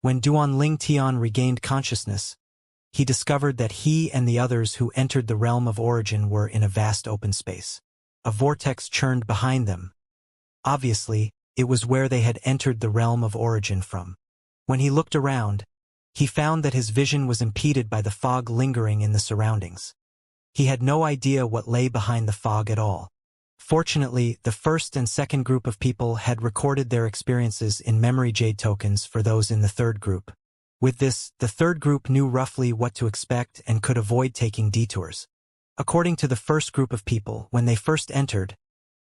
When Duan Ling Tian regained consciousness, he discovered that he and the others who entered the realm of origin were in a vast open space. A vortex churned behind them. Obviously, it was where they had entered the realm of origin from. When he looked around, he found that his vision was impeded by the fog lingering in the surroundings. He had no idea what lay behind the fog at all. Fortunately, the first and second group of people had recorded their experiences in memory jade tokens for those in the third group. With this, the third group knew roughly what to expect and could avoid taking detours. According to the first group of people, when they first entered,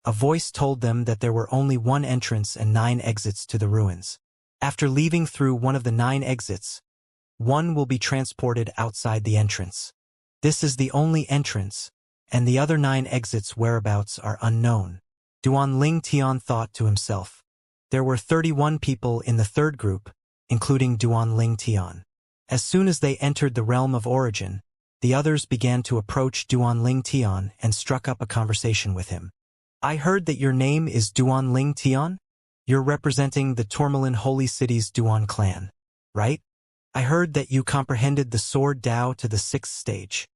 a voice told them that there were only one entrance and 9 exits to the ruins. After leaving through one of the 9 exits, one will be transported outside the entrance. This is the only entrance, and the other 9 exits' whereabouts are unknown. Duan Ling Tian thought to himself. There were 31 people in the third group, including Duan Ling Tian. As soon as they entered the realm of origin, the others began to approach Duan Ling Tian and struck up a conversation with him. I heard that your name is Duan Ling Tian? You're representing the Tourmaline Holy City's Duan clan, right? I heard that you comprehended the Sword Dao to the 6th stage.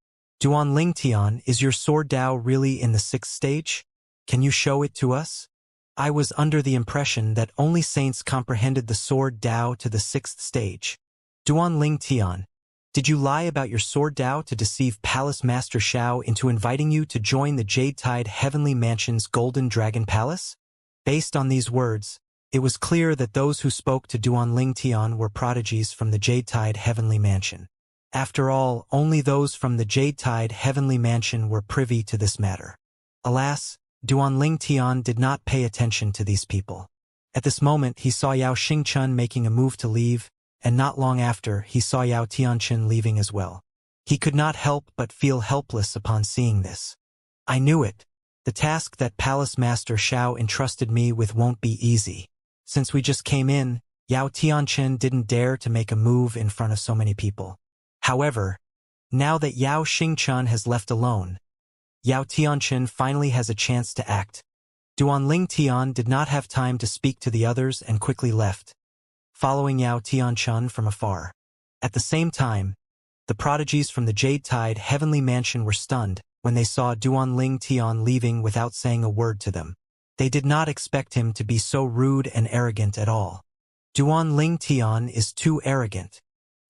Duan Ling Tian, is your Sword Dao really in the 6th stage? Can you show it to us? I was under the impression that only saints comprehended the Sword Dao to the 6th stage. Duan Ling Tian, did you lie about your Sword Dao to deceive Palace Master Xiao into inviting you to join the Jade Tide Heavenly Mansion's Golden Dragon Palace? Based on these words, it was clear that those who spoke to Duan Ling Tian were prodigies from the Jade Tide Heavenly Mansion. After all, only those from the Jade Tide Heavenly Mansion were privy to this matter. Alas, Duan Ling Tian did not pay attention to these people. At this moment, he saw Yao Xingchun making a move to leave, and not long after, he saw Yao Tianqin leaving as well. He could not help but feel helpless upon seeing this. I knew it. The task that Palace Master Xiao entrusted me with won't be easy. Since we just came in, Yao Tianqin didn't dare to make a move in front of so many people. However, now that Yao Xingchun has left alone, Yao Tianqin finally has a chance to act. Duan Ling Tian did not have time to speak to the others and quickly left, following Yao Tianqin from afar. At the same time, the prodigies from the Jade Tide Heavenly Mansion were stunned when they saw Duan Ling Tian leaving without saying a word to them. They did not expect him to be so rude and arrogant at all. Duan Ling Tian is too arrogant.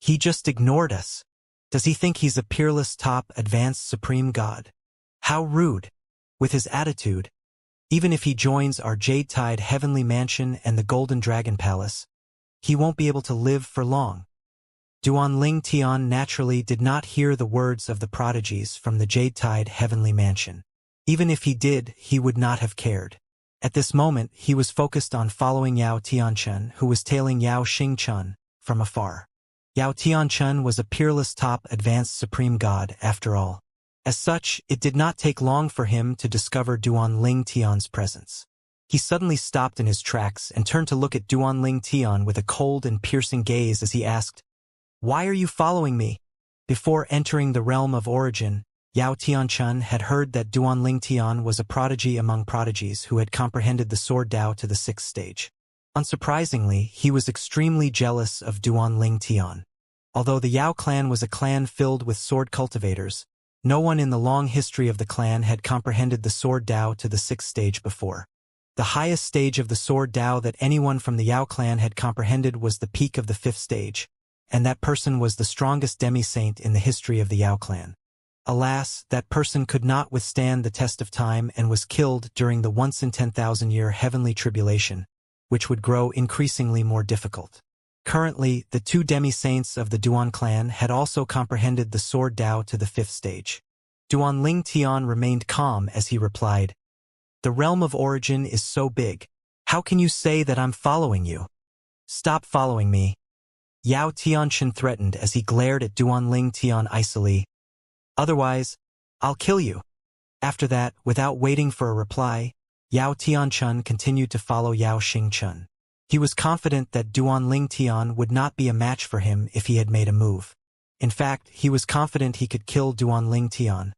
He just ignored us. Does he think he's a peerless top advanced supreme god? How rude. With his attitude, even if he joins our Jade Tide Heavenly Mansion and the Golden Dragon Palace, he won't be able to live for long. Duan Ling Tian naturally did not hear the words of the prodigies from the Jade Tide Heavenly Mansion. Even if he did, he would not have cared. At this moment, he was focused on following Yao Tianqin, who was tailing Yao Xingchun from afar. Yao Tianqin was a peerless top advanced supreme god, after all. As such, it did not take long for him to discover Duan Ling Tian's presence. He suddenly stopped in his tracks and turned to look at Duan Ling Tian with a cold and piercing gaze as he asked, "Why are you following me?" Before entering the realm of origin, Yao Tianqin had heard that Duan Ling Tian was a prodigy among prodigies who had comprehended the Sword Dao to the 6th stage. Unsurprisingly, he was extremely jealous of Duan Ling Tian. Although the Yao clan was a clan filled with sword cultivators, no one in the long history of the clan had comprehended the Sword Dao to the 6th stage before. The highest stage of the Sword Dao that anyone from the Yao clan had comprehended was the peak of the 5th stage, and that person was the strongest demi-saint in the history of the Yao clan. Alas, that person could not withstand the test of time and was killed during the once-in-10,000-year heavenly tribulation, which would grow increasingly more difficult. Currently, the 2 demi-saints of the Duan clan had also comprehended the Sword Dao to the 5th stage. Duan Ling Tian remained calm as he replied, "The realm of origin is so big. How can you say that I'm following you? Stop following me." Yao Tianqin threatened as he glared at Duan Ling Tian icily. "Otherwise, I'll kill you." After that, without waiting for a reply, Yao Tianqin continued to follow Yao Xingchun. He was confident that Duan Ling Tian would not be a match for him if he had made a move. In fact, he was confident he could kill Duan Ling Tian,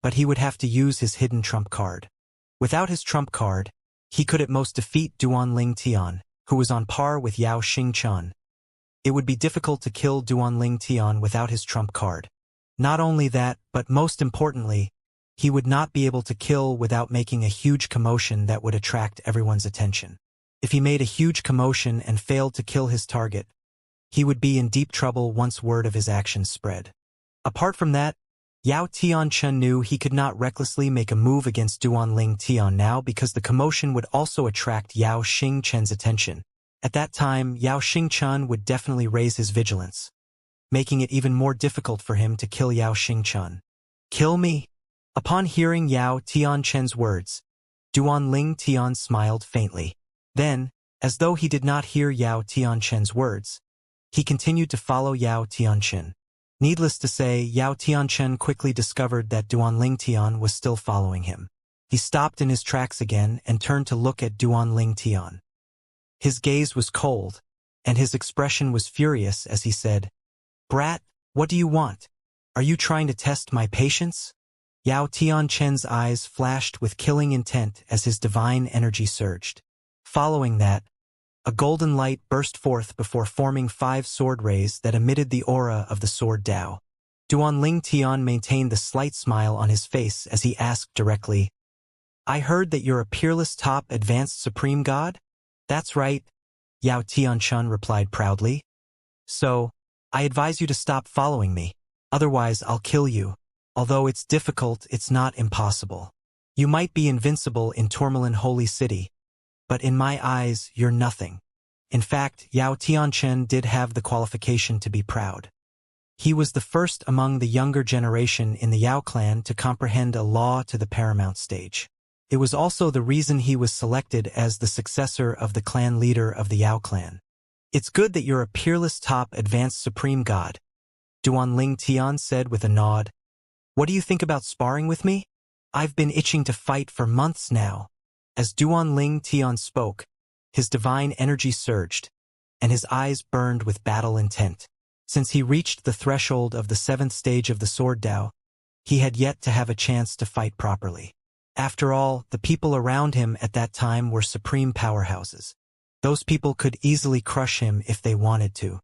but he would have to use his hidden trump card. Without his trump card, he could at most defeat Duan Ling Tian, who was on par with Yao Xingchun. It would be difficult to kill Duanling Tian without his trump card. Not only that, but most importantly, he would not be able to kill without making a huge commotion that would attract everyone's attention. If he made a huge commotion and failed to kill his target, he would be in deep trouble once word of his actions spread. Apart from that, Yao Tianchen knew he could not recklessly make a move against Duanling Tian now because the commotion would also attract Yao Xingchen's attention. At that time, Yao Xingchen would definitely raise his vigilance, making it even more difficult for him to kill Yao Xingchen. Kill me? Upon hearing Yao Tianchen's words, Duanling Tian smiled faintly. Then, as though he did not hear Yao Tianchen's words, he continued to follow Yao Tianchen. Needless to say, Yao Tianchen quickly discovered that Duanling Tian was still following him. He stopped in his tracks again and turned to look at Duanling Tian. His gaze was cold, and his expression was furious as he said, "Brat, what do you want? Are you trying to test my patience?" Yao Tianchen's eyes flashed with killing intent as his divine energy surged. Following that, a golden light burst forth before forming 5 sword rays that emitted the aura of the sword Dao. Duanling Tian maintained the slight smile on his face as he asked directly, "I heard that you're a peerless top advanced supreme god?" "That's right," Yao Tianchen replied proudly. "So, I advise you to stop following me, otherwise I'll kill you. Although it's difficult, it's not impossible. You might be invincible in Tourmaline Holy City, but in my eyes, you're nothing." In fact, Yao Tianchen did have the qualification to be proud. He was the first among the younger generation in the Yao clan to comprehend a law to the paramount stage. It was also the reason he was selected as the successor of the clan leader of the Yao clan. "It's good that you're a peerless top advanced supreme god," Duanling Tian said with a nod. "What do you think about sparring with me? I've been itching to fight for months now." As Duanling Tian spoke, his divine energy surged, and his eyes burned with battle intent. Since he reached the threshold of the 7th stage of the Sword Dao, he had yet to have a chance to fight properly. After all, the people around him at that time were supreme powerhouses. Those people could easily crush him if they wanted to.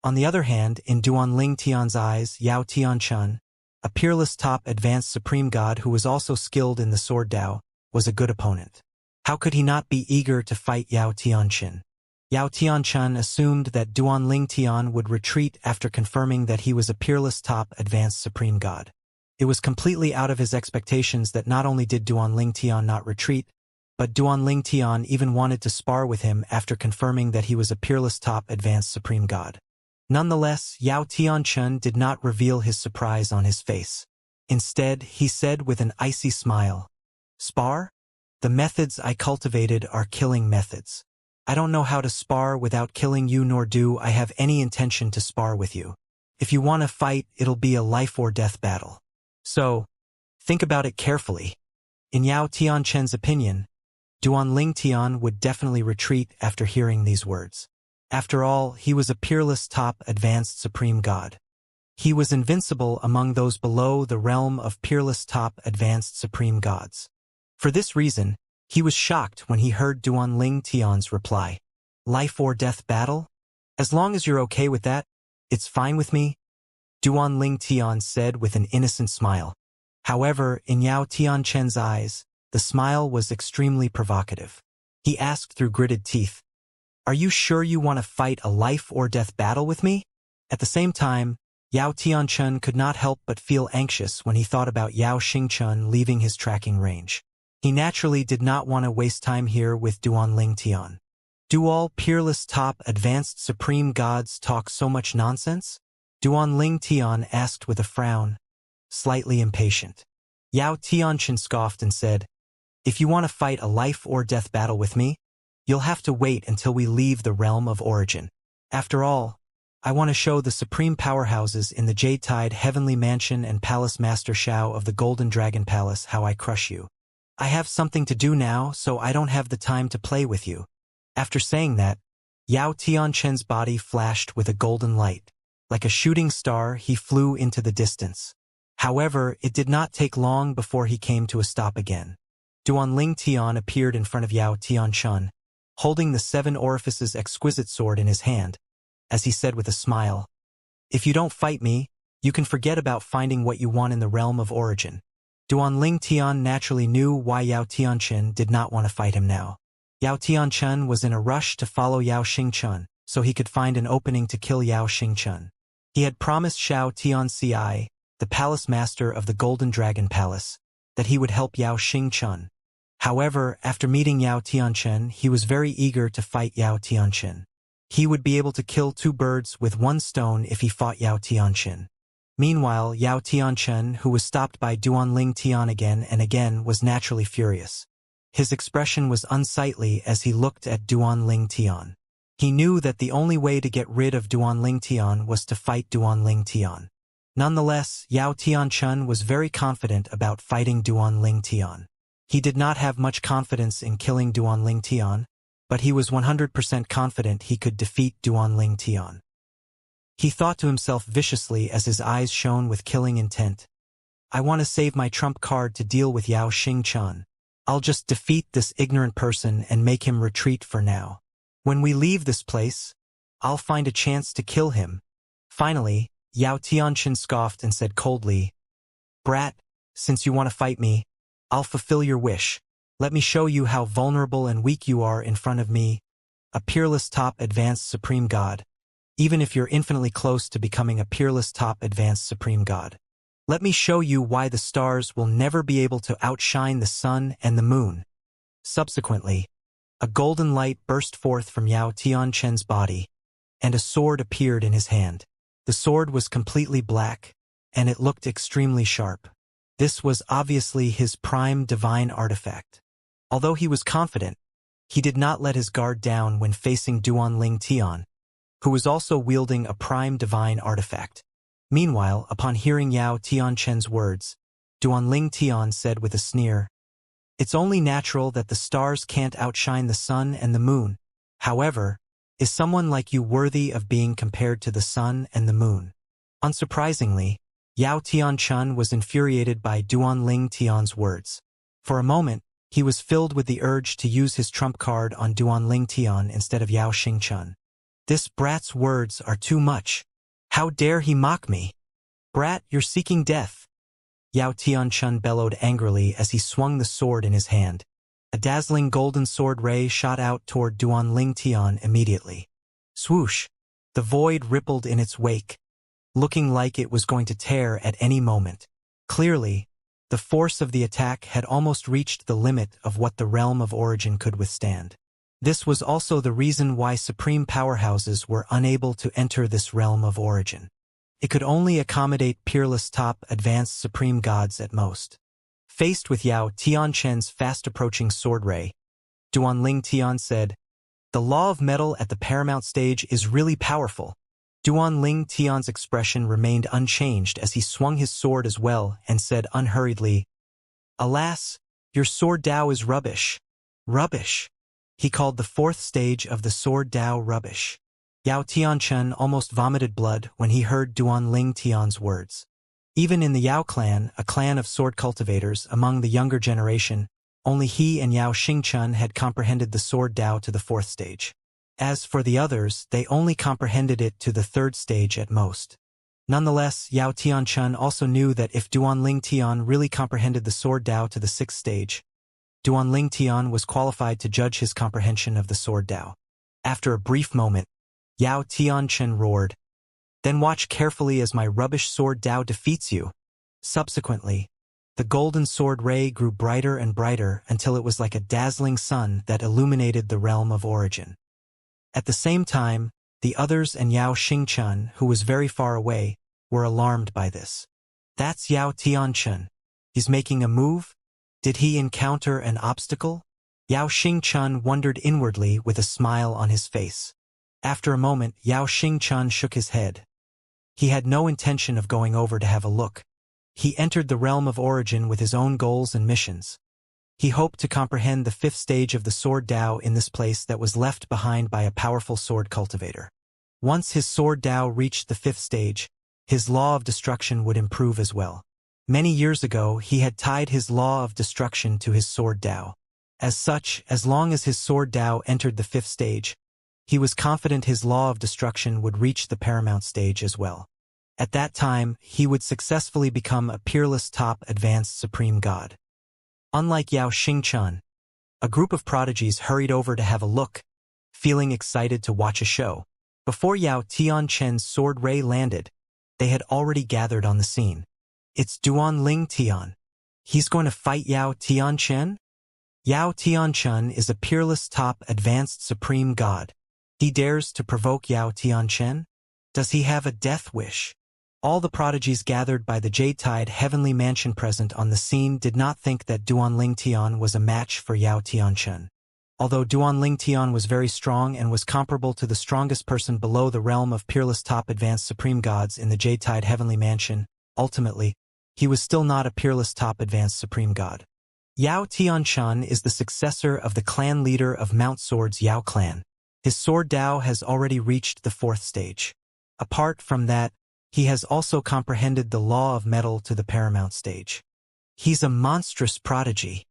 On the other hand, in Duanling Tian's eyes, Yao Tianchen, a peerless top advanced supreme god who was also skilled in the Sword Dao, was a good opponent. How could he not be eager to fight Yao Tianchen? Yao Tianchen assumed that Duanling Tian would retreat after confirming that he was a peerless top advanced supreme god. It was completely out of his expectations that not only did Duanling Tian not retreat, but Duanling Tian even wanted to spar with him after confirming that he was a peerless top advanced supreme god. Nonetheless, Yao Tianchen did not reveal his surprise on his face. Instead, he said with an icy smile, "Spar? The methods I cultivated are killing methods. I don't know how to spar without killing you, nor do I have any intention to spar with you. If you want to fight, it'll be a life or death battle. So, think about it carefully." In Yao Tianchen's opinion, Duanling Tian would definitely retreat after hearing these words. After all, he was a peerless top advanced supreme god. He was invincible among those below the realm of peerless top advanced supreme gods. For this reason, he was shocked when he heard Duanling Tian's reply. "Life or death battle? As long as you're okay with that, it's fine with me," Duanling Tian said with an innocent smile. However, in Yao Tianchen's eyes, the smile was extremely provocative. He asked through gritted teeth, "Are you sure you want to fight a life or death battle with me?" At the same time, Yao Tianchen could not help but feel anxious when he thought about Yao Xingchen leaving his tracking range. He naturally did not want to waste time here with Duanling Tian. Do all peerless top advanced supreme gods talk so much nonsense? Duanling Tian asked with a frown, slightly impatient. Yao Tianchen scoffed and said, "If you want to fight a life or death battle with me, you'll have to wait until we leave the realm of origin. After all, I want to show the supreme powerhouses in the Jade Tide Heavenly Mansion and Palace Master Shao of the Golden Dragon Palace how I crush you. I have something to do now, so I don't have the time to play with you." After saying that, Yao Tianchen's body flashed with a golden light. Like a shooting star, he flew into the distance. However, it did not take long before he came to a stop again. Duanling Tian appeared in front of Yao Tianchen, holding the 7 orifices exquisite sword in his hand. as he said with a smile. If you don't fight me, you can forget about finding what you want in the realm of origin. Duanling Tian naturally knew why Yao Tianchen did not want to fight him now. Yao Tianchen was in a rush to follow Yao Xingchen, so he could find an opening to kill Yao Xingchen. He had promised Xiao Tianxia, the palace master of the Golden Dragon Palace, that he would help Yao Xingchen. However, after meeting Yao Tianchen, he was very eager to fight Yao Tianchen. He would be able to kill two birds with one stone if he fought Yao Tianchen. Meanwhile, Yao Tianchen, who was stopped by Duanling Tian again and again, was naturally furious. His expression was unsightly as he looked at Duanling Tian. He knew that the only way to get rid of Duanling Tian was to fight Duanling Tian. Nonetheless, Yao Tianchen was very confident about fighting Duanling Tian. He did not have much confidence in killing Duanling Tian, but he was 100% confident he could defeat Duanling Tian. He thought to himself viciously as his eyes shone with killing intent. I want to save my trump card to deal with Yao Xingchen. I'll just defeat this ignorant person and make him retreat for now. When we leave this place, I'll find a chance to kill him. Finally, Yao Tianchen scoffed and said coldly, Brat, since you want to fight me, I'll fulfill your wish. Let me show you how vulnerable and weak you are in front of me, a peerless top advanced supreme god, even if you're infinitely close to becoming a peerless top advanced supreme god. Let me show you why the stars will never be able to outshine the sun and the moon. Subsequently, a golden light burst forth from Yao Tianchen's body, and a sword appeared in his hand. The sword was completely black, and it looked extremely sharp. This was obviously his prime divine artifact. Although he was confident, he did not let his guard down when facing Duanling Tian, who was also wielding a prime divine artifact. Meanwhile, upon hearing Yao Tianchen's words, Duanling Tian said with a sneer, It's only natural that the stars can't outshine the sun and the moon. However, is someone like you worthy of being compared to the sun and the moon? Unsurprisingly, Yao Tianchen was infuriated by Duanling Tian's words. For a moment, he was filled with the urge to use his trump card on Duanling Tian instead of Yao Xingchen. This brat's words are too much. How dare he mock me? Brat, you're seeking death. Yao Tianchen bellowed angrily as he swung the sword in his hand. A dazzling golden sword ray shot out toward Duanling Tian immediately. Swoosh! The void rippled in its wake, looking like it was going to tear at any moment. Clearly, the force of the attack had almost reached the limit of what the realm of origin could withstand. This was also the reason why supreme powerhouses were unable to enter this realm of origin. It could only accommodate peerless top advanced supreme gods at most. Faced with Yao Tianchen's fast-approaching sword ray, Duanling Tian said, The law of metal at the paramount stage is really powerful. Duanling Tian's expression remained unchanged as he swung his sword as well and said unhurriedly, Alas, your sword Dao is rubbish. Rubbish. He called the fourth stage of the sword Dao rubbish. Yao Tianchen almost vomited blood when he heard Duanling Tian's words. Even in the Yao clan, a clan of sword cultivators among the younger generation, only he and Yao Xingchen had comprehended the sword Dao to the fourth stage. As for the others, they only comprehended it to the third stage at most. Nonetheless, Yao Tianchen also knew that if Duanling Tian really comprehended the sword Dao to the sixth stage, Duanling Tian was qualified to judge his comprehension of the sword Dao. After a brief moment, Yao Tianchen roared, Then watch carefully as my rubbish sword Dao defeats you. Subsequently, the golden sword ray grew brighter and brighter until it was like a dazzling sun that illuminated the realm of origin. At the same time, the others and Yao Xingchen, who was very far away, were alarmed by this. That's Yao Tianchen. He's making a move? Did he encounter an obstacle? Yao Xingchen wondered inwardly with a smile on his face. After a moment, Yao Xingchen shook his head. He had no intention of going over to have a look. He entered the realm of origin with his own goals and missions. He hoped to comprehend the fifth stage of the sword Dao in this place that was left behind by a powerful sword cultivator. Once his sword Dao reached the fifth stage, his law of destruction would improve as well. Many years ago, he had tied his law of destruction to his sword Dao. As such, as long as his sword Dao entered the fifth stage, He was confident his law of destruction would reach the paramount stage as well. At that time, he would successfully become a peerless top advanced supreme god. Unlike Yao Xingqian, a group of prodigies hurried over to have a look, feeling excited to watch a show. Before Yao Tianquan's sword ray landed, they had already gathered on the scene. It's Duanling Tian. He's going to fight Yao Tianquan? Yao Tianquan is a peerless top advanced supreme god. He dares to provoke Yao Tianquan? Does he have a death wish? All the prodigies gathered by the Jade-Tide heavenly mansion present on the scene did not think that Duanling Tian was a match for Yao Tianquan. Although Duanling Tian was very strong and was comparable to the strongest person below the realm of peerless top advanced supreme gods in the Jade-Tide heavenly mansion, ultimately, he was still not a peerless top advanced supreme god. Yao Tianquan is the successor of the clan leader of Mount Sword's Yao clan. His sword Dao has already reached the 4th stage. Apart from that, he has also comprehended the law of metal to the paramount stage. He's a monstrous prodigy.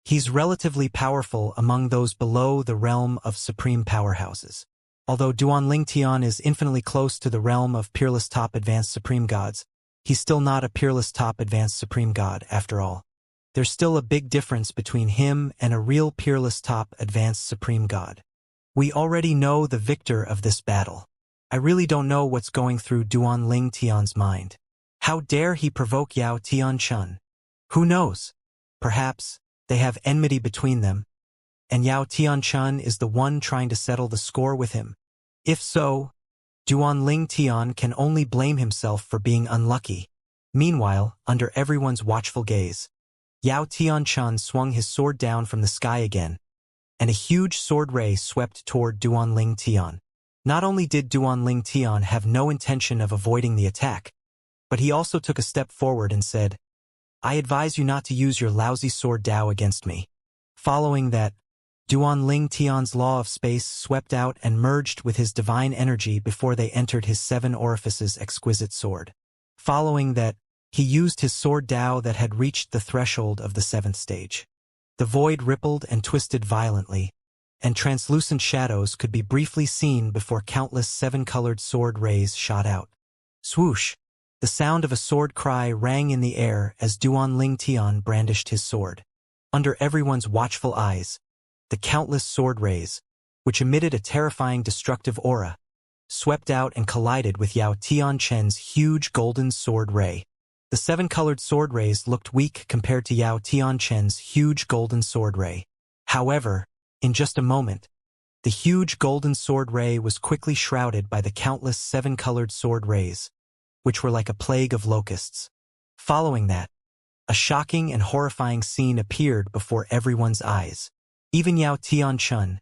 He's relatively powerful among those below the realm of supreme powerhouses. Although Duanling Tian is infinitely close to the realm of peerless top advanced supreme gods, he's still not a peerless top advanced supreme god after all. There's still a big difference between him and a real peerless top advanced supreme god. We already know the victor of this battle. I really don't know what's going through Duanling Tian's mind. How dare he provoke Yao Tianquan? Who knows? Perhaps they have enmity between them, and Yao Tianquan is the one trying to settle the score with him. If so, Duanling Tian can only blame himself for being unlucky. Meanwhile, under everyone's watchful gaze, Yao Tianquan swung his sword down from the sky again, and a huge sword ray swept toward Duanling Tian. Not only did Duanling Tian have no intention of avoiding the attack, but he also took a step forward and said, "I advise you not to use your lousy sword Dao against me." Following that, Duanling Tian's law of space swept out and merged with his divine energy before they entered his 7 orifices exquisite sword. Following that, he used his sword Dao that had reached the threshold of the 7th stage. The void rippled and twisted violently, and translucent shadows could be briefly seen before countless 7-colored sword rays shot out. Swoosh! The sound of a sword cry rang in the air as Duanling Tian brandished his sword. Under everyone's watchful eyes, the countless sword rays, which emitted a terrifying destructive aura, swept out and collided with Yao Tianquan's huge golden sword ray. The 7-colored sword rays looked weak compared to Yao Tianquan's huge golden sword ray. However, in just a moment, the huge golden sword ray was quickly shrouded by the countless 7-colored sword rays, which were like a plague of locusts. Following that, a shocking and horrifying scene appeared before everyone's eyes. Even Yao Tianquan,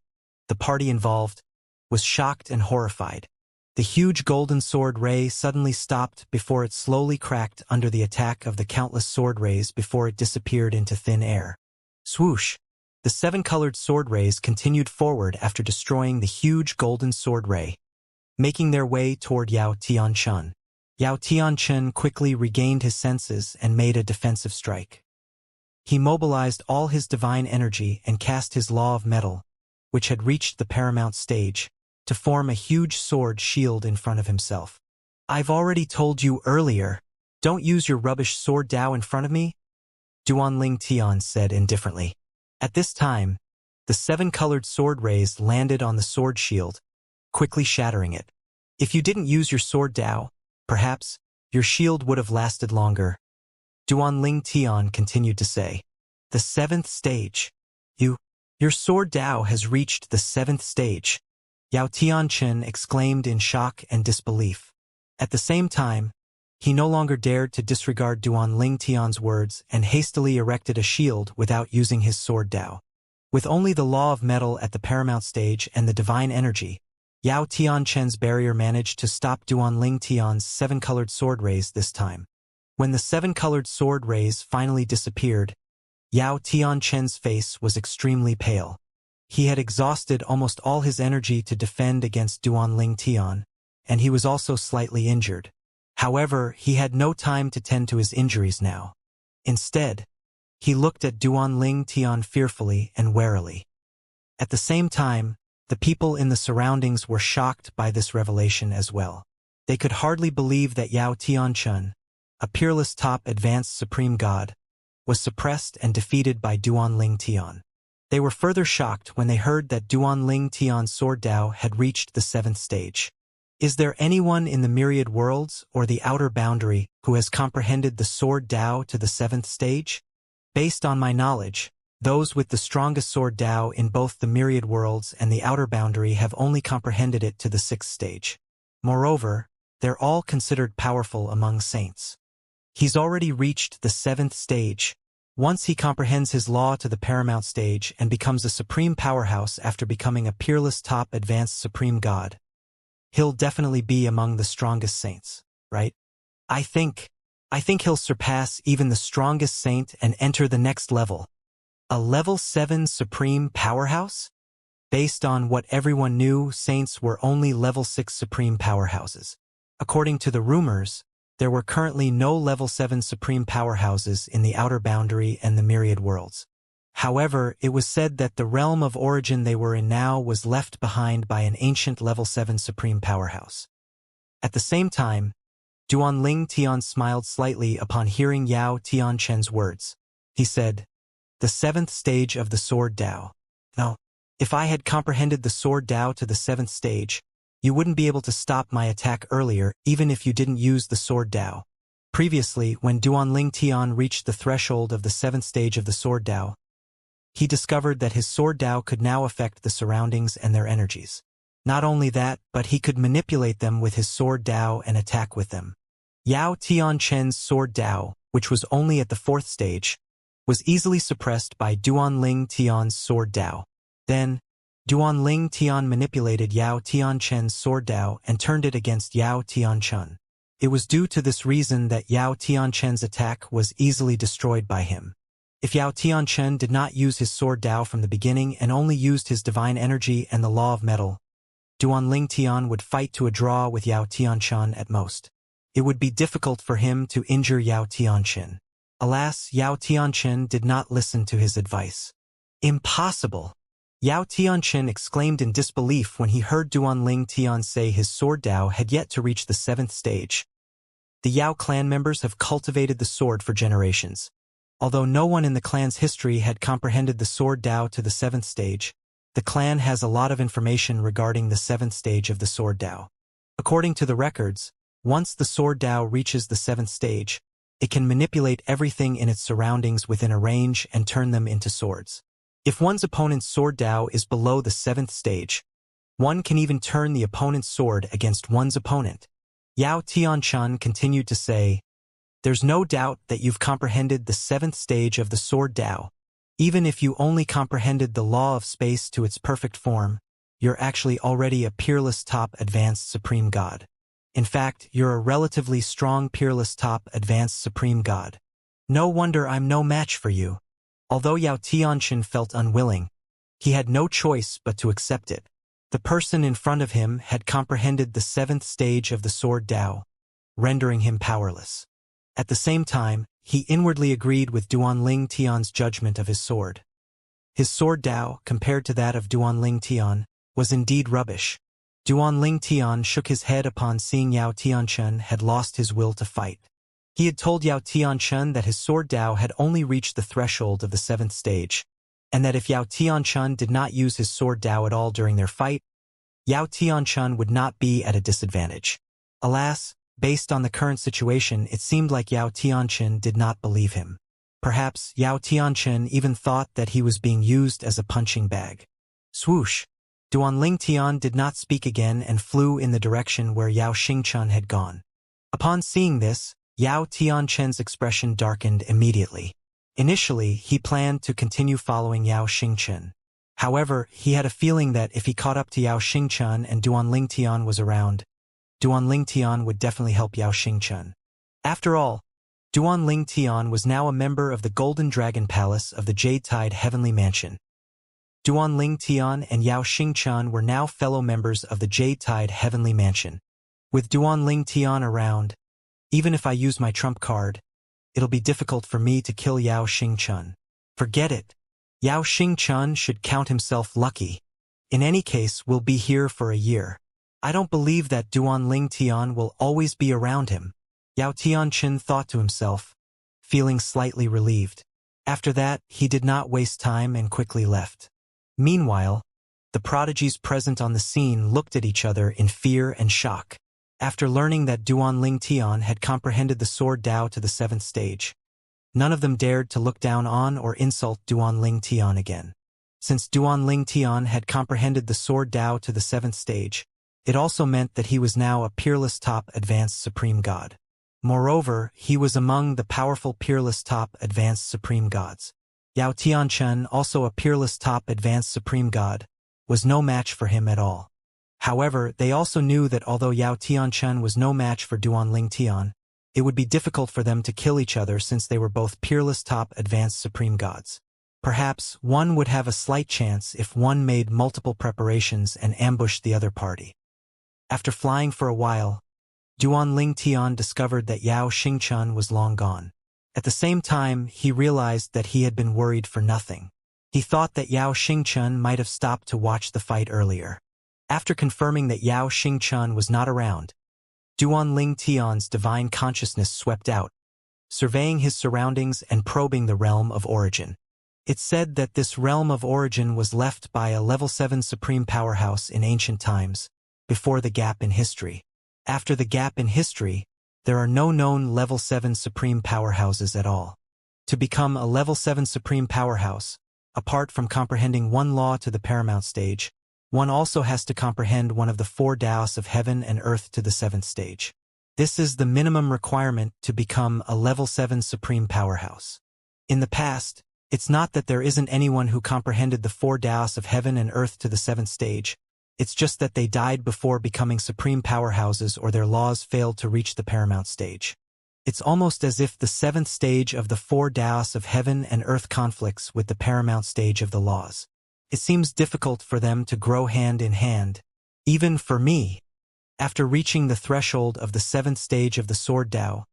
the party involved, was shocked and horrified. The huge golden sword ray suddenly stopped before it slowly cracked under the attack of the countless sword rays before it disappeared into thin air. Swoosh! The 7-colored sword rays continued forward after destroying the huge golden sword ray, making their way toward Yao Tianquan. Yao Tianquan quickly regained his senses and made a defensive strike. He mobilized all his divine energy and cast his law of metal, which had reached the paramount stage, to form a huge sword shield in front of himself. "I've already told you earlier, don't use your rubbish sword Dao in front of me," Duanling Tian said indifferently. At this time, the 7-colored sword rays landed on the sword shield, quickly shattering it. "If you didn't use your sword Dao, perhaps your shield would have lasted longer," Duanling Tian continued to say. "The 7th stage. Your sword Dao has reached the 7th stage," Yao Tianquan exclaimed in shock and disbelief. At the same time, he no longer dared to disregard Duanling Tian's words and hastily erected a shield without using his sword Dao. With only the law of metal at the paramount stage and the divine energy, Yao Tianquan's barrier managed to stop Duanling Tian's 7-colored sword rays this time. When the 7-colored sword rays finally disappeared, Yao Tianquan's face was extremely pale. He had exhausted almost all his energy to defend against Duanling Tian, and he was also slightly injured. However, he had no time to tend to his injuries now. Instead, he looked at Duanling Tian fearfully and warily. At the same time, The people in the surroundings were shocked by this revelation as well. They could hardly believe that Yao Tianchun, a peerless top advanced supreme god, was suppressed and defeated by Duanling Tian. They were further shocked when they heard that Duanling Tian's sword Dao had reached the 7th stage. Is there anyone in the myriad worlds or the outer boundary who has comprehended the sword Dao to the 7th stage? Based on my knowledge, those with the strongest sword Dao in both the myriad worlds and the outer boundary have only comprehended it to the 6th stage. Moreover, they're all considered powerful among saints. He's already reached the 7th stage. Once he comprehends his law to the paramount stage and becomes a supreme powerhouse after becoming a peerless top advanced supreme god, he'll definitely be among the strongest saints, right? I think he'll surpass even the strongest saint and enter the next level. A level 7 supreme powerhouse? Based on what everyone knew, saints were only level 6 supreme powerhouses. According to the rumors, there were currently no level 7 supreme powerhouses in the outer boundary and the myriad worlds. However, it was said that the realm of origin they were in now was left behind by an ancient level 7 supreme powerhouse. At the same time, Duanling Tian smiled slightly upon hearing Yao Tianchen's words. He said, "The 7th stage of the sword Dao. No, if I had comprehended the sword Dao to the 7th stage, you wouldn't be able to stop my attack earlier even if you didn't use the sword Dao." Previously, when Duanling Tian reached the threshold of the 7th stage of the sword Dao, he discovered that his sword Dao could now affect the surroundings and their energies. Not only that, but he could manipulate them with his sword Dao and attack with them. Yao Tianchen's sword Dao, which was only at the 4th stage, was easily suppressed by Duanling Tian's sword Dao. Then, Duanling Tian manipulated Yao Tianchen's sword Dao and turned it against Yao Tianchen. It was due to this reason that Yao Tianchen's attack was easily destroyed by him. If Yao Tianchen did not use his sword Dao from the beginning and only used his divine energy and the law of metal, Duanling Tian would fight to a draw with Yao Tianchen at most. It would be difficult for him to injure Yao Tianchen. Alas, Yao Tianchen did not listen to his advice. Impossible! Yao Tianchen exclaimed in disbelief when he heard Duanling Tian say his sword Dao had yet to reach the 7th stage. The Yao clan members have cultivated the sword for generations. Although no one in the clan's history had comprehended the sword Dao to the 7th stage, the clan has a lot of information regarding the 7th stage of the sword Dao. According to the records, once the sword Dao reaches the 7th stage, it can manipulate everything in its surroundings within a range and turn them into swords. If one's opponent's sword Dao is below the 7th stage, one can even turn the opponent's sword against one's opponent. Yao Tianchen continued to say, "There's no doubt that you've comprehended the 7th stage of the sword Dao. Even if you only comprehended the law of space to its perfect form, you're actually already a peerless top advanced supreme god. In fact, you're a relatively strong peerless top advanced supreme god. No wonder I'm no match for you." Although Yao Tianchen felt unwilling, he had no choice but to accept it. The person in front of him had comprehended the 7th stage of the sword Dao, rendering him powerless. At the same time, he inwardly agreed with Duanling Tian's judgment of his sword. His sword Dao, compared to that of Duanling Tian, was indeed rubbish. Duanling Tian shook his head upon seeing Yao Tianchen had lost his will to fight. He had told Yao Tianchen that his sword Dao had only reached the threshold of the 7th stage, and that if Yao Tianchen did not use his sword Dao at all during their fight, Yao Tianchen would not be at a disadvantage. Alas, based on the current situation, it seemed like Yao Tianchen did not believe him. Perhaps Yao Tianchen even thought that he was being used as a punching bag. Swoosh! Duanling Tian did not speak again and flew in the direction where Yao Xingchen had gone. Upon seeing this, Yao Tianchen's expression darkened immediately. Initially, he planned to continue following Yao Xingchen. However, he had a feeling that if he caught up to Yao Xingchen and Duanling Tian was around, Duanling Tian would definitely help Yao Xingchen. After all, Duanling Tian was now a member of the Golden Dragon Palace of the Jade Tide Heavenly Mansion. Duanling Tian and Yao Xingchen were now fellow members of the Jade Tide Heavenly Mansion. With Duanling Tian around, even if I use my trump card, it'll be difficult for me to kill Yao Xingchen. Forget it. Yao Xingchen should count himself lucky. In any case, we'll be here for a year. I don't believe that Duanling Tian will always be around him, Yao Tianqin thought to himself, feeling slightly relieved. After that, he did not waste time and quickly left. Meanwhile, the prodigies present on the scene looked at each other in fear and shock. After learning that Duanling Tian had comprehended the sword Dao to the 7th stage, none of them dared to look down on or insult Duanling Tian again. Since Duanling Tian had comprehended the sword Dao to the 7th stage, it also meant that he was now a peerless top advanced supreme god. Moreover, he was among the powerful peerless top advanced supreme gods. Yao Tianchen, also a peerless top advanced supreme god, was no match for him at all. However, they also knew that although Yao Tianchen was no match for Duanling Tian, it would be difficult for them to kill each other since they were both peerless top advanced supreme gods. Perhaps one would have a slight chance if one made multiple preparations and ambushed the other party. After flying for a while, Duanling Tian discovered that Yao Xingchen was long gone. At the same time, he realized that he had been worried for nothing. He thought that Yao Xingchen might have stopped to watch the fight earlier. After confirming that Yao Xingchen was not around, Duanling Tian's divine consciousness swept out, surveying his surroundings and probing the realm of origin. It said that this realm of origin was left by a level 7 supreme powerhouse in ancient times, before the gap in history. After the gap in history, there are no known level 7 supreme powerhouses at all. To become a level 7 supreme powerhouse, apart from comprehending one law to the paramount stage, one also has to comprehend one of the 4 Daos of heaven and earth to the 7th stage. This is the minimum requirement to become a level 7 supreme powerhouse. In the past, it's not that there isn't anyone who comprehended the 4 Daos of heaven and earth to the 7th stage, it's just that they died before becoming supreme powerhouses or their laws failed to reach the paramount stage. It's almost as if the 7th stage of the 4 Daos of heaven and earth conflicts with the paramount stage of the laws. It seems difficult for them to grow hand in hand, even for me. After reaching the threshold of the 7th stage of the sword Dao,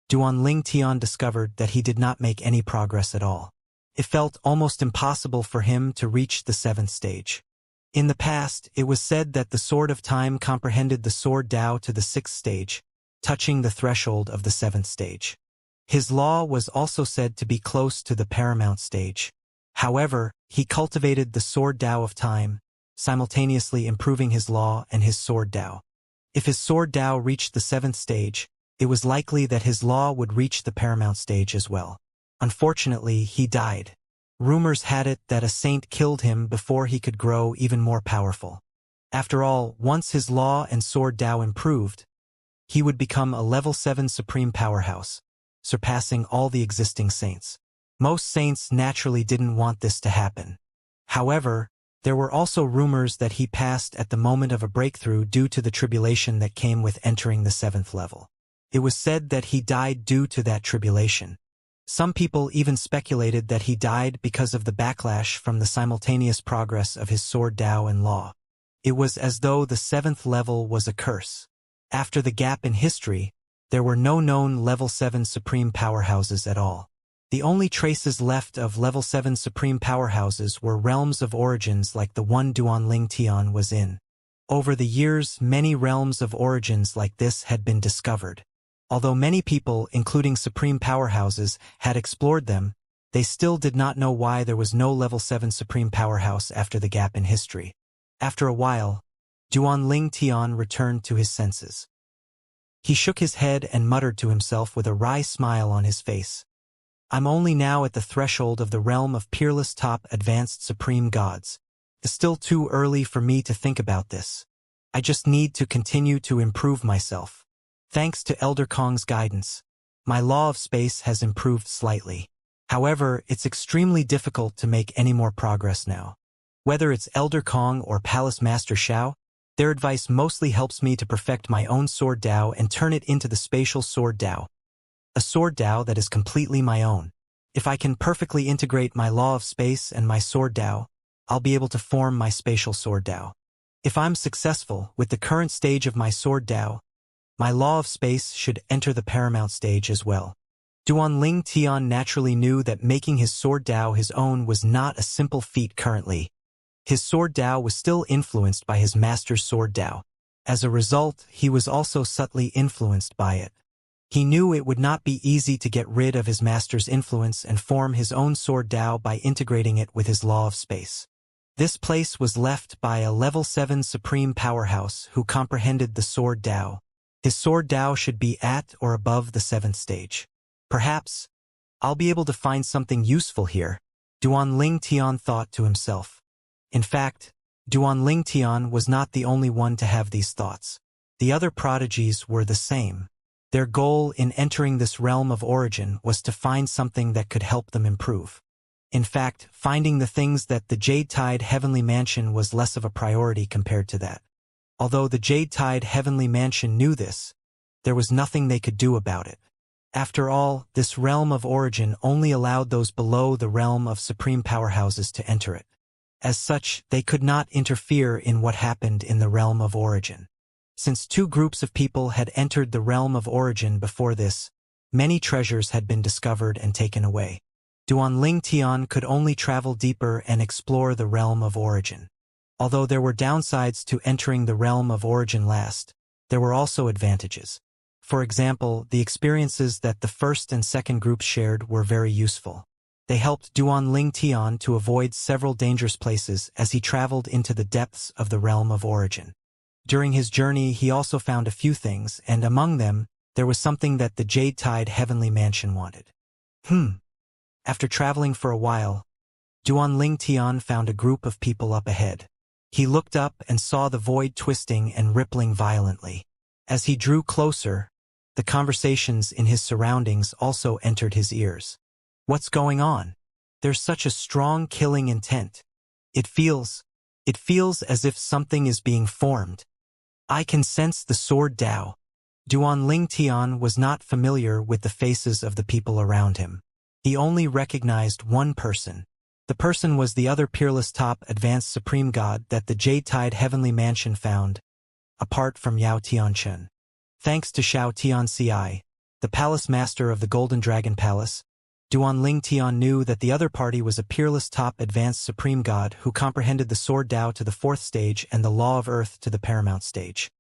Duanling Tian discovered that he did not make any progress at all. It felt almost impossible for him to reach the 7th stage. In the past, it was said that the Sword of Time comprehended the Sword Dao to the 6th stage, touching the threshold of the 7th stage. His law was also said to be close to the paramount stage. However, he cultivated the Sword Dao of Time, simultaneously improving his law and his Sword Dao. If his Sword Dao reached the 7th stage, it was likely that his law would reach the paramount stage as well. Unfortunately, he died. Rumors had it that a saint killed him before he could grow even more powerful. After all, once his law and sword Dao improved, he would become a level 7 supreme powerhouse, surpassing all the existing saints. Most saints naturally didn't want this to happen. However, there were also rumors that he passed at the moment of a breakthrough due to the tribulation that came with entering the 7th level. It was said that he died due to that tribulation. Some people even speculated that he died because of the backlash from the simultaneous progress of his sword Dao and law. It was as though the 7th level was a curse. After the gap in history, there were no known level 7 supreme powerhouses at all. The only traces left of level 7 supreme powerhouses were realms of origins like the one Duanling Tian was in. Over the years, many realms of origins like this had been discovered. Although many people, including supreme powerhouses, had explored them, they still did not know why there was no level 7 supreme powerhouse after the gap in history. After a while, Duanling Tian returned to his senses. He shook his head and muttered to himself with a wry smile on his face. I'm only now at the threshold of the realm of peerless top advanced supreme gods. It's still too early for me to think about this. I just need to continue to improve myself. Thanks to Elder Kong's guidance, my law of space has improved slightly. However, it's extremely difficult to make any more progress now. Whether it's Elder Kong or Palace Master Xiao, their advice mostly helps me to perfect my own sword Dao and turn it into the spatial sword Dao. A sword Dao that is completely my own. If I can perfectly integrate my law of space and my sword Dao, I'll be able to form my spatial sword Dao. If I'm successful with the current stage of my sword Dao, my law of space should enter the paramount stage as well. Duanling Tian naturally knew that making his sword Dao his own was not a simple feat currently. His sword Dao was still influenced by his master's sword Dao. As a result, he was also subtly influenced by it. He knew it would not be easy to get rid of his master's influence and form his own sword Dao by integrating it with his law of space. This place was left by a level 7 supreme powerhouse who comprehended the sword Dao. His sword Dao should be at or above the 7th stage. Perhaps, I'll be able to find something useful here, Duan Ling Tian thought to himself. In fact, Duan Ling Tian was not the only one to have these thoughts. The other prodigies were the same. Their goal in entering this realm of origin was to find something that could help them improve. In fact, finding the things that the Jade Tide Heavenly Mansion was less of a priority compared to that. Although the Jade Tide Heavenly Mansion knew this, there was nothing they could do about it. After all, this realm of origin only allowed those below the realm of supreme powerhouses to enter it. As such, they could not interfere in what happened in the realm of origin. Since two groups of people had entered the realm of origin before this, many treasures had been discovered and taken away. Duan Ling Tian could only travel deeper and explore the realm of origin. Although there were downsides to entering the realm of origin last, there were also advantages. For example, the experiences that the first and second groups shared were very useful. They helped Duan Ling Tian to avoid several dangerous places as he traveled into the depths of the realm of origin. During his journey, he also found a few things, and among them, there was something that the Jade Tide Heavenly Mansion wanted. After traveling for a while, Duan Ling Tian found a group of people up ahead. He looked up and saw the void twisting and rippling violently. As he drew closer, the conversations in his surroundings also entered his ears. What's going on? There's such a strong killing intent. It feels as if something is being formed. I can sense the sword Dao. Duan Ling Tian was not familiar with the faces of the people around him. He only recognized one person. The person was the other peerless top advanced supreme god that the Jade Tide Heavenly Mansion found, apart from Yao Tianchen. Thanks to Xianxia, the palace master of the Golden Dragon Palace, Duan Ling Tian knew that the other party was a peerless top advanced supreme god who comprehended the sword Dao to the 4th stage and the law of earth to the paramount stage.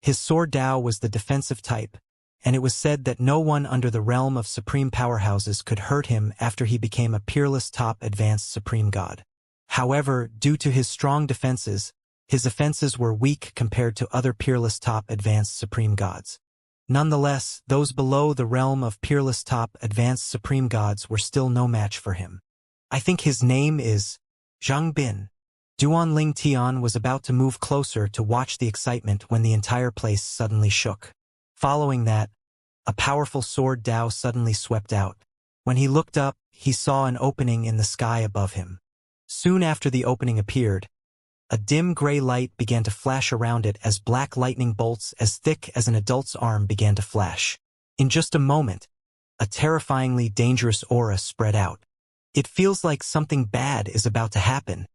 His sword Dao was the defensive type, and it was said that no one under the realm of supreme powerhouses could hurt him after he became a peerless top advanced supreme god. However, due to his strong defenses, his offenses were weak compared to other peerless top advanced supreme gods. Nonetheless, those below the realm of peerless top advanced supreme gods were still no match for him. I think his name is Zhang Bin. Duan Ling Tian was about to move closer to watch the excitement when the entire place suddenly shook. Following that, a powerful sword Dao suddenly swept out. When he looked up, he saw an opening in the sky above him. Soon after the opening appeared, a dim gray light began to flash around it as black lightning bolts as thick as an adult's arm began to flash. In just a moment, a terrifyingly dangerous aura spread out. It feels like something bad is about to happen,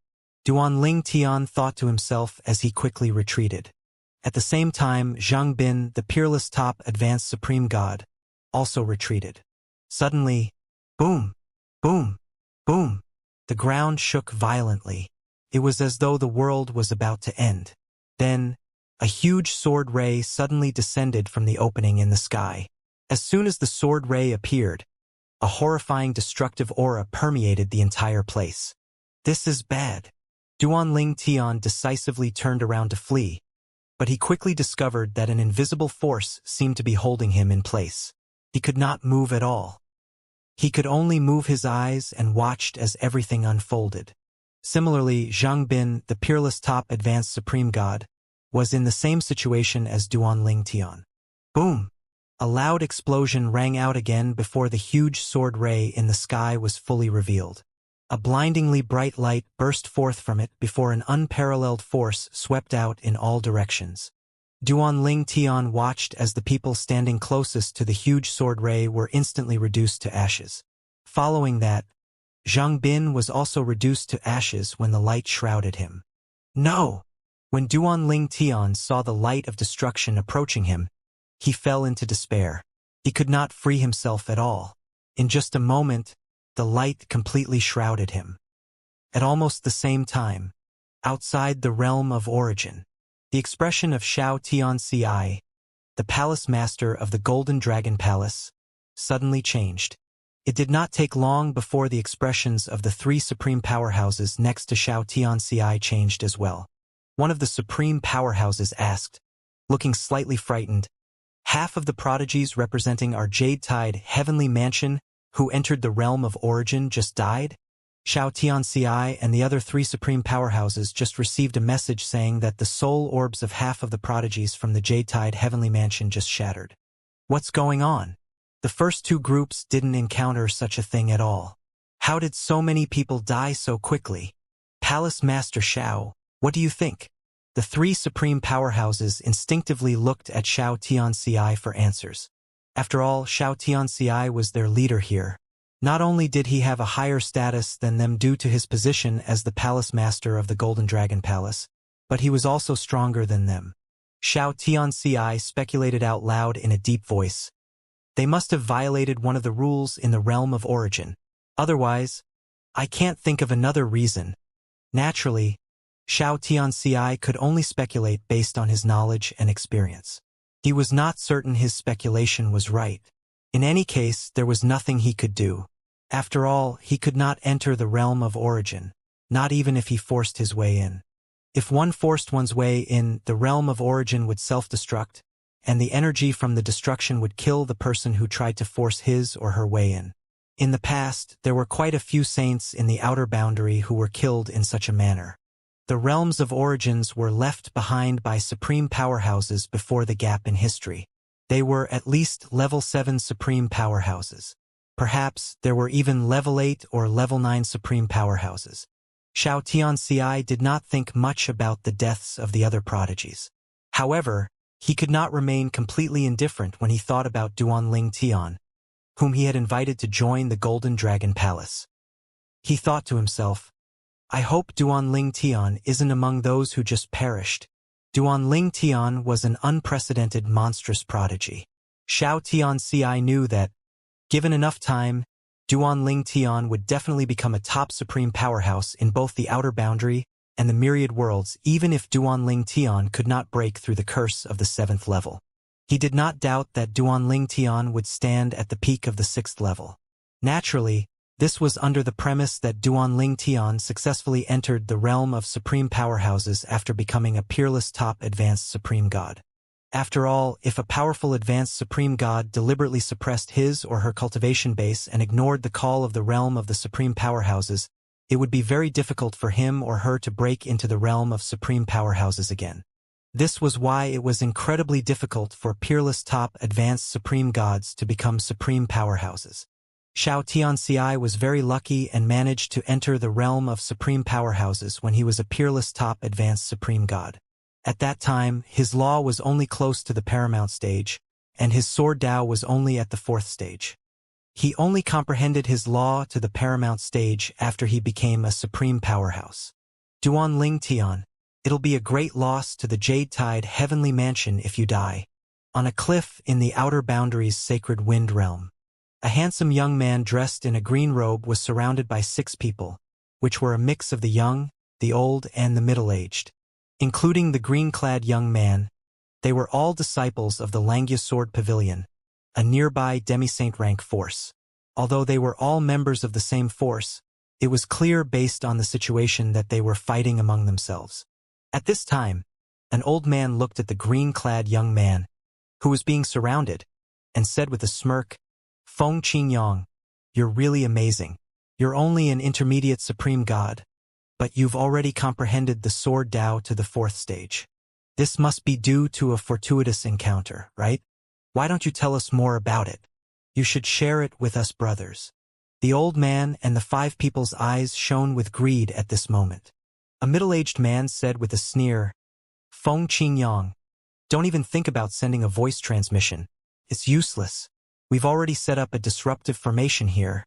Duan Ling Tian thought to himself as he quickly retreated. At the same time, Zhang Bin, the peerless top advanced supreme god, also retreated. Suddenly, boom, boom, boom, the ground shook violently. It was as though the world was about to end. Then, a huge sword ray suddenly descended from the opening in the sky. As soon as the sword ray appeared, a horrifying destructive aura permeated the entire place. This is bad. Duan Ling Tian decisively turned around to flee, but he quickly discovered that an invisible force seemed to be holding him in place. He could not move at all. He could only move his eyes and watched as everything unfolded. Similarly, Zhang Bin, the peerless top advanced supreme god, was in the same situation as Duan Ling Tian. Boom! A loud explosion rang out again before the huge sword ray in the sky was fully revealed. A blindingly bright light burst forth from it before an unparalleled force swept out in all directions. Duan Ling Tian watched as the people standing closest to the huge sword ray were instantly reduced to ashes. Following that, Zhang Bin was also reduced to ashes when the light shrouded him. No! When Duan Ling Tian saw the light of destruction approaching him, he fell into despair. He could not free himself at all. In just a moment, the light completely shrouded him. At almost the same time, Outside the realm of origin. The expression of Xianxia, the palace master of the Golden Dragon Palace, suddenly changed. It did not take long before the expressions of the three supreme powerhouses next to Xianxia changed as well. One of the supreme powerhouses asked, looking slightly frightened, "Half of the prodigies representing our jade-tide heavenly mansion who entered the realm of origin just died?" Xianxia and the other three supreme powerhouses just received a message saying that the soul orbs of half of the prodigies from the jade-tide heavenly mansion just shattered. What's going on? The first two groups didn't encounter such a thing at all. How did so many people die so quickly? Palace Master Xiao, what do you think? The three supreme powerhouses instinctively looked at Xianxia for answers. After all, Xianxia was their leader here. Not only did he have a higher status than them due to his position as the palace master of the Golden Dragon Palace, but he was also stronger than them. Xianxia speculated out loud in a deep voice. They must have violated one of the rules in the realm of origin. Otherwise, I can't think of another reason. Naturally, Xianxia could only speculate based on his knowledge and experience. He was not certain his speculation was right. In any case, there was nothing he could do. After all, he could not enter the realm of origin, not even if he forced his way in. If one forced one's way in, the realm of origin would self-destruct, and the energy from the destruction would kill the person who tried to force his or her way in. In the past, there were quite a few saints in the outer boundary who were killed in such a manner. The realms of origins were left behind by supreme powerhouses before the gap in history. They were at least level 7 supreme powerhouses. Perhaps there were even level 8 or level 9 supreme powerhouses. Xianxia did not think much about the deaths of the other prodigies. However, he could not remain completely indifferent when he thought about Duanling Tian, whom he had invited to join the Golden Dragon Palace. He thought to himself, I hope Duanling Tian isn't among those who just perished. Duanling Tian was an unprecedented monstrous prodigy. Xianxia knew that, given enough time, Duanling Tian would definitely become a top supreme powerhouse in both the outer boundary and the myriad worlds, even if Duanling Tian could not break through the curse of the 7th level. He did not doubt that Duanling Tian would stand at the peak of the 6th level. Naturally, this was under the premise that Duanling Tian successfully entered the realm of supreme powerhouses after becoming a peerless top advanced supreme god. After all, if a powerful advanced supreme god deliberately suppressed his or her cultivation base and ignored the call of the realm of the supreme powerhouses, it would be very difficult for him or her to break into the realm of supreme powerhouses again. This was why it was incredibly difficult for peerless top advanced supreme gods to become supreme powerhouses. Xianxia was very lucky and managed to enter the realm of supreme powerhouses when he was a peerless top advanced supreme god. At that time, his law was only close to the paramount stage, and his sword Dao was only at the 4th stage. He only comprehended his law to the paramount stage after he became a supreme powerhouse. Duanling Tian, it'll be a great loss to the Jade-Tide Heavenly Mansion if you die. On a cliff in the outer boundaries sacred wind realm. A handsome young man dressed in a green robe was surrounded by 6 people, which were a mix of the young, the old, and the middle-aged. Including the green-clad young man, they were all disciples of the Langya Sword Pavilion, a nearby demi-saint rank force. Although they were all members of the same force, it was clear based on the situation that they were fighting among themselves. At this time, an old man looked at the green-clad young man, who was being surrounded, and said with a smirk, Feng Qingyang, you're really amazing. You're only an intermediate supreme god, but you've already comprehended the sword Dao to the 4th stage. This must be due to a fortuitous encounter, right? Why don't you tell us more about it? You should share it with us brothers. The old man and the 5 people's eyes shone with greed at this moment. A middle-aged man said with a sneer, Feng Qingyang, don't even think about sending a voice transmission. It's useless. We've already set up a disruptive formation here,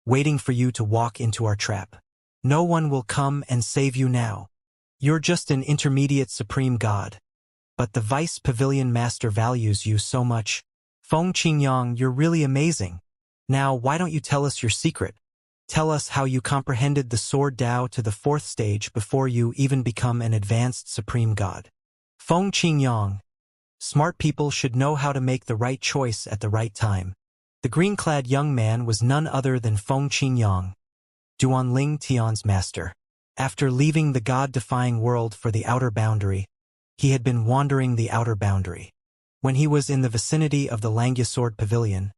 waiting for you to walk into our trap. No one will come and save you now. You're just an intermediate supreme god. But the Vice Pavilion Master values you so much. Feng Qingyang, you're really amazing. Now, why don't you tell us your secret? Tell us how you comprehended the Sword Dao to the 4th stage before you even become an advanced Supreme God. Feng Qingyang. Smart people should know how to make the right choice at the right time. The green-clad young man was none other than Feng Qingyang, Duanling Tian's master. After leaving the God-defying world for the outer boundary, he had been wandering the outer boundary. When he was in the vicinity of the Langya Sword Pavilion,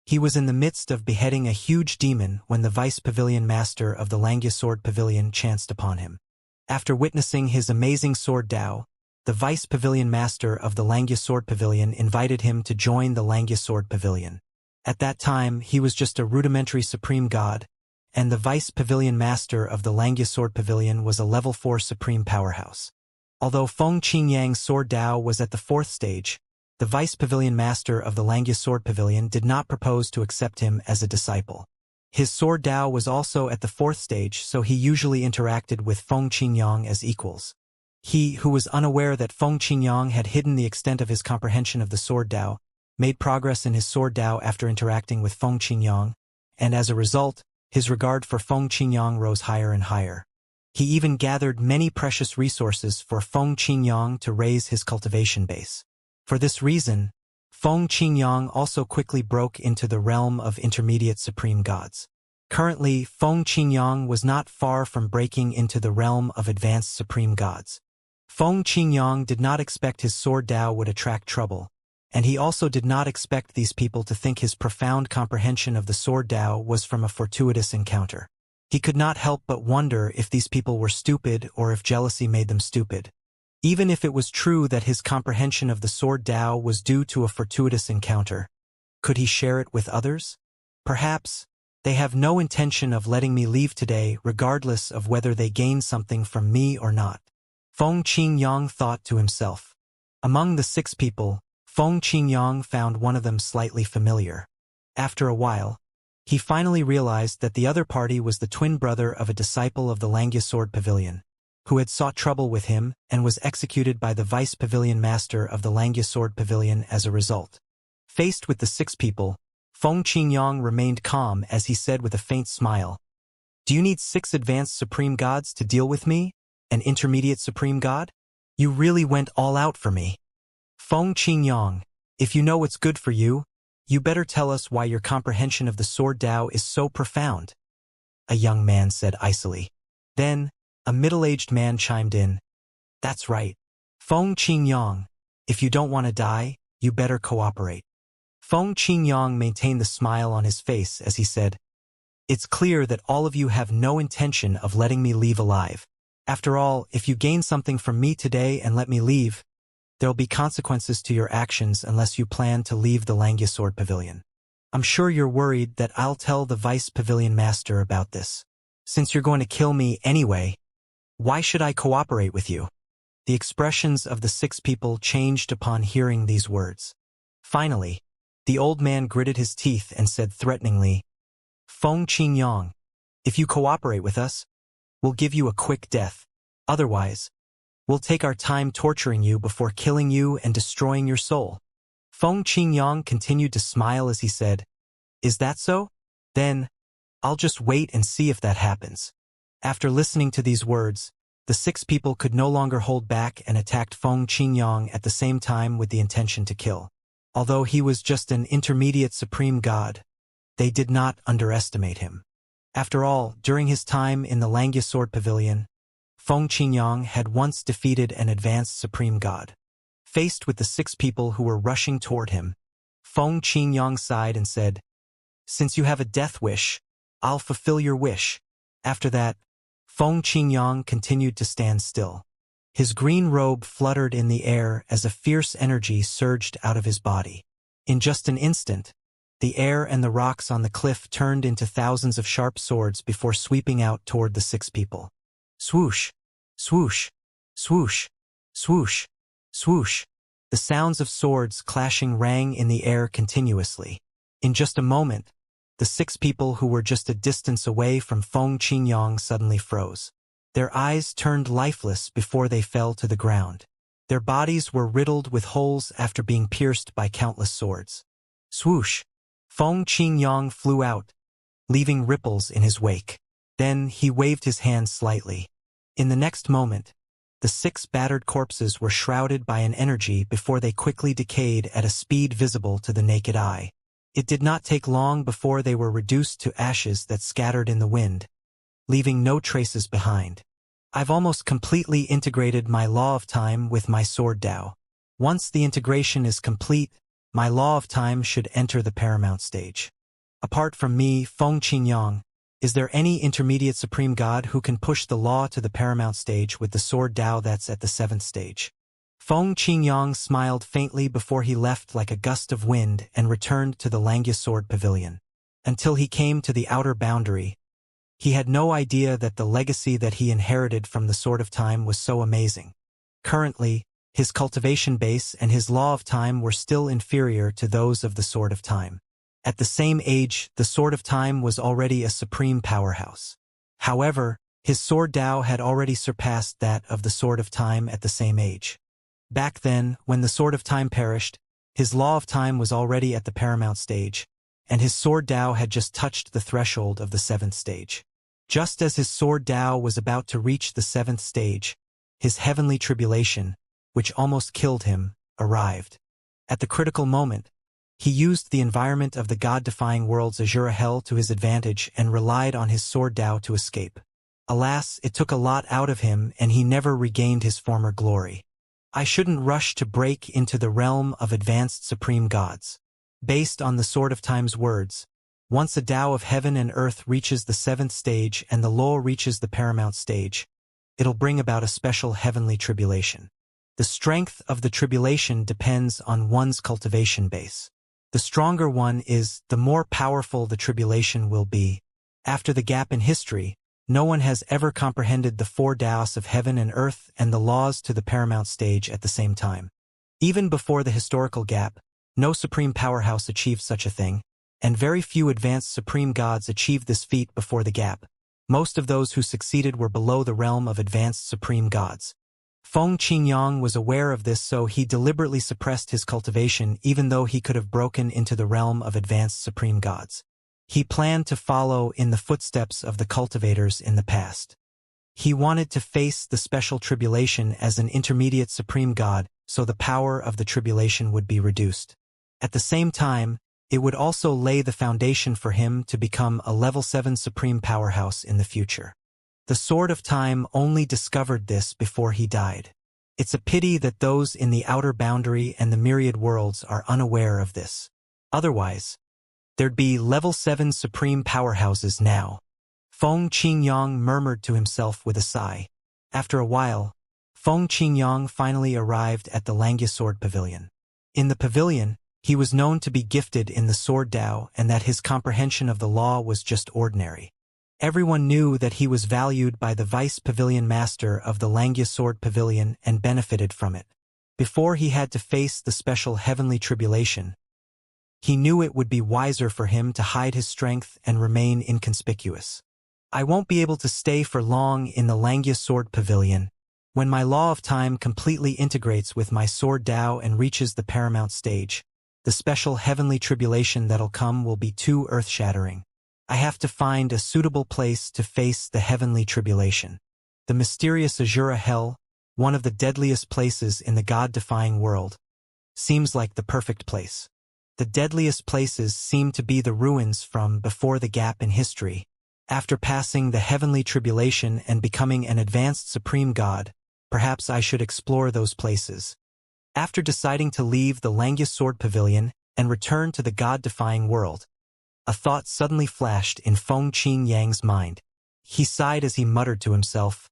he was in the midst of beheading a huge demon when the Vice Pavilion Master of the Langya Sword Pavilion chanced upon him. After witnessing his amazing Sword Dao, the Vice Pavilion Master of the Langya Sword Pavilion invited him to join the Langya Sword Pavilion. At that time, he was just a rudimentary Supreme God, and the Vice Pavilion Master of the Langya Sword Pavilion was a level 4 Supreme Powerhouse. Although Feng Qingyang's Sword Dao was at the 4th stage, the Vice Pavilion Master of the Langya Sword Pavilion did not propose to accept him as a disciple. His Sword Dao was also at the 4th stage, so he usually interacted with Feng Qingyang as equals. He, who was unaware that Feng Qingyang had hidden the extent of his comprehension of the Sword Dao, made progress in his Sword Dao after interacting with Feng Qingyang, and as a result, his regard for Feng Qingyang rose higher and higher. He even gathered many precious resources for Feng Qingyang to raise his cultivation base. For this reason, Feng Qingyang also quickly broke into the realm of intermediate supreme gods. Currently, Feng Qingyang was not far from breaking into the realm of advanced supreme gods. Feng Qingyang did not expect his Sword Dao would attract trouble, and he also did not expect these people to think his profound comprehension of the Sword Dao was from a fortuitous encounter. He could not help but wonder if these people were stupid or if jealousy made them stupid. Even if it was true that his comprehension of the Sword Dao was due to a fortuitous encounter, could he share it with others? Perhaps. They have no intention of letting me leave today regardless of whether they gain something from me or not. Feng Qingyang thought to himself. Among the 6 people, Feng Qingyang found one of them slightly familiar. After a while, he finally realized that the other party was the twin brother of a disciple of the Langya Sword Pavilion, who had sought trouble with him and was executed by the Vice Pavilion Master of the Langya Sword Pavilion as a result. Faced with the 6 people, Feng Qingyang remained calm as he said with a faint smile, "Do you need 6 advanced supreme gods to deal with me, an intermediate supreme god? You really went all out for me. Feng Qingyang, if you know what's good for you, you better tell us why your comprehension of the Sword Dao is so profound," a young man said icily. Then, a middle-aged man chimed in, "That's right. Feng Qingyang, if you don't want to die, you better cooperate." Feng Qingyang maintained the smile on his face as he said, "It's clear that all of you have no intention of letting me leave alive. After all, if you gain something from me today and let me leave, there'll be consequences to your actions unless you plan to leave the Langya Sword Pavilion. I'm sure you're worried that I'll tell the Vice Pavilion Master about this. Since you're going to kill me anyway, why should I cooperate with you?" The expressions of the 6 people changed upon hearing these words. Finally, the old man gritted his teeth and said threateningly, "Feng Qingyang, if you cooperate with us, we'll give you a quick death. Otherwise, we'll take our time torturing you before killing you and destroying your soul." Feng Qingyang continued to smile as he said, "Is that so? Then, I'll just wait and see if that happens." After listening to these words, the 6 people could no longer hold back and attacked Feng Qingyang at the same time with the intention to kill. Although he was just an intermediate supreme god, they did not underestimate him. After all, during his time in the Langya Sword Pavilion, Feng Qingyang had once defeated an advanced supreme god. Faced with the 6 people who were rushing toward him, Feng Qingyang sighed and said, "Since you have a death wish, I'll fulfill your wish." After that, Feng Qingyang continued to stand still. His green robe fluttered in the air as a fierce energy surged out of his body. In just an instant, the air and the rocks on the cliff turned into thousands of sharp swords before sweeping out toward the 6 people. Swoosh, swoosh, swoosh, swoosh, swoosh. The sounds of swords clashing rang in the air continuously. In just a moment, the 6 people who were just a distance away from Feng Qingyang suddenly froze. Their eyes turned lifeless before they fell to the ground. Their bodies were riddled with holes after being pierced by countless swords. Swoosh! Feng Qingyang flew out, leaving ripples in his wake. Then he waved his hand slightly. In the next moment, the 6 battered corpses were shrouded by an energy before they quickly decayed at a speed visible to the naked eye. It did not take long before they were reduced to ashes that scattered in the wind, leaving no traces behind. I've almost completely integrated my law of time with my sword Dao. Once the integration is complete, my law of time should enter the paramount stage. Apart from me, Feng Qingyang, is there any intermediate supreme god who can push the law to the paramount stage with the sword Dao that's at the 7th stage? Feng Qingyang smiled faintly before he left like a gust of wind and returned to the Langya Sword Pavilion. Until he came to the outer boundary, he had no idea that the legacy that he inherited from the Sword of Time was so amazing. Currently, his cultivation base and his law of time were still inferior to those of the Sword of Time. At the same age, the Sword of Time was already a supreme powerhouse. However, his sword Dao had already surpassed that of the Sword of Time at the same age. Back then, when the Sword of Time perished, his law of time was already at the paramount stage, and his sword Dao had just touched the threshold of the 7th stage. Just as his sword Dao was about to reach the 7th stage, his heavenly tribulation, which almost killed him, arrived. At the critical moment, he used the environment of the god-defying world's Azura Hell to his advantage and relied on his sword Dao to escape. Alas, it took a lot out of him and he never regained his former glory. I shouldn't rush to break into the realm of advanced supreme gods. Based on the Sword of Time's words, once a Dao of heaven and earth reaches the 7th stage and the law reaches the paramount stage, it'll bring about a special heavenly tribulation. The strength of the tribulation depends on one's cultivation base. The stronger one is, the more powerful the tribulation will be. After the gap in history, no one has ever comprehended the 4 Daos of heaven and earth and the laws to the paramount stage at the same time. Even before the historical gap, no supreme powerhouse achieved such a thing, and very few advanced supreme gods achieved this feat before the gap. Most of those who succeeded were below the realm of advanced supreme gods. Feng Qingyang was aware of this, so he deliberately suppressed his cultivation even though he could have broken into the realm of advanced supreme gods. He planned to follow in the footsteps of the cultivators in the past. He wanted to face the special tribulation as an intermediate supreme god, so the power of the tribulation would be reduced. At the same time, it would also lay the foundation for him to become a level 7 supreme powerhouse in the future. The Sword of Time only discovered this before he died. It's a pity that those in the outer boundary and the myriad worlds are unaware of this. Otherwise, there'd be level 7 supreme powerhouses now. Feng Qingyang murmured to himself with a sigh. After a while, Feng Qingyang finally arrived at the Langya Sword Pavilion. In the pavilion, he was known to be gifted in the sword Dao and that his comprehension of the law was just ordinary. Everyone knew that he was valued by the vice pavilion master of the Langya Sword Pavilion and benefited from it. Before he had to face the special heavenly tribulation, he knew it would be wiser for him to hide his strength and remain inconspicuous. I won't be able to stay for long in the Langya Sword Pavilion. When my law of time completely integrates with my sword Dao and reaches the paramount stage, the special heavenly tribulation that'll come will be too earth-shattering. I have to find a suitable place to face the heavenly tribulation. The mysterious Azura Hell, one of the deadliest places in the god-defying world, seems like the perfect place. The deadliest places seem to be the ruins from before the gap in history. After passing the heavenly tribulation and becoming an advanced supreme god, perhaps I should explore those places. After deciding to leave the Langya Sword Pavilion and return to the god-defying world, a thought suddenly flashed in Feng Qingyang's mind. He sighed as he muttered to himself,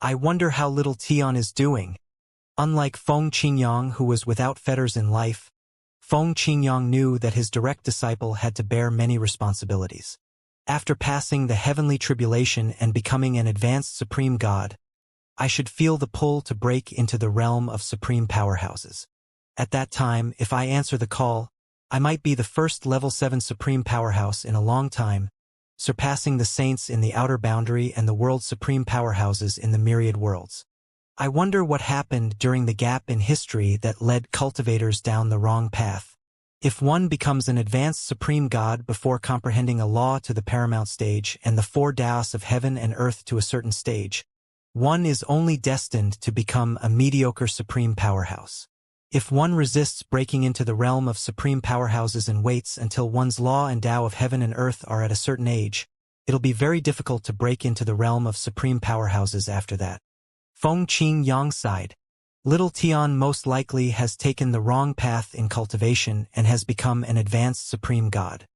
I wonder how little Tian is doing. Unlike Feng Qingyang, who was without fetters in life, Feng Qingyang knew that his direct disciple had to bear many responsibilities. After passing the heavenly tribulation and becoming an advanced supreme god, I should feel the pull to break into the realm of supreme powerhouses. At that time, if I answer the call, I might be the first level 7 supreme powerhouse in a long time, surpassing the saints in the outer boundary and the world's supreme powerhouses in the myriad worlds. I wonder what happened during the gap in history that led cultivators down the wrong path. If one becomes an advanced supreme god before comprehending a law to the paramount stage and the four Taoists of heaven and earth to a certain stage, one is only destined to become a mediocre supreme powerhouse. If one resists breaking into the realm of supreme powerhouses and waits until one's law and Tao of heaven and earth are at a certain age, it'll be very difficult to break into the realm of supreme powerhouses after that. Feng Qingyang sighed. Little Tian most likely has taken the wrong path in cultivation and has become an advanced supreme god.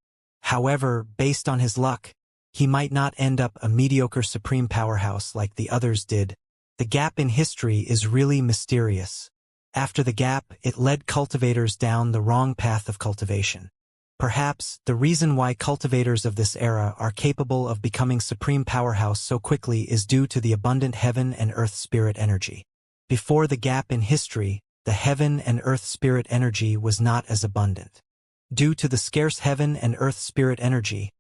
However, based on his luck, he might not end up a mediocre supreme powerhouse like the others did. The gap in history is really mysterious. After the gap, it led cultivators down the wrong path of cultivation. Perhaps the reason why cultivators of this era are capable of becoming supreme powerhouse so quickly is due to the abundant heaven and earth spirit energy. Before the gap in history, the heaven and earth spirit energy was not as abundant. Due to the scarce heaven and earth spirit energy,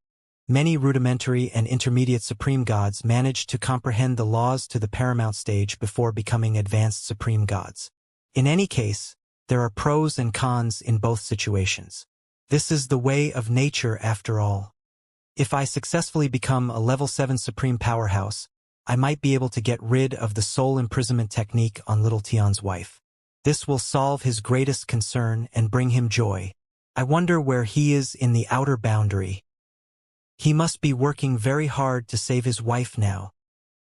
many rudimentary and intermediate supreme gods managed to comprehend the laws to the paramount stage before becoming advanced supreme gods. In any case, there are pros and cons in both situations. This is the way of nature after all. If I successfully become a level 7 supreme powerhouse, I might be able to get rid of the soul imprisonment technique on Little Tian's wife. This will solve his greatest concern and bring him joy. I wonder where he is in the outer boundary. He must be working very hard to save his wife now.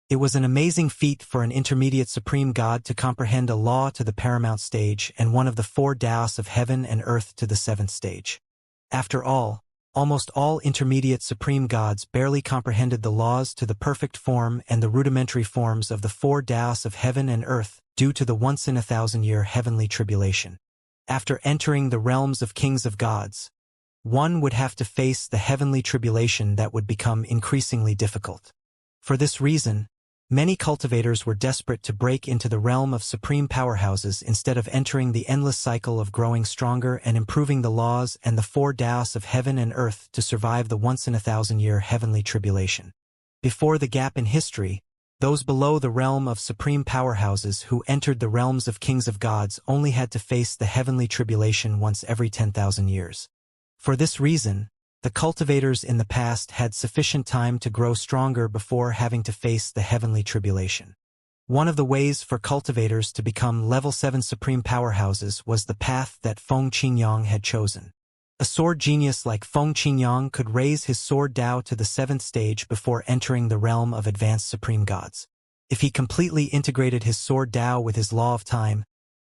It was an amazing feat for an intermediate supreme god to comprehend a law to the paramount stage and one of the four Taoists of heaven and earth to the seventh stage. After all, almost all intermediate supreme gods barely comprehended the laws to the perfect form and the rudimentary forms of the four Taoists of heaven and earth due to the once-in-a-thousand-year heavenly tribulation. After entering the realms of kings of gods, one would have to face the heavenly tribulation that would become increasingly difficult. For this reason, many cultivators were desperate to break into the realm of supreme powerhouses instead of entering the endless cycle of growing stronger and improving the laws and the four Taoists of heaven and earth to survive the once-in-a-thousand-year heavenly tribulation. Before the gap in history, those below the realm of supreme powerhouses who entered the realms of kings of gods only had to face the heavenly tribulation once every 10,000 years. For this reason, the cultivators in the past had sufficient time to grow stronger before having to face the heavenly tribulation. One of the ways for cultivators to become level 7 supreme powerhouses was the path that Feng Qingyang had chosen. A sword genius like Feng Qingyang could raise his sword Dao to the 7th stage before entering the realm of advanced supreme gods. If he completely integrated his sword Dao with his law of time,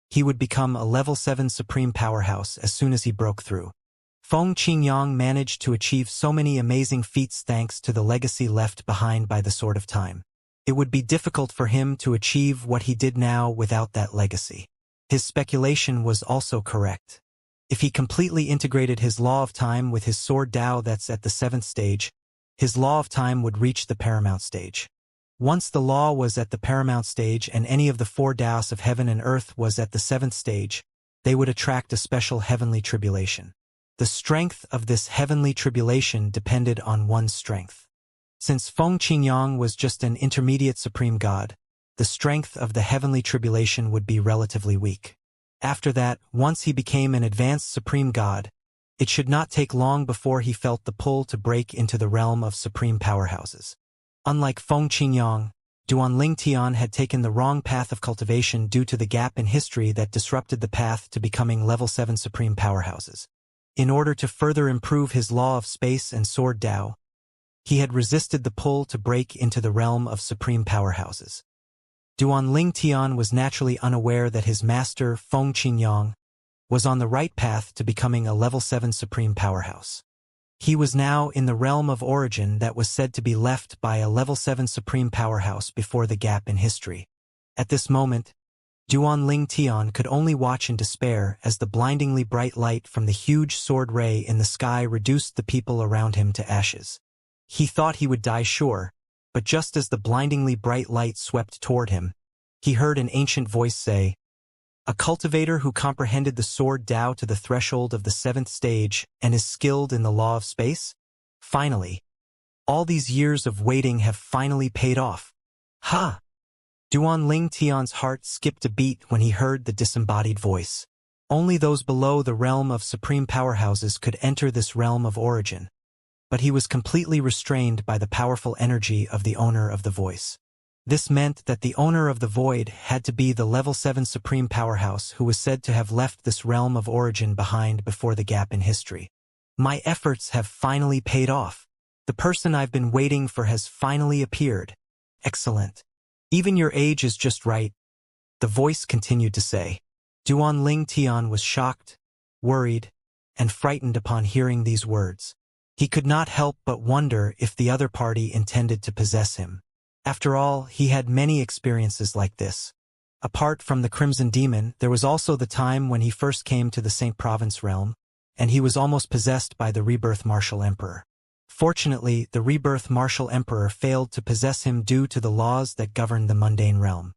he would become a level 7 supreme powerhouse as soon as he broke through. Feng Qingyang managed to achieve so many amazing feats thanks to the legacy left behind by the Sword of Time. It would be difficult for him to achieve what he did now without that legacy. His speculation was also correct. If he completely integrated his Law of Time with his Sword Dao that's at the 7th stage, his Law of Time would reach the paramount stage. Once the law was at the paramount stage and any of the four Taoists of heaven and earth was at the 7th stage, they would attract a special heavenly tribulation. The strength of this heavenly tribulation depended on one's strength. Since Feng Qingyang was just an intermediate supreme god, the strength of the heavenly tribulation would be relatively weak. After that, once he became an advanced supreme god, it should not take long before he felt the pull to break into the realm of supreme powerhouses. Unlike Feng Qingyang, Duanling Tian had taken the wrong path of cultivation due to the gap in history that disrupted the path to becoming level 7 supreme powerhouses. In order to further improve his law of space and sword Dao, he had resisted the pull to break into the realm of supreme powerhouses. Duanling Tian was naturally unaware that his master, Feng Qingyang, was on the right path to becoming a level 7 supreme powerhouse. He was now in the realm of origin that was said to be left by a level 7 supreme powerhouse before the gap in history. At this moment, Duanling Tian could only watch in despair as the blindingly bright light from the huge sword ray in the sky reduced the people around him to ashes. He thought he would die sure, but just as the blindingly bright light swept toward him, he heard an ancient voice say, "A cultivator who comprehended the sword Dao to the threshold of the 7th stage and is skilled in the law of space? Finally! All these years of waiting have finally paid off. Ha!" Duanling Tian's heart skipped a beat when he heard the disembodied voice. Only those below the realm of supreme powerhouses could enter this realm of origin. But he was completely restrained by the powerful energy of the owner of the voice. This meant that the owner of the void had to be the level 7 supreme powerhouse who was said to have left this realm of origin behind before the gap in history. My efforts have finally paid off. The person I've been waiting for has finally appeared. Excellent. Even your age is just right, the voice continued to say. Duan Ling Tian was shocked, worried, and frightened upon hearing these words. He could not help but wonder if the other party intended to possess him. After all, he had many experiences like this. Apart from the Crimson Demon, there was also the time when he first came to the Saint Province realm, and he was almost possessed by the Rebirth Martial Emperor. Fortunately, the Rebirth Martial Emperor failed to possess him due to the laws that govern the mundane realm.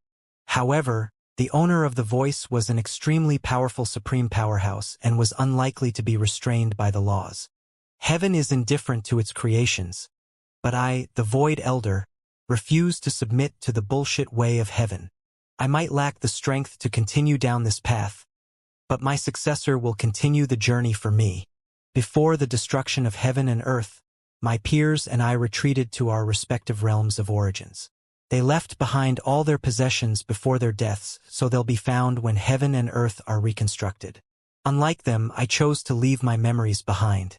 However, the owner of the voice was an extremely powerful supreme powerhouse and was unlikely to be restrained by the laws. Heaven is indifferent to its creations, but I, the Void Elder, refuse to submit to the bullshit way of heaven. I might lack the strength to continue down this path, but my successor will continue the journey for me. Before the destruction of heaven and earth, my peers and I retreated to our respective realms of origins. They left behind all their possessions before their deaths, so they'll be found when heaven and earth are reconstructed. Unlike them, I chose to leave my memories behind.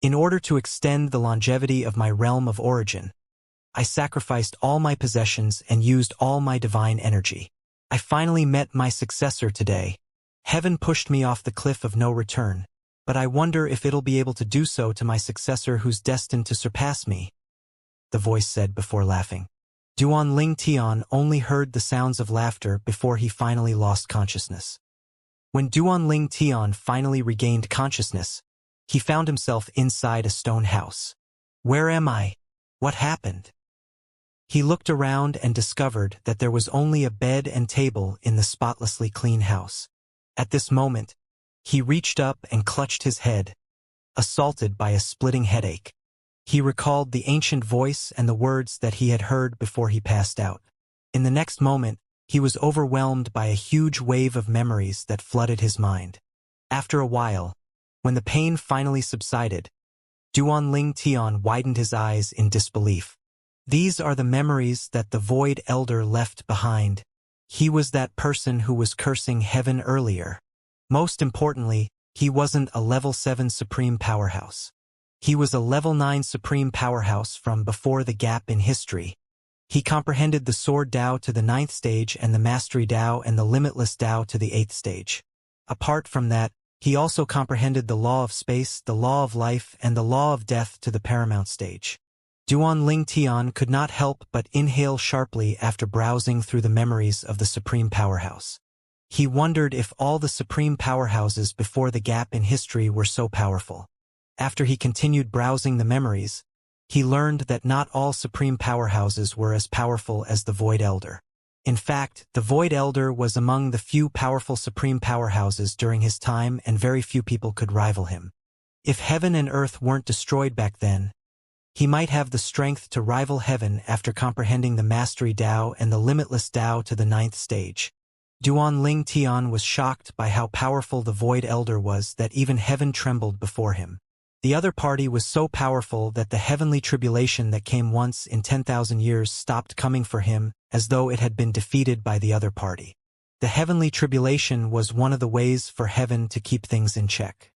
In order to extend the longevity of my realm of origin, I sacrificed all my possessions and used all my divine energy. I finally met my successor today. Heaven pushed me off the cliff of no return, but I wonder if it'll be able to do so to my successor who's destined to surpass me, the voice said before laughing. Duan Ling Tian only heard the sounds of laughter before he finally lost consciousness. When Duan Ling Tian finally regained consciousness, he found himself inside a stone house. Where am I? What happened? He looked around and discovered that there was only a bed and table in the spotlessly clean house. At this moment, he reached up and clutched his head, assaulted by a splitting headache. He recalled the ancient voice and the words that he had heard before he passed out. In the next moment, he was overwhelmed by a huge wave of memories that flooded his mind. After a while, when the pain finally subsided, Duan Ling Tian widened his eyes in disbelief. These are the memories that the Void Elder left behind. He was that person who was cursing heaven earlier. Most importantly, he wasn't a level 7 supreme powerhouse. He was a level 9 supreme powerhouse from before the gap in history. He comprehended the Sword Dao to the 9th stage and the Mastery Dao and the Limitless Dao to the 8th stage. Apart from that, he also comprehended the law of space, the law of life, and the law of death to the paramount stage. Duan Ling Tian could not help but inhale sharply after browsing through the memories of the supreme powerhouse. He wondered if all the supreme powerhouses before the gap in history were so powerful. After he continued browsing the memories, he learned that not all supreme powerhouses were as powerful as the Void Elder. In fact, the Void Elder was among the few powerful supreme powerhouses during his time, and very few people could rival him. If heaven and earth weren't destroyed back then, he might have the strength to rival heaven after comprehending the Mastery Dao and the Limitless Dao to the 9th stage. Duan Ling Tian was shocked by how powerful the Void Elder was that even heaven trembled before him. The other party was so powerful that the heavenly tribulation that came once in 10,000 years stopped coming for him, as though it had been defeated by the other party. The heavenly tribulation was one of the ways for heaven to keep things in check.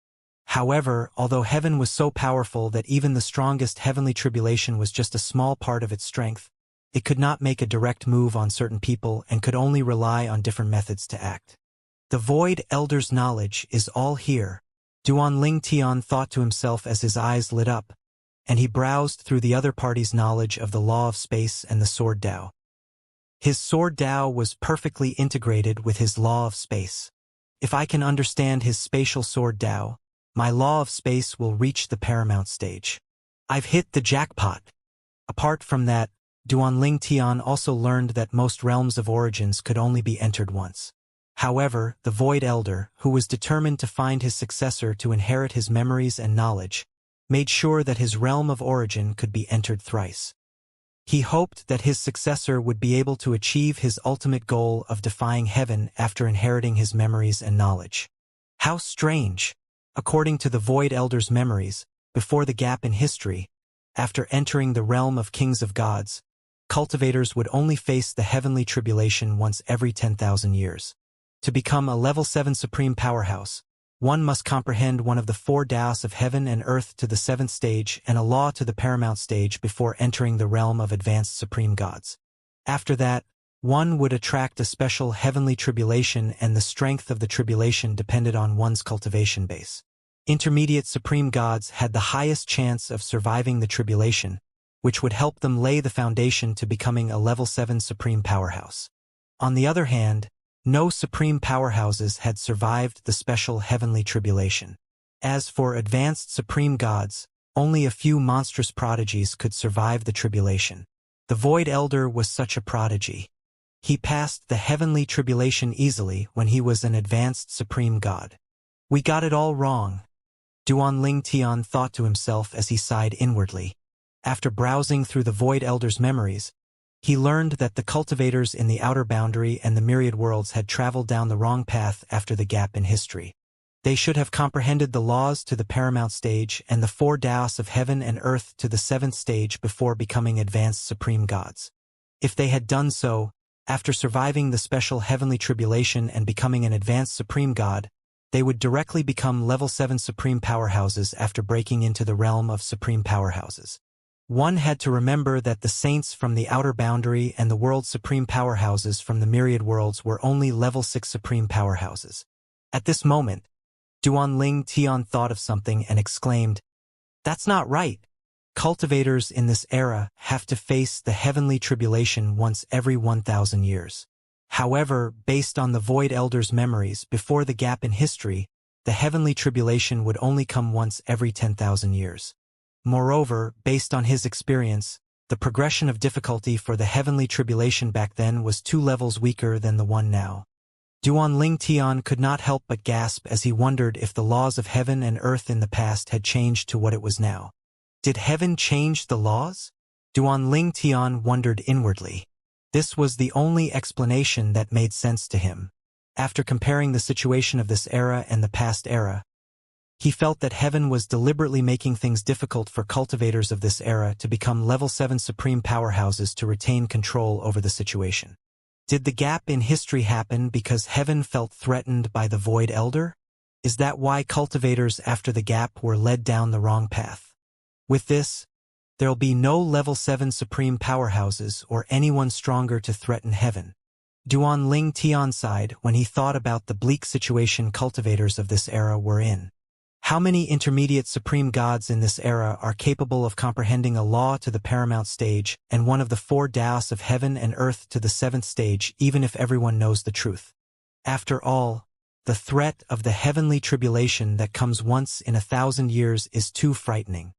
However, although heaven was so powerful that even the strongest heavenly tribulation was just a small part of its strength, it could not make a direct move on certain people and could only rely on different methods to act. The Void Elder's knowledge is all here, Duan Ling Tian thought to himself as his eyes lit up, and he browsed through the other party's knowledge of the law of space and the Sword Dao. His Sword Dao was perfectly integrated with his law of space. If I can understand his spatial Sword Dao, my law of space will reach the paramount stage. I've hit the jackpot. Apart from that, Duan Ling Tian also learned that most realms of origins could only be entered once. However, the Void Elder, who was determined to find his successor to inherit his memories and knowledge, made sure that his realm of origin could be entered thrice. He hoped that his successor would be able to achieve his ultimate goal of defying heaven after inheriting his memories and knowledge. How strange! According to the Void Elder's memories, before the gap in history, after entering the realm of kings of gods, cultivators would only face the heavenly tribulation once every 10,000 years. To become a level 7 supreme powerhouse, one must comprehend one of the 4 Tao's of heaven and earth to the 7th stage and a law to the paramount stage before entering the realm of advanced supreme gods. After that, one would attract a special heavenly tribulation, and the strength of the tribulation depended on one's cultivation base. Intermediate supreme gods had the highest chance of surviving the tribulation, which would help them lay the foundation to becoming a level 7 supreme powerhouse. On the other hand, no supreme powerhouses had survived the special heavenly tribulation. As for advanced supreme gods, only a few monstrous prodigies could survive the tribulation. The Void Elder was such a prodigy. He passed the heavenly tribulation easily when he was an advanced supreme god. We got it all wrong, Duan Tian thought to himself as he sighed inwardly. After browsing through the Void Elder's memories, he learned that the cultivators in the outer boundary and the myriad worlds had traveled down the wrong path after the gap in history. They should have comprehended the laws to the paramount stage and the 4 Tao's of heaven and earth to the 7th stage before becoming advanced supreme gods. If they had done so, after surviving the special heavenly tribulation and becoming an advanced supreme god, they would directly become level 7 supreme powerhouses after breaking into the realm of supreme powerhouses. One had to remember that the saints from the outer boundary and the world's supreme powerhouses from the myriad worlds were only level 6 supreme powerhouses. At this moment, Duan Tian thought of something and exclaimed, "That's not right. Cultivators in this era have to face the heavenly tribulation once every 1,000 years. However, based on the Void Elder's memories before the gap in history, the heavenly tribulation would only come once every 10,000 years. Moreover, based on his experience, the progression of difficulty for the heavenly tribulation back then was 2 levels weaker than the one now." Duan Tian could not help but gasp as he wondered if the laws of heaven and earth in the past had changed to what it was now. Did heaven change the laws? Duan Tian wondered inwardly. This was the only explanation that made sense to him. After comparing the situation of this era and the past era, he felt that heaven was deliberately making things difficult for cultivators of this era to become level 7 supreme powerhouses to retain control over the situation. Did the gap in history happen because heaven felt threatened by the Void Elder? Is that why cultivators after the gap were led down the wrong path? With this, there'll be no level 7 supreme powerhouses or anyone stronger to threaten heaven. Duan Tian sighed when he thought about the bleak situation cultivators of this era were in. How many intermediate supreme gods in this era are capable of comprehending a law to the paramount stage and one of the 4 Tao's of heaven and earth to the 7th stage, even if everyone knows the truth? After all, the threat of the heavenly tribulation that comes once in 1,000 years is too frightening.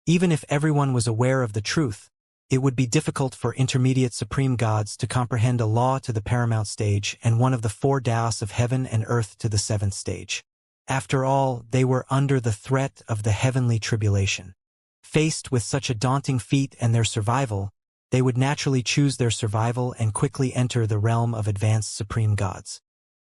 Even if everyone was aware of the truth, it would be difficult for intermediate supreme gods to comprehend a law to the paramount stage and one of the 4 Tao's of heaven and earth to the 7th stage. After all, they were under the threat of the heavenly tribulation. Faced with such a daunting feat and their survival, they would naturally choose their survival and quickly enter the realm of advanced supreme gods.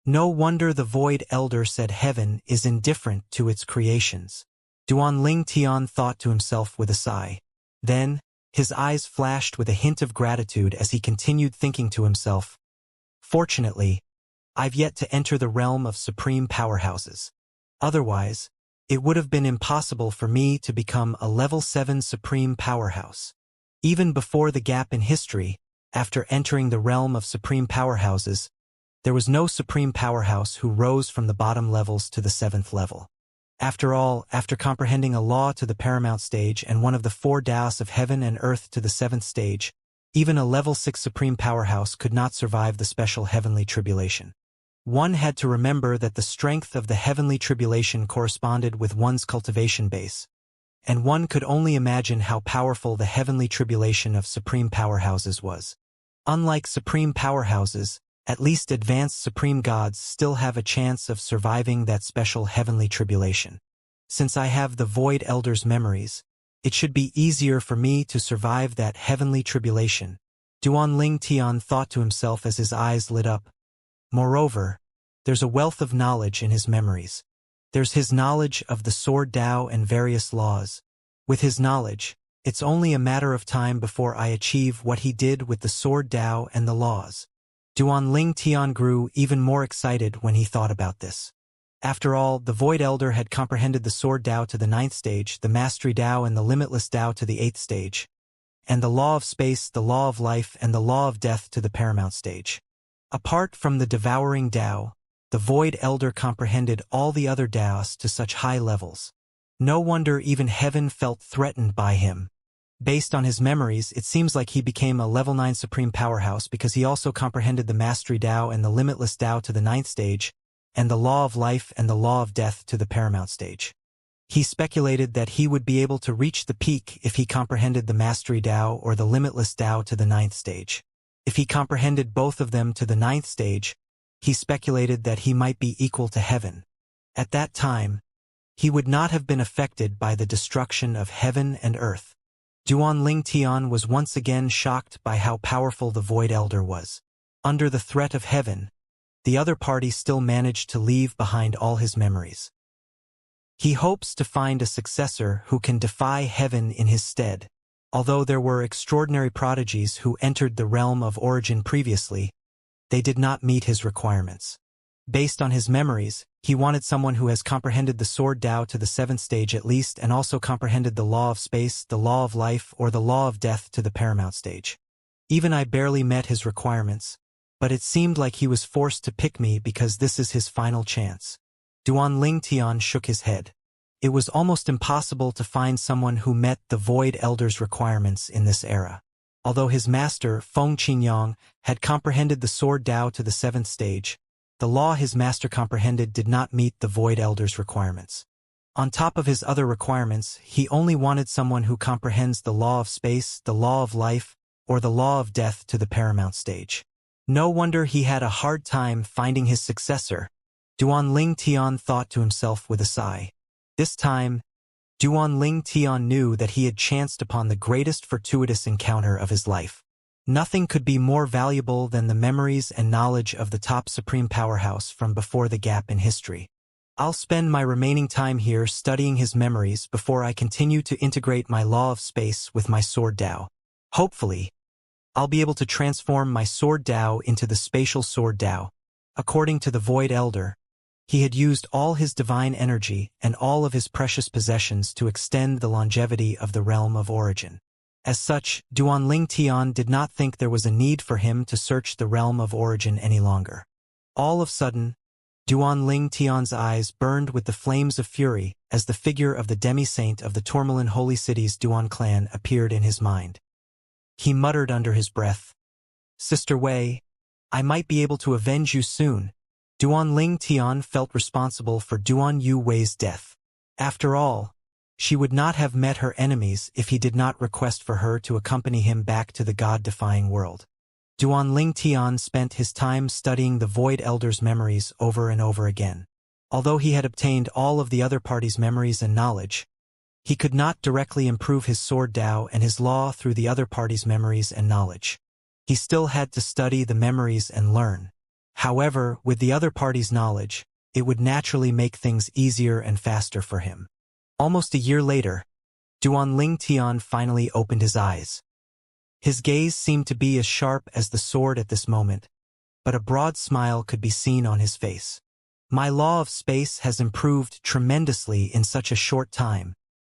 No wonder the Void Elder said heaven is indifferent to its creations. Duan Tian thought to himself with a sigh. Then, his eyes flashed with a hint of gratitude as he continued thinking to himself, "Fortunately, I've yet to enter the realm of supreme powerhouses. Otherwise, it would have been impossible for me to become a level 7 supreme powerhouse." Even before the gap in history, after entering the realm of supreme powerhouses, there was no supreme powerhouse who rose from the bottom levels to the 7th level. After all, after comprehending a law to the paramount stage and one of the 4 Tao's of heaven and earth to the 7th stage, even a level 6 supreme powerhouse could not survive the special heavenly tribulation. One had to remember that the strength of the heavenly tribulation corresponded with one's cultivation base, and one could only imagine how powerful the heavenly tribulation of supreme powerhouses was. Unlike supreme powerhouses, at least advanced supreme gods still have a chance of surviving that special heavenly tribulation. Since I have the Void Elder's memories, it should be easier for me to survive that heavenly tribulation, Duan Tian thought to himself as his eyes lit up. Moreover, there's a wealth of knowledge in his memories. There's his knowledge of the Sword Dao and various laws. With his knowledge, it's only a matter of time before I achieve what he did with the Sword Dao and the laws. Duanling Tian grew even more excited when he thought about this. After all, the Void Elder had comprehended the Sword Dao to the 9th stage, the Mastery Dao and the Limitless Dao to the 8th stage, and the Law of Space, the Law of Life, and the Law of Death to the Paramount stage. Apart from the Devouring Dao, the Void Elder comprehended all the other Daos to such high levels. No wonder even heaven felt threatened by him. Based on his memories, it seems like he became a level 9 supreme powerhouse because he also comprehended the Mastery Dao and the Limitless Dao to the 9th stage, and the Law of Life and the Law of Death to the Paramount stage. He speculated that he would be able to reach the peak if he comprehended the Mastery Dao or the Limitless Dao to the 9th stage. If he comprehended both of them to the 9th stage, he speculated that he might be equal to heaven. At that time, he would not have been affected by the destruction of heaven and earth. Duanling Tian was once again shocked by how powerful the Void Elder was. Under the threat of heaven, the other party still managed to leave behind all his memories. He hopes to find a successor who can defy heaven in his stead. Although there were extraordinary prodigies who entered the realm of origin previously, they did not meet his requirements. Based on his memories, he wanted someone who has comprehended the Sword Dao to the 7th stage at least and also comprehended the Law of Space, the Law of Life, or the Law of Death to the Paramount stage. Even I barely met his requirements, but it seemed like he was forced to pick me because this is his final chance. Duanling Tian shook his head. It was almost impossible to find someone who met the Void Elder's requirements in this era. Although his master, Feng Qingyang, had comprehended the Sword Dao to the 7th stage, the law his master comprehended did not meet the Void Elder's requirements. On top of his other requirements, he only wanted someone who comprehends the Law of Space, the Law of Life, or the Law of Death to the Paramount stage. No wonder he had a hard time finding his successor, Duanling Tian thought to himself with a sigh. This time, Duanling Tian knew that he had chanced upon the greatest fortuitous encounter of his life. Nothing could be more valuable than the memories and knowledge of the top supreme powerhouse from before the gap in history. I'll spend my remaining time here studying his memories before I continue to integrate my Law of Space with my Sword Dao. Hopefully, I'll be able to transform my Sword Dao into the Spatial Sword Dao. According to the Void Elder, he had used all his divine energy and all of his precious possessions to extend the longevity of the realm of origin. As such, Duanling Tian did not think there was a need for him to search the realm of origin any longer. All of a sudden, Duanling Tian's eyes burned with the flames of fury as the figure of the demi-saint of the Tourmaline Holy City's Duan clan appeared in his mind. He muttered under his breath, "Sister Wei, I might be able to avenge you soon." Duanling Tian felt responsible for Duan Yu Wei's death. After all, she would not have met her enemies if he did not request for her to accompany him back to the God-defying world. Duanling Tian spent his time studying the Void Elder's memories over and over again. Although he had obtained all of the other party's memories and knowledge, he could not directly improve his Sword Dao and his law through the other party's memories and knowledge. He still had to study the memories and learn. However, with the other party's knowledge, it would naturally make things easier and faster for him. Almost a year later, Duanling Tian finally opened his eyes. His gaze seemed to be as sharp as the sword at this moment, but a broad smile could be seen on his face. My Law of Space has improved tremendously in such a short time.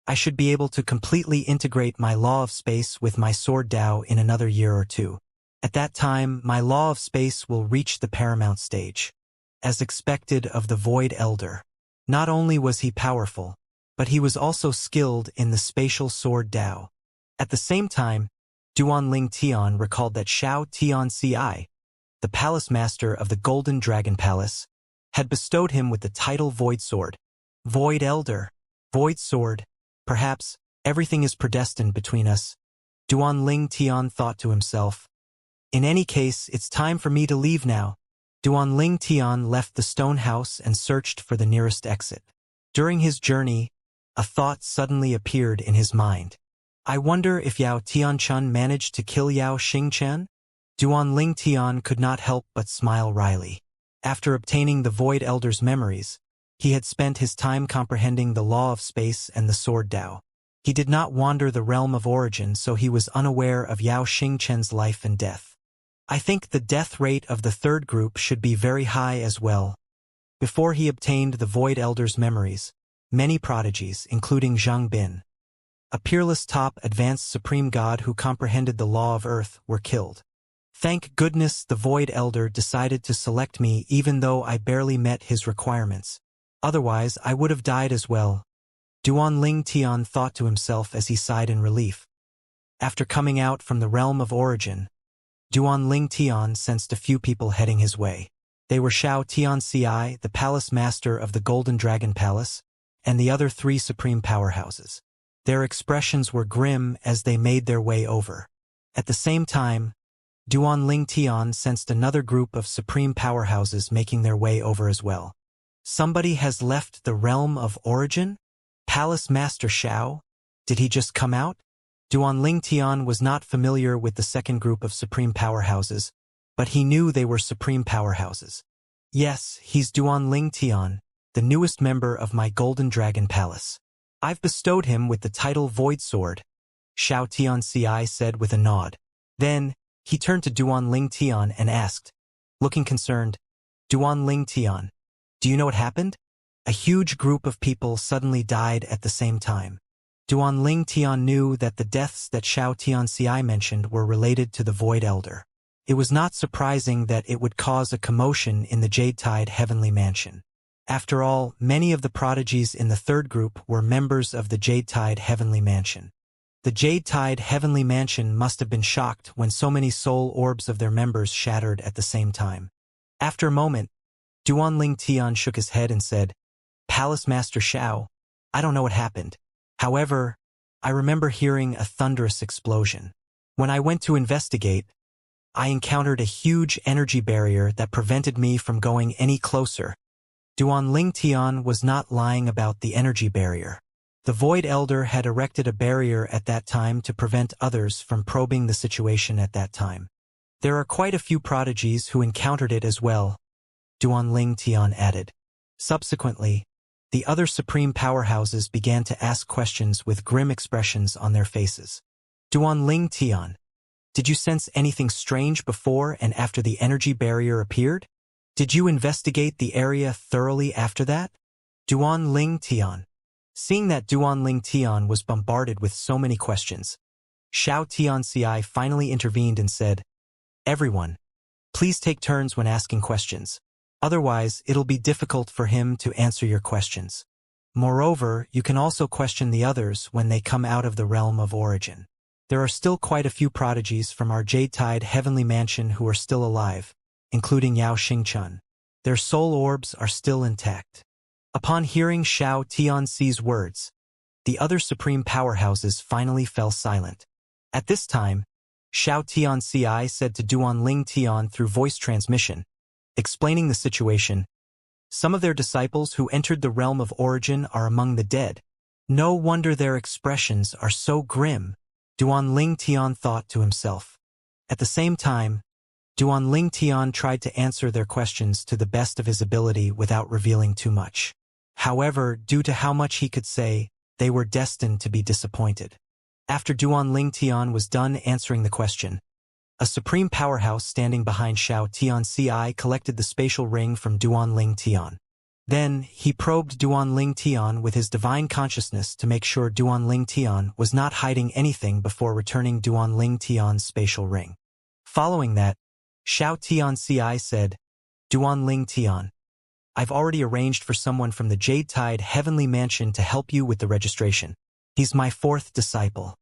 I should be able to completely integrate my Law of Space with my Sword Dao in another year or two. At that time, my Law of Space will reach the paramount stage. As expected of the Void Elder, not only was he powerful, but he was also skilled in the Spatial Sword Dao. At the same time, Duanling Tian recalled that Xiao Tianci, the palace master of the Golden Dragon Palace, had bestowed him with the title Void Sword. Void Elder, Void Sword, perhaps everything is predestined between us, Duanling Tian thought to himself. In any case, it's time for me to leave now. Duanling Tian left the stone house and searched for the nearest exit. During his journey, a thought suddenly appeared in his mind. I wonder if Yao Tianchun managed to kill Yao Xingchen? Duanling Tian could not help but smile wryly. After obtaining the Void Elder's memories, He had spent his time comprehending the law of space and the sword Tao. He did not wander the realm of origin, so he was unaware of Yao Xingchen's life and death. I think the death rate of the third group should be very high as well. Before he obtained the Void Elder's memories, many prodigies, including Zhang Bin, a peerless top advanced supreme god who comprehended the law of earth, were killed. Thank goodness the Void Elder decided to select me even though I barely met his requirements. Otherwise, I would have died as well. Duan Tian thought to himself as he sighed in relief. After coming out from the realm of origin, Duan Tian sensed a few people heading his way. They were Xianxia, the palace master of the Golden Dragon Palace, and the other 3 supreme powerhouses. Their expressions were grim as they made their way over. At the same time, Duan Tian sensed another group of supreme powerhouses making their way over as well. Somebody has left the realm of origin? Palace Master Xiao? Did he just come out? Duan Tian was not familiar with the second group of supreme powerhouses, but he knew they were supreme powerhouses. Yes, he's Duan Tian, the newest member of my Golden Dragon Palace. I've bestowed him with the title Void Sword, Xiao Tianxi said with a nod. Then, he turned to Duan Tian and asked, looking concerned, Duan Tian, do you know what happened? A huge group of people suddenly died at the same time. Duan Tian knew that the deaths that Xiao Tianxi mentioned were related to the Void Elder. It was not surprising that it would cause a commotion in the Jade-Tide Heavenly Mansion. After all, many of the prodigies in the third group were members of the Jade-Tide Heavenly Mansion. The Jade-Tide Heavenly Mansion must have been shocked when so many soul orbs of their members shattered at the same time. After a moment, Duan Tian shook his head and said, Palace Master Xiao, I don't know what happened. However, I remember hearing a thunderous explosion. When I went to investigate, I encountered a huge energy barrier that prevented me from going any closer. Duan Tian was not lying about the energy barrier. The Void Elder had erected a barrier at that time to prevent others from probing the situation at that time. There are quite a few prodigies who encountered it as well, Duan Tian added. Subsequently, the other supreme powerhouses began to ask questions with grim expressions on their faces. Duan Tian, did you sense anything strange before and after the energy barrier appeared? Did you investigate the area thoroughly after that? Duan Tian. Seeing that Duan Tian was bombarded with so many questions, Xiao Tianxi finally intervened and said, Everyone, please take turns when asking questions. Otherwise, it'll be difficult for him to answer your questions. Moreover, you can also question the others when they come out of the realm of origin. There are still quite a few prodigies from our Jade-Tide Heavenly Mansion who are still alive, including Yao Xingchen. Their soul orbs are still intact. Upon hearing Xiao Tianxi's words, the other supreme powerhouses finally fell silent. At this time, Xiao Tianxi said to Duan Tian through voice transmission, explaining the situation, some of their disciples who entered the realm of origin are among the dead. No wonder their expressions are so grim, Duan Tian thought to himself. At the same time, Duan Tian tried to answer their questions to the best of his ability without revealing too much. However, due to how much he could say, they were destined to be disappointed. After Duan Tian was done answering the question, a supreme powerhouse standing behind Xiao Tianxi collected the spatial ring from Duan Tian. Then, he probed Duan Tian with his divine consciousness to make sure Duan Tian was not hiding anything before returning Duan Tian's spatial ring. Following that, Xiao Tianxi said, Duan Tian, I've already arranged for someone from the Jade-Tide Heavenly Mansion to help you with the registration. He's my 4th disciple.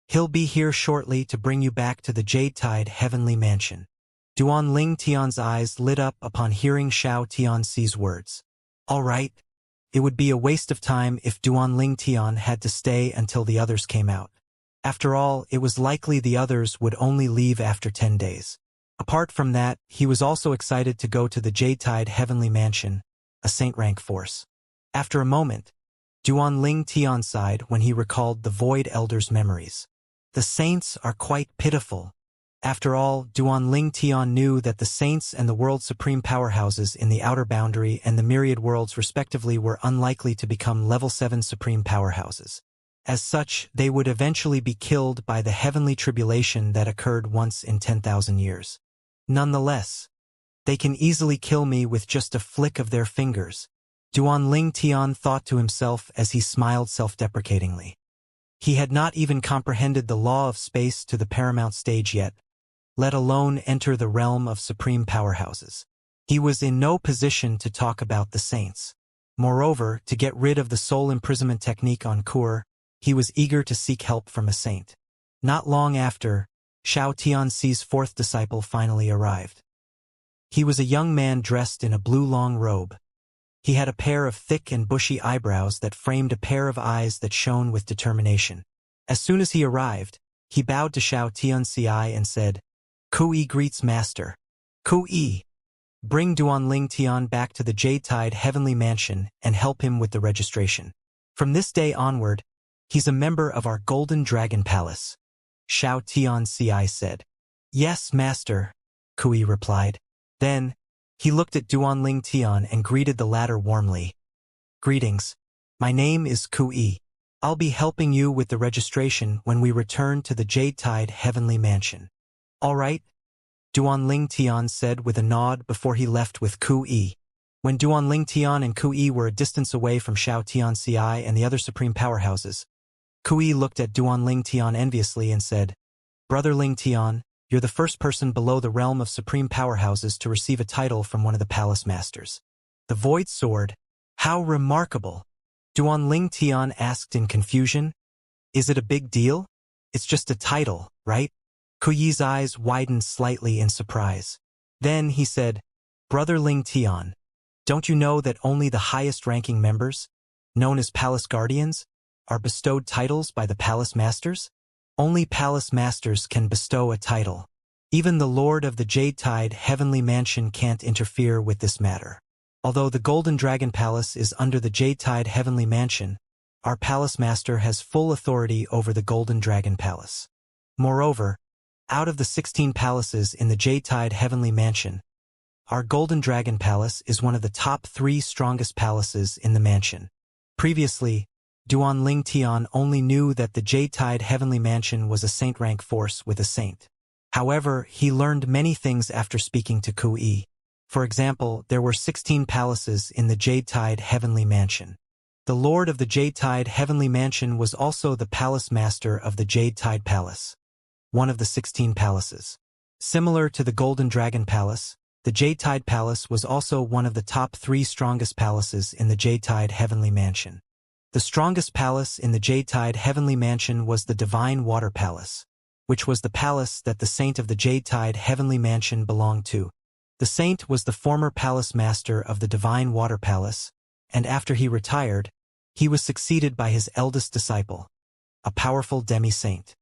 He'll be here shortly to bring you back to the Jade-Tide Heavenly Mansion. Duan Tian's eyes lit up upon hearing Xiao Tianxi's words. All right. It would be a waste of time if Duan Tian had to stay until the others came out. After all, it was likely the others would only leave after 10 days. Apart from that, he was also excited to go to the Jade-Tide Heavenly Mansion, a saint-rank force. After a moment, Duan Tian sighed when he recalled the Void Elder's memories. The saints are quite pitiful. After all, Duanling Tian knew that the saints and the world's supreme powerhouses in the outer boundary and the myriad worlds respectively were unlikely to become level 7 supreme powerhouses. As such, they would eventually be killed by the heavenly tribulation that occurred once in 10,000 years. Nonetheless, they can easily kill me with just a flick of their fingers, Duanling Tian thought to himself as he smiled self-deprecatingly. He had not even comprehended the law of space to the paramount stage yet, let alone enter the realm of supreme powerhouses. He was in no position to talk about the saints. Moreover, to get rid of the soul imprisonment technique on Kur, he was eager to seek help from a saint. Not long after, Xiao Tianxi's fourth disciple finally arrived. He was a young man dressed in a blue long robe. He had a pair of thick and bushy eyebrows that framed a pair of eyes that shone with determination. As soon as he arrived, he bowed to Xiao Tianxi and said, "Kui greets master. Kui, bring Duanling Tian back to the Jade Tide Heavenly Mansion and help him with the registration. From this day onward, he's a member of our Golden Dragon Palace," Xiao Tianxi said. "Yes, master," Kui replied. Then, he looked at Duanling Tian and greeted the latter warmly. "Greetings. My name is Kui. I'll be helping you with the registration when we return to the Jade Tide Heavenly Mansion." "All right," Duanling Tian said with a nod before he left with Kui. When Duanling Tian and Kui were a distance away from Xiao Tianxi and the other supreme powerhouses, Kui looked at Duanling Tian enviously and said, "Brother Ling Tian, you're the first person below the realm of supreme powerhouses to receive a title from one of the palace masters. The Void Sword? How remarkable!" Duanling Tian asked in confusion. "Is it a big deal? It's just a title, right?" Kuyi's eyes widened slightly in surprise. Then he said, "Brother Ling Tian, don't you know that only the highest-ranking members, known as Palace Guardians, are bestowed titles by the Palace Masters? Only Palace Masters can bestow a title. Even the Lord of the Jade Tide Heavenly Mansion can't interfere with this matter. Although the Golden Dragon Palace is under the Jade Tide Heavenly Mansion, our Palace Master has full authority over the Golden Dragon Palace. Moreover, out of the 16 palaces in the Jade Tide Heavenly Mansion, our Golden Dragon Palace is one of the top 3 strongest palaces in the mansion. Previously, Duanling Tian only knew that the Jade Tide Heavenly Mansion was a saint-rank force with a saint. However, he learned many things after speaking to Kui. For example, there were 16 palaces in the Jade Tide Heavenly Mansion. The Lord of the Jade Tide Heavenly Mansion was also the Palace Master of the Jade Tide Palace, one of the 16 palaces. Similar to the Golden Dragon Palace, the Jade Tide Palace was also one of the top 3 strongest palaces in the Jade Tide Heavenly Mansion. The strongest palace in the Jade Tide Heavenly Mansion was the Divine Water Palace, which was the palace that the Saint of the Jade Tide Heavenly Mansion belonged to. The Saint was the former Palace Master of the Divine Water Palace, and after he retired, he was succeeded by his eldest disciple, a powerful demi-saint.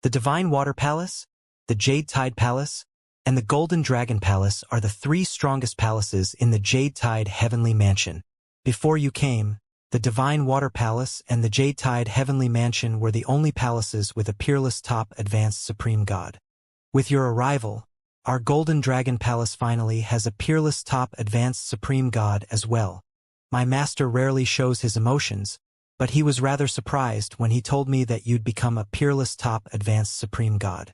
The Divine Water Palace, the Jade Tide Palace, and the Golden Dragon Palace are the 3 strongest palaces in the Jade Tide Heavenly Mansion. Before you came, the Divine Water Palace and the Jade Tide Heavenly Mansion were the only palaces with a peerless top advanced supreme god. With your arrival, our Golden Dragon Palace finally has a peerless top advanced supreme god as well. My master rarely shows his emotions, but he was rather surprised when he told me that you'd become a peerless top advanced supreme god.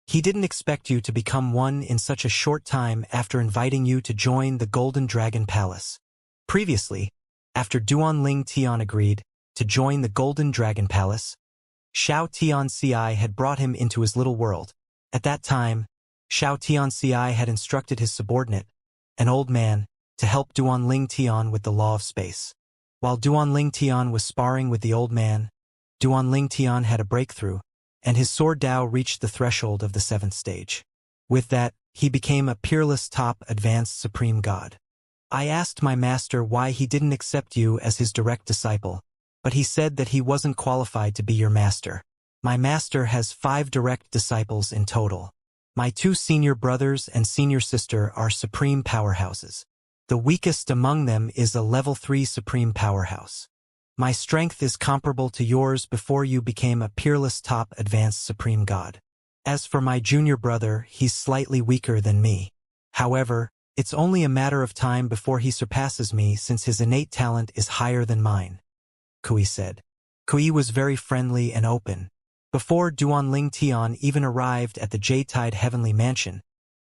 He didn't expect you to become one in such a short time after inviting you to join the Golden Dragon Palace. Previously, after Duanling Tian agreed to join the Golden Dragon Palace, Xiao Tianxi had brought him into his little world. At that time, Xiao Tianxi had instructed his subordinate, an old man, to help Duanling Tian with the law of space. While Duanling Tian was sparring with the old man, Duanling Tian had a breakthrough, and his sword Dao reached the threshold of the 7th stage. With that, he became a peerless top advanced supreme god. I asked my master why he didn't accept you as his direct disciple, but he said that he wasn't qualified to be your master. My master has 5 direct disciples in total. My 2 senior brothers and senior sister are supreme powerhouses. The weakest among them is a level 3 supreme powerhouse. My strength is comparable to yours before you became a peerless top advanced supreme god. As for my junior brother, he's slightly weaker than me. However, it's only a matter of time before he surpasses me since his innate talent is higher than mine, Kui said. Kui was very friendly and open. Before Duanling Tian even arrived at the Jade-Tide Heavenly Mansion,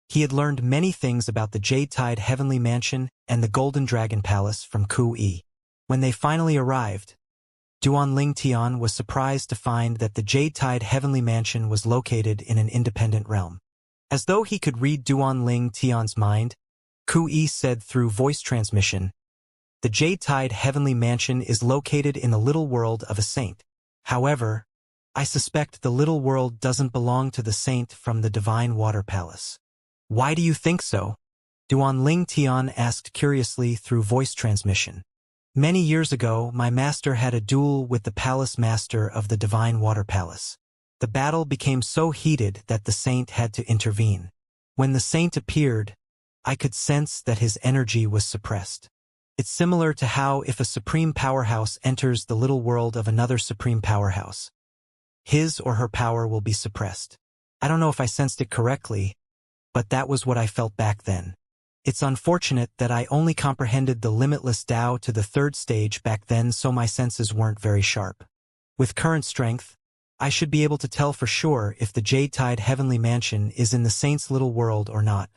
he had learned many things about the Jade-Tide Heavenly Mansion and the Golden Dragon Palace from Kui. When they finally arrived, Duanling Tian was surprised to find that the Jade-Tide Heavenly Mansion was located in an independent realm. As though he could read Duanling Tian's mind, Kui said through voice transmission, "The Jade-Tide Heavenly Mansion is located in the little world of a saint. However, I suspect the little world doesn't belong to the saint from the Divine Water Palace." "Why do you think so?" Duanling Tian asked curiously through voice transmission. "Many years ago, my master had a duel with the palace master of the Divine Water Palace. The battle became so heated that the saint had to intervene. When the saint appeared, I could sense that his energy was suppressed. It's similar to how if a supreme powerhouse enters the little world of another supreme powerhouse, his or her power will be suppressed. I don't know if I sensed it correctly, but that was what I felt back then. It's unfortunate that I only comprehended the limitless Tao to the third stage back then, so my senses weren't very sharp. With current strength, I should be able to tell for sure if the Jade-Tide Heavenly Mansion is in the saint's little world or not,"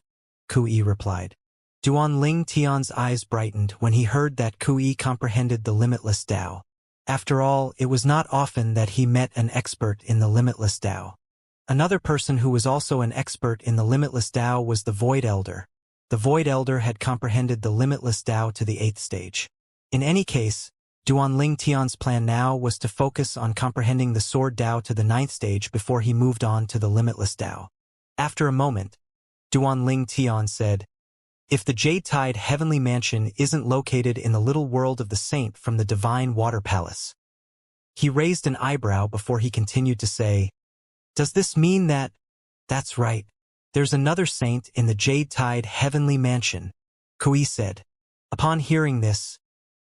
Kui replied. Duanling Tian's eyes brightened when he heard that Kui comprehended the limitless Tao. After all, it was not often that he met an expert in the limitless Tao. Another person who was also an expert in the limitless Tao was the Void Elder. The Void Elder had comprehended the limitless Tao to the 8th stage. In any case, Duanling Tian's plan now was to focus on comprehending the Sword Tao to the 9th stage before he moved on to the limitless Tao. After a moment, Duanling Tian said, "If the Jade-Tide Heavenly Mansion isn't located in the little world of the saint from the Divine Water Palace." He raised an eyebrow before he continued to say, "Does this mean that—" "That's right. There's another saint in the Jade-Tide Heavenly Mansion," Kui said. Upon hearing this,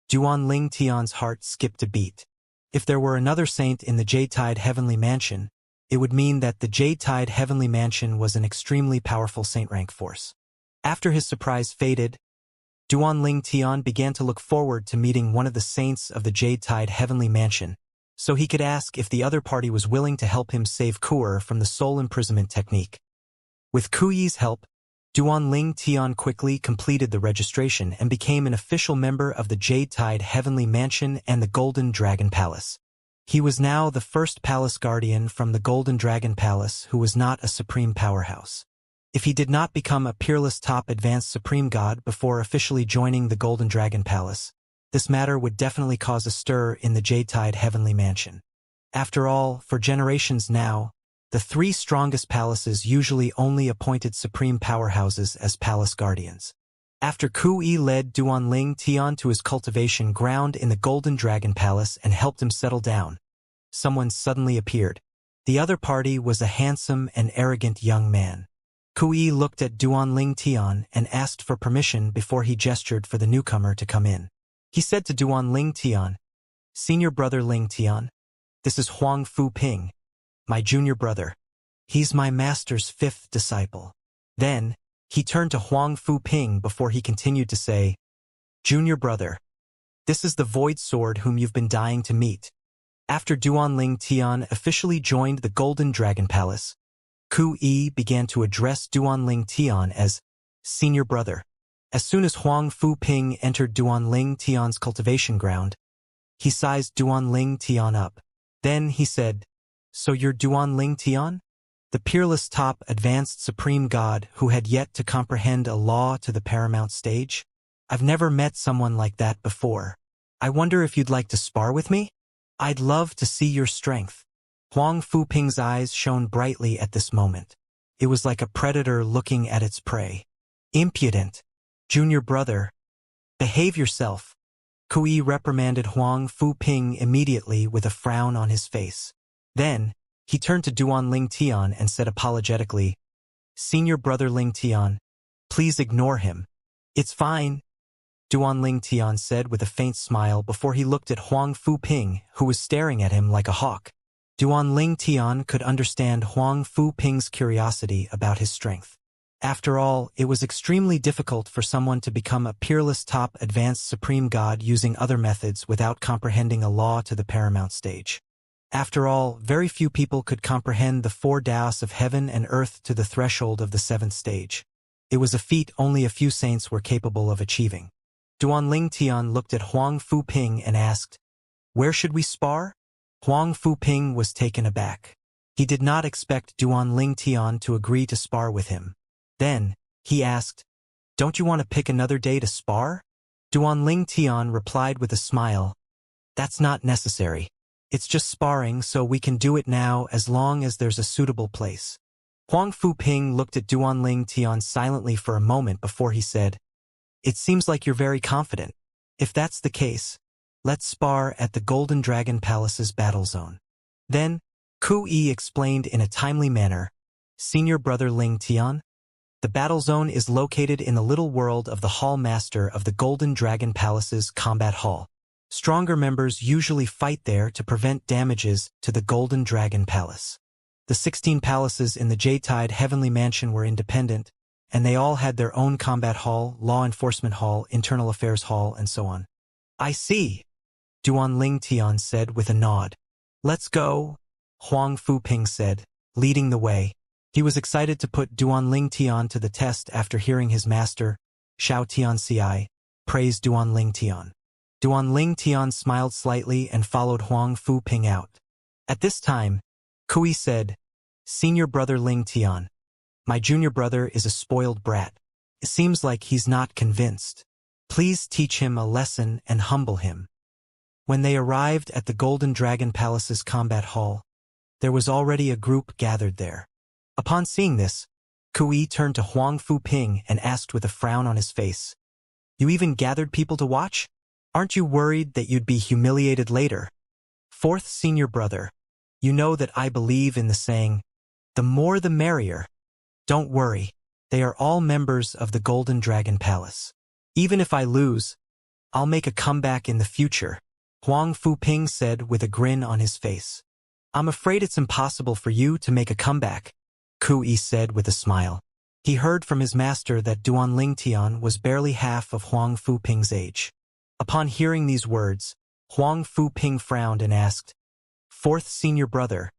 Duanling Tian's heart skipped a beat. If there were another saint in the Jade-Tide Heavenly Mansion, it would mean that the Jade-Tide Heavenly Mansion was an extremely powerful saint-rank force. After his surprise faded, Duanling Tian began to look forward to meeting one of the saints of the Jade-Tide Heavenly Mansion, so he could ask if the other party was willing to help him save Kuer from the soul imprisonment technique. With Kuyi's help, Duanling Tian quickly completed the registration and became an official member of the Jade-Tide Heavenly Mansion and the Golden Dragon Palace. He was now the first palace guardian from the Golden Dragon Palace who was not a supreme powerhouse. If he did not become a peerless top advanced supreme god before officially joining the Golden Dragon Palace, this matter would definitely cause a stir in the Jade-Tide Heavenly Mansion. After all, for generations now, the 3 strongest palaces usually only appointed supreme powerhouses as palace guardians. After Kui led Duanling Tian to his cultivation ground in the Golden Dragon Palace and helped him settle down, someone suddenly appeared. The other party was a handsome and arrogant young man. Kui looked at Duanling Tian and asked for permission before he gestured for the newcomer to come in. He said to Duanling Tian, "Senior brother Ling Tian, this is Huang Fu Ping, my junior brother. He's my master's 5th disciple." Then, he turned to Huang Fu Ping before he continued to say, "Junior brother, this is the Void Sword whom you've been dying to meet." After Duanling Tian officially joined the Golden Dragon Palace, Kui began to address Duanling Tian as senior brother. As soon as Huang Fu Ping entered Duanling Tian's cultivation ground, he sized Duanling Tian up. Then he said, "So you're Duanling Tian? The peerless top advanced supreme god who had yet to comprehend a law to the paramount stage? I've never met someone like that before. I wonder if you'd like to spar with me? I'd love to see your strength." Huang Fu Ping's eyes shone brightly at this moment. It was like a predator looking at its prey. "Impudent. Junior brother. Behave yourself." Kui reprimanded Huang Fu Ping immediately with a frown on his face. Then, he turned to Duanling Tian and said apologetically, "Senior brother Ling Tian, please ignore him." "It's fine," Duanling Tian said with a faint smile before he looked at Huang Fu Ping, who was staring at him like a hawk. Duan Ling Tian could understand Huang Fu Ping's curiosity about his strength. After all, it was extremely difficult for someone to become a peerless top advanced supreme god using other methods without comprehending a law to the paramount stage. After all, very few people could comprehend the 4 Taos of heaven and earth to the threshold of the 7th stage. It was a feat only a few saints were capable of achieving. Duan Ling Tian looked at Huang Fu Ping and asked, "Where should we spar?" Huang Fu Ping was taken aback. He did not expect Duan Ling Tian to agree to spar with him. Then, he asked, "Don't you want to pick another day to spar?" Duan Ling Tian replied with a smile, "That's not necessary. It's just sparring, so we can do it now as long as there's a suitable place." Huang Fu Ping looked at Duan Ling Tian silently for a moment before he said, "It seems like you're very confident. If that's the case, let's spar at the Golden Dragon Palace's battle zone." Then, Ku Yi explained in a timely manner, "Senior brother Ling Tian, the battle zone is located in the little world of the Hall Master of the Golden Dragon Palace's combat hall. Stronger members usually fight there to prevent damages to the Golden Dragon Palace. The 16 palaces in the Jade-Tide Heavenly Mansion were independent, and they all had their own combat hall, law enforcement hall, internal affairs hall, and so on." "I see," Duan Ling Tian said with a nod. "Let's go," Huang Fu Ping said, leading the way. He was excited to put Duan Ling Tian to the test after hearing his master, Xianxia, praise Duan Ling Tian. Duan Ling Tian smiled slightly and followed Huang Fu Ping out. At this time, Kui said, "Senior brother Ling Tian, my junior brother is a spoiled brat. It seems like he's not convinced. Please teach him a lesson and humble him." When they arrived at the Golden Dragon Palace's combat hall, there was already a group gathered there. Upon seeing this, Kui turned to Huang Fu Ping and asked with a frown on his face, "You even gathered people to watch? Aren't you worried that you'd be humiliated later?" "Fourth senior brother, you know that I believe in the saying, the more the merrier. Don't worry, they are all members of the Golden Dragon Palace. Even if I lose, I'll make a comeback in the future," Huang Fu Ping said with a grin on his face. "I'm afraid it's impossible for you to make a comeback," Kui said with a smile. He heard from his master that Duan Ling Tian was barely half of Huang Fu Ping's age. Upon hearing these words, Huang Fu Ping frowned and asked, "Fourth senior brother,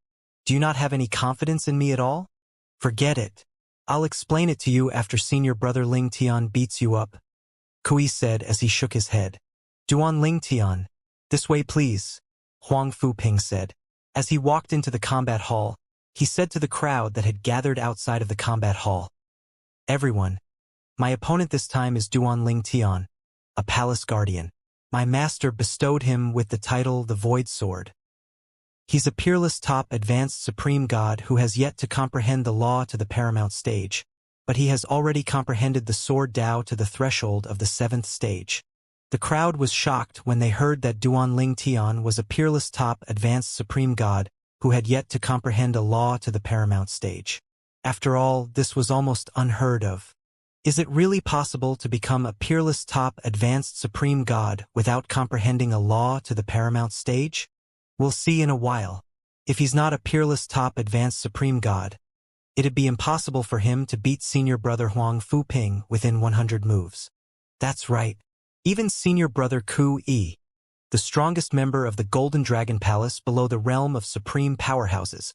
do you not have any confidence in me at all?" "Forget it. I'll explain it to you after senior brother Ling Tian beats you up," Kui said as he shook his head. "Duan Ling Tian, this way please," Huang Fu Ping said. As he walked into the combat hall, he said to the crowd that had gathered outside of the combat hall, "Everyone, my opponent this time is Duan Ling Tian, a palace guardian. My master bestowed him with the title the Void Sword. He's a peerless top advanced supreme god who has yet to comprehend the law to the paramount stage, but he has already comprehended the sword Tao to the threshold of the 7th stage." The crowd was shocked when they heard that Duan Ling Tian was a peerless top advanced supreme god who had yet to comprehend a law to the paramount stage. After all, this was almost unheard of. Is it really possible to become a peerless top advanced supreme god without comprehending a law to the paramount stage? We'll see in a while. If he's not a peerless top advanced supreme god, it'd be impossible for him to beat senior brother Huang Fu Ping within 100 moves. That's right. Even senior brother Ku Yi, the strongest member of the Golden Dragon Palace below the realm of supreme powerhouses,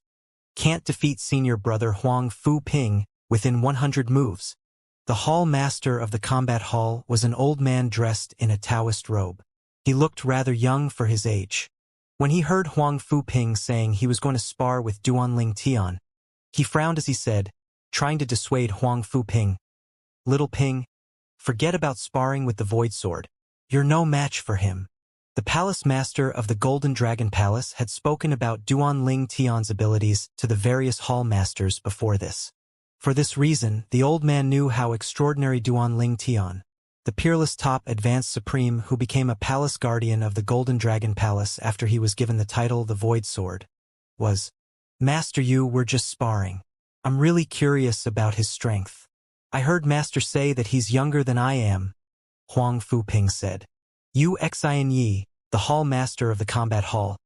can't defeat senior brother Huang Fu Ping within 100 moves. The hall master of the combat hall was an old man dressed in a Taoist robe. He looked rather young for his age. When he heard Huang Fu Ping saying he was going to spar with Duan Ling Tian, he frowned as he said, trying to dissuade Huang Fu Ping, "Little Ping, forget about sparring with the Void Sword. You're no match for him." The palace master of the Golden Dragon Palace had spoken about Duan Ling Tian's abilities to the various hall masters before this. For this reason, the old man knew how extraordinary Duan Ling Tian, the peerless top advanced supreme who became a palace guardian of the Golden Dragon Palace after he was given the title the Void Sword, was. "Master, you were just sparring. I'm really curious about his strength. I heard Master say that he's younger than I am," Huang Fu Ping said. Yu Xian Yi, the hall master of the combat hall,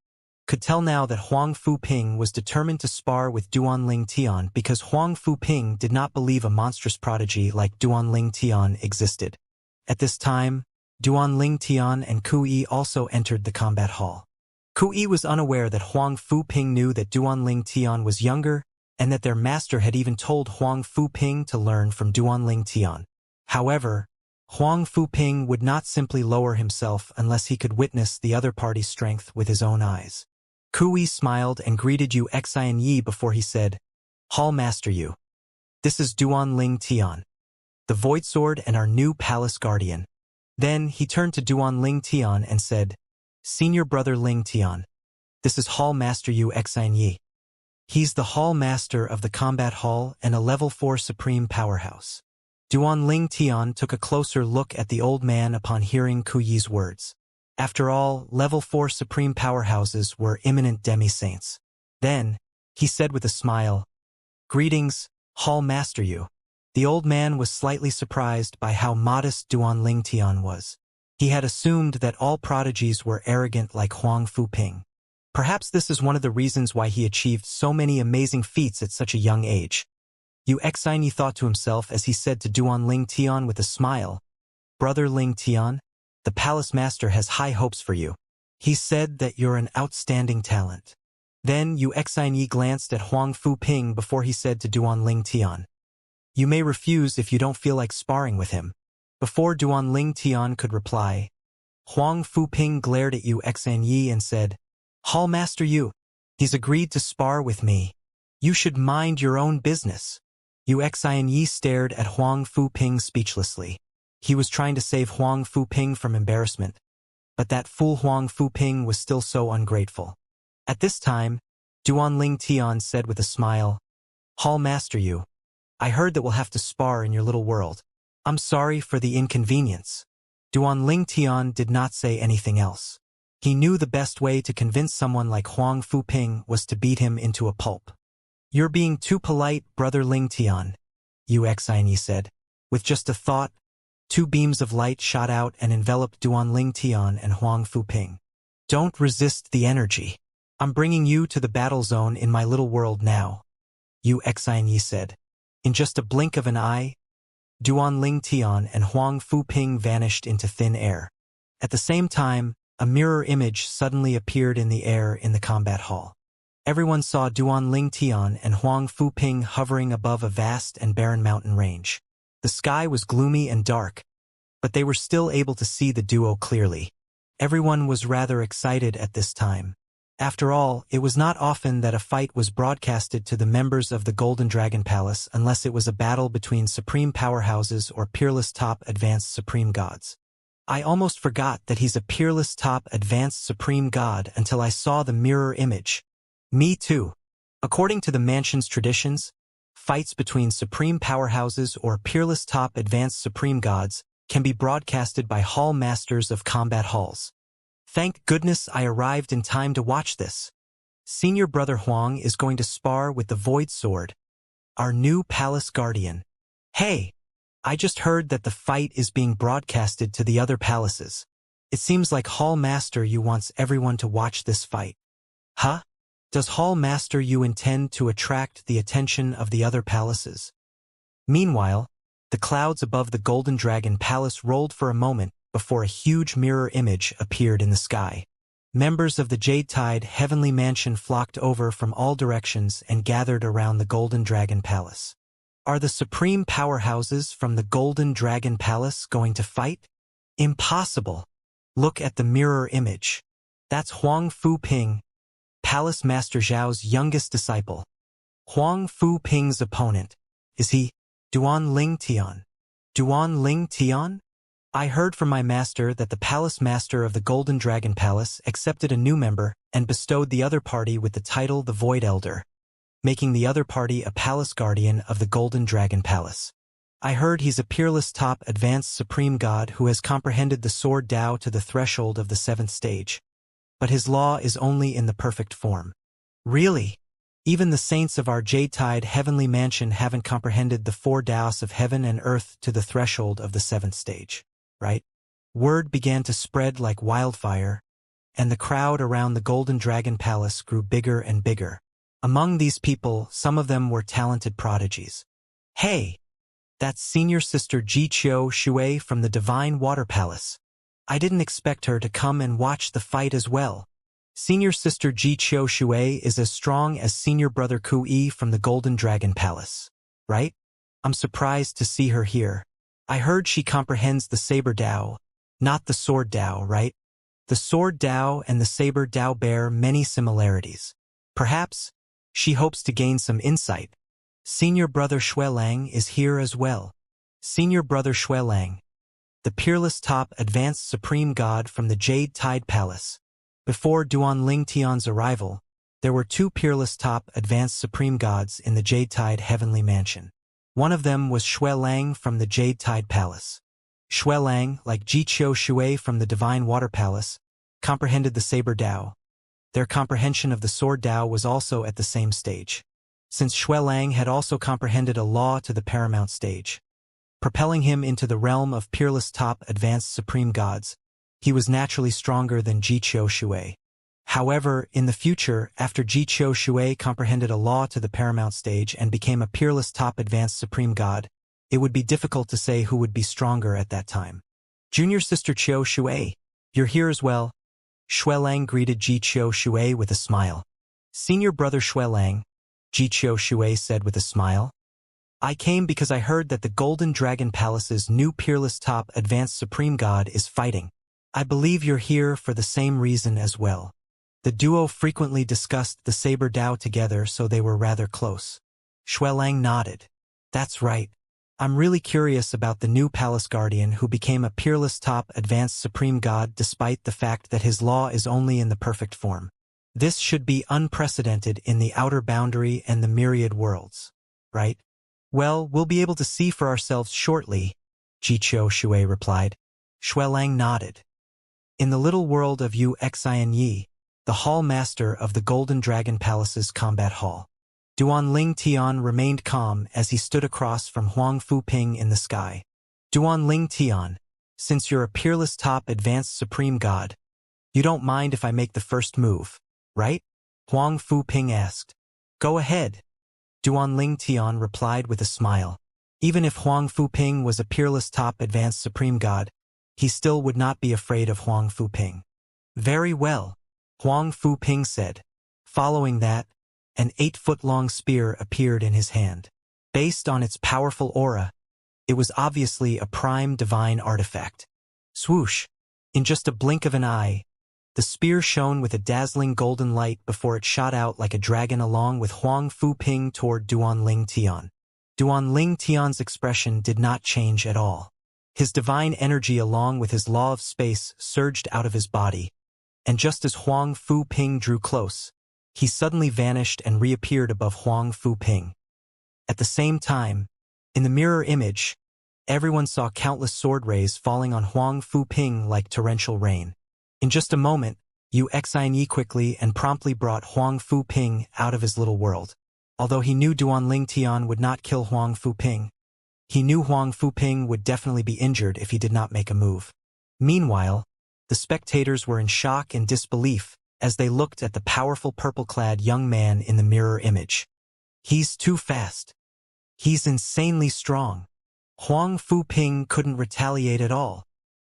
could tell now that Huang Fuping was determined to spar with Duanling Tian because Huang Fuping did not believe a monstrous prodigy like Duanling Tian existed. At this time, Duanling Tian and Kui also entered the combat hall. Kui was unaware that Huang Fuping knew that Duanling Tian was younger and that their master had even told Huang Fuping to learn from Duanling Tian. However, Huang Fuping would not simply lower himself unless he could witness the other party's strength with his own eyes. Kui smiled and greeted Yu Xianyi before he said, "Hall Master Yu. This is Duanling Tian, the Void Sword and our new palace guardian." Then he turned to Duanling Tian and said, "Senior brother Ling Tian, this is Hall Master Yu Xianyi. He's the Hall Master of the Combat Hall and a Level 4 Supreme Powerhouse." Duanling Tian took a closer look at the old man upon hearing Kuyi's words. After all, Level 4 Supreme Powerhouses were imminent demi-saints. Then, he said with a smile, "Greetings, Hall Master Yu." The old man was slightly surprised by how modest Duanling Tian was. He had assumed that all prodigies were arrogant like Huang Fuping. Perhaps this is one of the reasons why he achieved so many amazing feats at such a young age. Yu Xianyi thought to himself as he said to Duanling Tian with a smile, "Brother Ling Tian, the palace master has high hopes for you. He said that you're an outstanding talent." Then Yu Xianyi glanced at Huang Fuping before he said to Duanling Tian, "You may refuse if you don't feel like sparring with him." Before Duanling Tian could reply, Huang Fuping glared at Yu Xianyi and said, "Hall Master Yu, he's agreed to spar with me. You should mind your own business." Yu Xianyi stared at Huang Fuping speechlessly. He was trying to save Huang Fuping from embarrassment, but that fool Huang Fuping was still so ungrateful. At this time, Duanling Tian said with a smile, "Hall Master Yu, I heard that we'll have to spar in your little world. I'm sorry for the inconvenience." Duanling Tian did not say anything else. He knew the best way to convince someone like Huang Fuping was to beat him into a pulp. "You're being too polite, brother Ling Tian," Yu Xianyi said. With just a thought, two beams of light shot out and enveloped Duanling Tian and Huang Fuping. "Don't resist the energy. I'm bringing you to the battle zone in my little world now," Yu Xianyi said. In just a blink of an eye, Duanling Tian and Huang Fuping vanished into thin air. At the same time, a mirror image suddenly appeared in the air in the combat hall. Everyone saw Duanling Tian and Huang Fuping hovering above a vast and barren mountain range. The sky was gloomy and dark, but they were still able to see the duo clearly. Everyone was rather excited at this time. After all, it was not often that a fight was broadcasted to the members of the Golden Dragon Palace unless it was a battle between supreme powerhouses or peerless top advanced supreme gods. I almost forgot that he's a peerless top advanced supreme god until I saw the mirror image. Me too. According to the mansion's traditions, fights between supreme powerhouses or peerless top advanced supreme gods can be broadcasted by hall masters of combat halls. Thank goodness I arrived in time to watch this. Senior brother Huang is going to spar with the Void Sword, our new palace guardian. Hey, I just heard that the fight is being broadcasted to the other palaces. It seems like Hall Master Yu wants everyone to watch this fight. Huh? Does Hall Master Yu intend to attract the attention of the other palaces? Meanwhile, the clouds above the Golden Dragon Palace rolled for a moment before a huge mirror image appeared in the sky. Members of the Jade Tide Heavenly Mansion flocked over from all directions and gathered around the Golden Dragon Palace. Are the supreme powerhouses from the Golden Dragon Palace going to fight? Impossible. Look at the mirror image. That's Huang Fuping, Palace Master Zhao's youngest disciple. Huang Fuping's opponent. Is he Duanling Tian? Duanling Tian? I heard from my master that the Palace Master of the Golden Dragon Palace accepted a new member and bestowed the other party with the title the Void Elder, making the other party a Palace Guardian of the Golden Dragon Palace. I heard he's a peerless top advanced supreme god who has comprehended the Sword Tao to the threshold of the 7th stage. But his law is only in the perfect form. Really? Even the saints of our Jade Tide Heavenly Mansion haven't comprehended the 4 Taos of heaven and earth to the threshold of the 7th stage, right? Word began to spread like wildfire, and the crowd around the Golden Dragon Palace grew bigger and bigger. Among these people, some of them were talented prodigies. Hey! That's Senior Sister Jiqiu Shui from the Divine Water Palace. I didn't expect her to come and watch the fight as well. Senior Sister Jiqiu Shui is as strong as Senior Brother Kui from the Golden Dragon Palace. Right? I'm surprised to see her here. I heard she comprehends the Saber Dao, not the Sword Dao, right? The Sword Dao and the Saber Dao bear many similarities. Perhaps she hopes to gain some insight. Senior Brother Xuelang is here as well. Senior Brother Xuelang, the peerless top advanced supreme god from the Jade Tide Palace. Before Duanling Tian's arrival, there were two peerless top advanced supreme gods in the Jade Tide Heavenly Mansion. One of them was Xuelang from the Jade Tide Palace. Xuelang, like Jiqiu Shui from the Divine Water Palace, comprehended the Saber Dao. Their comprehension of the Sword Dao was also at the same stage, since Xuelang had also comprehended a law to the paramount stage, propelling him into the realm of peerless top advanced supreme gods. He was naturally stronger than Jiqiu Shui. However, in the future, after Jiqiu Shui comprehended a law to the paramount stage and became a peerless top advanced supreme god, it would be difficult to say who would be stronger at that time. Junior Sister Qiu Shui, you're here as well. Xuelang greeted Jiqiu Shui with a smile. Senior Brother Xuelang, Jiqiu Shui said with a smile. I came because I heard that the Golden Dragon Palace's new peerless top advanced supreme god is fighting. I believe you're here for the same reason as well. The duo frequently discussed the Saber Dao together, so they were rather close. Xuelang nodded. That's right. I'm really curious about the new palace guardian who became a peerless top advanced supreme god despite the fact that his law is only in the perfect form. This should be unprecedented in the outer boundary and the myriad worlds, right? Well, we'll be able to see for ourselves shortly, Jiqiu Shui replied. Xuelang nodded. In the little world of Xianxia, the hall master of the Golden Dragon Palace's combat hall, Duanling Tian remained calm as he stood across from Huang Fuping in the sky. Duanling Tian, since you're a peerless top advanced supreme god, you don't mind if I make the first move, right? Huang Fuping asked. Go ahead. Duanling Tian replied with a smile. Even if Huang Fuping was a peerless top advanced supreme god, he still would not be afraid of Huang Fuping. Very well, Huang Fuping said. Following that, an 8-foot-long spear appeared in his hand. Based on its powerful aura, it was obviously a prime divine artifact. Swoosh! In just a blink of an eye, the spear shone with a dazzling golden light before it shot out like a dragon along with Huang Fuping toward Duanling Tian. Duanling Tian's expression did not change at all. His divine energy along with his law of space surged out of his body, and just as Huang Fuping drew close, he suddenly vanished and reappeared above Huang Fuping. At the same time, in the mirror image, everyone saw countless sword rays falling on Huang Fuping like torrential rain. In just a moment, Xianxia quickly and promptly brought Huang Fuping out of his little world. Although he knew Duanling Tian would not kill Huang Fuping, he knew Huang Fuping would definitely be injured if he did not make a move. Meanwhile, the spectators were in shock and disbelief as they looked at the powerful purple-clad young man in the mirror image. He's too fast. He's insanely strong. Huang Fuping couldn't retaliate at all.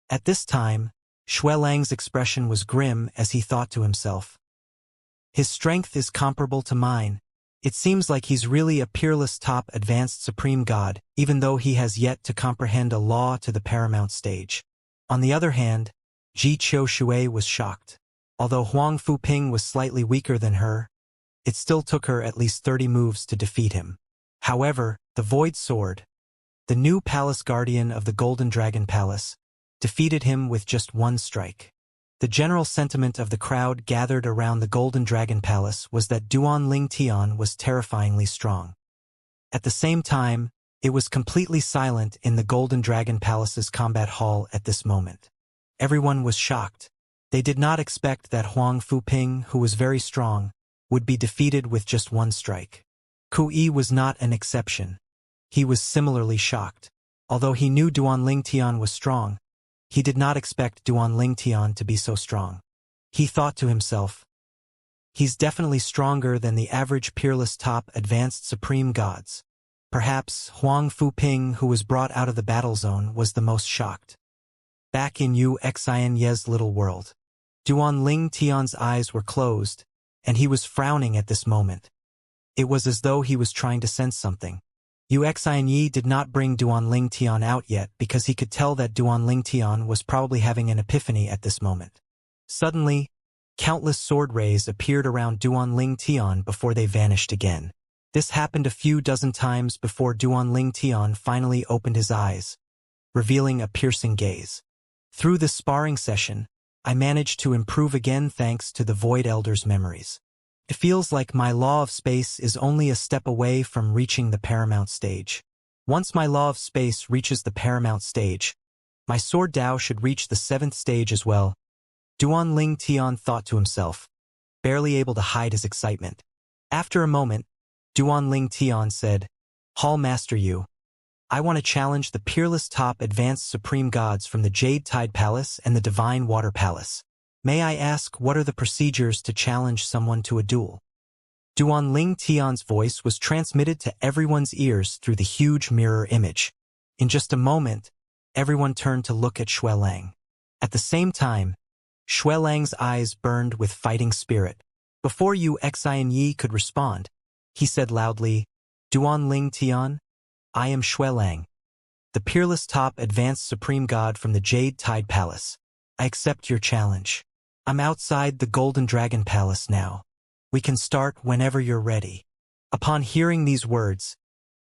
At this time, Xuelang's expression was grim as he thought to himself. His strength is comparable to mine. It seems like he's really a peerless top advanced supreme god, even though he has yet to comprehend a law to the paramount stage. On the other hand, Jiqiu Shui was shocked. Although Huang Fuping was slightly weaker than her, it still took her at least 30 moves to defeat him. However, the Void Sword, the new palace guardian of the Golden Dragon Palace, defeated him with just one strike. The general sentiment of the crowd gathered around the Golden Dragon Palace was that Duanling Tian was terrifyingly strong. At the same time, it was completely silent in the Golden Dragon Palace's combat hall at this moment. Everyone was shocked. They did not expect that Huang Fuping, who was very strong, would be defeated with just one strike. Kui was not an exception. He was similarly shocked. Although he knew Duanling Tian was strong, he did not expect Duanling Tian to be so strong. He thought to himself. He's definitely stronger than the average peerless top advanced supreme gods. Perhaps Huang Fuping, who was brought out of the battle zone, was the most shocked. Back in Xianxia's little world, Duan Ling Tian's eyes were closed, and he was frowning at this moment. It was as though he was trying to sense something. Xianxia did not bring Duan Ling Tian out yet because he could tell that Duan Ling Tian was probably having an epiphany at this moment. Suddenly, countless sword rays appeared around Duan Ling Tian before they vanished again. This happened a few dozen times before Duan Ling Tian finally opened his eyes, revealing a piercing gaze. Through this sparring session, I managed to improve again thanks to the Void Elder's memories. It feels like my law of space is only a step away from reaching the paramount stage. Once my law of space reaches the paramount stage, my sword Dao should reach the 7th stage as well. Duan Ling Tian thought to himself, barely able to hide his excitement. After a moment, Duan Ling Tian said, Hall Master Yu, I want to challenge the peerless top advanced supreme gods from the Jade Tide Palace and the Divine Water Palace. May I ask what are the procedures to challenge someone to a duel? Duan Ling Tian's voice was transmitted to everyone's ears through the huge mirror image. In just a moment, everyone turned to look at Xue Lang. At the same time, Xue Lang's eyes burned with fighting spirit. Before Xianxia could respond, he said loudly, Duan Ling Tian, I am Xue Lang, the peerless top advanced supreme god from the Jade Tide Palace. I accept your challenge. I'm outside the Golden Dragon Palace now. We can start whenever you're ready. Upon hearing these words,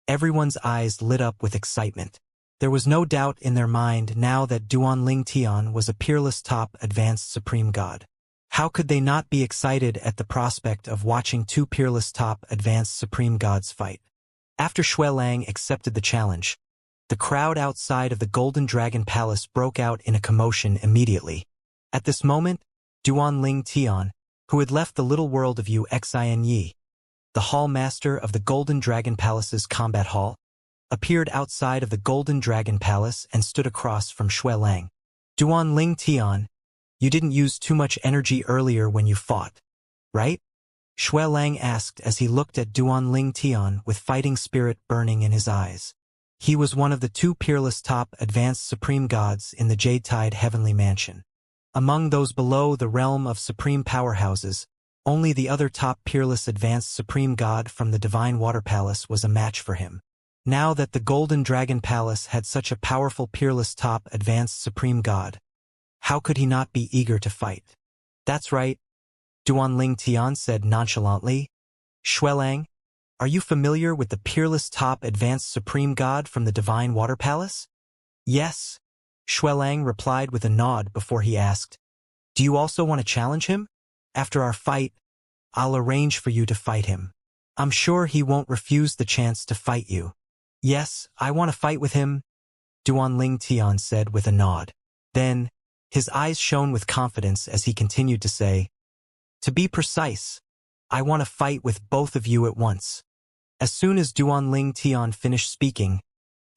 everyone's eyes lit up with excitement. There was no doubt in their mind now that Duan Ling Tian was a peerless top advanced supreme god. How could they not be excited at the prospect of watching two peerless top advanced supreme gods fight? After Xue Lang accepted the challenge, the crowd outside of the Golden Dragon Palace broke out in a commotion immediately. At this moment, Duan Ling Tian, who had left the little world of Xianxia, the hall master of the Golden Dragon Palace's combat hall, appeared outside of the Golden Dragon Palace and stood across from Xue Lang. Duan Ling Tian, you didn't use too much energy earlier when you fought, right? Xue Lang asked as he looked at Duan Ling Tian with fighting spirit burning in his eyes. He was one of the two peerless top advanced supreme gods in the Jade Tide Heavenly Mansion. Among those below the realm of supreme powerhouses, only the other top peerless advanced supreme god from the Divine Water Palace was a match for him. Now that the Golden Dragon Palace had such a powerful peerless top advanced supreme god, how could he not be eager to fight? That's right, Duan Ling Tian said nonchalantly. Xue Lang, are you familiar with the peerless top advanced supreme god from the Divine Water Palace? Yes, Xue Lang replied with a nod before he asked, do you also want to challenge him? After our fight, I'll arrange for you to fight him. I'm sure he won't refuse the chance to fight you. Yes, I want to fight with him, Duan Ling Tian said with a nod. Then, his eyes shone with confidence as he continued to say, to be precise, I want to fight with both of you at once. As soon as Duan Ling Tian finished speaking,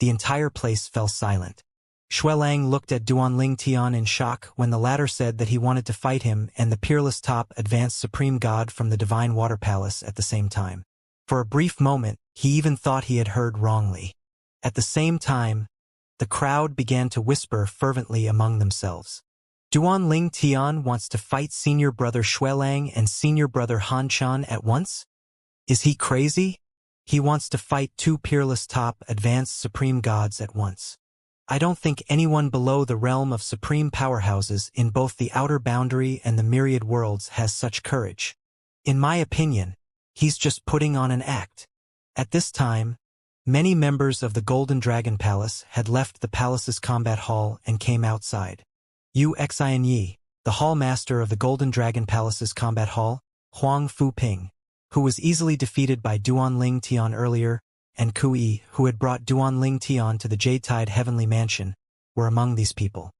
the entire place fell silent. Xue Lang looked at Duan Ling Tian in shock when the latter said that he wanted to fight him and the peerless top advanced supreme god from the Divine Water Palace at the same time. For a brief moment, he even thought he had heard wrongly. At the same time, the crowd began to whisper fervently among themselves. Duan Ling Tian wants to fight senior brother Xue Lang and senior brother Han Chan at once? Is he crazy? He wants to fight two peerless top advanced supreme gods at once. I don't think anyone below the realm of supreme powerhouses in both the outer boundary and the myriad worlds has such courage. In my opinion, he's just putting on an act. At this time, many members of the Golden Dragon Palace had left the palace's combat hall and came outside. Xianxia, the hall master of the Golden Dragon Palace's combat hall, Huang Fuping, who was easily defeated by Duan Ling Tian earlier, and Kui, who had brought Duan Ling Tian to the Jade Tide Heavenly Mansion, were among these people.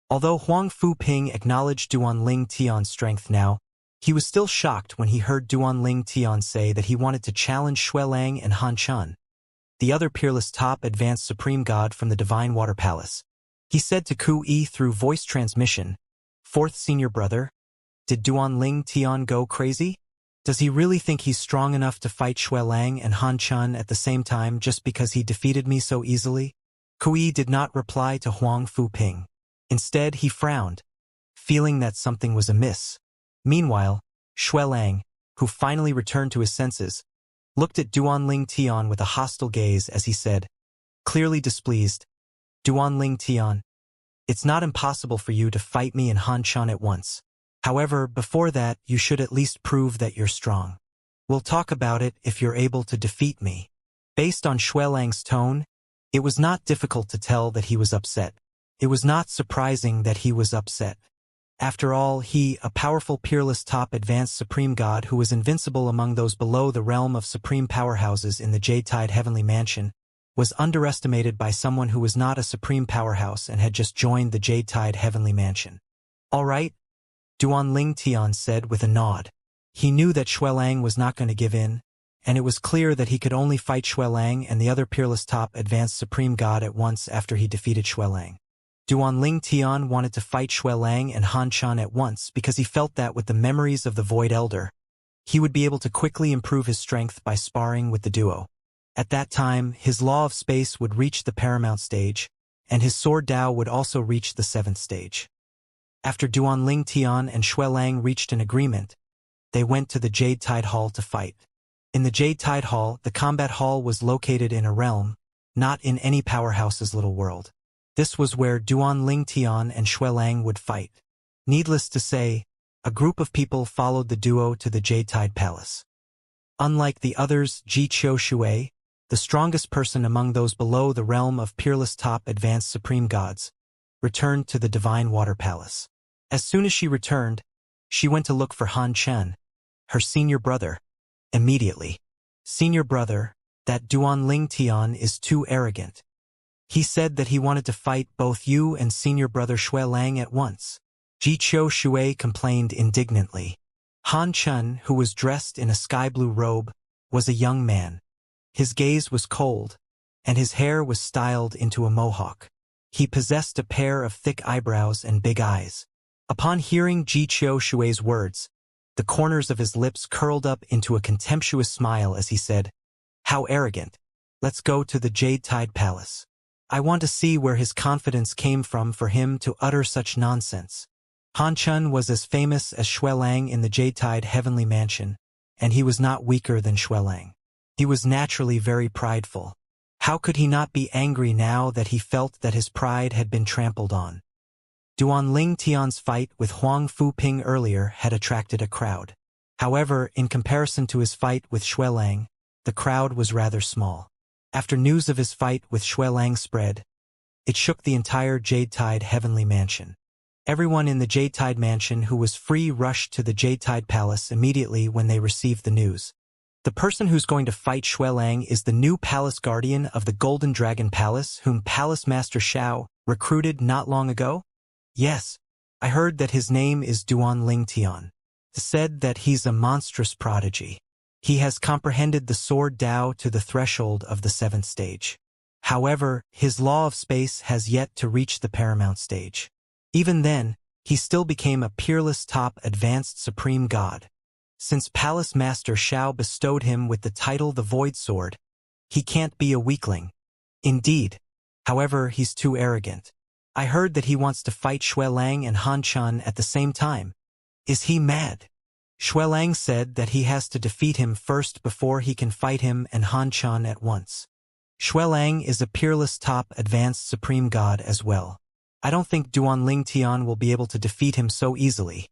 Although Huang Fuping acknowledged Duan Ling Tian's strength now, he was still shocked when he heard Duan Ling Tian say that he wanted to challenge Xue Lang and Han Chan, the other peerless top advanced supreme god from the Divine Water Palace. He said to Kui through voice transmission, "Fourth senior brother, Did Duanling Tian go crazy? Does he really think he's strong enough to fight Xue Lang and Han Chun at the same time just because he defeated me so easily? Kui did not reply to Huang Fuping. Instead, he frowned, feeling that something was amiss. Meanwhile, Xue Lang, who finally returned to his senses, looked at Duanling Tian with a hostile gaze as he said, clearly displeased, Duanling Tian, it's not impossible for you to fight me and Han Chun at once. However, before that, you should at least prove that you're strong. We'll talk about it if you're able to defeat me. Based on Xue Lang's tone, it was not difficult to tell that he was upset. It was not surprising that he was upset. After all, he, a powerful peerless top advanced supreme god who was invincible among those below the realm of supreme powerhouses in the Jade-Tide Heavenly Mansion, was underestimated by someone who was not a supreme powerhouse and had just joined the Jade-Tide Heavenly Mansion. All right, Duanling Tian said with a nod. He knew that Xue Lang was not going to give in, and it was clear that he could only fight Xue Lang and the other peerless top advanced supreme god at once after he defeated Xue Lang. Duanling Tian wanted to fight Xue Lang and Han Chun at once because he felt that with the memories of the Void Elder, he would be able to quickly improve his strength by sparring with the duo. At that time, his law of space would reach the paramount stage, and his sword Dao would also reach the 7th stage. After Duanling Tian and Xue Lang reached an agreement, they went to the Jade-Tide Hall to fight. In the Jade-Tide Hall, the combat hall was located in a realm, not in any powerhouse's little world. This was where Duanling Tian and Xue Lang would fight. Needless to say, a group of people followed the duo to the Jade-Tide Palace. Unlike the others, Ji Qiu Shui, the strongest person among those below the realm of peerless top advanced supreme gods, returned to the Divine Water Palace. As soon as she returned, she went to look for Han Chen, her senior brother, immediately. Senior brother, that Duanling Tian is too arrogant. He said that he wanted to fight both you and senior brother Xue Lang at once. Ji Qiu Shui complained indignantly. Han Chen, who was dressed in a sky-blue robe, was a young man. His gaze was cold, and his hair was styled into a mohawk. He possessed a pair of thick eyebrows and big eyes. Upon hearing Ji Qiu Shui's words, the corners of his lips curled up into a contemptuous smile as he said, "How arrogant. Let's go to the Jade-Tide Palace. I want to see where his confidence came from for him to utter such nonsense." Han Chun was as famous as Xue Lang in the Jade-Tide Heavenly Mansion, and he was not weaker than Xue Lang. He was naturally very prideful. How could he not be angry now that he felt that his pride had been trampled on? Duanling Tian's fight with Huang Fuping earlier had attracted a crowd. However, in comparison to his fight with Xue Lang, the crowd was rather small. After news of his fight with Xue Lang spread, it shook the entire Jade-Tide Heavenly Mansion. Everyone in the Jade-Tide Mansion who was free rushed to the Jade-Tide Palace immediately when they received the news. The person who's going to fight Xue Lang is the new palace guardian of the Golden Dragon Palace whom Palace Master Xiao recruited not long ago? Yes, I heard that his name is Duanling Tian. Said that he's a monstrous prodigy. He has comprehended the sword Dao to the threshold of the 7th stage. However, his law of space has yet to reach the paramount stage. Even then, he still became a peerless top advanced supreme god. Since Palace Master Xiao bestowed him with the title the Void Sword, he can't be a weakling. Indeed. However, he's too arrogant. I heard that he wants to fight Xue Lang and Han Chun at the same time. Is he mad? Xue Lang said that he has to defeat him first before he can fight him and Han Chun at once. Xue Lang is a peerless top advanced supreme god as well. I don't think Duanling Tian will be able to defeat him so easily.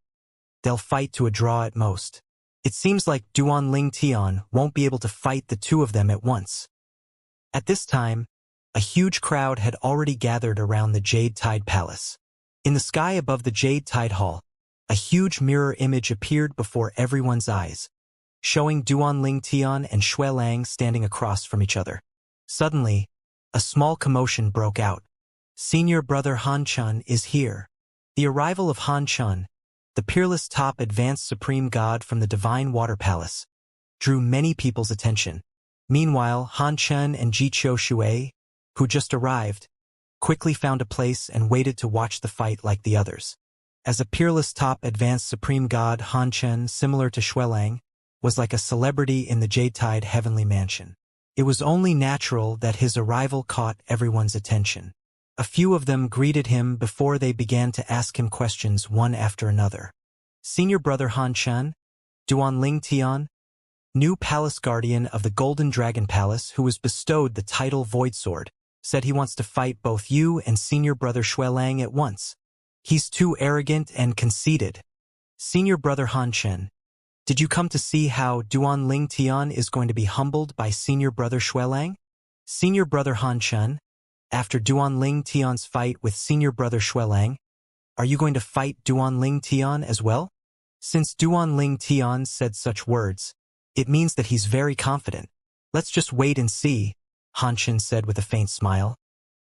They'll fight to a draw at most. It seems like Duanling Tian won't be able to fight the two of them at once. At this time, a huge crowd had already gathered around the Jade-Tide Palace. In the sky above the Jade-Tide Hall, a huge mirror image appeared before everyone's eyes, showing Duanling Tian and Xue Lang standing across from each other. Suddenly, a small commotion broke out. Senior brother Han Chun is here. The arrival of Han Chun, the peerless top advanced supreme god from the Divine Water Palace, drew many people's attention. Meanwhile, Han Chun and Ji Qiu Shui, who just arrived, quickly found a place and waited to watch the fight like the others. As a peerless top advanced supreme god, Han Chen, similar to Xuelang, was like a celebrity in the Jade-Tide heavenly mansion. It was only natural that his arrival caught everyone's attention. A few of them greeted him before they began to ask him questions one after another. Senior brother Han Chen, Duanling Tian, new palace guardian of the Golden Dragon Palace who was bestowed the title Void Sword, said he wants to fight both you and senior brother Xuelang at once. He's too arrogant and conceited. Senior brother Han Chen, did you come to see how Duanling Tian is going to be humbled by senior brother Xuelang? Senior brother Han Chen, after Duanling Tian's fight with senior brother Xuelang, are you going to fight Duanling Tian as well? Since Duanling Tian said such words, it means that he's very confident. Let's just wait and see, Han Chen said with a faint smile.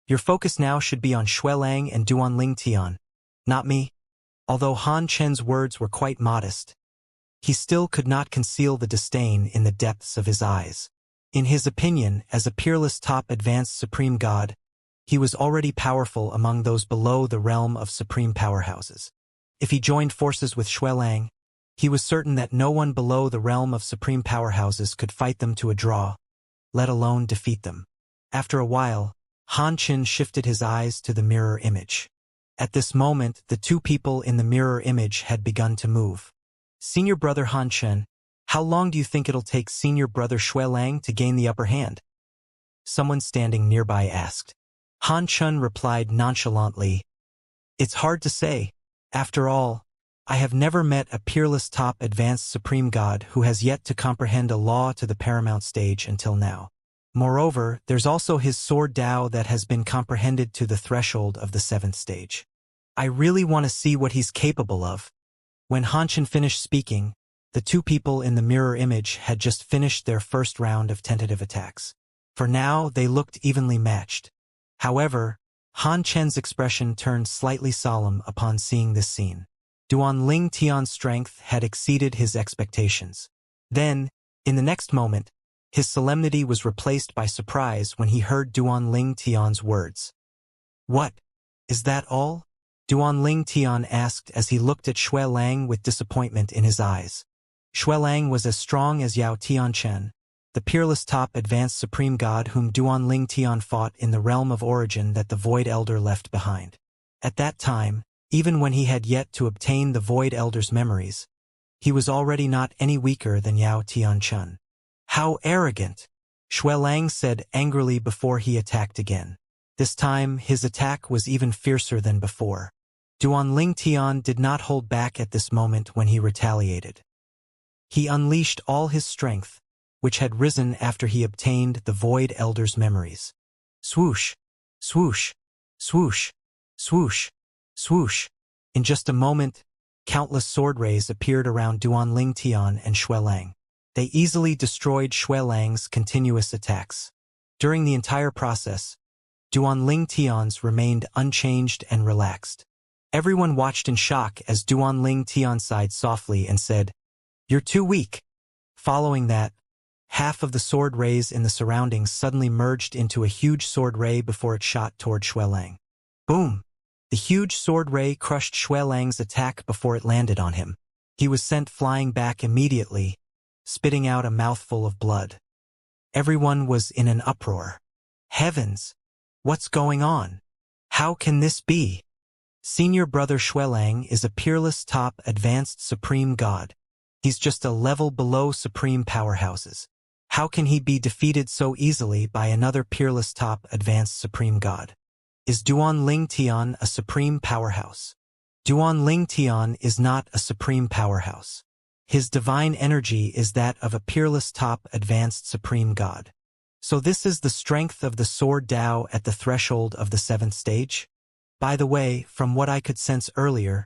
Your focus now should be on Xuelang and Duanling Tian, not me. Although Han Chen's words were quite modest, he still could not conceal the disdain in the depths of his eyes. In his opinion, as a peerless top advanced supreme god, he was already powerful among those below the realm of supreme powerhouses. If he joined forces with Xuelang, he was certain that no one below the realm of supreme powerhouses could fight them to a draw, let alone defeat them. After a while, Han Chen shifted his eyes to the mirror image. At this moment, the two people in the mirror image had begun to move. Senior brother Han Chen, how long do you think it'll take senior brother Xuelang to gain the upper hand? Someone standing nearby asked. Han Chen replied nonchalantly, It's hard to say. After all, I have never met a peerless top advanced supreme god who has yet to comprehend a law to the paramount stage until now. Moreover, there's also his sword Dao that has been comprehended to the threshold of the 7th stage. I really want to see what he's capable of. When Han Chen finished speaking, the two people in the mirror image had just finished their first round of tentative attacks. For now, they looked evenly matched. However, Han Chen's expression turned slightly solemn upon seeing this scene. Duanling Tian's strength had exceeded his expectations. Then, in the next moment, his solemnity was replaced by surprise when he heard Duanling Tian's words. What? Is that all? Duanling Tian asked as he looked at Xuelang with disappointment in his eyes. Xuelang was as strong as Yao Tianchen, the peerless top advanced supreme god whom Duanling Tian fought in the realm of origin that the Void Elder left behind. At that time, even when he had yet to obtain the Void Elder's memories, he was already not any weaker than Yao Tianchen. How arrogant! Xuelang said angrily before he attacked again. This time, his attack was even fiercer than before. Duanling Tian did not hold back at this moment when he retaliated. He unleashed all his strength, which had risen after he obtained the Void Elder's memories. Swoosh! Swoosh! Swoosh! Swoosh! Swoosh! In just a moment, countless sword rays appeared around Duanling Tian and Xuelang. They easily destroyed Xuelang's continuous attacks. During the entire process, Duanling Tian's remained unchanged and relaxed. Everyone watched in shock as Duanling Tian sighed softly and said, You're too weak. Following that, half of the sword rays in the surroundings suddenly merged into a huge sword ray before it shot toward Xuelang. Boom! The huge sword ray crushed Xuelang's attack before it landed on him. He was sent flying back immediately, spitting out a mouthful of blood. Everyone was in an uproar. Heavens! What's going on? How can this be? Senior brother Xuelang is a peerless top advanced supreme god. He's just a level below supreme powerhouses. How can he be defeated so easily by another peerless top advanced supreme god? Is Duanling Tian a supreme powerhouse? Duanling Tian is not a supreme powerhouse. His divine energy is that of a peerless top advanced supreme god. So this is the strength of the sword Dao at the threshold of the 7th stage? By the way, from what I could sense earlier,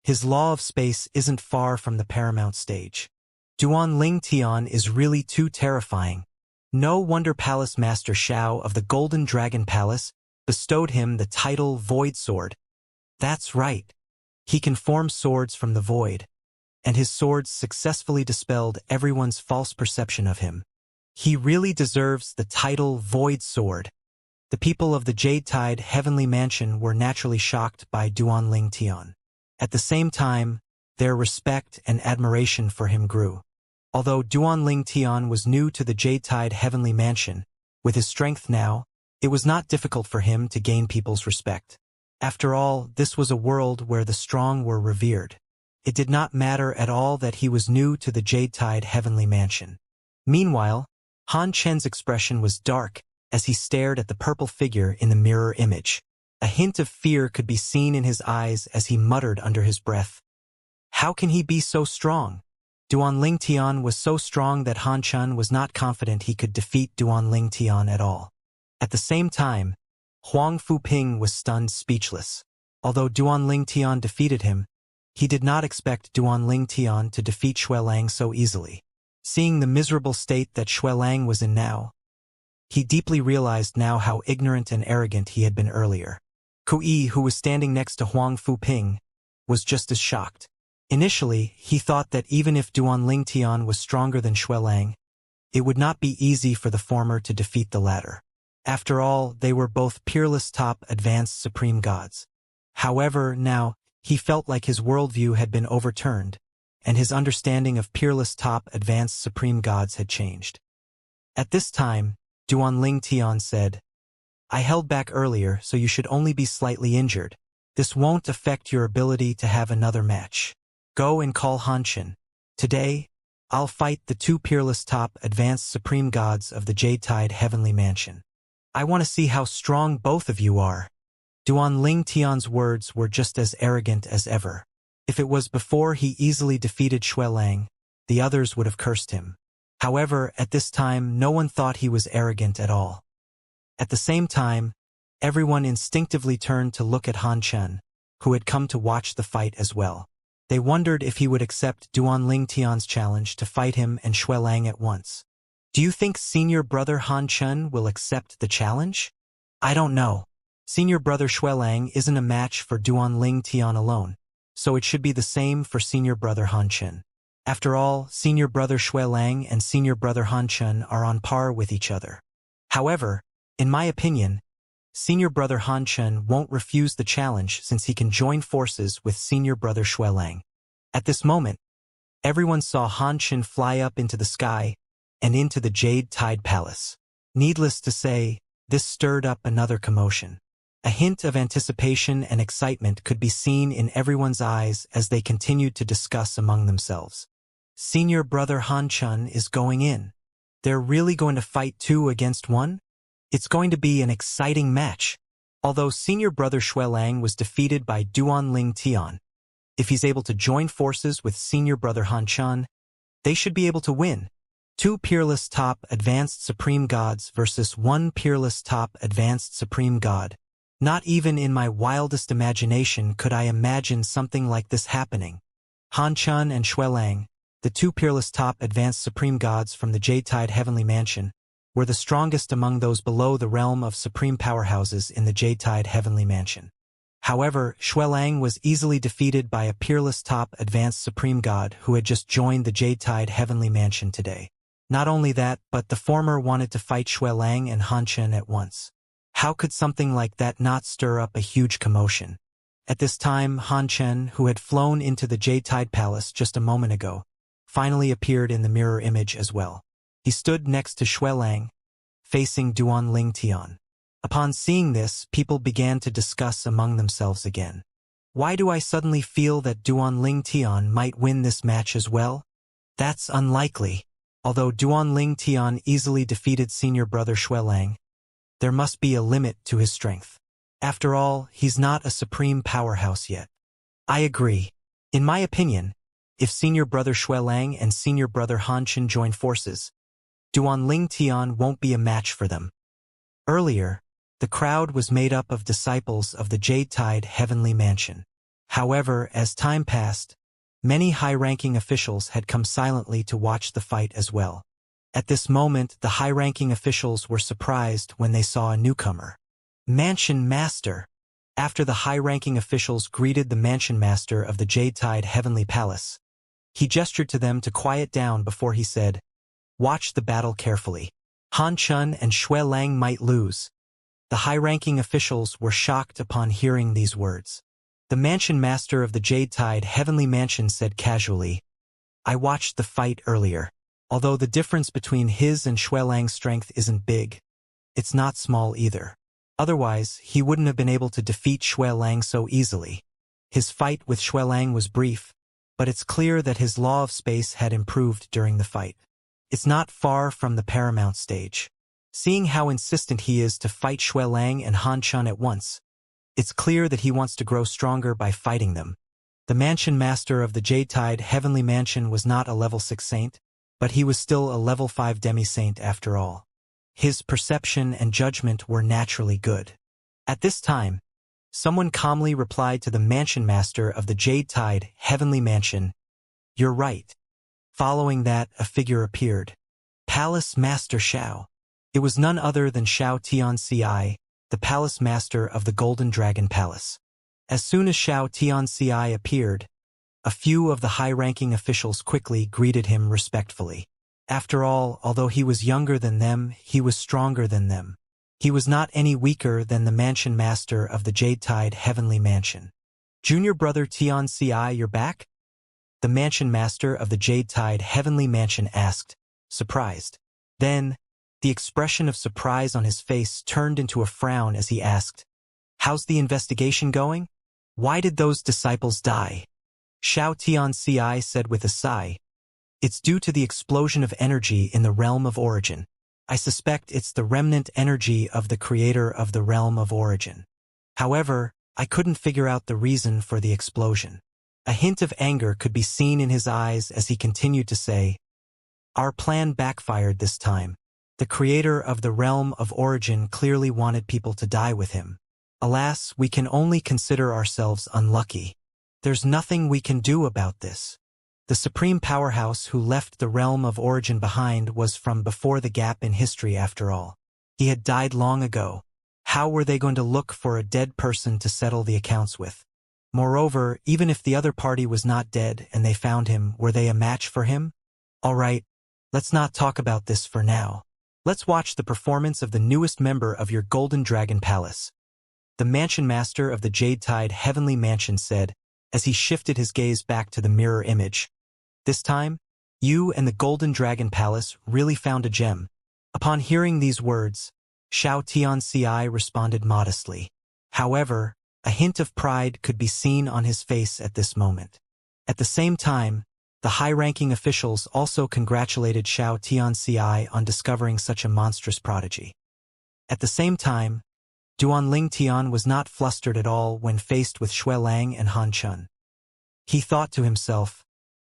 his law of space isn't far from the paramount stage. Duanling Tian is really too terrifying. No wonder Palace Master Xiao of the Golden Dragon Palace bestowed him the title Void Sword. That's right. He can form swords from the void, and his swords successfully dispelled everyone's false perception of him. He really deserves the title Void Sword. The people of the Jade-Tide Heavenly Mansion were naturally shocked by Duanling Tian. At the same time, their respect and admiration for him grew. Although Duanling Tian was new to the Jade-Tide Heavenly Mansion, with his strength now, it was not difficult for him to gain people's respect. After all, this was a world where the strong were revered. It did not matter at all that he was new to the Jade-Tide Heavenly Mansion. Meanwhile, Han Chen's expression was dark as he stared at the purple figure in the mirror image. A hint of fear could be seen in his eyes as he muttered under his breath. How can he be so strong? Duanling Tian was so strong that Han Chen was not confident he could defeat Duanling Tian at all. At the same time, Huang Fuping was stunned speechless. Although Duanling Tian defeated him, he did not expect Duanling Tian to defeat Xuelang so easily. Seeing the miserable state that Xuelang was in now, he deeply realized now how ignorant and arrogant he had been earlier. Kui, who was standing next to Huang Fuping, was just as shocked. Initially, he thought that even if Duanling Tian was stronger than Xuelang, it would not be easy for the former to defeat the latter. After all, they were both peerless top advanced supreme gods. However, now, he felt like his worldview had been overturned, and his understanding of peerless top advanced supreme gods had changed. At this time, Duanling Tian said, "I held back earlier, so you should only be slightly injured. This won't affect your ability to have another match. Go and call Han Chen. Today, I'll fight the two peerless top advanced supreme gods of the Jade-Tide Heavenly Mansion. I want to see how strong both of you are." Duanling Tian's words were just as arrogant as ever. If it was before he easily defeated Xuelang, the others would have cursed him. However, at this time no one thought he was arrogant at all. At the same time, everyone instinctively turned to look at Han Chen, who had come to watch the fight as well. They wondered if he would accept Duanling Tian's challenge to fight him and Xuelang at once. Do you think senior brother Han Chen will accept the challenge? I don't know. Senior brother Xuelang isn't a match for Duanling Tian alone, so it should be the same for senior brother Han Chen. After all, senior brother Xuelang and senior brother Han Chen are on par with each other. However, in my opinion, senior brother Han Chen won't refuse the challenge since he can join forces with senior brother Xuelang. At this moment, everyone saw Han Chen fly up into the sky and into the Jade-Tide Palace. Needless to say, this stirred up another commotion. A hint of anticipation and excitement could be seen in everyone's eyes as they continued to discuss among themselves. Senior brother Han Chen is going in. They're really going to fight 2 against 1? It's going to be an exciting match. Although senior brother Xuelang was defeated by Duanling Tian, if he's able to join forces with senior brother Han Chen, they should be able to win. 2 peerless top advanced supreme gods versus 1 peerless top advanced supreme god. Not even in my wildest imagination could I imagine something like this happening. Han Chen and Xuelang, the 2 peerless top advanced supreme gods from the Jade-Tide Heavenly Mansion, were the strongest among those below the realm of supreme powerhouses in the Jade-Tide Heavenly Mansion. However, Xuelang was easily defeated by a peerless top advanced supreme god who had just joined the Jade-Tide Heavenly Mansion today. Not only that, but the former wanted to fight Xuelang and Han Chen at once. How could something like that not stir up a huge commotion? At this time, Han Chen, who had flown into the Jade-Tide Palace just a moment ago, finally appeared in the mirror image as well. He stood next to Xuelang, facing Duanling Tian. Upon seeing this, people began to discuss among themselves again. Why do I suddenly feel that Duanling Tian might win this match as well? That's unlikely. Although Duanling Tian easily defeated senior brother Xuelang, there must be a limit to his strength. After all, he's not a supreme powerhouse yet. I agree. In my opinion, if senior brother Xuelang and senior brother Han Chen join forces, Duanling Tian won't be a match for them. Earlier, the crowd was made up of disciples of the Jade-Tide Heavenly Mansion. However, as time passed, many high-ranking officials had come silently to watch the fight as well. At this moment, the high-ranking officials were surprised when they saw a newcomer. Mansion Master. After the high-ranking officials greeted the Mansion Master of the Jade-Tide Heavenly Palace, he gestured to them to quiet down before he said, "Watch the battle carefully. Han Chen and Xuelang might lose." The high-ranking officials were shocked upon hearing these words. The mansion master of the Jade Tide Heavenly Mansion said casually, I watched the fight earlier. Although the difference between his and Xuelang's strength isn't big, it's not small either. Otherwise, he wouldn't have been able to defeat Xuelang so easily. His fight with Xuelang was brief, but it's clear that his law of space had improved during the fight. It's not far from the paramount stage. Seeing how insistent he is to fight Xuelang and Han Chun at once, it's clear that he wants to grow stronger by fighting them. The mansion master of the Jade Tide Heavenly Mansion was not a level 6 saint, but he was still a level 5 demi-saint after all. His perception and judgment were naturally good. At this time, someone calmly replied to the mansion master of the Jade Tide Heavenly Mansion, You're right. Following that, a figure appeared. Palace Master Xiao. It was none other than Xiao Tianci, the palace master of the Golden Dragon Palace. As soon as Xiao Tianci appeared, a few of the high-ranking officials quickly greeted him respectfully. After all, although he was younger than them, he was stronger than them. He was not any weaker than the mansion master of the Jade Tide Heavenly Mansion. Junior brother Tianci, you're back? The mansion master of the Jade Tide Heavenly Mansion asked, surprised. Then, the expression of surprise on his face turned into a frown as he asked, How's the investigation going? Why did those disciples die? Xiao Tianci said with a sigh, It's due to the explosion of energy in the realm of origin. I suspect it's the remnant energy of the creator of the realm of origin. However, I couldn't figure out the reason for the explosion. A hint of anger could be seen in his eyes as he continued to say, Our plan backfired this time. The creator of the realm of origin clearly wanted people to die with him. Alas, we can only consider ourselves unlucky. There's nothing we can do about this. The supreme powerhouse who left the realm of origin behind was from before the gap in history after all. He had died long ago. How were they going to look for a dead person to settle the accounts with? Moreover, even if the other party was not dead and they found him, were they a match for him? All right, let's not talk about this for now. Let's watch the performance of the newest member of your Golden Dragon Palace. The mansion master of the Jade Tide Heavenly Mansion said, as he shifted his gaze back to the mirror image. This time, you and the Golden Dragon Palace really found a gem. Upon hearing these words, Xiao Tianci responded modestly. However, a hint of pride could be seen on his face at this moment. At the same time, the high-ranking officials also congratulated Xiao Tianci on discovering such a monstrous prodigy. At the same time, Duanling Tian was not flustered at all when faced with Xuelang and Han Chun. He thought to himself,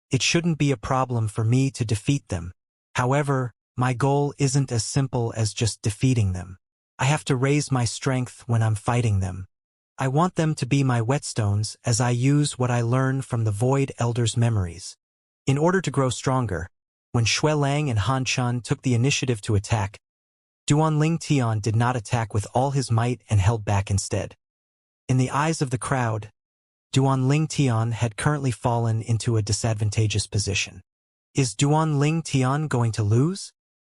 It shouldn't be a problem for me to defeat them. However, my goal isn't as simple as just defeating them. I have to raise my strength when I'm fighting them. I want them to be my whetstones as I use what I learn from the Void Elder's memories. In order to grow stronger, when Xuelang and Han Chun took the initiative to attack, Duanling Tian did not attack with all his might and held back instead. In the eyes of the crowd, Duanling Tian had currently fallen into a disadvantageous position. Is Duanling Tian going to lose?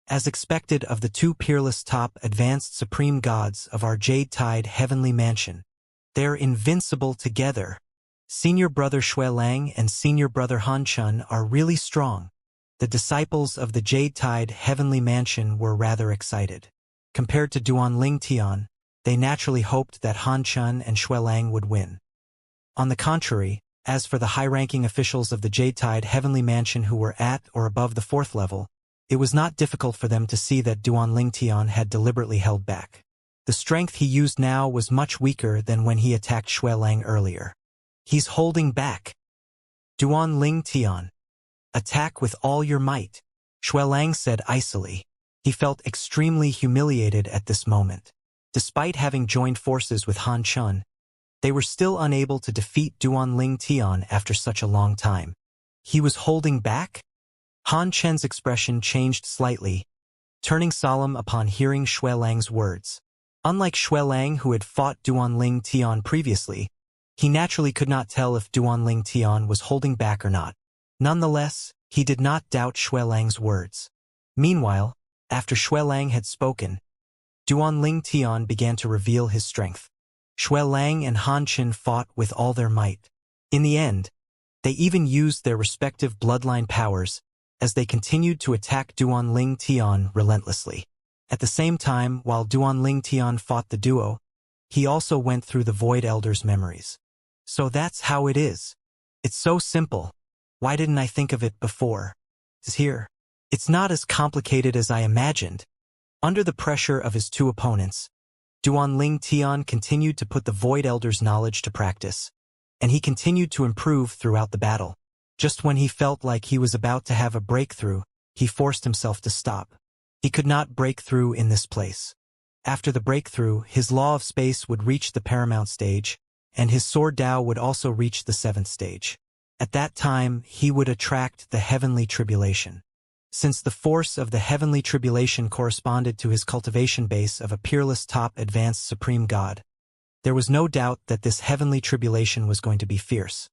As expected of the two peerless top advanced supreme gods of our Jade Tide Heavenly Mansion, they're invincible together. Senior brother Xuelang and senior brother Han Chun are really strong. The disciples of the Jade Tide Heavenly Mansion were rather excited. Compared to Duanling Tian, they naturally hoped that Han Chun and Xuelang would win. On the contrary, as for the high-ranking officials of the Jade Tide Heavenly Mansion who were at or above the 4th level, it was not difficult for them to see that Duanling Tian had deliberately held back. The strength he used now was much weaker than when he attacked Xuelang earlier. He's holding back. Duanling Tian. Attack with all your might, Xuelang said icily. He felt extremely humiliated at this moment. Despite having joined forces with Han Chun, they were still unable to defeat Duanling Tian after such a long time. He was holding back? Han Chen's expression changed slightly, turning solemn upon hearing Xuelang's words. Unlike Xuelang who had fought Duanling Tian previously, he naturally could not tell if Duanling Tian was holding back or not. Nonetheless, he did not doubt Xuelang's words. Meanwhile, after Xuelang had spoken, Duanling Tian began to reveal his strength. Lang and Han Qin fought with all their might. In the end, they even used their respective bloodline powers as they continued to attack Duan Tian relentlessly. At the same time, while Duan Tian fought the duo, he also went through the Void Elder's memories. So that's how it is. It's so simple. Why didn't I think of it before? It's here. It's not as complicated as I imagined. Under the pressure of his two opponents, Duan Tian continued to put the Void Elder's knowledge to practice, and he continued to improve throughout the battle. Just when he felt like he was about to have a breakthrough, he forced himself to stop. He could not break through in this place. After the breakthrough, his law of space would reach the paramount stage, and his sword Dao would also reach the 7th stage. At that time, he would attract the heavenly tribulation. Since the force of the heavenly tribulation corresponded to his cultivation base of a peerless top advanced supreme god, there was no doubt that this heavenly tribulation was going to be fierce.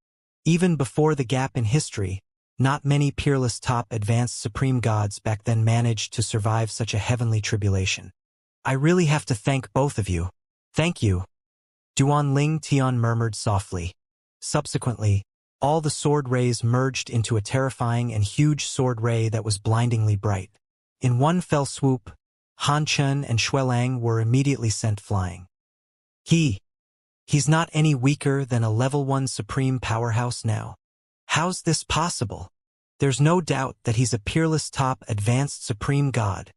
Even before the gap in history, not many peerless top advanced supreme gods back then managed to survive such a heavenly tribulation. I really have to thank both of you. Thank you. Duan Tian murmured softly. Subsequently, all the sword rays merged into a terrifying and huge sword ray that was blindingly bright. In one fell swoop, Han Qin and Lang were immediately sent flying. He's not any weaker than a level 1 supreme powerhouse now. How's this possible? There's no doubt that he's a peerless top advanced supreme god.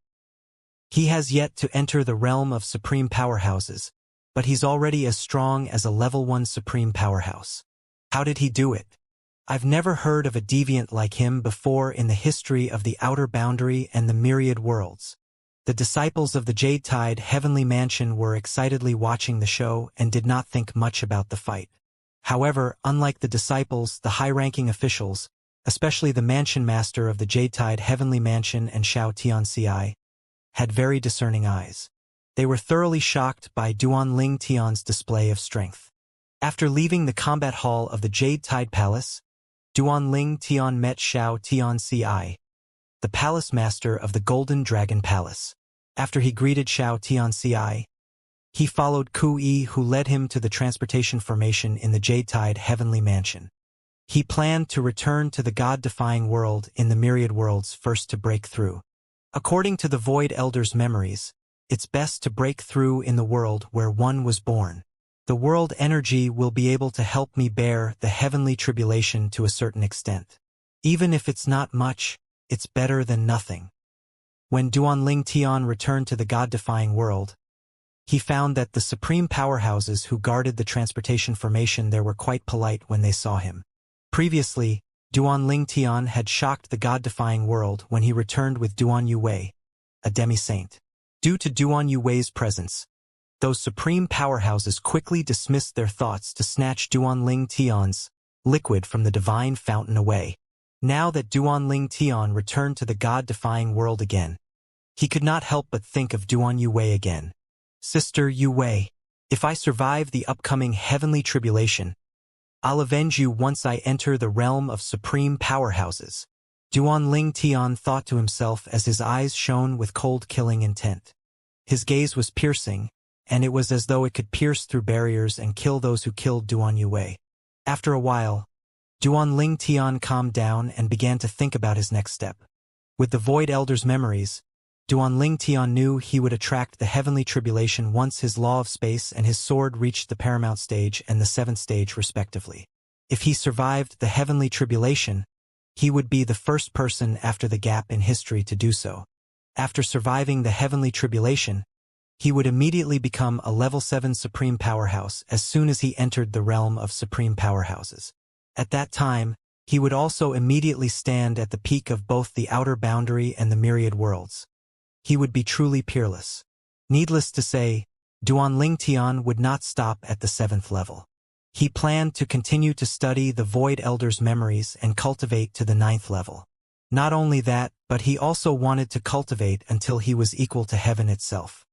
He has yet to enter the realm of supreme powerhouses, but he's already as strong as a level 1 supreme powerhouse. How did he do it? I've never heard of a deviant like him before in the history of the Outer Boundary and the Myriad Worlds. The disciples of the Jade Tide Heavenly Mansion were excitedly watching the show and did not think much about the fight. However, unlike the disciples, the high-ranking officials, especially the Mansion Master of the Jade Tide Heavenly Mansion and Xianxia, had very discerning eyes. They were thoroughly shocked by Duan Tian's display of strength. After leaving the combat hall of the Jade Tide Palace, Duan Tian met Xianxia, the palace master of the Golden Dragon Palace. After he greeted Xianxia, he followed Kui, who led him to the transportation formation in the Jade Tide Heavenly Mansion. He planned to return to the God-defying world in the Myriad Worlds first to break through. According to the Void Elder's memories, it's best to break through in the world where one was born. The world energy will be able to help me bear the heavenly tribulation to a certain extent. Even if it's not much, it's better than nothing. When Duan Tian returned to the God-defying world, he found that the supreme powerhouses who guarded the transportation formation there were quite polite when they saw him. Previously, Duan Tian had shocked the God-defying world when he returned with Duan Yue, a demi-saint. Due to Duan Yue's presence, those supreme powerhouses quickly dismissed their thoughts to snatch Duan Tian's liquid from the divine fountain away. Now that Duan Tian returned to the God-defying world again, he could not help but think of Duan Yue again. Sister Yue, if I survive the upcoming heavenly tribulation, I'll avenge you once I enter the realm of supreme powerhouses. Duan Tian thought to himself as his eyes shone with cold killing intent. His gaze was piercing, and it was as though it could pierce through barriers and kill those who killed Duan Yue. After a while, Duan Tian calmed down and began to think about his next step. With the Void Elder's memories, Duan Tian knew he would attract the heavenly tribulation once his law of space and his sword reached the paramount stage and the 7th stage respectively. If he survived the heavenly tribulation, he would be the first person after the gap in history to do so. After surviving the heavenly tribulation, he would immediately become a level 7 supreme powerhouse as soon as he entered the realm of supreme powerhouses. At that time, he would also immediately stand at the peak of both the Outer Boundary and the Myriad Worlds. He would be truly peerless. Needless to say, Duan Tian would not stop at the 7th level. He planned to continue to study the Void Elder's memories and cultivate to the 9th level. Not only that, but he also wanted to cultivate until he was equal to heaven itself.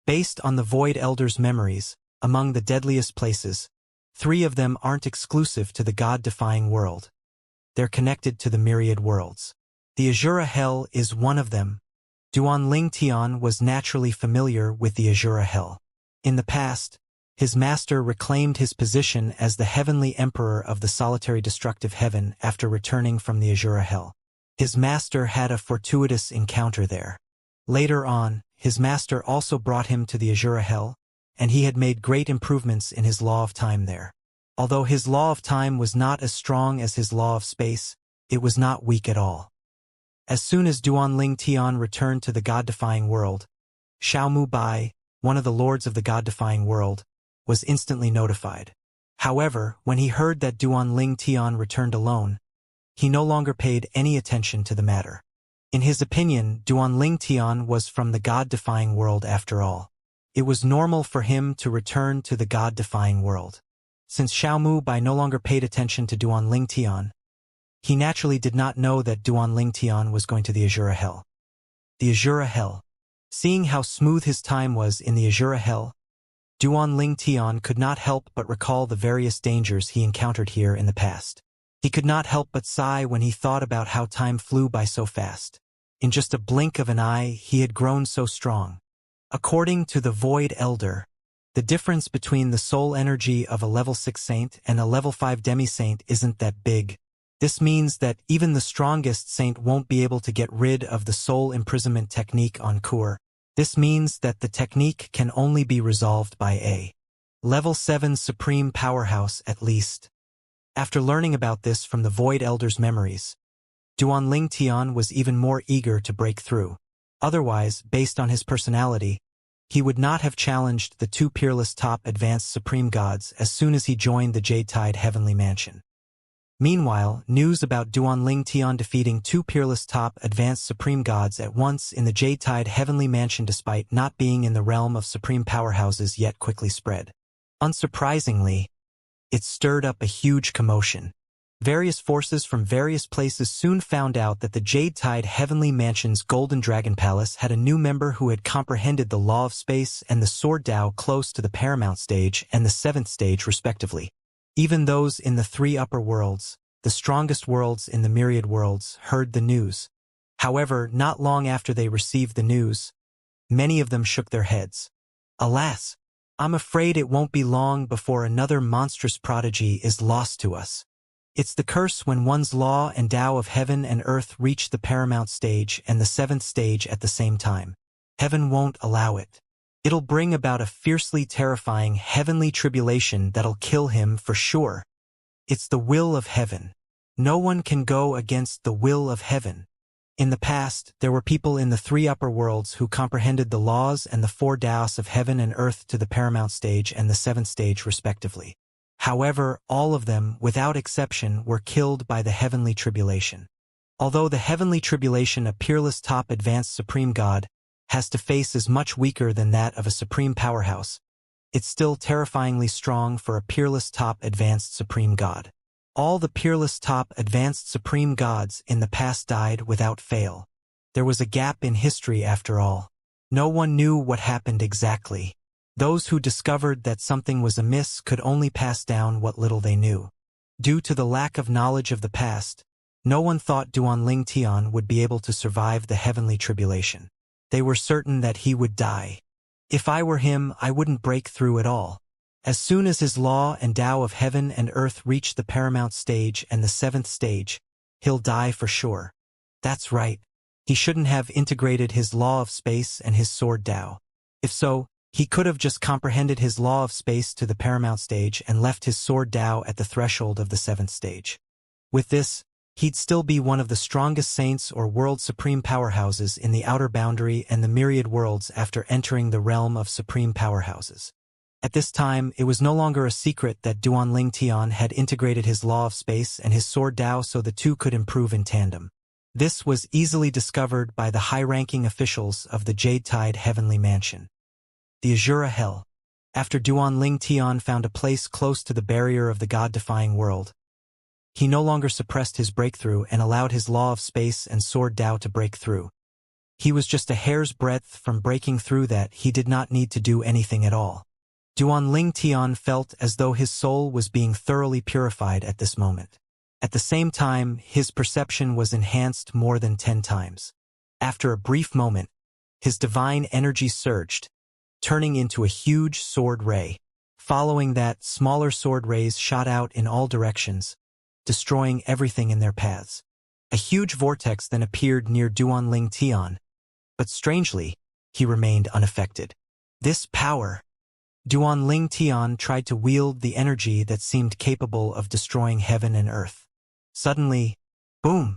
Based on the Void Elder's memories, among the deadliest places, 3 of them aren't exclusive to the God-defying world. They're connected to the Myriad Worlds. The Azura Hell is one of them. Duan Tian was naturally familiar with the Azura Hell. In the past, His master reclaimed his position as the heavenly emperor of the solitary destructive heaven after returning from the Azura Hell. His master had a fortuitous encounter there. Later on, his master also brought him to the Azura Hell, and he had made great improvements in his law of time there. Although his law of time was not as strong as his law of space, it was not weak at all. As soon as Duanling Tian returned to the God-defying world, Xiaomu Bai, one of the lords of the God-defying world, was instantly notified. However, when he heard that Duanling Tian returned alone, he no longer paid any attention to the matter. In his opinion, Duanling Tian was from the God-defying world after all. It was normal for him to return to the God-defying world. Since Xiaomu Bai no longer paid attention to Duanling Tian, he naturally did not know that Duanling Tian was going to the Azura Hell. The Azura Hell. Seeing how smooth his time was in the Azura Hell, Duanling Tian could not help but recall the various dangers he encountered here in the past. He could not help but sigh when he thought about how time flew by so fast. In just a blink of an eye, he had grown so strong. According to the Void Elder, the difference between the soul energy of a level 6 saint and a level 5 demi-saint isn't that big. This means that even the strongest saint won't be able to get rid of the soul imprisonment technique on Kur. This means that the technique can only be resolved by a level 7 supreme powerhouse at least. After learning about this from the Void Elder's memories, Duanling Tian was even more eager to break through. Otherwise, based on his personality, he would not have challenged the two peerless top advanced supreme gods as soon as he joined the Jade-Tide Heavenly Mansion. Meanwhile, news about Duanling Tian defeating two peerless top advanced supreme gods at once in the Jade-Tide Heavenly Mansion despite not being in the realm of supreme powerhouses yet quickly spread. Unsurprisingly, it stirred up a huge commotion. Various forces from various places soon found out that the Jade-Tide Heavenly Mansion's Golden Dragon Palace had a new member who had comprehended the law of space and the Sword Dao close to the Paramount Stage and the 7th stage respectively. Even those in the 3 upper worlds, the strongest worlds in the myriad worlds, heard the news. However, not long after they received the news, many of them shook their heads. Alas, I'm afraid it won't be long before another monstrous prodigy is lost to us. It's the curse when one's law and Tao of heaven and earth reach the paramount stage and the 7th stage at the same time. Heaven won't allow it. It'll bring about a fiercely terrifying heavenly tribulation that'll kill him for sure. It's the will of heaven. No one can go against the will of heaven. In the past, there were people in the 3 upper worlds who comprehended the laws and the 4 Daos of heaven and earth to the paramount stage and the 7th stage respectively. However, all of them, without exception, were killed by the heavenly tribulation. Although the heavenly tribulation, a peerless top advanced supreme god, has to face is much weaker than that of a supreme powerhouse, it's still terrifyingly strong for a peerless top advanced supreme god. All the peerless top advanced supreme gods in the past died without fail. There was a gap in history after all. No one knew what happened exactly. Those who discovered that something was amiss could only pass down what little they knew. Due to the lack of knowledge of the past, no one thought Duanling Tian would be able to survive the heavenly tribulation. They were certain that he would die. If I were him, I wouldn't break through at all. As soon as his law and Tao of heaven and earth reach the paramount stage and the 7th stage, he'll die for sure. That's right. He shouldn't have integrated his law of space and his sword Tao. If so, he could have just comprehended his law of space to the paramount stage and left his sword Tao at the threshold of the 7th stage. With this, he'd still be one of the strongest saints or world supreme powerhouses in the outer boundary and the myriad worlds after entering the realm of supreme powerhouses. At this time, it was no longer a secret that Duanling Tian had integrated his law of space and his sword Tao so the two could improve in tandem. This was easily discovered by the high-ranking officials of the Jade-Tide Heavenly Mansion. The Azura Hell. After Duanling Tian found a place close to the barrier of the God-defying world, he no longer suppressed his breakthrough and allowed his law of space and sword Tao to break through. He was just a hair's breadth from breaking through that. He did not need to do anything at all. Duanling Tian felt as though his soul was being thoroughly purified at this moment. At the same time, his perception was enhanced more than 10 times. After a brief moment, his divine energy surged, turning into a huge sword ray. Following that, smaller sword rays shot out in all directions, destroying everything in their paths. A huge vortex then appeared near Duanling Tian, but strangely, he remained unaffected. This power. Duanling Tian tried to wield the energy that seemed capable of destroying heaven and earth. Suddenly, boom,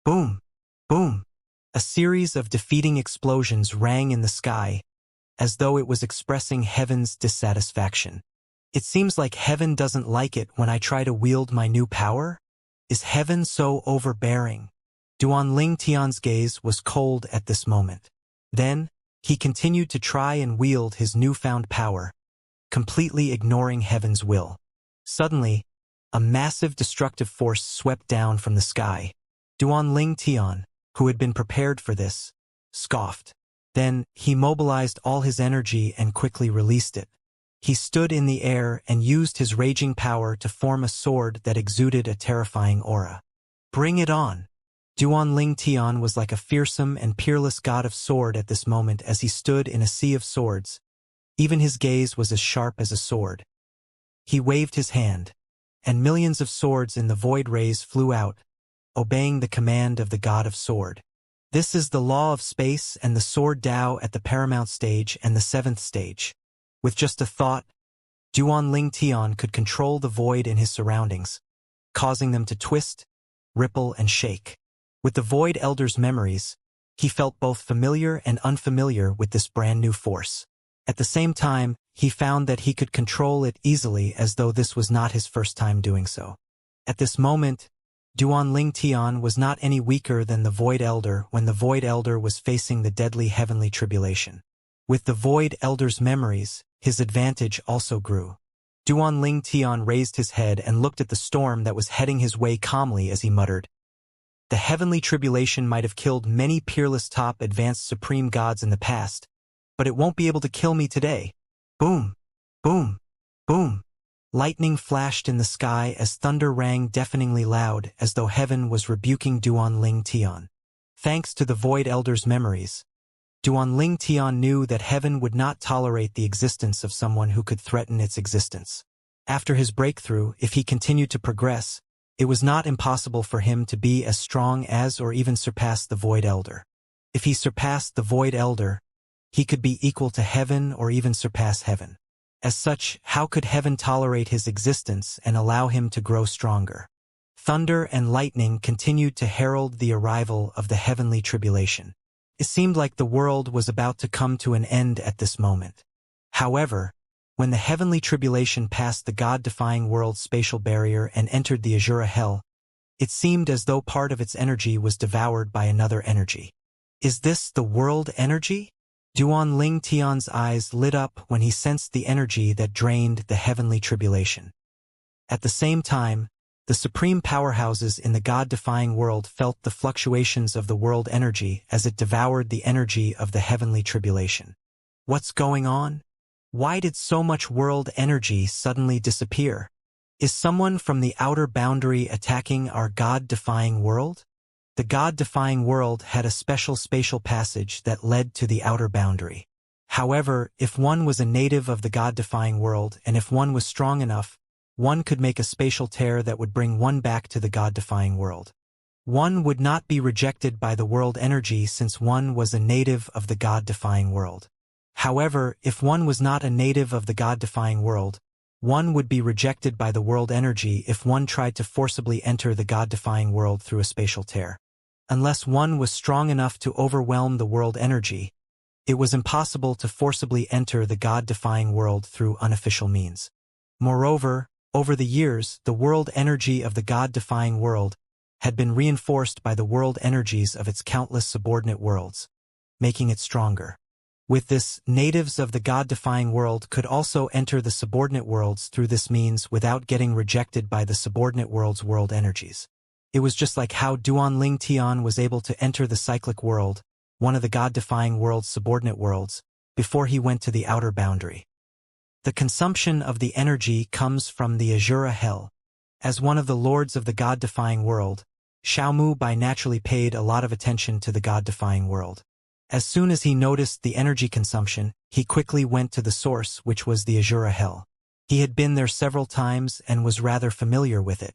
boom, boom. A series of defeating explosions rang in the sky, as though it was expressing heaven's dissatisfaction. It seems like heaven doesn't like it when I try to wield my new power? Is heaven so overbearing? Duanling Tian's gaze was cold at this moment. Then, he continued to try and wield his newfound power, completely ignoring heaven's will. Suddenly, a massive destructive force swept down from the sky. Duanling Tian, who had been prepared for this, scoffed. Then, he mobilized all his energy and quickly released it. He stood in the air and used his raging power to form a sword that exuded a terrifying aura. Bring it on! Duanling Tian was like a fearsome and peerless god of sword at this moment as he stood in a sea of swords. Even his gaze was as sharp as a sword. He waved his hand, and millions of swords in the void rays flew out, obeying the command of the god of sword. This is the law of space and the sword Tao at the paramount stage and the seventh stage. With just a thought, Duanling Tian could control the void in his surroundings, causing them to twist, ripple, and shake. With the Void Elder's memories, he felt both familiar and unfamiliar with this brand new force. At the same time, he found that he could control it easily as though this was not his first time doing so. At this moment, Duanling Tian was not any weaker than the Void Elder when the Void Elder was facing the deadly heavenly tribulation. With the Void Elder's memories, his advantage also grew. Duanling Tian raised his head and looked at the storm that was heading his way calmly as he muttered, "The heavenly tribulation might have killed many peerless top advanced supreme gods in the past, but it won't be able to kill me today." Boom, boom, boom. Lightning flashed in the sky as thunder rang deafeningly loud as though heaven was rebuking Duanling Tian. Thanks to the Void Elder's memories, Duanling Tian knew that heaven would not tolerate the existence of someone who could threaten its existence. After his breakthrough, if he continued to progress, it was not impossible for him to be as strong as or even surpass the Void Elder. If he surpassed the Void Elder, he could be equal to heaven or even surpass heaven. As such, how could heaven tolerate his existence and allow him to grow stronger? Thunder and lightning continued to herald the arrival of the heavenly tribulation. It seemed like the world was about to come to an end at this moment. However, when the heavenly tribulation passed the God-defying world's spatial barrier and entered the Azura Hell, it seemed as though part of its energy was devoured by another energy. Is this the world energy? Duanling Tian's eyes lit up when he sensed the energy that drained the heavenly tribulation. At the same time, the supreme powerhouses in the God-defying world felt the fluctuations of the world energy as it devoured the energy of the heavenly tribulation. What's going on? Why did so much world energy suddenly disappear? Is someone from the outer boundary attacking our God-defying world? The God-defying world had a special spatial passage that led to the outer boundary. However, if one was a native of the God-defying world and if one was strong enough, one could make a spatial tear that would bring one back to the God-defying world. One would not be rejected by the world energy since one was a native of the God-defying world. However, if one was not a native of the God-defying world, one would be rejected by the world energy if one tried to forcibly enter the God-defying world through a spatial tear. Unless one was strong enough to overwhelm the world energy, it was impossible to forcibly enter the God-defying world through unofficial means. Moreover, over the years, the world energy of the God-defying world had been reinforced by the world energies of its countless subordinate worlds, making it stronger. With this, natives of the God-defying world could also enter the subordinate worlds through this means without getting rejected by the subordinate world's world energies. It was just like how Duanling Tian was able to enter the cyclic world, one of the God-defying world's subordinate worlds, before he went to the outer boundary. The consumption of the energy comes from the Azura Hell. As one of the lords of the God-defying world, Xiaomu Bai naturally paid a lot of attention to the God-defying world. As soon as he noticed the energy consumption, he quickly went to the source, which was the Azura Hell. He had been there several times and was rather familiar with it.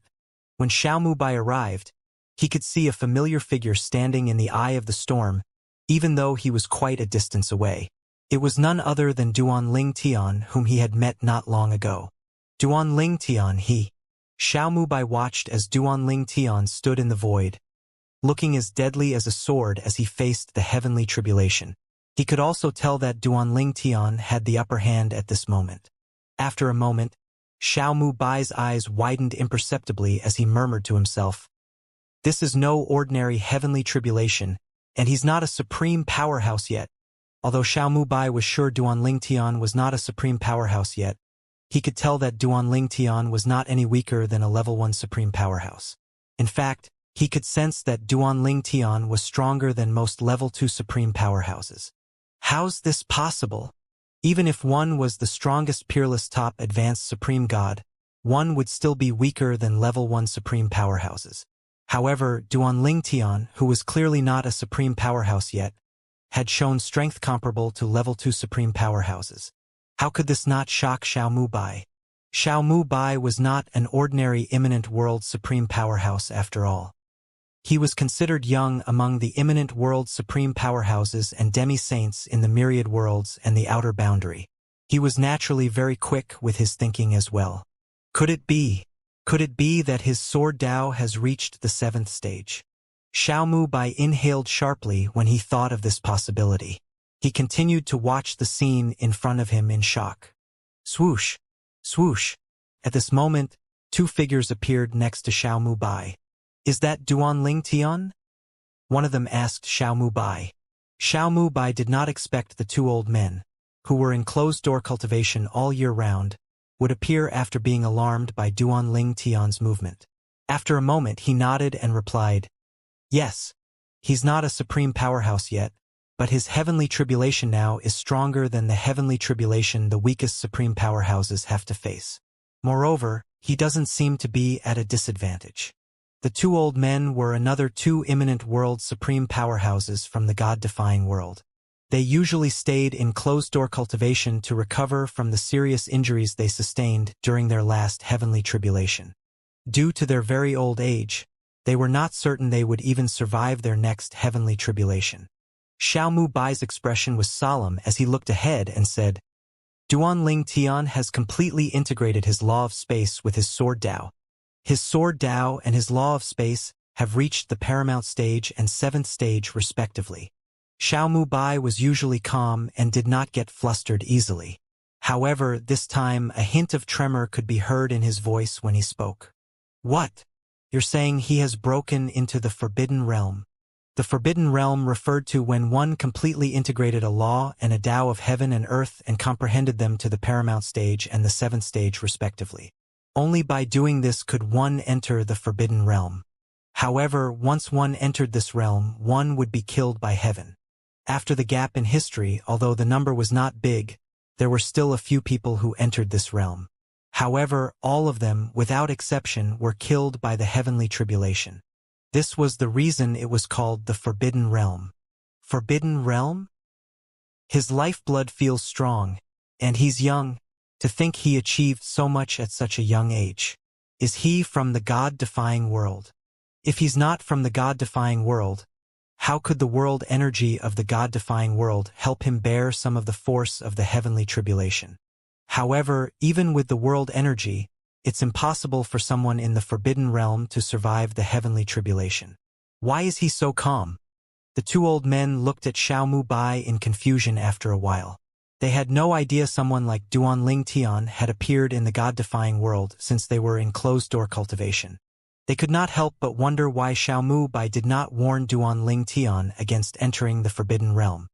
When Xiao Mubai arrived, he could see a familiar figure standing in the eye of the storm, even though he was quite a distance away. It was none other than Duan Ling Tian, whom he had met not long ago. Duan Ling Tian, Xiao Mubai watched as Duan Ling Tian stood in the void, looking as deadly as a sword as he faced the heavenly tribulation. He could also tell that Duan Ling Tian had the upper hand at this moment. After a moment, Xiao Mubai's eyes widened imperceptibly as he murmured to himself, "This is no ordinary heavenly tribulation, and he's not a supreme powerhouse yet." Although Xiao Mubai was sure Duan Ling Tian was not a supreme powerhouse yet, he could tell that Duan Ling Tian was not any weaker than a level 1 supreme powerhouse. In fact, he could sense that Duan Ling Tian was stronger than most level 2 supreme powerhouses. How's this possible? Even if one was the strongest peerless top advanced supreme god, one would still be weaker than level 1 supreme powerhouses. However, Duan Ling Tian, who was clearly not a supreme powerhouse yet, had shown strength comparable to level 2 supreme powerhouses. How could this not shock Xiao Mubai? Xiao Mubai was not an ordinary imminent world supreme powerhouse after all. He was considered young among the imminent world supreme powerhouses and demi-saints in the myriad worlds and the outer boundary. He was naturally very quick with his thinking as well. Could it be that his sword Dao has reached the 7th stage? Xiao Mubai inhaled sharply when he thought of this possibility. He continued to watch the scene in front of him in shock. Swoosh! Swoosh! At this moment, 2 figures appeared next to Xiao Mubai. "Is that Duan Ling Tian?" one of them asked Xiao Mubai. Xiao Mubai did not expect the 2 old men, who were in closed-door cultivation all year round, would appear after being alarmed by Duan Ling Tian's movement. After a moment he nodded and replied, "Yes, he's not a supreme powerhouse yet, but his heavenly tribulation now is stronger than the heavenly tribulation the weakest supreme powerhouses have to face. Moreover, he doesn't seem to be at a disadvantage." The 2 old men were another 2 imminent world supreme powerhouses from the God-defying world. They usually stayed in closed-door cultivation to recover from the serious injuries they sustained during their last heavenly tribulation. Due to their very old age, they were not certain they would even survive their next heavenly tribulation. Xiao Mubai's expression was solemn as he looked ahead and said, "Duan Ling Tian has completely integrated his law of space with his sword Dao. His sword Dao and his law of space have reached the paramount stage and 7th stage respectively." Xiao Mubai was usually calm and did not get flustered easily. However, this time a hint of tremor could be heard in his voice when he spoke. "What? You're saying he has broken into the Forbidden Realm?" The Forbidden Realm referred to when one completely integrated a law and a Tao of heaven and earth and comprehended them to the paramount stage and the 7th stage respectively. Only by doing this could one enter the Forbidden Realm. However, once one entered this realm, one would be killed by heaven. After the gap in history, although the number was not big, there were still a few people who entered this realm. However, all of them, without exception, were killed by the heavenly tribulation. This was the reason it was called the Forbidden Realm. Forbidden Realm? His lifeblood feels strong, and he's young. To think he achieved so much at such a young age. Is he from the God-defying world? If he's not from the God-defying world, how could the world energy of the God-defying world help him bear some of the force of the heavenly tribulation? However, even with the world energy, it's impossible for someone in the Forbidden Realm to survive the heavenly tribulation. Why is he so calm? The 2 old men looked at Xiao Mubai in confusion after a while. They had no idea someone like Duan Ling Tian had appeared in the God-defying world since they were in closed-door cultivation. They could not help but wonder why Xiao Mubai did not warn Duan Ling Tian against entering the Forbidden Realm.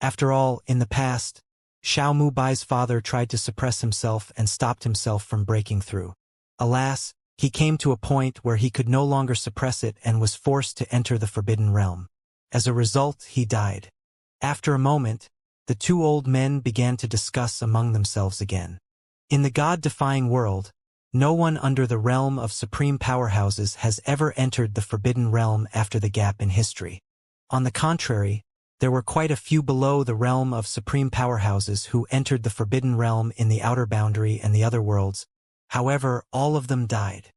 After all, in the past, Xiao Mubai's father tried to suppress himself and stopped himself from breaking through. Alas, he came to a point where he could no longer suppress it and was forced to enter the Forbidden Realm. As a result, he died. After a moment, the 2 old men began to discuss among themselves again. In the God-defying world, no one under the realm of supreme powerhouses has ever entered the Forbidden Realm after the gap in history. On the contrary, There were quite a few below the realm of supreme powerhouses who entered the Forbidden Realm in the outer boundary and the other worlds. However, all of them died.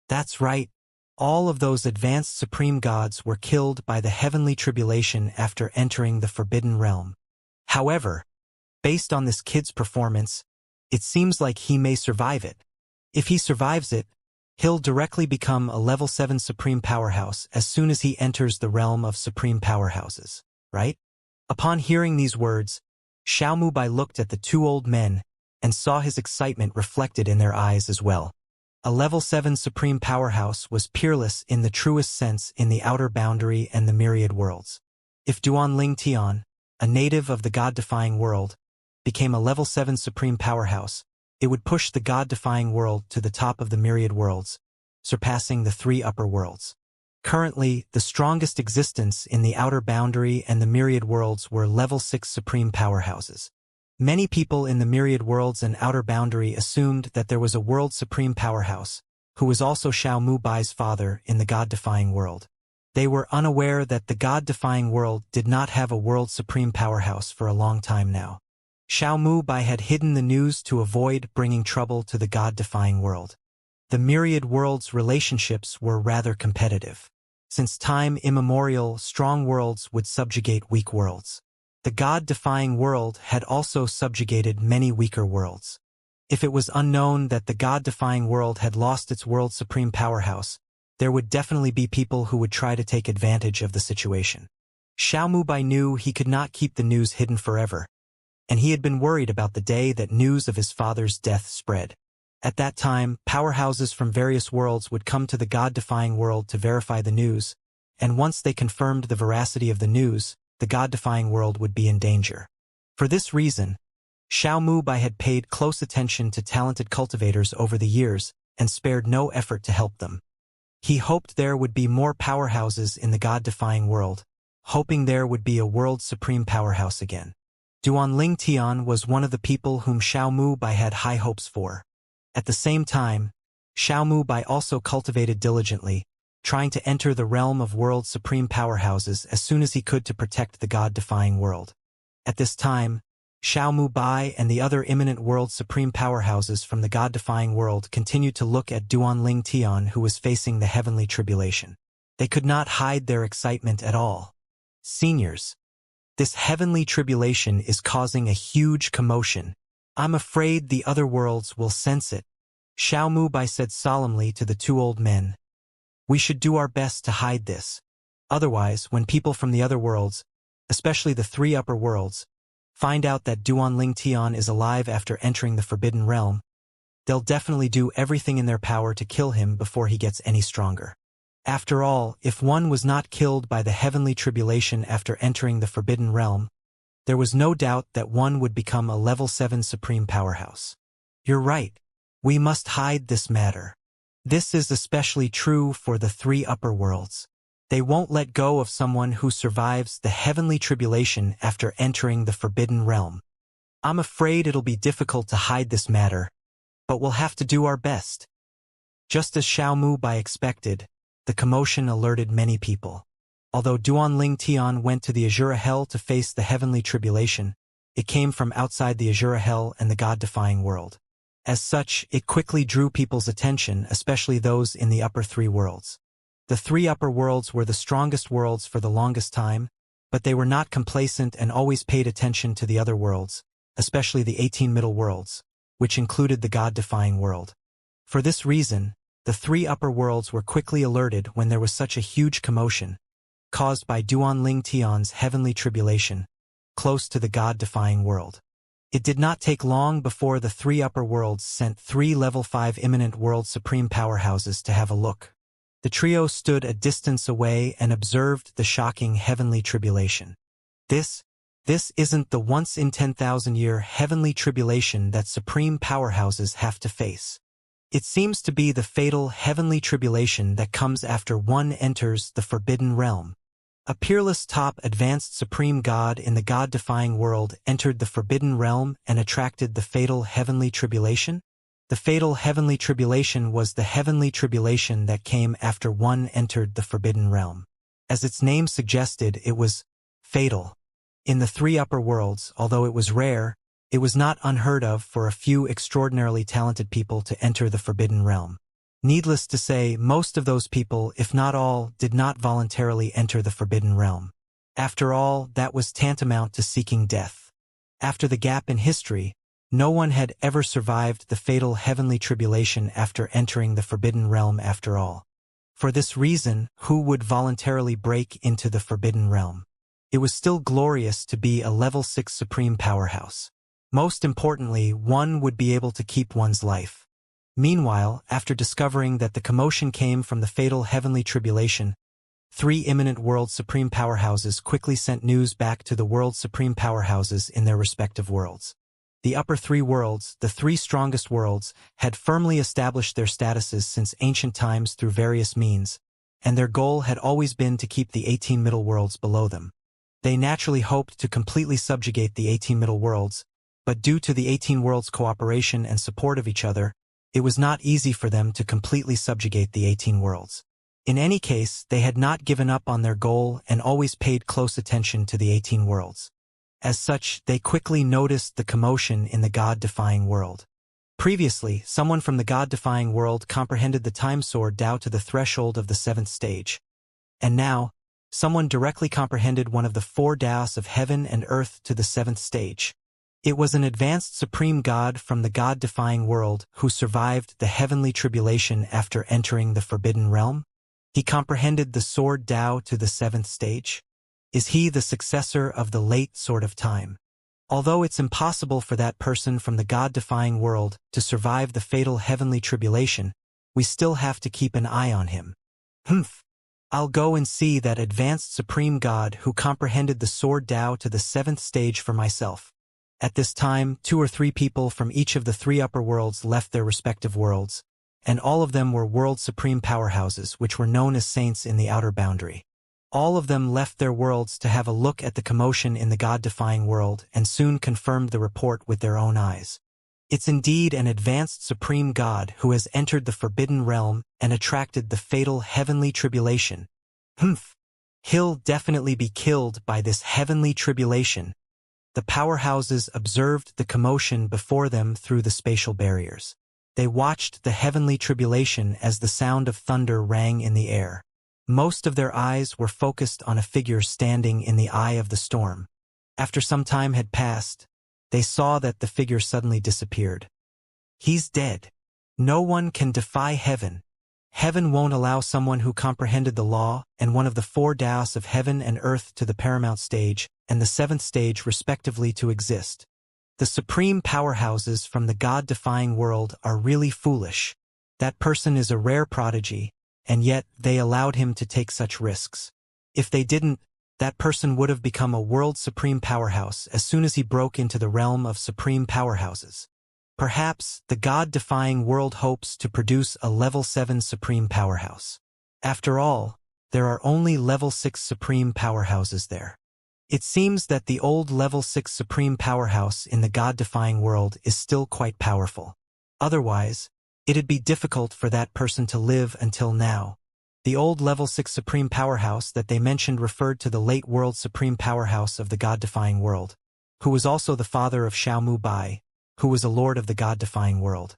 That's right. All of those advanced supreme gods were killed by the heavenly tribulation after entering the Forbidden Realm. However, based on this kid's performance, it seems like he may survive it. If he survives it, he'll directly become a level 7 supreme powerhouse as soon as he enters the realm of supreme powerhouses, right? Upon hearing these words, Xiaomubai looked at the two old men and saw his excitement reflected in their eyes as well. A level 7 supreme powerhouse was peerless in the truest sense in the outer boundary and the myriad worlds. If Duanling Tian, a native of the god-defying world, became a level 7 supreme powerhouse, it would push the god-defying world to the top of the myriad worlds, surpassing the 3 upper worlds. Currently, the strongest existence in the outer boundary and the myriad worlds were level 6 supreme powerhouses. Many people in the myriad worlds and outer boundary assumed that there was a world supreme powerhouse, who was also Xiaomubai's father in the god-defying world. They were unaware that the god-defying world did not have a world supreme powerhouse for a long time now. Xiaomubai had hidden the news to avoid bringing trouble to the god-defying world. The myriad worlds' relationships were rather competitive. Since time immemorial, strong worlds would subjugate weak worlds. The god-defying world had also subjugated many weaker worlds. If it was unknown that the god-defying world had lost its world supreme powerhouse, there would definitely be people who would try to take advantage of the situation. Xiaomubai knew he could not keep the news hidden forever, and he had been worried about the day that news of his father's death spread. At that time, powerhouses from various worlds would come to the god-defying world to verify the news, and once they confirmed the veracity of the news, the god-defying world would be in danger. For this reason, Xiaomubai had paid close attention to talented cultivators over the years and spared no effort to help them. He hoped there would be more powerhouses in the god-defying world, hoping there would be a world supreme powerhouse again. Duanling Tian was one of the people whom Xiaomubai had high hopes for. At the same time, Xiaomubai also cultivated diligently, trying to enter the realm of world supreme powerhouses as soon as he could to protect the god-defying world. At this time, Xiaomubai and the other imminent world supreme powerhouses from the god-defying world continued to look at Duanling Tian, who was facing the heavenly tribulation. They could not hide their excitement at all. Seniors, this heavenly tribulation is causing a huge commotion. I'm afraid the other worlds will sense it, Xiaomubai said solemnly to the two old men. We should do our best to hide this. Otherwise, when people from the other worlds, especially the 3 upper worlds, find out that Duanling Tian is alive after entering the Forbidden Realm, they'll definitely do everything in their power to kill him before he gets any stronger. After all, if one was not killed by the heavenly tribulation after entering the Forbidden Realm, there was no doubt that one would become a level 7 supreme powerhouse. You're right. We must hide this matter. This is especially true for the 3 upper worlds. They won't let go of someone who survives the heavenly tribulation after entering the Forbidden Realm. I'm afraid it'll be difficult to hide this matter, but we'll have to do our best. Just as Xiaomubai expected, the commotion alerted many people. Although Duanling Tian went to the Azura Hell to face the heavenly tribulation, it came from outside the Azura Hell and the god-defying world. As such, it quickly drew people's attention, especially those in the upper 3 worlds. The 3 upper worlds were the strongest worlds for the longest time, but they were not complacent and always paid attention to the other worlds, especially the 18 middle worlds, which included the god-defying world. For this reason, the 3 upper worlds were quickly alerted when there was such a huge commotion, caused by Duanling Tian's heavenly tribulation, close to the god-defying world. It did not take long before the 3 upper worlds sent 3 level 5 imminent world supreme powerhouses to have a look. The trio stood a distance away and observed the shocking heavenly tribulation. This isn't the once-in-10,000-year heavenly tribulation that supreme powerhouses have to face. It seems to be the fatal heavenly tribulation that comes after one enters the Forbidden Realm. A peerless top advanced supreme god in the god-defying world entered the Forbidden Realm and attracted the fatal heavenly tribulation? The fatal heavenly tribulation was the heavenly tribulation that came after one entered the Forbidden Realm. As its name suggested, it was fatal. In the three upper worlds, although it was rare, it was not unheard of for a few extraordinarily talented people to enter the Forbidden Realm. Needless to say, most of those people, if not all, did not voluntarily enter the Forbidden Realm. After all, that was tantamount to seeking death. After the gap in history, no one had ever survived the fatal heavenly tribulation after entering the Forbidden Realm after all. For this reason, who would voluntarily break into the Forbidden Realm? It was still glorious to be a level 6 supreme powerhouse. Most importantly, one would be able to keep one's life. Meanwhile, after discovering that the commotion came from the fatal heavenly tribulation, 3 imminent world supreme powerhouses quickly sent news back to the world supreme powerhouses in their respective worlds. The upper 3 worlds, the 3 strongest worlds, had firmly established their statuses since ancient times through various means, and their goal had always been to keep the 18 middle worlds below them. They naturally hoped to completely subjugate the 18 middle worlds, but due to the 18 worlds' cooperation and support of each other, it was not easy for them to completely subjugate the 18 worlds. In any case, they had not given up on their goal and always paid close attention to the 18 worlds. As such, they quickly noticed the commotion in the God-defying world. Previously, someone from the God-defying world comprehended the time sword Dao to the threshold of the 7th stage. And now, someone directly comprehended one of the 4 Daos of heaven and earth to the 7th stage. It was an advanced supreme god from the God-defying world who survived the heavenly tribulation after entering the Forbidden Realm. He comprehended the sword Dao to the 7th stage. Is he the successor of the late Sword of Time? Although it's impossible for that person from the God-defying world to survive the fatal heavenly tribulation, we still have to keep an eye on him. I'll go and see that advanced supreme god who comprehended the sword Dao to the 7th stage for myself. At this time, 2 or 3 people from each of the 3 upper worlds left their respective worlds, and all of them were world supreme powerhouses which were known as saints in the outer boundary. All of them left their worlds to have a look at the commotion in the God-defying world and soon confirmed the report with their own eyes. It's indeed an advanced supreme god who has entered the Forbidden Realm and attracted the fatal heavenly tribulation. He'll definitely be killed by this heavenly tribulation. The powerhouses observed the commotion before them through the spatial barriers. They watched the heavenly tribulation as the sound of thunder rang in the air. Most of their eyes were focused on a figure standing in the eye of the storm. After some time had passed, they saw that the figure suddenly disappeared. He's dead. No one can defy heaven. Heaven won't allow someone who comprehended the law and one of the 4 Daos of heaven and earth to the paramount stage and the 7th stage respectively to exist. The supreme powerhouses from the God-defying world are really foolish. That person is a rare prodigy, and yet they allowed him to take such risks. If they didn't, that person would have become a world supreme powerhouse as soon as he broke into the realm of supreme powerhouses. Perhaps the God-defying world hopes to produce a level 7 supreme powerhouse. After all, there are only level 6 supreme powerhouses there. It seems that the old level 6 supreme powerhouse in the God-defying world is still quite powerful. Otherwise, it'd be difficult for that person to live until now. The old level 6 supreme powerhouse that they mentioned referred to the late world supreme powerhouse of the God-defying world, who was also the father of Xiao Mu Bai, who was a lord of the God-defying world.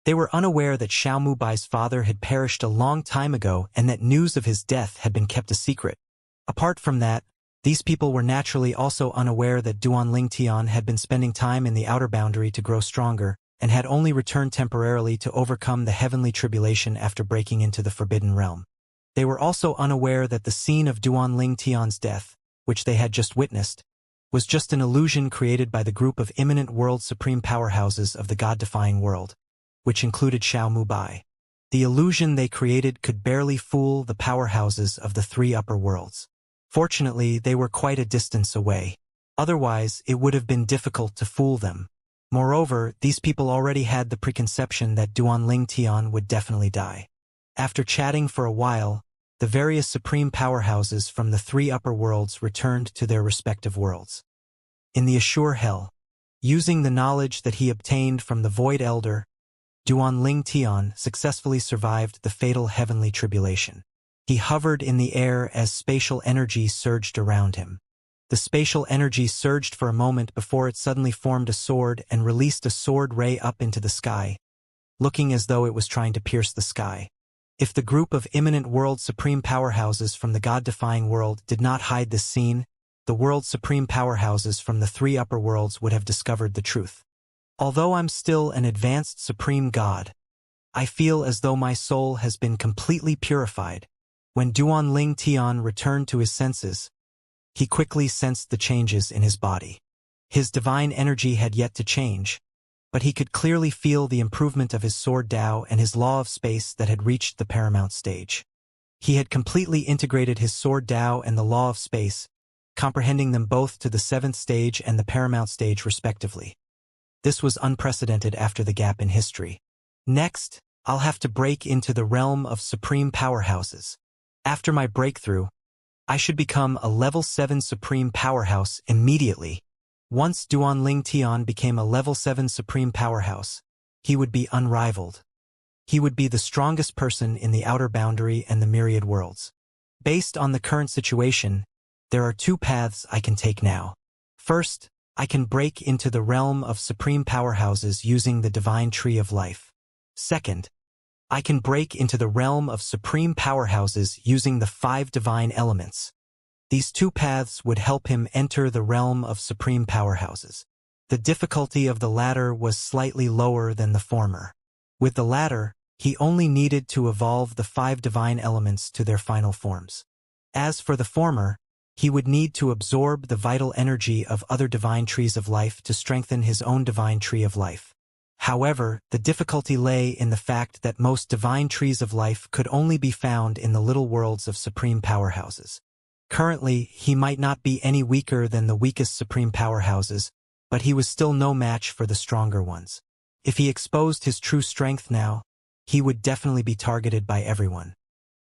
They were unaware that Xiao Mu Bai's father had perished a long time ago and that news of his death had been kept a secret. Apart from that, these people were naturally also unaware that Duanling Tian had been spending time in the outer boundary to grow stronger, and had only returned temporarily to overcome the heavenly tribulation after breaking into the Forbidden Realm. They were also unaware that the scene of Duanling Tian's death, which they had just witnessed, was just an illusion created by the group of imminent world supreme powerhouses of the God-defying world, which included Xiao Mu Bai. The illusion they created could barely fool the powerhouses of the 3 upper worlds. Fortunately, they were quite a distance away. Otherwise, it would have been difficult to fool them. Moreover, these people already had the preconception that Duanling Tian would definitely die. After chatting for a while, the various supreme powerhouses from the 3 upper worlds returned to their respective worlds. In the Assure Hell, using the knowledge that he obtained from the Void Elder, Duanling Tian successfully survived the fatal heavenly tribulation. He hovered in the air as spatial energy surged around him. The spatial energy surged for a moment before it suddenly formed a sword and released a sword ray up into the sky, looking as though it was trying to pierce the sky. If the group of imminent world supreme powerhouses from the god-defying world did not hide this scene, the world supreme powerhouses from the three upper worlds would have discovered the truth. Although I'm still an advanced supreme god, I feel as though my soul has been completely purified. When Duan Tian returned to his senses, he quickly sensed the changes in his body. His divine energy had yet to change, but he could clearly feel the improvement of his sword Dao and his law of space that had reached the paramount stage. He had completely integrated his sword Dao and the law of space, comprehending them both to the 7th stage and the paramount stage respectively. This was unprecedented after the gap in history. Next, I'll have to break into the realm of supreme powerhouses. After my breakthrough, I should become a level 7 supreme powerhouse immediately. Once Duan Tian became a level 7 supreme powerhouse, he would be unrivaled. He would be the strongest person in the outer boundary and the myriad worlds. Based on the current situation, there are 2 paths I can take now. First, I can break into the realm of supreme powerhouses using the divine tree of life. Second, I can break into the realm of supreme powerhouses using the 5 divine elements. These 2 paths would help him enter the realm of supreme powerhouses. The difficulty of the latter was slightly lower than the former. With the latter, he only needed to evolve the 5 divine elements to their final forms. As for the former, he would need to absorb the vital energy of other divine trees of life to strengthen his own divine tree of life. However, the difficulty lay in the fact that most divine trees of life could only be found in the little worlds of supreme powerhouses. Currently, he might not be any weaker than the weakest supreme powerhouses, but he was still no match for the stronger ones. If he exposed his true strength now, he would definitely be targeted by everyone.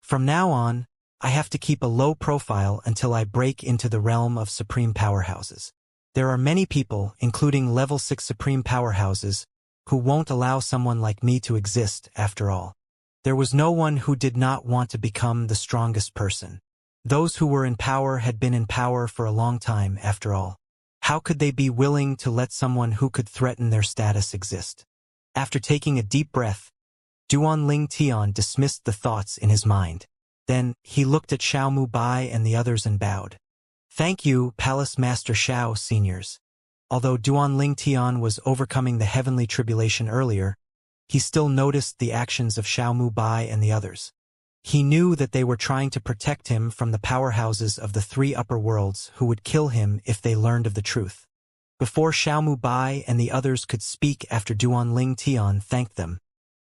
From now on, I have to keep a low profile until I break into the realm of supreme powerhouses. There are many people, including level 6 supreme powerhouses, who won't allow someone like me to exist after all. There was no one who did not want to become the strongest person. Those who were in power had been in power for a long time after all. How could they be willing to let someone who could threaten their status exist? After taking a deep breath, Duan Tian dismissed the thoughts in his mind. Then, he looked at Xiaomu Bai and the others and bowed. Thank you, Palace Master Xiao Seniors. Although Duan Tian was overcoming the heavenly tribulation earlier, he still noticed the actions of Xiaomu Bai and the others. He knew that they were trying to protect him from the powerhouses of the 3 upper worlds who would kill him if they learned of the truth. Before Xiaomu Bai and the others could speak after Duan Tian thanked them,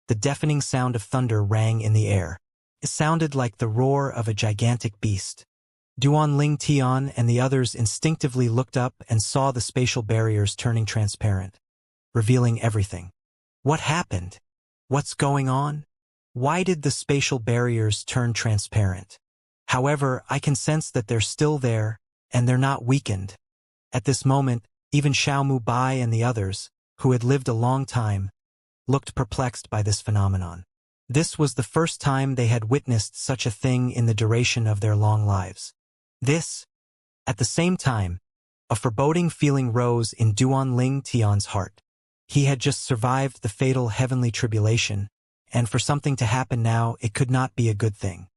the deafening sound of thunder rang in the air. It sounded like the roar of a gigantic beast. Duan Tian and the others instinctively looked up and saw the spatial barriers turning transparent, revealing everything. What happened? What's going on? Why did the spatial barriers turn transparent? However, I can sense that they're still there, and they're not weakened. At this moment, even Xiaomu Bai and the others, who had lived a long time, looked perplexed by this phenomenon. This was the first time they had witnessed such a thing in the duration of their long lives. At the same time, a foreboding feeling rose in Duan Tian's heart. He had just survived the fatal heavenly tribulation, and for something to happen now, it could not be a good thing.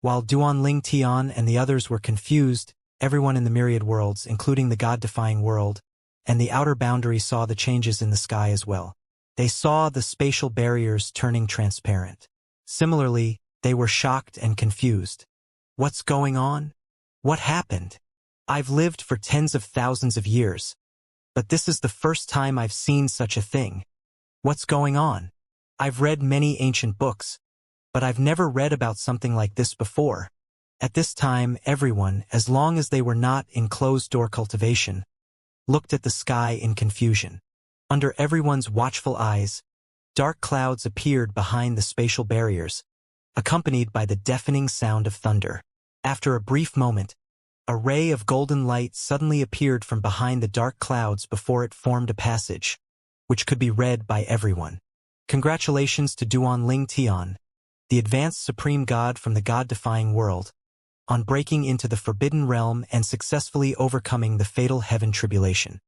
While Duan Tian and the others were confused, everyone in the myriad worlds, including the god-defying world, and the outer boundary saw the changes in the sky as well. They saw the spatial barriers turning transparent. Similarly, they were shocked and confused. What's going on? What happened? I've lived for tens of thousands of years, but this is the first time I've seen such a thing. What's going on? I've read many ancient books, but I've never read about something like this before. At this time, everyone, as long as they were not in closed-door cultivation, looked at the sky in confusion. Under everyone's watchful eyes, dark clouds appeared behind the spatial barriers, accompanied by the deafening sound of thunder. After a brief moment, a ray of golden light suddenly appeared from behind the dark clouds before it formed a passage, which could be read by everyone. Congratulations to Duan Tian, the advanced supreme god from the god-defying world, on breaking into the Forbidden Realm and successfully overcoming the fatal Heaven Tribulation.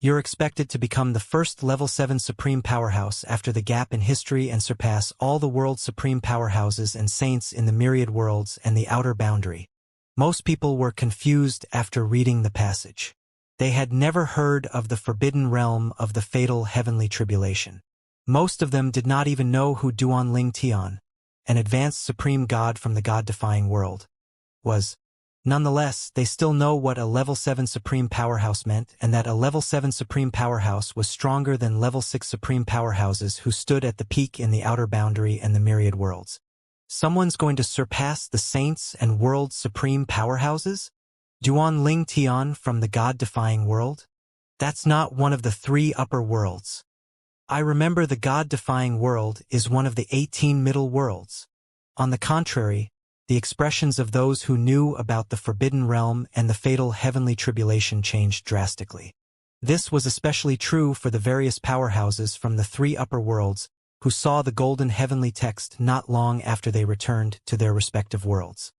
You're expected to become the first Level 7 Supreme Powerhouse after the gap in history and surpass all the world's Supreme Powerhouses and Saints in the myriad worlds and the outer boundary. Most people were confused after reading the passage. They had never heard of the Forbidden Realm of the fatal Heavenly Tribulation. Most of them did not even know who Duanling Tian, an advanced Supreme God from the God-defying world, was. Nonetheless, they still know what a Level 7 Supreme Powerhouse meant and that a Level 7 Supreme Powerhouse was stronger than Level 6 Supreme Powerhouses who stood at the peak in the outer boundary and the myriad worlds. Someone's going to surpass the Saints and World's Supreme Powerhouses? Duanling Tian from the God-defying world? That's not one of the 3 upper worlds. I remember the God-defying world is one of the 18 middle worlds. On the contrary, the expressions of those who knew about the Forbidden Realm and the fatal Heavenly Tribulation changed drastically. This was especially true for the various powerhouses from the 3 upper worlds who saw the golden heavenly text not long after they returned to their respective worlds.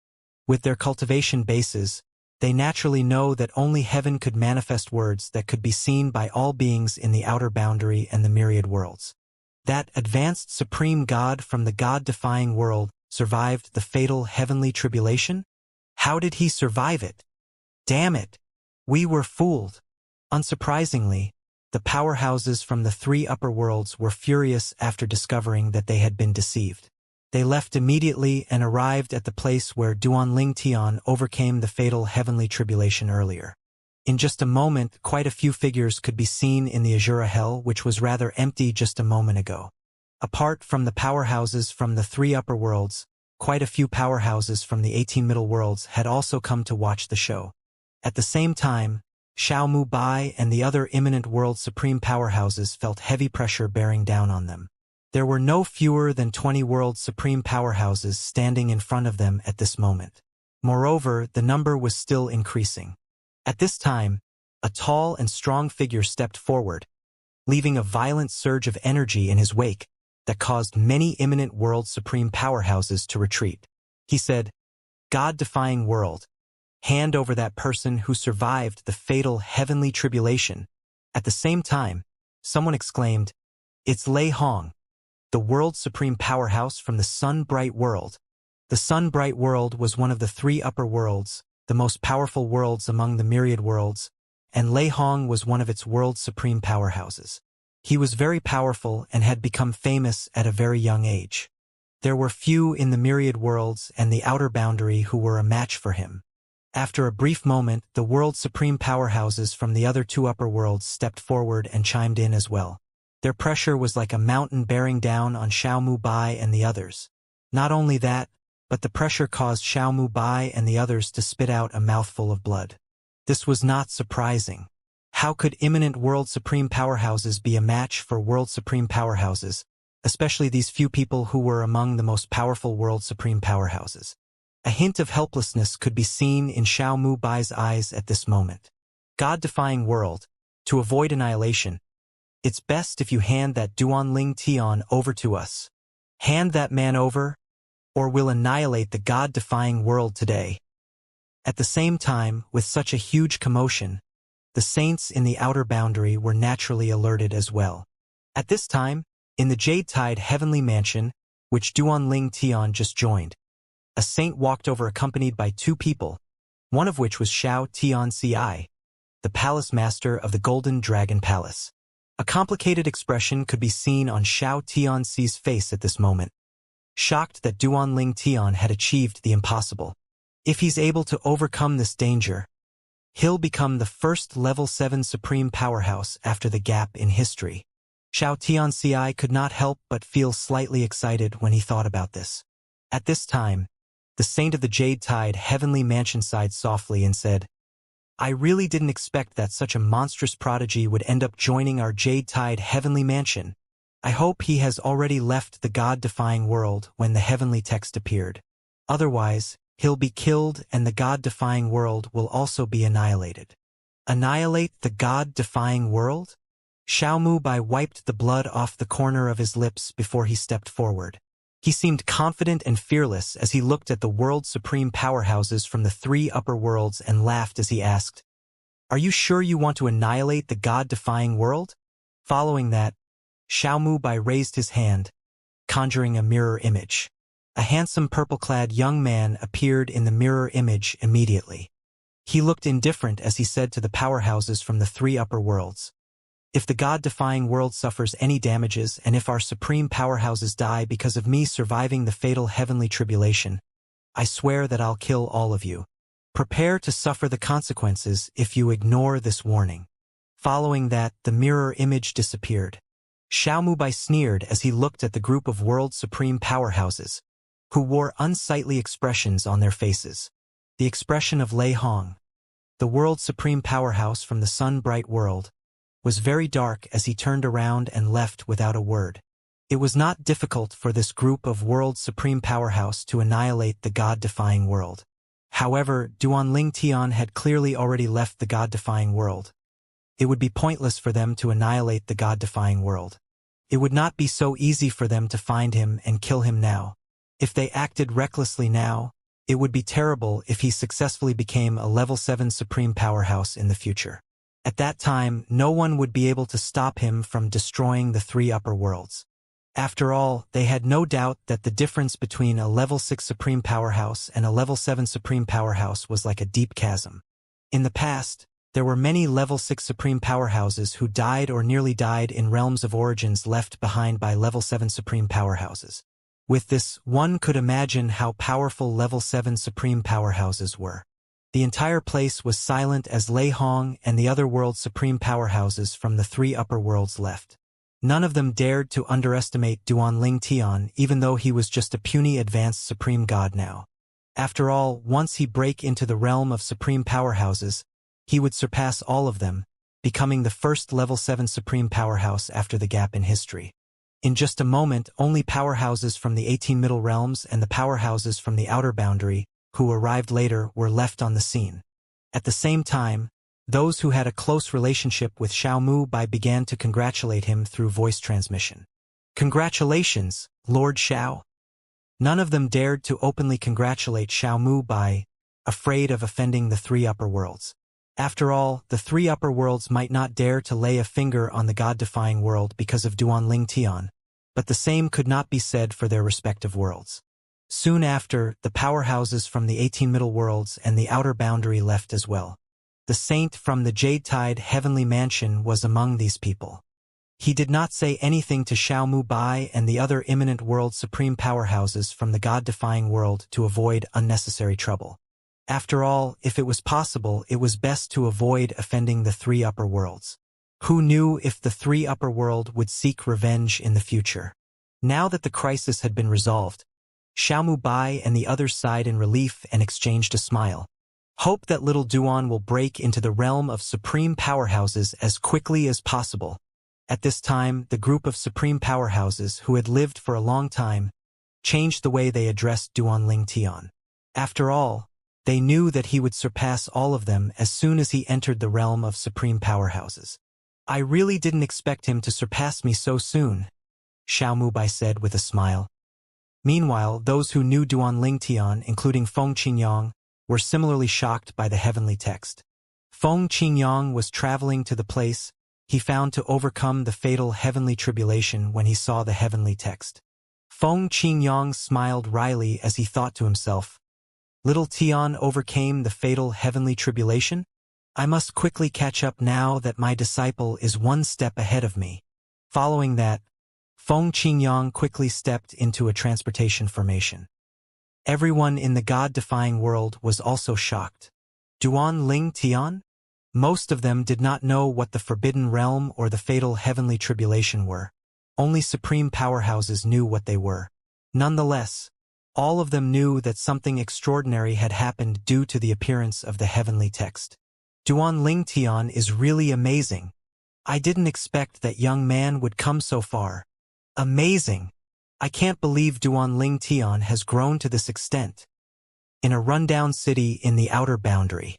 With their cultivation bases, they naturally know that only heaven could manifest words that could be seen by all beings in the outer boundary and the myriad worlds. That advanced supreme God from the God-defying world survived the fatal heavenly tribulation? How did he survive it? Damn it! We were fooled. Unsurprisingly, the powerhouses from the 3 upper worlds were furious after discovering that they had been deceived. They left immediately and arrived at the place where Duanling Tian overcame the fatal heavenly tribulation earlier. In just a moment, quite a few figures could be seen in the Azura Hell, which was rather empty just a moment ago. Apart from the powerhouses from the 3 upper worlds, quite a few powerhouses from the 18 middle worlds had also come to watch the show. At the same time, Xiao Mu Bai and the other imminent world supreme powerhouses felt heavy pressure bearing down on them. There were no fewer than 20 world supreme powerhouses standing in front of them at this moment. Moreover, the number was still increasing. At this time, a tall and strong figure stepped forward, leaving a violent surge of energy in his wake that caused many imminent world supreme powerhouses to retreat. He said, "God-defying world, hand over that person who survived the fatal heavenly tribulation." At the same time, someone exclaimed, "It's Lei Hong, the world supreme powerhouse from the Sun-Bright world." The Sun-Bright world was one of the 3 upper worlds, the most powerful worlds among the myriad worlds, and Lei Hong was one of its world supreme powerhouses. He was very powerful and had become famous at a very young age. There were few in the myriad worlds and the outer boundary who were a match for him. After a brief moment, the world supreme powerhouses from the other 2 upper worlds stepped forward and chimed in as well. Their pressure was like a mountain bearing down on Xiao Mu Bai and the others. Not only that, but the pressure caused Xiao Mu Bai and the others to spit out a mouthful of blood. This was not surprising. How could imminent world supreme powerhouses be a match for world supreme powerhouses, especially these few people who were among the most powerful world supreme powerhouses? A hint of helplessness could be seen in Xiao Mu Bai's eyes at this moment. God-defying world, to avoid annihilation, it's best if you hand that Duanling Tian over to us. Hand that man over, or we'll annihilate the God-defying world today. At the same time, with such a huge commotion, the saints in the outer boundary were naturally alerted as well. At this time, in the Jade Tide Heavenly Mansion, which Duanling Tian just joined, a saint walked over accompanied by 2 people, one of which was Xiao Tianxia, the palace master of the Golden Dragon Palace. A complicated expression could be seen on Xiao Tianxi's face at this moment, shocked that Duanling Tian had achieved the impossible. If he's able to overcome this danger, he'll become the first Level 7 Supreme Powerhouse after the gap in history. Xiao Tianxia could not help but feel slightly excited when he thought about this. At this time, the Saint of the Jade Tide Heavenly Mansion sighed softly and said, "I really didn't expect that such a monstrous prodigy would end up joining our Jade Tide Heavenly Mansion. I hope he has already left the God-defying world when the heavenly text appeared. Otherwise, he'll be killed and the God-defying world will also be annihilated." Annihilate the God-defying world? Xiao Mu Bai wiped the blood off the corner of his lips before he stepped forward. He seemed confident and fearless as he looked at the world's supreme powerhouses from the three upper worlds and laughed as he asked, "Are you sure you want to annihilate the God-defying world?" Following that, Xiaomu Bai raised his hand, conjuring a mirror image. A handsome purple-clad young man appeared in the mirror image immediately. He looked indifferent as he said to the powerhouses from the three upper worlds, "If the God-defying world suffers any damages and if our supreme powerhouses die because of me surviving the fatal heavenly tribulation, I swear that I'll kill all of you. Prepare to suffer the consequences if you ignore this warning." Following that, the mirror image disappeared. Xiaomu Bai sneered as he looked at the group of world's supreme powerhouses, who wore unsightly expressions on their faces. The expression of Lei Hong, the world's supreme powerhouse from the sun-bright world, was very dark as he turned around and left without a word. It was not difficult for this group of world's supreme powerhouse to annihilate the God-defying world. However, Duanling Tian had clearly already left the God-defying world. It would be pointless for them to annihilate the God-defying world. It would not be so easy for them to find him and kill him now. If they acted recklessly now, it would be terrible if he successfully became a level 7 supreme powerhouse in the future. At that time, no one would be able to stop him from destroying the three upper worlds. After all, they had no doubt that the difference between a level 6 supreme powerhouse and a level 7 supreme powerhouse was like a deep chasm. In the past, there were many level 6 supreme powerhouses who died or nearly died in realms of origins left behind by level 7 supreme powerhouses. With this, one could imagine how powerful level 7 supreme powerhouses were. The entire place was silent as Lei Hong and the other world's supreme powerhouses from the three upper worlds left. None of them dared to underestimate Duanling Tian, even though he was just a puny advanced supreme god now. After all, once he break into the realm of supreme powerhouses, he would surpass all of them, becoming the first level 7 supreme powerhouse after the gap in history. In just a moment, only powerhouses from the 18 middle realms and the powerhouses from the outer boundary, who arrived later, were left on the scene. At the same time, those who had a close relationship with Xiaomu Bai began to congratulate him through voice transmission. "Congratulations, Lord Xiao." None of them dared to openly congratulate Xiaomu Bai, afraid of offending the three upper worlds. After all, the three upper worlds might not dare to lay a finger on the God-defying world because of Duanling Tian, but the same could not be said for their respective worlds. Soon after, the powerhouses from the 18 middle worlds and the outer boundary left as well. The saint from the Jade-Tide Heavenly Mansion was among these people. He did not say anything to Xiaomu Bai and the other imminent world supreme powerhouses from the God-defying world to avoid unnecessary trouble. After all, if it was possible, it was best to avoid offending the three upper worlds. Who knew if the three upper world would seek revenge in the future? Now that the crisis had been resolved, Xiaomu Bai and the others sighed in relief and exchanged a smile. Hope that little Duan will break into the realm of supreme powerhouses as quickly as possible. At this time, the group of supreme powerhouses who had lived for a long time changed the way they addressed Duanling Tian. After all, they knew that he would surpass all of them as soon as he entered the realm of supreme powerhouses. "I really didn't expect him to surpass me so soon," Xiaomu Bai said with a smile. Meanwhile, those who knew Duanling Tian, including Feng Qingyang, were similarly shocked by the heavenly text. Feng Qingyang was traveling to the place he found to overcome the fatal heavenly tribulation when he saw the heavenly text. Feng Qingyang smiled wryly as he thought to himself, "Little Tian overcame the fatal heavenly tribulation? I must quickly catch up now that my disciple is one step ahead of me." Following that, Feng Qingyang quickly stepped into a transportation formation. Everyone in the God-defying world was also shocked. Duanling Tian? Most of them did not know what the Forbidden Realm or the Fatal Heavenly Tribulation were. Only supreme powerhouses knew what they were. Nonetheless, all of them knew that something extraordinary had happened due to the appearance of the heavenly text. "Duanling Tian is really amazing. I didn't expect that young man would come so far. Amazing! I can't believe Duanling Tian has grown to this extent." In a rundown city in the outer boundary,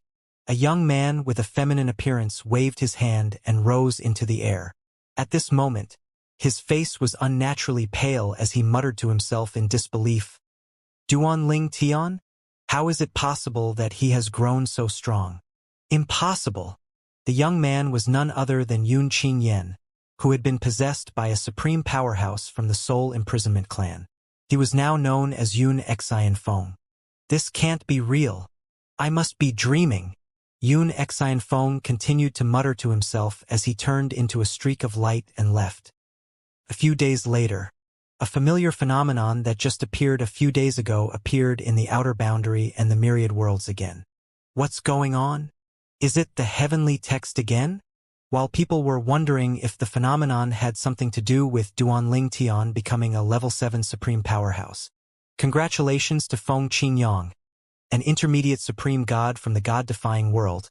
a young man with a feminine appearance waved his hand and rose into the air. At this moment, His face was unnaturally pale as he muttered to himself in disbelief. Duanling Tian? How is it possible that he has grown so strong? Impossible! The young man was none other than Yun Qingyan, who had been possessed by a supreme powerhouse from the Soul Imprisonment clan. He was now known as Yun Xian Feng. This can't be real. I must be dreaming. Yun Xian Feng continued to mutter to himself as he turned into a streak of light and left. A few days later, a familiar phenomenon that just appeared a few days ago appeared in the outer boundary and the myriad worlds again. What's going on? Is it the heavenly text again? While people were wondering if the phenomenon had something to do with Duanling Tian becoming a level 7 supreme powerhouse. Congratulations to Feng Qingyang, an intermediate supreme god from the god-defying world,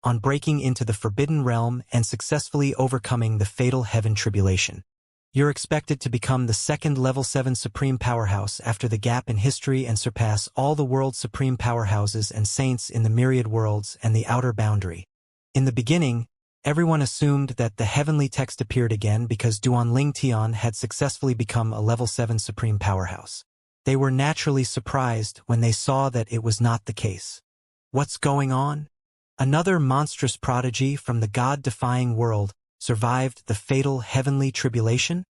on breaking into the forbidden realm and successfully overcoming the fatal heaven tribulation. You're expected to become the second level 7 supreme powerhouse after the gap in history and surpass all the world's supreme powerhouses and saints in the myriad worlds and the outer boundary. In the beginning, everyone assumed that the heavenly text appeared again because Duanling Tian had successfully become a level 7 supreme powerhouse. They were naturally surprised when they saw that it was not the case. What's going on? Another monstrous prodigy from the god-defying world survived the fatal heavenly tribulation?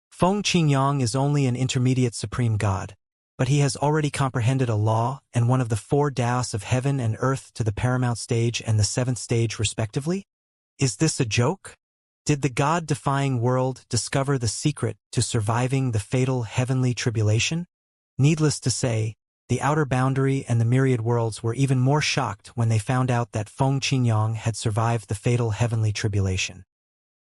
Feng Qingyang is only an intermediate supreme god, but he has already comprehended a law and one of the 4 Daos of heaven and earth to the paramount stage and the 7th stage respectively? Is this a joke? Did the god-defying world discover the secret to surviving the fatal heavenly tribulation? Needless to say, the outer boundary and the myriad worlds were even more shocked when they found out that Feng Qingyang had survived the fatal heavenly tribulation.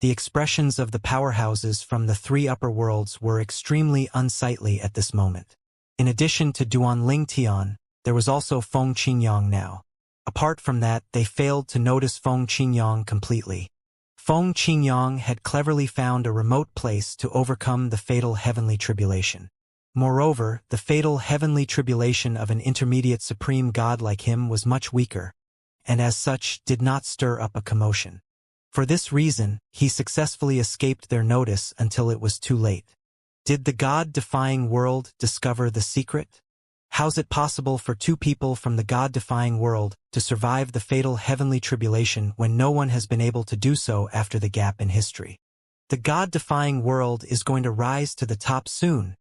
The expressions of the powerhouses from the 3 upper worlds were extremely unsightly at this moment. In addition to Duanling Tian, there was also Feng Qingyang now. Apart from that, they failed to notice Feng Qingyang completely. Feng Qingyang had cleverly found a remote place to overcome the fatal heavenly tribulation. Moreover, the fatal heavenly tribulation of an intermediate supreme god like him was much weaker, and as such did not stir up a commotion. For this reason, he successfully escaped their notice until it was too late. Did the god-defying world discover the secret? How's it possible for 2 people from the god-defying world to survive the fatal heavenly tribulation when no one has been able to do so after the gap in history? The god-defying world is going to rise to the top soon.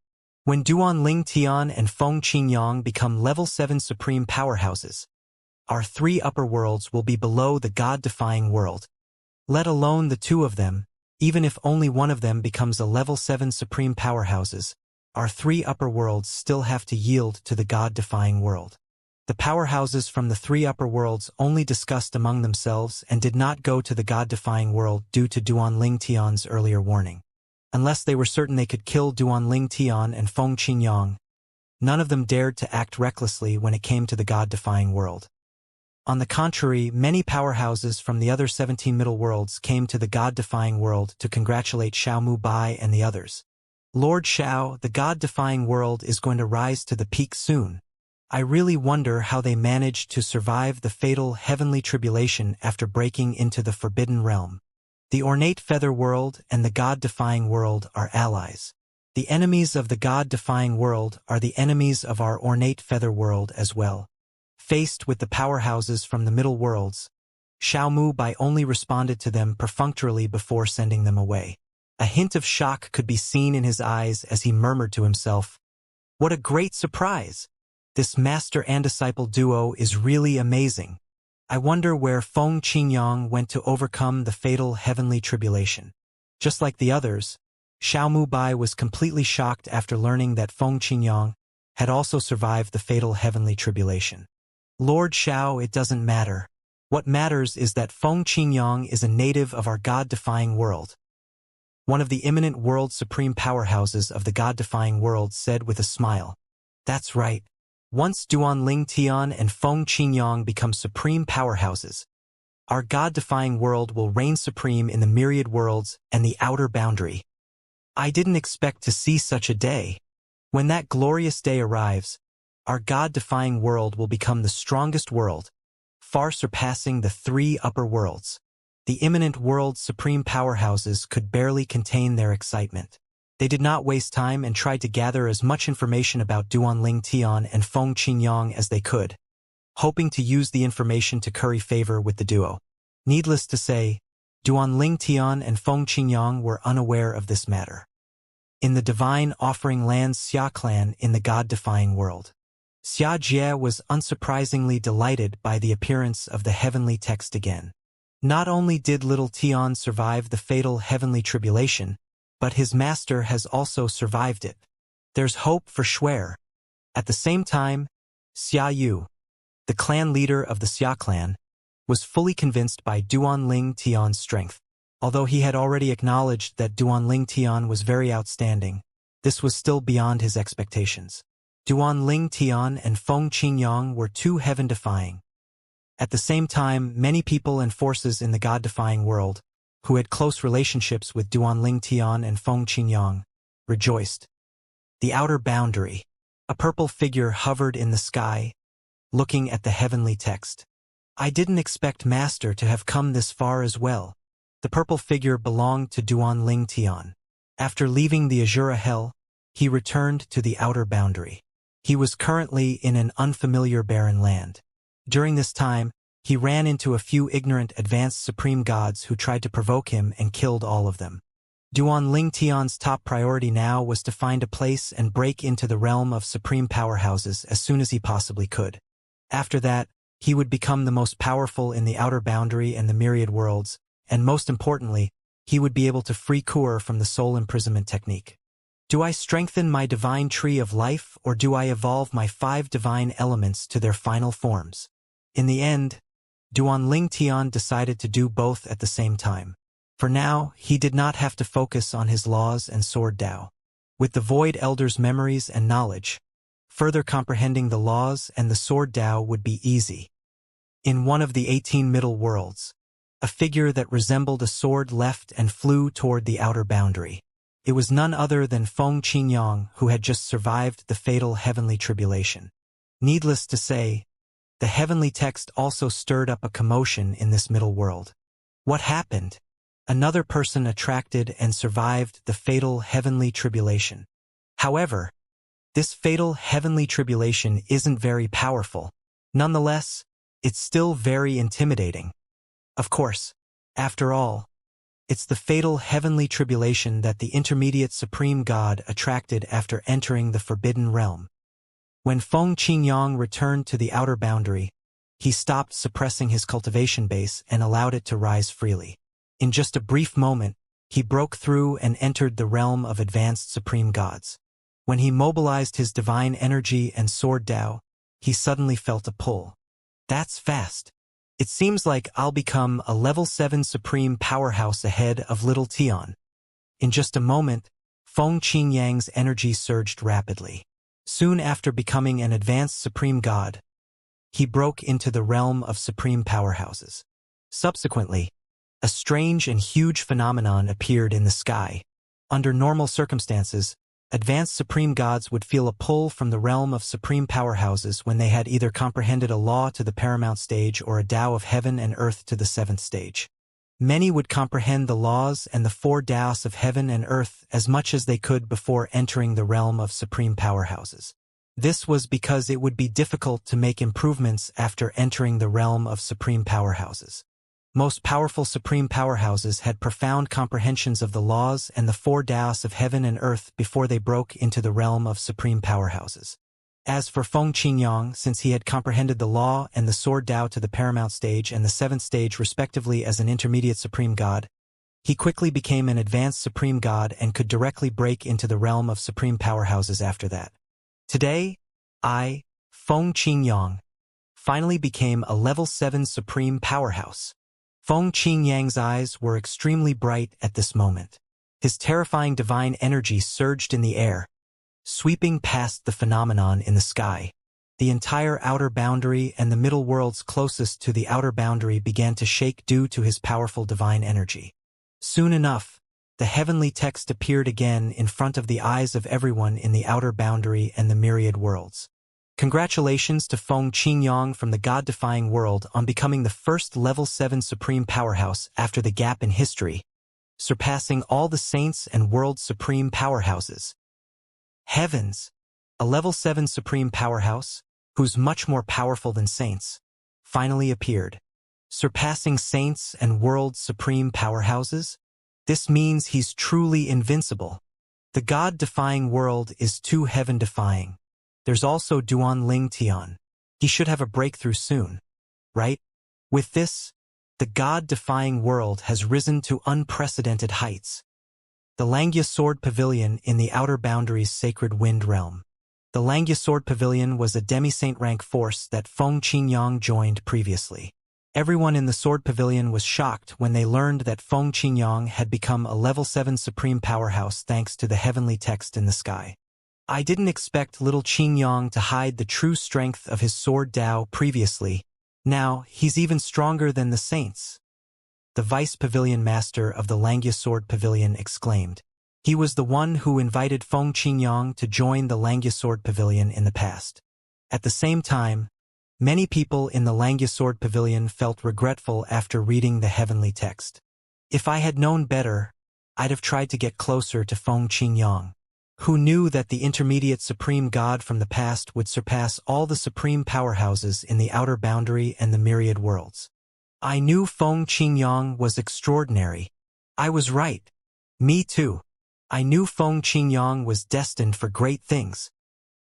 When Duanling Tian and Feng Qingyang become level 7 supreme powerhouses, our 3 upper worlds will be below the god-defying world. Let alone the 2 of them, even if only one of them becomes a level 7 supreme powerhouses, our 3 upper worlds still have to yield to the god-defying world. The powerhouses from the 3 upper worlds only discussed among themselves and did not go to the god-defying world due to Duanling Tian's earlier warning. Unless they were certain they could kill Duanling Tian and Feng Qingyang, none of them dared to act recklessly when it came to the god-defying world. On the contrary, many powerhouses from the other 17 middle worlds came to the god-defying world to congratulate Xiao Mu Bai and the others. Lord Xiao, the god-defying world is going to rise to the peak soon. I really wonder how they managed to survive the fatal heavenly tribulation after breaking into the forbidden realm. The ornate feather world and the god-defying world are allies. The enemies of the god-defying world are the enemies of our ornate feather world as well. Faced with the powerhouses from the middle worlds, Xiao Mu Bai only responded to them perfunctorily before sending them away. A hint of shock could be seen in his eyes as he murmured to himself, "What a great surprise! This master and disciple duo is really amazing. I wonder where Feng Qingyang went to overcome the fatal heavenly tribulation." Just like the others, Xiao Mu Bai was completely shocked after learning that Feng Qingyang had also survived the fatal heavenly tribulation. Lord Xiao, it doesn't matter. What matters is that Feng Qingyang is a native of our god-defying world. One of the imminent world supreme powerhouses of the god-defying world said with a smile, "That's right. Once Duanling Tian and Feng Qingyang become supreme powerhouses, our god-defying world will reign supreme in the myriad worlds and the outer boundary." I didn't expect to see such a day. When that glorious day arrives, our god-defying world will become the strongest world, far surpassing the 3 upper worlds. The imminent world's supreme powerhouses could barely contain their excitement. They did not waste time and tried to gather as much information about Duanling Tian and Feng Qingyang as they could, hoping to use the information to curry favor with the duo. Needless to say, Duanling Tian and Feng Qingyang were unaware of this matter. In the divine offering lands Xia clan in the god-defying world, Xianxia was unsurprisingly delighted by the appearance of the heavenly text again. Not only did little Tian survive the fatal heavenly tribulation, but his master has also survived it. There's hope for Shuer. At the same time, Xia Yu, the clan leader of the Xia clan, was fully convinced by Duanling Tian's strength. Although he had already acknowledged that Duanling Tian was very outstanding, this was still beyond his expectations. Duanling Tian and Feng Qingyang were too heaven-defying. At the same time, many people and forces in the god-defying world, who had close relationships with Duanling Tian and Feng Qingyang, rejoiced. The outer boundary. A purple figure hovered in the sky, looking at the heavenly text. I didn't expect Master to have come this far as well. The purple figure belonged to Duanling Tian. After leaving the Azura Hell, he returned to the outer boundary. He was currently in an unfamiliar barren land. During this time, he ran into a few ignorant advanced supreme gods who tried to provoke him and killed all of them. Duanling Tian's top priority now was to find a place and break into the realm of supreme powerhouses as soon as he possibly could. After that, he would become the most powerful in the outer boundary and the myriad worlds, and most importantly, he would be able to free Kuer from the soul imprisonment technique. Do I strengthen my divine tree of life, or do I evolve my 5 divine elements to their final forms? In the end, Duanling Tian decided to do both at the same time. For now, he did not have to focus on his laws and sword Dao. With the Void Elder's memories and knowledge, further comprehending the laws and the sword Dao would be easy. In one of the 18 middle worlds, a figure that resembled a sword left and flew toward the outer boundary. It was none other than Feng Qingyang, who had just survived the fatal heavenly tribulation. Needless to say, the heavenly text also stirred up a commotion in this middle world. What happened? Another person attracted and survived the fatal heavenly tribulation. However, this fatal heavenly tribulation isn't very powerful. Nonetheless, it's still very intimidating. Of course, after all, it's the fatal heavenly tribulation that the intermediate supreme god attracted after entering the forbidden realm. When Feng Qingyang returned to the outer boundary, he stopped suppressing his cultivation base and allowed it to rise freely. In just a brief moment, he broke through and entered the realm of advanced supreme gods. When he mobilized his divine energy and sword Dao, he suddenly felt a pull. That's fast. It seems like I'll become a level 7 supreme powerhouse ahead of little Tian. In just a moment, Feng Qingyang's energy surged rapidly. Soon after becoming an advanced supreme god, he broke into the realm of supreme powerhouses. Subsequently, a strange and huge phenomenon appeared in the sky. Under normal circumstances, advanced supreme gods would feel a pull from the realm of supreme powerhouses when they had either comprehended a law to the paramount stage or a Tao of heaven and earth to the 7th stage. Many would comprehend the laws and the 4 Taos of heaven and earth as much as they could before entering the realm of supreme powerhouses. This was because it would be difficult to make improvements after entering the realm of supreme powerhouses. Most powerful supreme powerhouses had profound comprehensions of the laws and the 4 Taos of heaven and earth before they broke into the realm of supreme powerhouses. As for Feng Qingyang, since he had comprehended the law and the sword Dao to the paramount stage and the 7th stage respectively as an intermediate supreme god, he quickly became an advanced supreme god and could directly break into the realm of supreme powerhouses after that. Today, I, Feng Qingyang, finally became a level 7 supreme powerhouse. Feng Qingyang's eyes were extremely bright at this moment. His terrifying divine energy surged in the air, sweeping past the phenomenon in the sky. The entire outer boundary and the middle worlds closest to the outer boundary began to shake due to his powerful divine energy. Soon enough, the heavenly text appeared again in front of the eyes of everyone in the outer boundary and the myriad worlds. Congratulations to Feng Qingyang from the God-defying world on becoming the first level 7 supreme powerhouse after the gap in history, surpassing all the saints and world supreme powerhouses. Heavens! A level 7 supreme powerhouse, who's much more powerful than saints, finally appeared. Surpassing saints and world supreme powerhouses? This means he's truly invincible. The God-defying world is too heaven-defying. There's also Duan Tian. He should have a breakthrough soon, right? With this, the God-defying world has risen to unprecedented heights. The Langya Sword Pavilion in the Outer Boundaries Sacred Wind Realm. The Langya Sword Pavilion was a demi-saint rank force that Feng Qingyang joined previously. Everyone in the Sword Pavilion was shocked when they learned that Feng Qingyang had become a level 7 supreme powerhouse thanks to the heavenly text in the sky. I didn't expect little Qingyang to hide the true strength of his sword Dao previously. Now, he's even stronger than the saints. The Vice Pavilion Master of the Langya Sword Pavilion exclaimed. He was the one who invited Feng Qingyang to join the Langya Sword Pavilion in the past. At the same time, many people in the Langya Sword Pavilion felt regretful after reading the heavenly text. If I had known better, I'd have tried to get closer to Feng Qingyang. Who knew that the intermediate supreme god from the past would surpass all the supreme powerhouses in the outer boundary and the myriad worlds? I knew Feng Qingyang was extraordinary. I was right. Me too. I knew Feng Qingyang was destined for great things.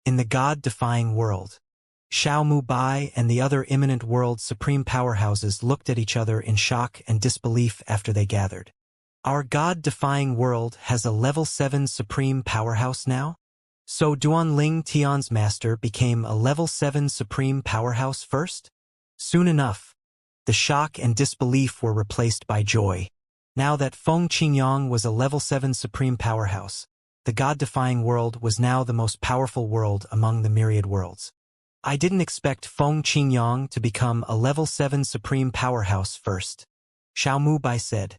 In the God-defying world, Xiaomu Bai and the other imminent world supreme powerhouses looked at each other in shock and disbelief after they gathered. Our God-defying world has a level 7 supreme powerhouse now? So Duan Tian's master became a level 7 supreme powerhouse first? Soon enough, the shock and disbelief were replaced by joy. Now that Feng Qingyang was a level 7 supreme powerhouse, the God-defying world was now the most powerful world among the myriad worlds. I didn't expect Feng Qingyang to become a level 7 supreme powerhouse first, Xiaomu Bai said.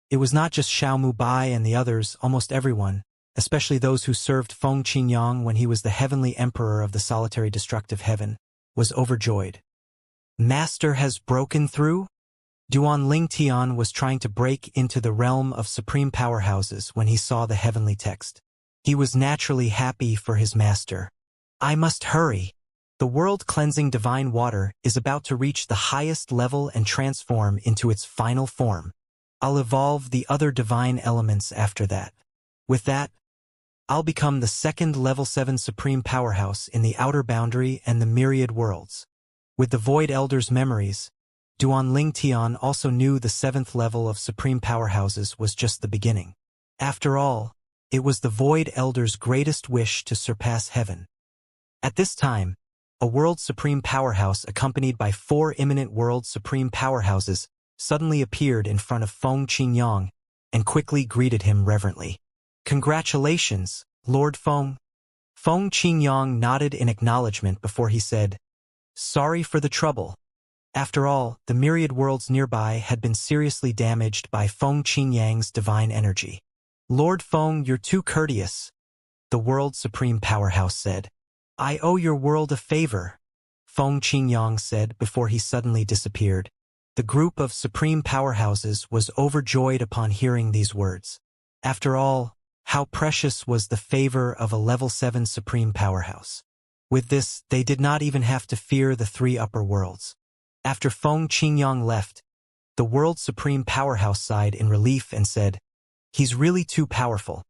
It was not just Xiaomu Bai and the others, almost everyone, especially those who served Feng Qingyang when he was the heavenly emperor of the solitary destructive heaven, was overjoyed. Master has broken through? Duan Tian was trying to break into the realm of supreme powerhouses when he saw the heavenly text. He was naturally happy for his master. I must hurry. The world-cleansing divine water is about to reach the highest level and transform into its final form. I'll evolve the other divine elements after that. With that, I'll become the second level 7 supreme powerhouse in the outer boundary and the myriad worlds. With the Void Elder's memories, Duan Tian also knew the 7th level of supreme powerhouses was just the beginning. After all, it was the Void Elder's greatest wish to surpass heaven. At this time, a world supreme powerhouse accompanied by 4 imminent world supreme powerhouses suddenly appeared in front of Feng Qingyang and quickly greeted him reverently. Congratulations, Lord Feng. Feng Qingyang nodded in acknowledgement before he said, Sorry for the trouble. After all, the myriad worlds nearby had been seriously damaged by Feng Qingyang's divine energy. Lord Feng, you're too courteous, the world supreme powerhouse said. I owe your world a favor, Feng Qingyang said before he suddenly disappeared. The group of supreme powerhouses was overjoyed upon hearing these words. After all, how precious was the favor of a level 7 supreme powerhouse. With this, they did not even have to fear the 3 upper worlds. After Feng Qingyang left, the world supreme powerhouse sighed in relief and said, He's really too powerful.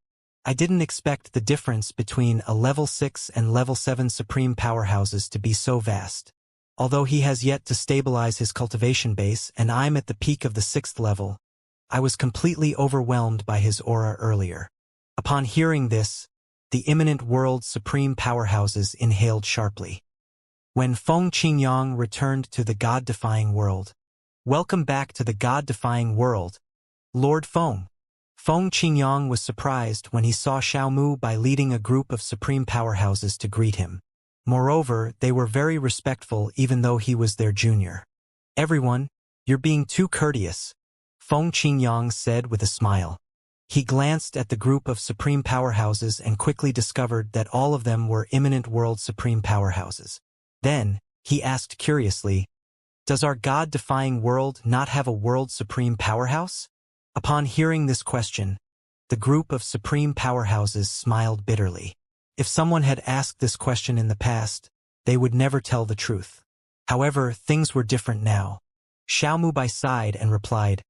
I didn't expect the difference between a level 6 and level 7 supreme powerhouses to be so vast. Although he has yet to stabilize his cultivation base and I'm at the peak of the 6th level, I was completely overwhelmed by his aura earlier. Upon hearing this, the imminent world supreme powerhouses inhaled sharply. When Feng Qingyang returned to the God-defying world, Welcome back to the God-defying world, Lord Feng. Feng Qingyang was surprised when he saw Xiaomu Bai leading a group of supreme powerhouses to greet him. Moreover, they were very respectful even though he was their junior. Everyone, you're being too courteous, Feng Qingyang said with a smile. He glanced at the group of supreme powerhouses and quickly discovered that all of them were imminent world supreme powerhouses. Then, he asked curiously, "Does our God-defying world not have a world supreme powerhouse?" Upon hearing this question, the group of supreme powerhouses smiled bitterly. If someone had asked this question in the past, they would never tell the truth. However, things were different now. Xiaomu sighed and replied,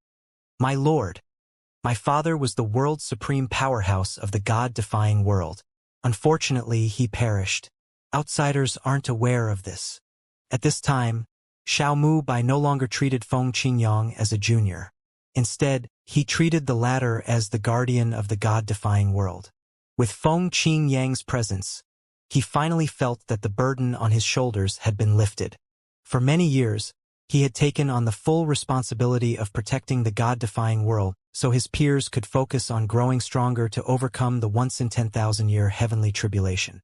"My lord, my father was the world's supreme powerhouse of the God-defying world. Unfortunately, he perished. Outsiders aren't aware of this." At this time, Xiaomu no longer treated Feng Qingyang as a junior. Instead, he treated the latter as the guardian of the God-defying world. With Feng Qingyang's presence, he finally felt that the burden on his shoulders had been lifted. For many years, he had taken on the full responsibility of protecting the God-defying world, so his peers could focus on growing stronger to overcome the once-in-10,000-year heavenly tribulation.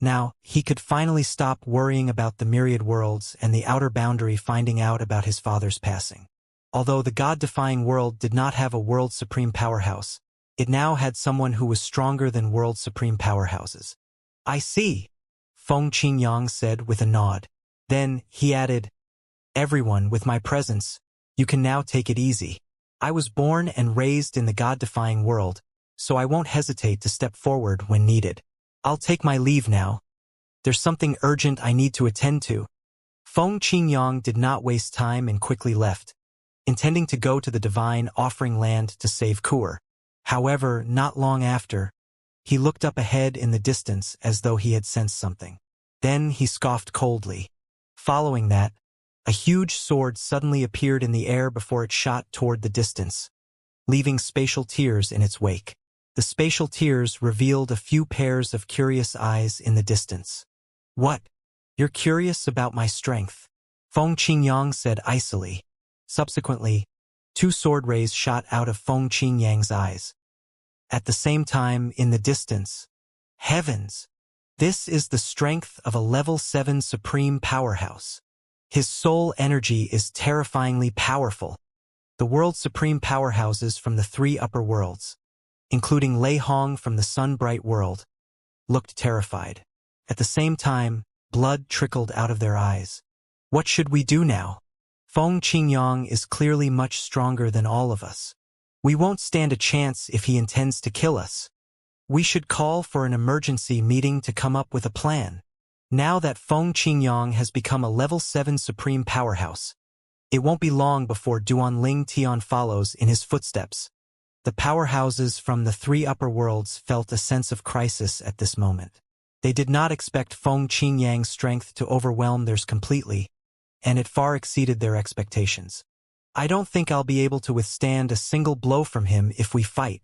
Now, he could finally stop worrying about the myriad worlds and the outer boundary finding out about his father's passing. Although the God-defying world did not have a world supreme powerhouse, it now had someone who was stronger than world supreme powerhouses. "I see," Feng Qingyang said with a nod. Then, he added, "Everyone, with my presence, you can now take it easy. I was born and raised in the God-defying world, so I won't hesitate to step forward when needed. I'll take my leave now. There's something urgent I need to attend to." Feng Qingyang did not waste time and quickly left, intending to go to the divine offering land to save Kur. However, not long after, he looked up ahead in the distance as though he had sensed something. Then he scoffed coldly. Following that, a huge sword suddenly appeared in the air before it shot toward the distance, leaving spatial tears in its wake. The spatial tears revealed a few pairs of curious eyes in the distance. "What? You're curious about my strength?" Feng Qingyang said icily. Subsequently, 2 sword rays shot out of Feng Qingyang's eyes. At the same time, in the distance, heavens! This is the strength of a level 7 supreme powerhouse. His soul energy is terrifyingly powerful. The world's supreme powerhouses from the 3 upper worlds, including Lei Hong from the sun-bright world, looked terrified. At the same time, blood trickled out of their eyes. "What should we do now? Feng Qingyang is clearly much stronger than all of us. We won't stand a chance if he intends to kill us. We should call for an emergency meeting to come up with a plan." Now that Feng Qingyang has become a level 7 supreme powerhouse, it won't be long before Duanling Tian follows in his footsteps. The powerhouses from the 3 upper worlds felt a sense of crisis at this moment. They did not expect Feng Qingyang's strength to overwhelm theirs completely, and it far exceeded their expectations. "I don't think I'll be able to withstand a single blow from him if we fight,"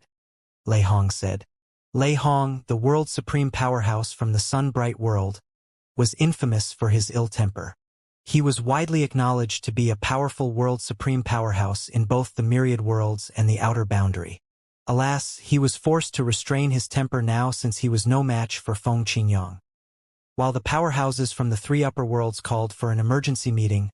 Lei Hong said. Lei Hong, the world's supreme powerhouse from the sun-bright world, was infamous for his ill temper. He was widely acknowledged to be a powerful world supreme powerhouse in both the myriad worlds and the outer boundary. Alas, he was forced to restrain his temper now since he was no match for Feng Qingyang. While the powerhouses from the 3 upper worlds called for an emergency meeting,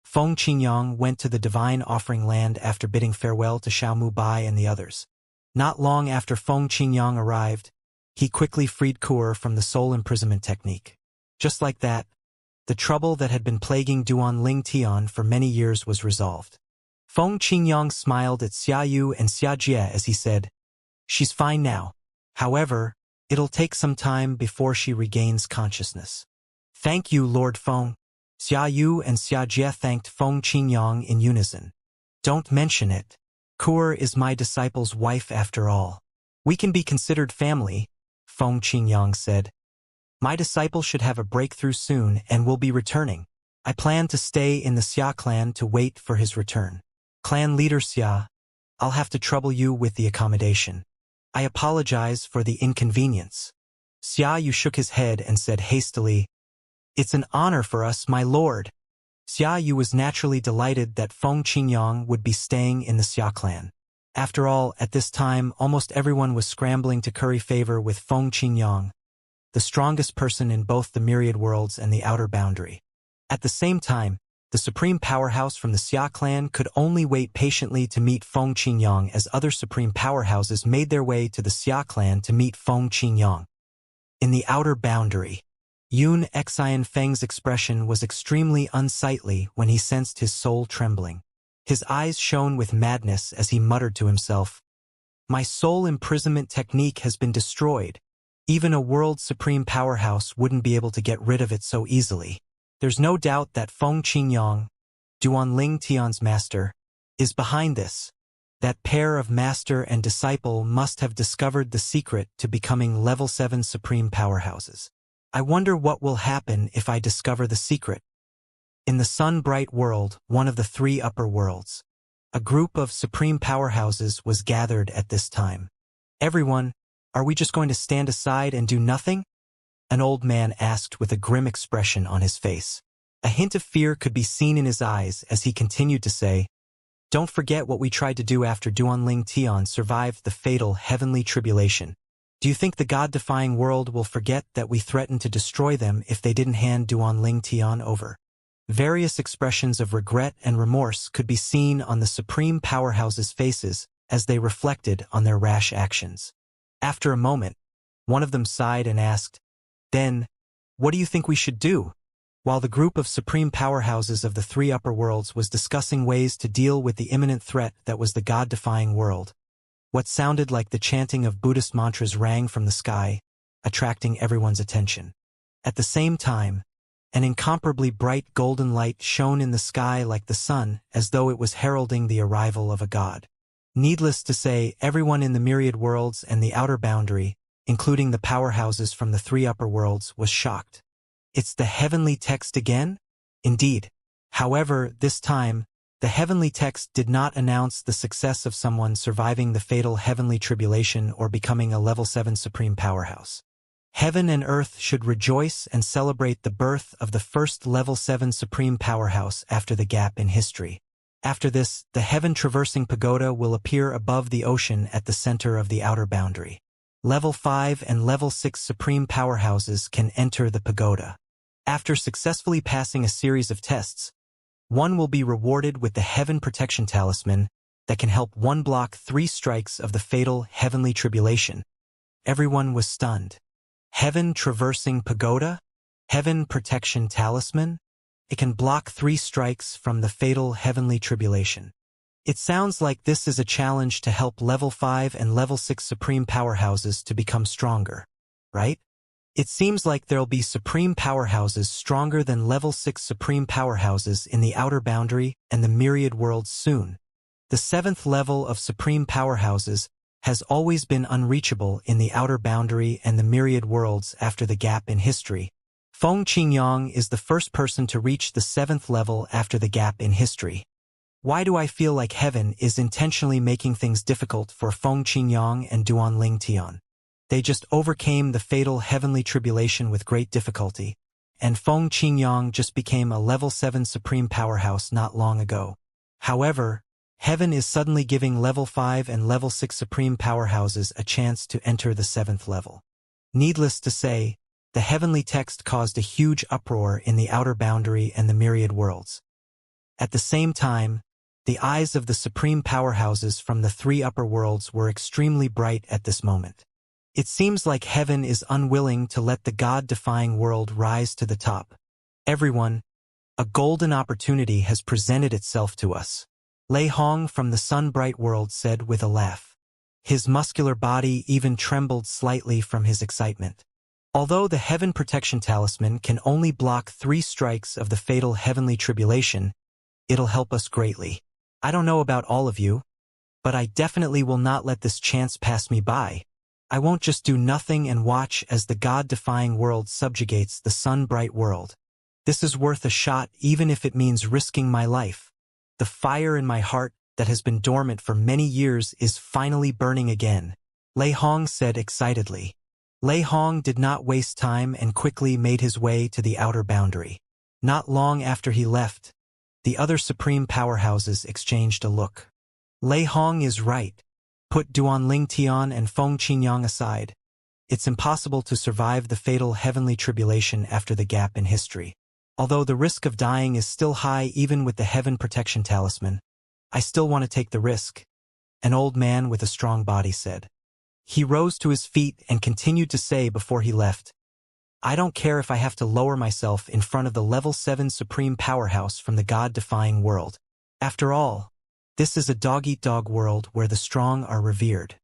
Feng Qingyang went to the divine offering land after bidding farewell to Xiaomu Bai and the others. Not long after Feng Qingyang arrived, he quickly freed Kur from the soul imprisonment technique. Just like that, the trouble that had been plaguing Duanling Tian for many years was resolved. Feng Qingyang smiled at Xiaoyu and Xianxia as he said, "She's fine now. However, it'll take some time before she regains consciousness." "Thank you, Lord Feng." Xiaoyu and Xianxia thanked Feng Qingyang in unison. "Don't mention it. Kur is my disciple's wife after all. We can be considered family," Feng Qingyang said. "My disciple should have a breakthrough soon and will be returning. I plan to stay in the Xia clan to wait for his return. Clan leader Xia, I'll have to trouble you with the accommodation. I apologize for the inconvenience." Xiaoyu shook his head and said hastily, "It's an honor for us, my lord." Xiaoyu was naturally delighted that Feng Qingyang would be staying in the Xia clan. After all, at this time, almost everyone was scrambling to curry favor with Feng Qingyang, the strongest person in both the myriad worlds and the outer boundary. At the same time, The supreme powerhouse from the Xia clan could only wait patiently to meet Feng Qingyang as other supreme powerhouses made their way to the Xia clan to meet Feng Qingyang. In the outer boundary, Yun Xian Feng's expression was extremely unsightly when he sensed his soul trembling. His eyes shone with madness as he muttered to himself, "My soul imprisonment technique has been destroyed. Even a world supreme powerhouse wouldn't be able to get rid of it so easily. There's no doubt that Feng Qingyang, Duanling Tian's master, is behind this. That pair of master and disciple must have discovered the secret to becoming level 7 supreme powerhouses. I wonder what will happen if I discover the secret." In the sun-bright world, one of the 3 upper worlds, a group of supreme powerhouses was gathered at this time. "Everyone, are we just going to stand aside and do nothing?" An old man asked with a grim expression on his face. A hint of fear could be seen in his eyes as he continued to say, "Don't forget what we tried to do after Duanling Tian survived the fatal heavenly tribulation. Do you think the God-defying world will forget that we threatened to destroy them if they didn't hand Duanling Tian over?" Various expressions of regret and remorse could be seen on the supreme powerhouses' faces as they reflected on their rash actions. After a moment, one of them sighed and asked, "Then, what do you think we should do?" While the group of supreme powerhouses of the 3 upper worlds was discussing ways to deal with the imminent threat that was the God-defying world, what sounded like the chanting of Buddhist mantras rang from the sky, attracting everyone's attention. At the same time, an incomparably bright golden light shone in the sky like the sun, as though it was heralding the arrival of a god. Needless to say, everyone in the myriad worlds and the outer boundary, including the powerhouses from the 3 upper worlds, was shocked. "It's the heavenly text again?" Indeed. However, this time, the heavenly text did not announce the success of someone surviving the fatal heavenly tribulation or becoming a level 7 supreme powerhouse. Heaven and earth should rejoice and celebrate the birth of the first level 7 supreme powerhouse after the gap in history. After this, the heaven-traversing pagoda will appear above the ocean at the center of the outer boundary. Level 5 and level 6 supreme powerhouses can enter the pagoda. After successfully passing a series of tests, one will be rewarded with the Heaven Protection Talisman that can help one block 3 strikes of the fatal heavenly tribulation. Everyone was stunned. Heaven-traversing pagoda? Heaven Protection Talisman? It can block 3 strikes from the fatal heavenly tribulation. It sounds like this is a challenge to help level 5 and level 6 supreme powerhouses to become stronger, right? It seems like there'll be supreme powerhouses stronger than level 6 supreme powerhouses in the outer boundary and the myriad worlds soon. The 7th level of supreme powerhouses has always been unreachable in the outer boundary and the myriad worlds after the gap in history. Feng Qingyang is the first person to reach the 7th level after the gap in history. Why do I feel like heaven is intentionally making things difficult for Feng Qingyang and Duanling Tian? They just overcame the fatal heavenly tribulation with great difficulty, and Feng Qingyang just became a level 7 supreme powerhouse not long ago. However, heaven is suddenly giving level 5 and level 6 supreme powerhouses a chance to enter the 7th level. Needless to say, the heavenly text caused a huge uproar in the outer boundary and the myriad worlds. At the same time, the eyes of the supreme powerhouses from the 3 upper worlds were extremely bright at this moment. It seems like heaven is unwilling to let the God-defying world rise to the top. "Everyone, a golden opportunity has presented itself to us," Lei Hong from the sun-bright world said with a laugh. His muscular body even trembled slightly from his excitement. Although the Heaven Protection Talisman can only block 3 strikes of the fatal heavenly tribulation, it'll help us greatly. I don't know about all of you, but I definitely will not let this chance pass me by. I won't just do nothing and watch as the God-defying world subjugates the sun-bright world. This is worth a shot even if it means risking my life. The fire in my heart that has been dormant for many years is finally burning again, Lei Hong said excitedly. Lei Hong did not waste time and quickly made his way to the outer boundary. Not long after he left, the other supreme powerhouses exchanged a look. Lei Hong is right. Put Duanling Tian and Feng Qingyang aside. It's impossible to survive the fatal heavenly tribulation after the gap in history. Although the risk of dying is still high even with the Heaven Protection Talisman, I still want to take the risk, an old man with a strong body said. He rose to his feet and continued to say before he left, I don't care if I have to lower myself in front of the level 7 supreme powerhouse from the God-defying world. After all, this is a dog-eat-dog world where the strong are revered.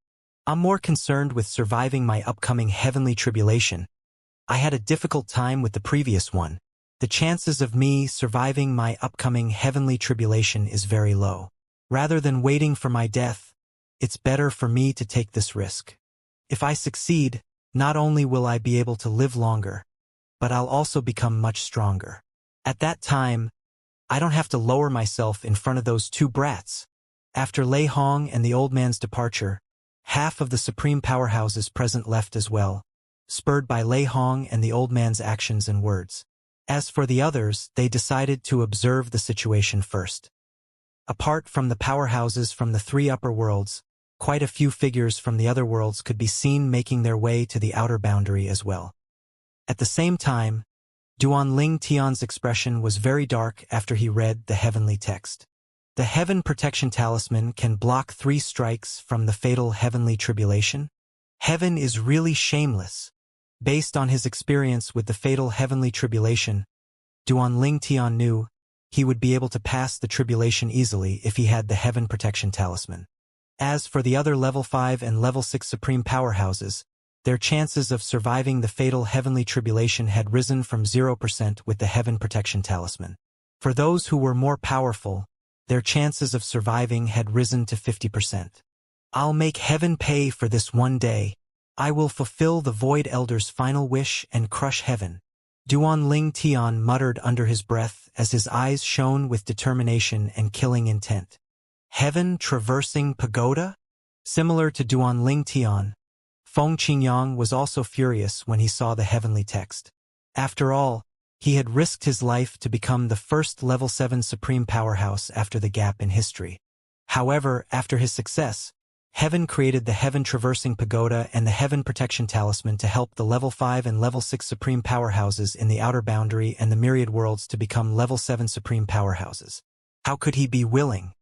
I'm more concerned with surviving my upcoming heavenly tribulation. I had a difficult time with the previous one. The chances of me surviving my upcoming heavenly tribulation is very low. Rather than waiting for my death, it's better for me to take this risk. If I succeed, not only will I be able to live longer, but I'll also become much stronger. At that time, I don't have to lower myself in front of those two brats. After Lei Hong and the old man's departure, half of the supreme powerhouses present left as well, spurred by Lei Hong and the old man's actions and words. As for the others, they decided to observe the situation first. Apart from the powerhouses from the 3 upper worlds, quite a few figures from the other worlds could be seen making their way to the outer boundary as well. At the same time, Duan Ling Tian's expression was very dark after he read the heavenly text. The Heaven Protection Talisman can block 3 strikes from the fatal heavenly tribulation? Heaven is really shameless. Based on his experience with the fatal heavenly tribulation, Duan Ling Tian knew he would be able to pass the tribulation easily if he had the Heaven Protection Talisman. As for the other level 5 and level 6 supreme powerhouses, their chances of surviving the fatal heavenly tribulation had risen from 0% with the Heaven Protection Talisman. For those who were more powerful, their chances of surviving had risen to 50%. I'll make heaven pay for this one day. I will fulfill the Void Elder's final wish and crush heaven. Duan Ling Tian muttered under his breath as his eyes shone with determination and killing intent. Heaven traversing pagoda? Similar to Duan Ling Tian, Feng Qingyang was also furious when he saw the heavenly text. After all, he had risked his life to become the first level 7 supreme powerhouse after the gap in history. However, after his success, Heaven created the Heaven Traversing Pagoda and the Heaven Protection Talisman to help the level 5 and level 6 supreme powerhouses in the outer boundary and the myriad worlds to become level 7 supreme powerhouses. How could he be willing?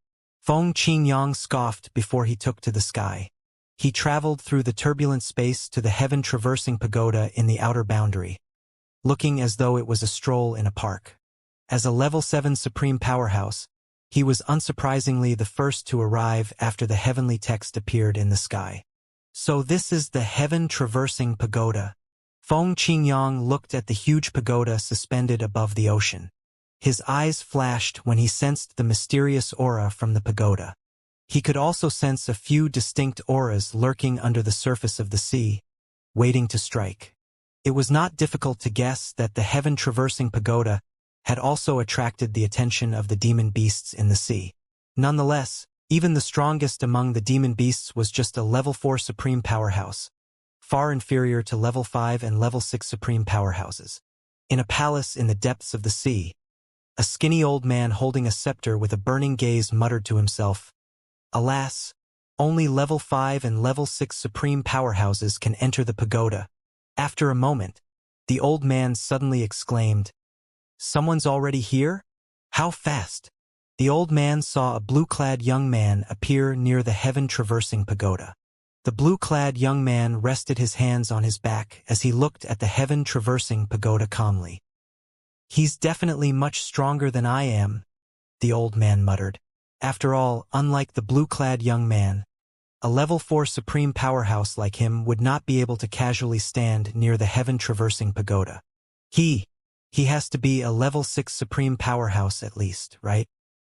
Feng Qingyang scoffed before he took to the sky. He traveled through the turbulent space to the Heaven Traversing Pagoda in the outer boundary, looking as though it was a stroll in a park. As a level 7 supreme powerhouse, he was unsurprisingly the first to arrive after the heavenly text appeared in the sky. So this is the Heaven Traversing Pagoda. Feng Qingyang looked at the huge pagoda suspended above the ocean. His eyes flashed when he sensed the mysterious aura from the pagoda. He could also sense a few distinct auras lurking under the surface of the sea, waiting to strike. It was not difficult to guess that the Heaven Traversing Pagoda had also attracted the attention of the demon beasts in the sea. Nonetheless, even the strongest among the demon beasts was just a level 4 supreme powerhouse, far inferior to level 5 and level 6 supreme powerhouses. In a palace in the depths of the sea, a skinny old man holding a scepter with a burning gaze muttered to himself, "Alas, only level 5 and level 6 supreme powerhouses can enter the pagoda." After a moment, the old man suddenly exclaimed, "Someone's already here? How fast?" The old man saw a blue-clad young man appear near the Heaven Traversing Pagoda. The blue-clad young man rested his hands on his back as he looked at the Heaven Traversing Pagoda calmly. "He's definitely much stronger than I am," the old man muttered. After all, unlike the blue-clad young man, a level 4 supreme powerhouse like him would not be able to casually stand near the Heaven Traversing Pagoda. He has to be a level 6 supreme powerhouse at least, right?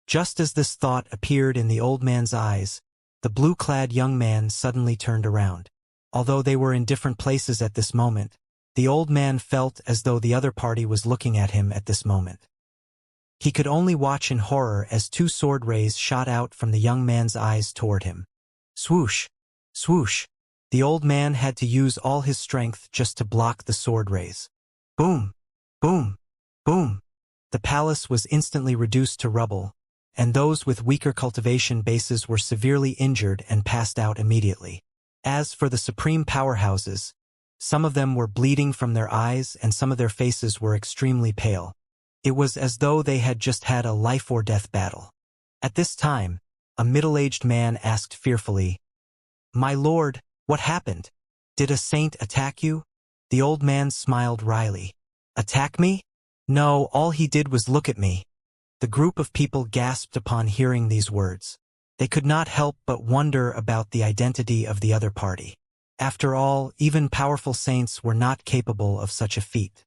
Just as this thought appeared in the old man's eyes, the blue-clad young man suddenly turned around. Although they were in different places at this moment, the old man felt as though the other party was looking at him at this moment. He could only watch in horror as 2 sword rays shot out from the young man's eyes toward him. Swoosh! Swoosh! The old man had to use all his strength just to block the sword rays. Boom! Boom! Boom! The palace was instantly reduced to rubble, and those with weaker cultivation bases were severely injured and passed out immediately. As for the supreme powerhouses, some of them were bleeding from their eyes and some of their faces were extremely pale. It was as though they had just had a life-or-death battle. At this time, a middle-aged man asked fearfully, "My lord, what happened? Did a saint attack you?" The old man smiled wryly. "Attack me? No, all he did was look at me." The group of people gasped upon hearing these words. They could not help but wonder about the identity of the other party. After all, even powerful saints were not capable of such a feat.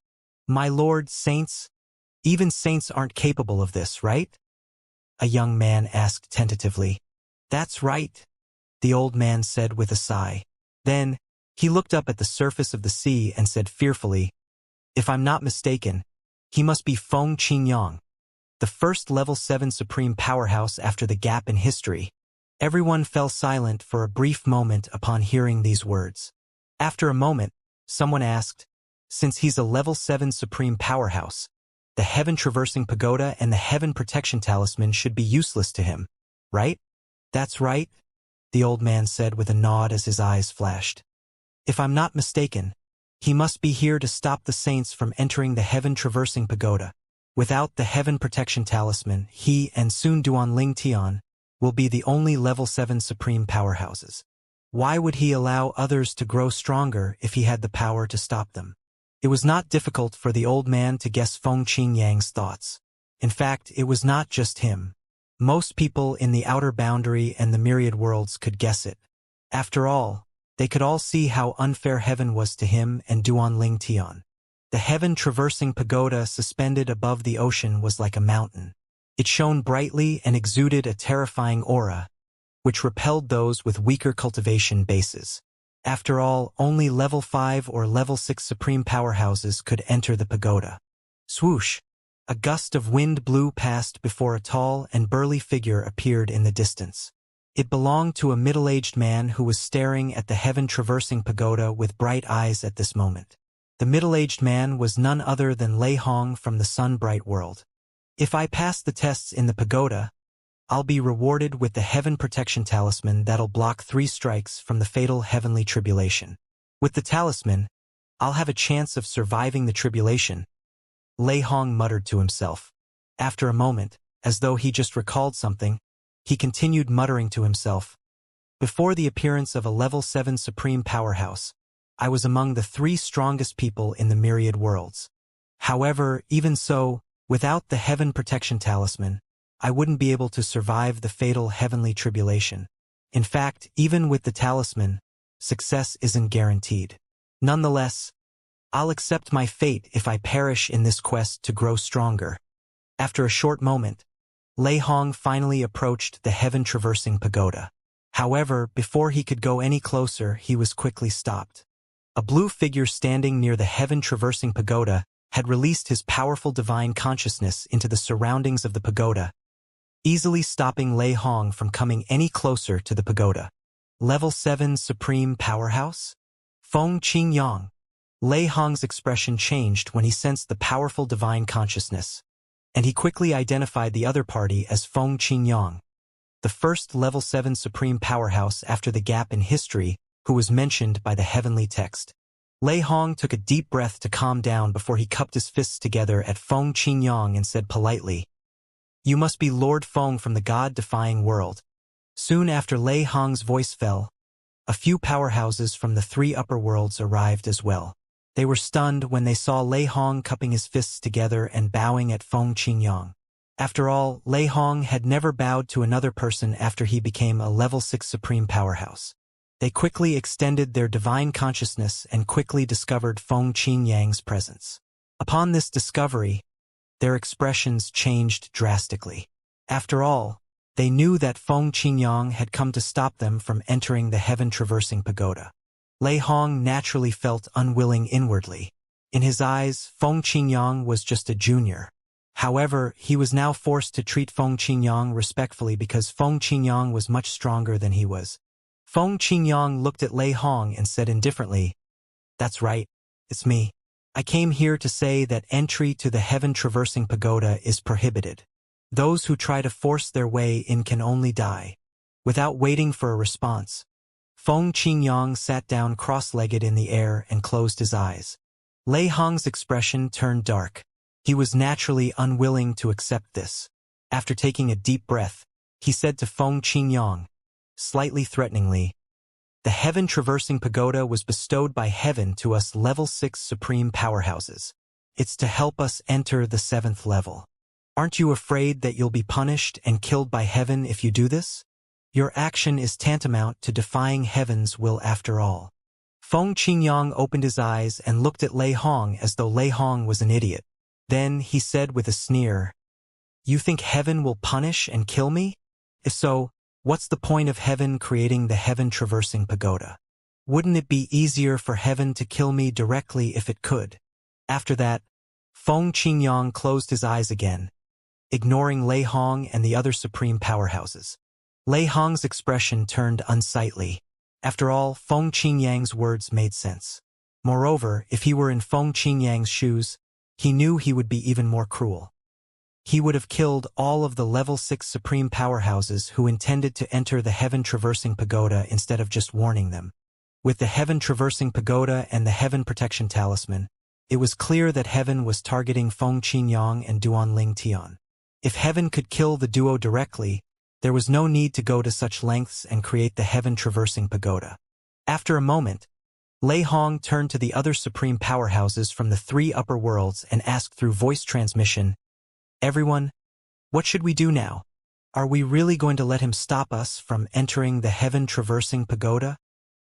"My lord, saints? Even saints aren't capable of this, right?" a young man asked tentatively. "That's right," the old man said with a sigh. Then, he looked up at the surface of the sea and said fearfully, "If I'm not mistaken, he must be Feng Qingyang, the first level 7 supreme powerhouse after the gap in history." Everyone fell silent for a brief moment upon hearing these words. After a moment, someone asked, "Since he's a level 7 supreme powerhouse, the heaven-traversing pagoda and the heaven protection talisman should be useless to him, right?" "That's right," the old man said with a nod as his eyes flashed. "If I'm not mistaken, he must be here to stop the saints from entering the heaven-traversing pagoda. Without the heaven protection talisman, he and soon Duan Ling Tian will be the only level 7 supreme powerhouses. Why would he allow others to grow stronger if he had the power to stop them?" It was not difficult for the old man to guess Feng Qingyang's thoughts. In fact, it was not just him. Most people in the outer boundary and the myriad worlds could guess it. After all, they could all see how unfair heaven was to him and Duan Ling Tian. The heaven-traversing pagoda suspended above the ocean was like a mountain. It shone brightly and exuded a terrifying aura, which repelled those with weaker cultivation bases. After all, only level 5 or level 6 supreme powerhouses could enter the pagoda. Swoosh! A gust of wind blew past before a tall and burly figure appeared in the distance. It belonged to a middle-aged man who was staring at the heaven-traversing pagoda with bright eyes at this moment. The middle-aged man was none other than Lei Hong from the Sun-Bright world. "If I pass the tests in the pagoda, I'll be rewarded with the heaven protection talisman that'll block 3 strikes from the fatal heavenly tribulation. With the talisman, I'll have a chance of surviving the tribulation," Lei Hong muttered to himself. After a moment, as though he just recalled something, he continued muttering to himself, "Before the appearance of a level 7 supreme powerhouse, I was among the 3 strongest people in the myriad worlds. However, even so, without the heaven protection talisman, I wouldn't be able to survive the fatal heavenly tribulation. In fact, even with the talisman, success isn't guaranteed. Nonetheless, I'll accept my fate if I perish in this quest to grow stronger." After a short moment, Lei Hong finally approached the heaven-traversing pagoda. However, before he could go any closer, he was quickly stopped. A blue figure standing near the heaven-traversing pagoda had released his powerful divine consciousness into the surroundings of the pagoda, easily stopping Lei Hong from coming any closer to the pagoda. Level 7 Supreme Powerhouse? Feng Qingyang. Lei Hong's expression changed when he sensed the powerful divine consciousness, and he quickly identified the other party as Feng Qingyang, the first level 7 supreme powerhouse after the gap in history who was mentioned by the heavenly text. Lei Hong took a deep breath to calm down before he cupped his fists together at Feng Qingyang and said politely, "You must be Lord Feng from the God-defying world." Soon after Lei Hong's voice fell, a few powerhouses from the 3 upper worlds arrived as well. They were stunned when they saw Lei Hong cupping his fists together and bowing at Feng Qingyang. After all, Lei Hong had never bowed to another person after he became a level 6 supreme powerhouse. They quickly extended their divine consciousness and quickly discovered Feng Qingyang's presence. Upon this discovery, their expressions changed drastically. After all, they knew that Feng Qingyang had come to stop them from entering the heaven-traversing pagoda. Lei Hong naturally felt unwilling inwardly. In his eyes, Feng Qingyang was just a junior. However, he was now forced to treat Feng Qingyang respectfully because Feng Qingyang was much stronger than he was. Feng Qingyang looked at Lei Hong and said indifferently, "That's right, it's me. I came here to say that entry to the heaven-traversing pagoda is prohibited. Those who try to force their way in can only die." Without waiting for a response, Feng Qingyang sat down cross-legged in the air and closed his eyes. Lei Hong's expression turned dark. He was naturally unwilling to accept this. After taking a deep breath, he said to Feng Qingyang, slightly threateningly, "The heaven-traversing pagoda was bestowed by heaven to us level 6 supreme powerhouses. It's to help us enter the 7th level. Aren't you afraid that you'll be punished and killed by heaven if you do this? Your action is tantamount to defying heaven's will after all." Feng Qingyang opened his eyes and looked at Lei Hong as though Lei Hong was an idiot. Then he said with a sneer, "You think heaven will punish and kill me? If so, what's the point of heaven creating the heaven-traversing pagoda? Wouldn't it be easier for heaven to kill me directly if it could?" After that, Feng Qingyang closed his eyes again, ignoring Lei Hong and the other supreme powerhouses. Lei Hong's expression turned unsightly. After all, Feng Qingyang's words made sense. Moreover, if he were in Feng Qingyang's shoes, he knew he would be even more cruel. He would have killed all of the level 6 supreme powerhouses who intended to enter the heaven-traversing pagoda instead of just warning them. With the heaven-traversing pagoda and the heaven protection talisman, it was clear that heaven was targeting Feng Qingyang and Duanling Tian. If heaven could kill the duo directly, there was no need to go to such lengths and create the heaven-traversing pagoda. After a moment, Lei Hong turned to the other supreme powerhouses from the 3 upper worlds and asked through voice transmission, "Everyone, what should we do now? Are we really going to let him stop us from entering the heaven-traversing pagoda?"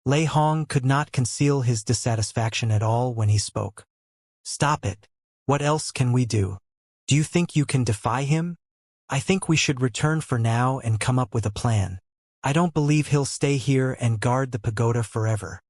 Lei Hong could not conceal his dissatisfaction at all when he spoke. "Stop it. What else can we do? Do you think you can defy him? I think we should return for now and come up with a plan. I don't believe he'll stay here and guard the pagoda forever."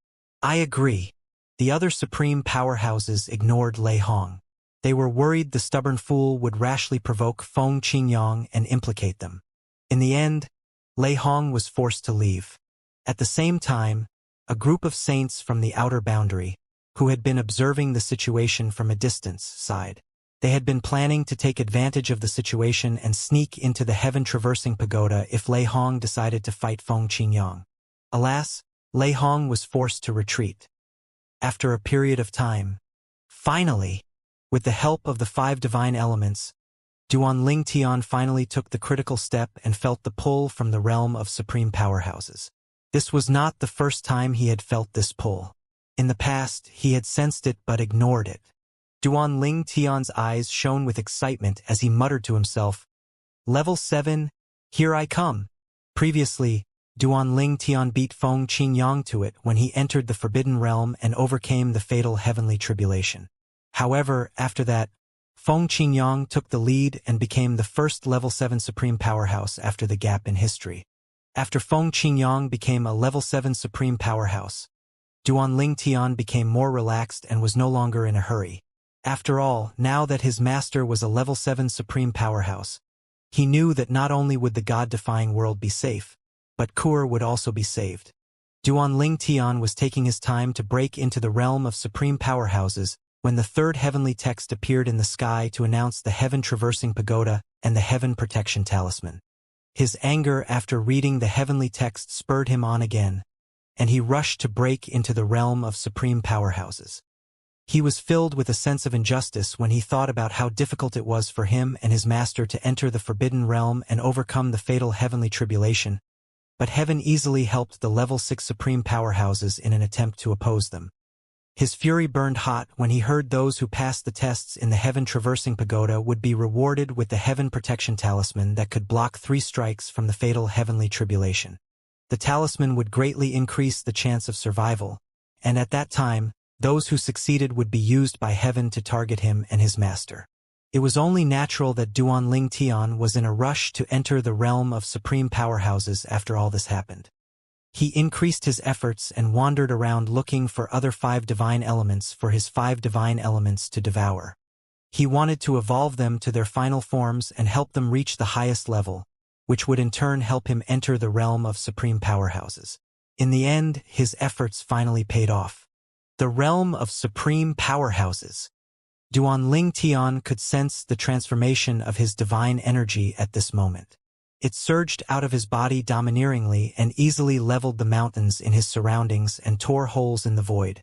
"I agree." The other supreme powerhouses ignored Lei Hong. They were worried the stubborn fool would rashly provoke Feng Qingyang and implicate them. In the end, Lei Hong was forced to leave. At the same time, a group of saints from the outer boundary, who had been observing the situation from a distance, sighed. They had been planning to take advantage of the situation and sneak into the heaven-traversing pagoda if Lei Hong decided to fight Feng Qingyang. Alas, Lei Hong was forced to retreat. After a period of time, finally, with the help of the 5 divine elements, Duanling Tian finally took the critical step and felt the pull from the realm of supreme powerhouses. This was not the first time he had felt this pull. In the past, he had sensed it but ignored it. Duanling Tian's eyes shone with excitement as he muttered to himself, "Level 7, here I come." Previously, Duanling Tian beat Feng Qingyang to it when he entered the Forbidden Realm and overcame the fatal heavenly tribulation. However, after that, Feng Qingyang took the lead and became the first level 7 supreme powerhouse after the gap in history. After Feng Qingyang became a level 7 supreme powerhouse, Duanling Tian became more relaxed and was no longer in a hurry. After all, now that his master was a level 7 supreme powerhouse, he knew that not only would the god-defying world be safe, but Kur would also be saved. Duanling Tian was taking his time to break into the realm of supreme powerhouses when the 3rd heavenly text appeared in the sky to announce the heaven-traversing pagoda and the heaven protection talisman. His anger after reading the heavenly text spurred him on again, and he rushed to break into the realm of supreme powerhouses. He was filled with a sense of injustice when he thought about how difficult it was for him and his master to enter the Forbidden Realm and overcome the fatal heavenly tribulation, but heaven easily helped the level 6 supreme powerhouses in an attempt to oppose them. His fury burned hot when he heard those who passed the tests in the heaven-traversing pagoda would be rewarded with the heaven protection talisman that could block 3 strikes from the fatal heavenly tribulation. The talisman would greatly increase the chance of survival, and at that time, those who succeeded would be used by heaven to target him and his master. It was only natural that Duanling Tian was in a rush to enter the realm of supreme powerhouses after all this happened. He increased his efforts and wandered around looking for other 5 divine elements for his 5 divine elements to devour. He wanted to evolve them to their final forms and help them reach the highest level, which would in turn help him enter the realm of supreme powerhouses. In the end, his efforts finally paid off. The realm of supreme powerhouses. Duanling Tian could sense the transformation of his divine energy at this moment. It surged out of his body domineeringly and easily leveled the mountains in his surroundings and tore holes in the void.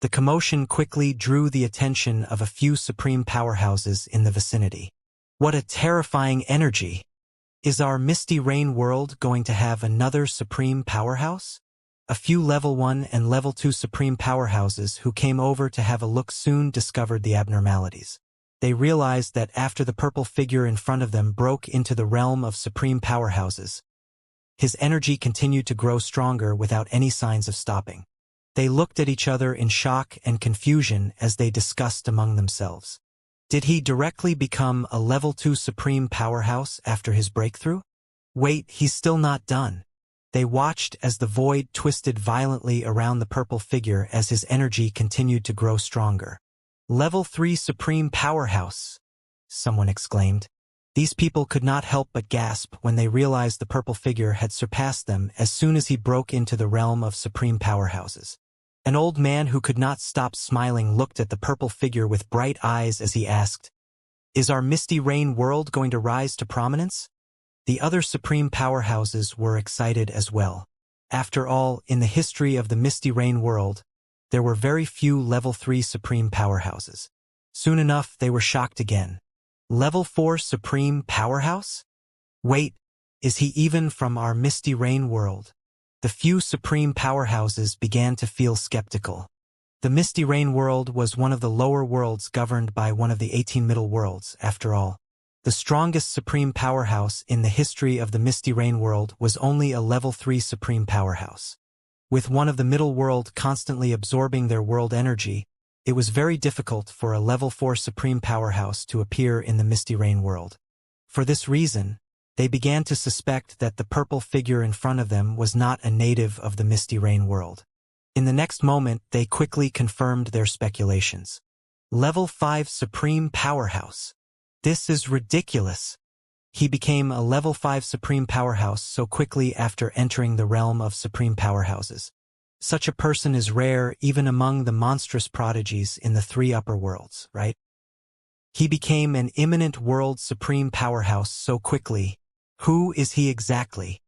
The commotion quickly drew the attention of a few supreme powerhouses in the vicinity. What a terrifying energy! Is our Misty Rain world going to have another supreme powerhouse? A few level 1 and level 2 supreme powerhouses who came over to have a look soon discovered the abnormalities. They realized that after the purple figure in front of them broke into the realm of supreme powerhouses, his energy continued to grow stronger without any signs of stopping. They looked at each other in shock and confusion as they discussed among themselves. Did he directly become a level 2 supreme powerhouse after his breakthrough? Wait, he's still not done. They watched as the void twisted violently around the purple figure as his energy continued to grow stronger. Level 3 supreme powerhouse, someone exclaimed. These people could not help but gasp when they realized the purple figure had surpassed them as soon as he broke into the realm of supreme powerhouses. An old man who could not stop smiling looked at the purple figure with bright eyes as he asked, "Is our Misty Rain world going to rise to prominence?" The other supreme powerhouses were excited as well. After all, in the history of the Misty Rain world, there were very few level 3 supreme powerhouses. Soon enough, they were shocked again. Level 4 supreme powerhouse? Wait, is he even from our Misty Rain world? The few supreme powerhouses began to feel skeptical. The Misty Rain world was one of the lower worlds governed by one of the 18 middle worlds, after all. The strongest supreme powerhouse in the history of the Misty Rain world was only a level 3 supreme powerhouse. With one of the middle world constantly absorbing their world energy, it was very difficult for a level 4 supreme powerhouse to appear in the Misty Rain world. For this reason, they began to suspect that the purple figure in front of them was not a native of the Misty Rain world. In the next moment, they quickly confirmed their speculations. Level 5 supreme powerhouse. This is ridiculous. He became a level 5 supreme powerhouse so quickly after entering the realm of supreme powerhouses. Such a person is rare even among the monstrous prodigies in the 3 upper worlds, right? He became an imminent world supreme powerhouse so quickly. Who is he exactly?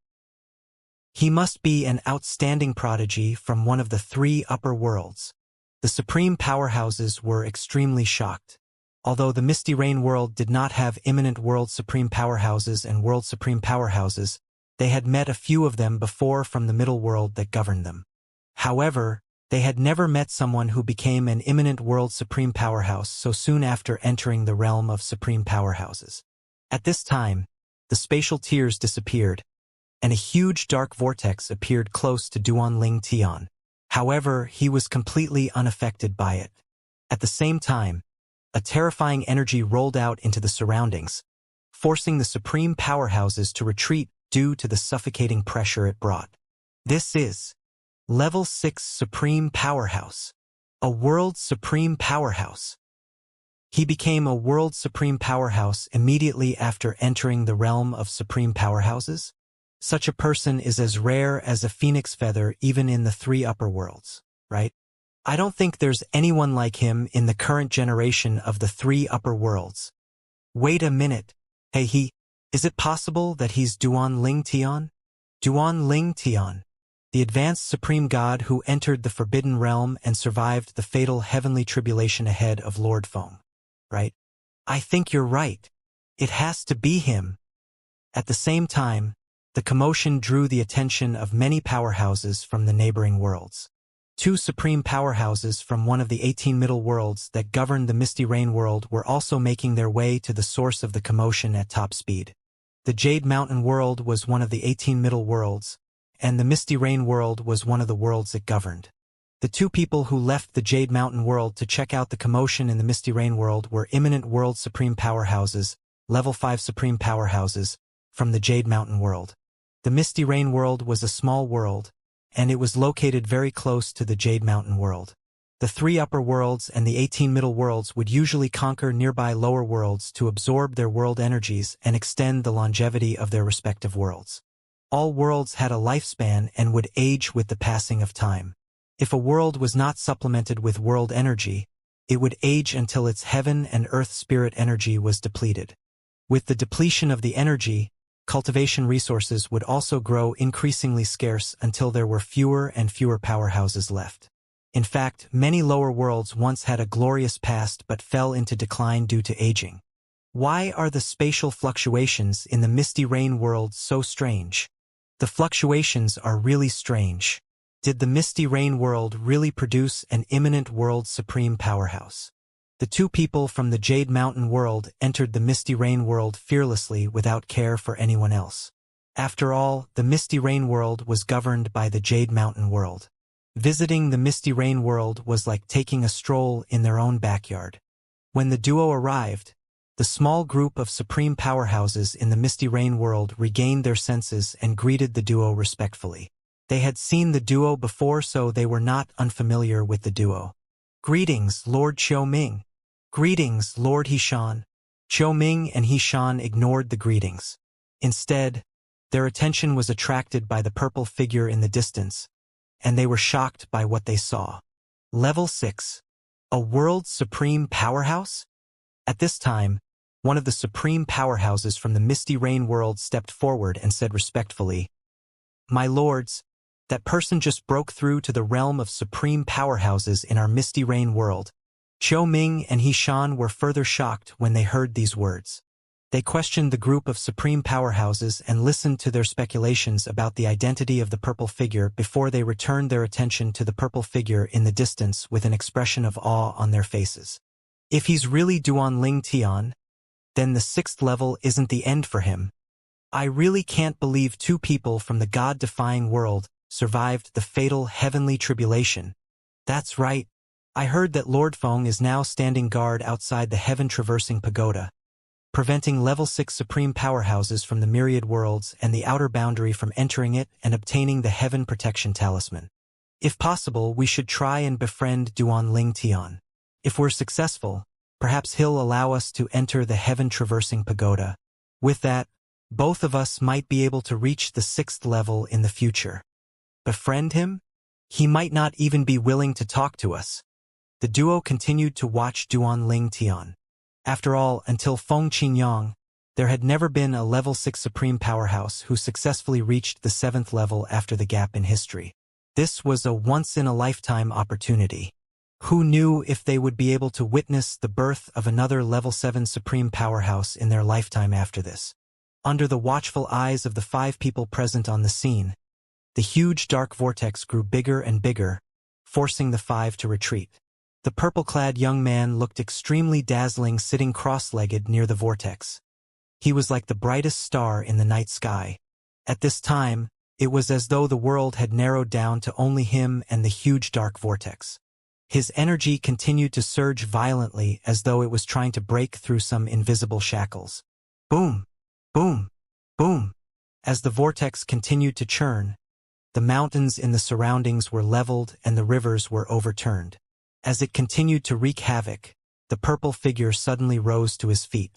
He must be an outstanding prodigy from one of the 3 upper worlds. The supreme powerhouses were extremely shocked. Although the Misty Rain world did not have imminent world supreme powerhouses and world supreme powerhouses, they had met a few of them before from the middle world that governed them. However, they had never met someone who became an imminent world supreme powerhouse so soon after entering the realm of supreme powerhouses. At this time, the spatial tiers disappeared, and a huge dark vortex appeared close to Duanling Tian. However, he was completely unaffected by it. At the same time, a terrifying energy rolled out into the surroundings, forcing the supreme powerhouses to retreat due to the suffocating pressure it brought. This is Level 6 Supreme Powerhouse. A World Supreme Powerhouse. He became a World Supreme Powerhouse immediately after entering the realm of Supreme Powerhouses. Such a person is as rare as a phoenix feather even in the 3 upper worlds, right? I don't think there's anyone like him in the current generation of the 3 upper worlds. Wait a minute. Hey, is it possible that he's Duanling Tian? Duanling Tian, the advanced supreme god who entered the Forbidden Realm and survived the fatal heavenly tribulation ahead of Lord Foam, right? I think you're right. It has to be him. At the same time, the commotion drew the attention of many powerhouses from the neighboring worlds. 2 supreme powerhouses from one of the 18 middle worlds that governed the Misty Rain world were also making their way to the source of the commotion at top speed. The Jade Mountain world was one of the 18 middle worlds, and the Misty Rain world was one of the worlds it governed. The 2 people who left the Jade Mountain world to check out the commotion in the Misty Rain world were imminent world supreme powerhouses, level 5 supreme powerhouses, from the Jade Mountain world. The Misty Rain world was a small world, and it was located very close to the Jade Mountain world. The 3 upper worlds and the 18 middle worlds would usually conquer nearby lower worlds to absorb their world energies and extend the longevity of their respective worlds. All worlds had a lifespan and would age with the passing of time. If a world was not supplemented with world energy, it would age until its heaven and earth spirit energy was depleted. With the depletion of the energy, cultivation resources would also grow increasingly scarce until there were fewer and fewer powerhouses left. In fact, many lower worlds once had a glorious past but fell into decline due to aging. Why are the spatial fluctuations in the Misty Rain world so strange? The fluctuations are really strange. Did the Misty Rain world really produce an imminent world supreme powerhouse? The two people from the Jade Mountain world entered the Misty Rain world fearlessly without care for anyone else. After all, the Misty Rain world was governed by the Jade Mountain world. Visiting the Misty Rain world was like taking a stroll in their own backyard. When the duo arrived, the small group of supreme powerhouses in the Misty Rain world regained their senses and greeted the duo respectfully. They had seen the duo before, so they were not unfamiliar with the duo. "Greetings, Lord Xiaoming." "Greetings, Lord Hishan." Xiaoming and Hishan ignored the greetings. Instead, their attention was attracted by the purple figure in the distance, and they were shocked by what they saw. Level 6. A world supreme powerhouse? At this time, one of the supreme powerhouses from the Misty Rain world stepped forward and said respectfully, "My lords, that person just broke through to the realm of supreme powerhouses in our Misty Rain world." Xiaoming and Hishan were further shocked when they heard these words. They questioned the group of supreme powerhouses and listened to their speculations about the identity of the purple figure before they returned their attention to the purple figure in the distance with an expression of awe on their faces. If he's really Duanling Tian, then the 6th level isn't the end for him. I really can't believe two people from the God-defying world survived the fatal heavenly tribulation. That's right. I heard that Lord Feng is now standing guard outside the heaven-traversing pagoda, preventing level 6 supreme powerhouses from the myriad worlds and the outer boundary from entering it and obtaining the heaven protection talisman. If possible, we should try and befriend Duanling Tian. If we're successful, perhaps he'll allow us to enter the heaven-traversing pagoda. With that, both of us might be able to reach the 6th level in the future. Befriend him? He might not even be willing to talk to us. The duo continued to watch Duanling Tian. After all, until Feng Qingyang, there had never been a level 6 supreme powerhouse who successfully reached the 7th level after the gap in history. This was a once-in-a-lifetime opportunity. Who knew if they would be able to witness the birth of another level 7 supreme powerhouse in their lifetime after this? Under the watchful eyes of the 5 people present on the scene, the huge dark vortex grew bigger and bigger, forcing the 5 to retreat. The purple-clad young man looked extremely dazzling sitting cross-legged near the vortex. He was like the brightest star in the night sky. At this time, it was as though the world had narrowed down to only him and the huge dark vortex. His energy continued to surge violently as though it was trying to break through some invisible shackles. Boom! Boom! Boom! As the vortex continued to churn, the mountains in the surroundings were leveled and the rivers were overturned. As it continued to wreak havoc, the purple figure suddenly rose to his feet.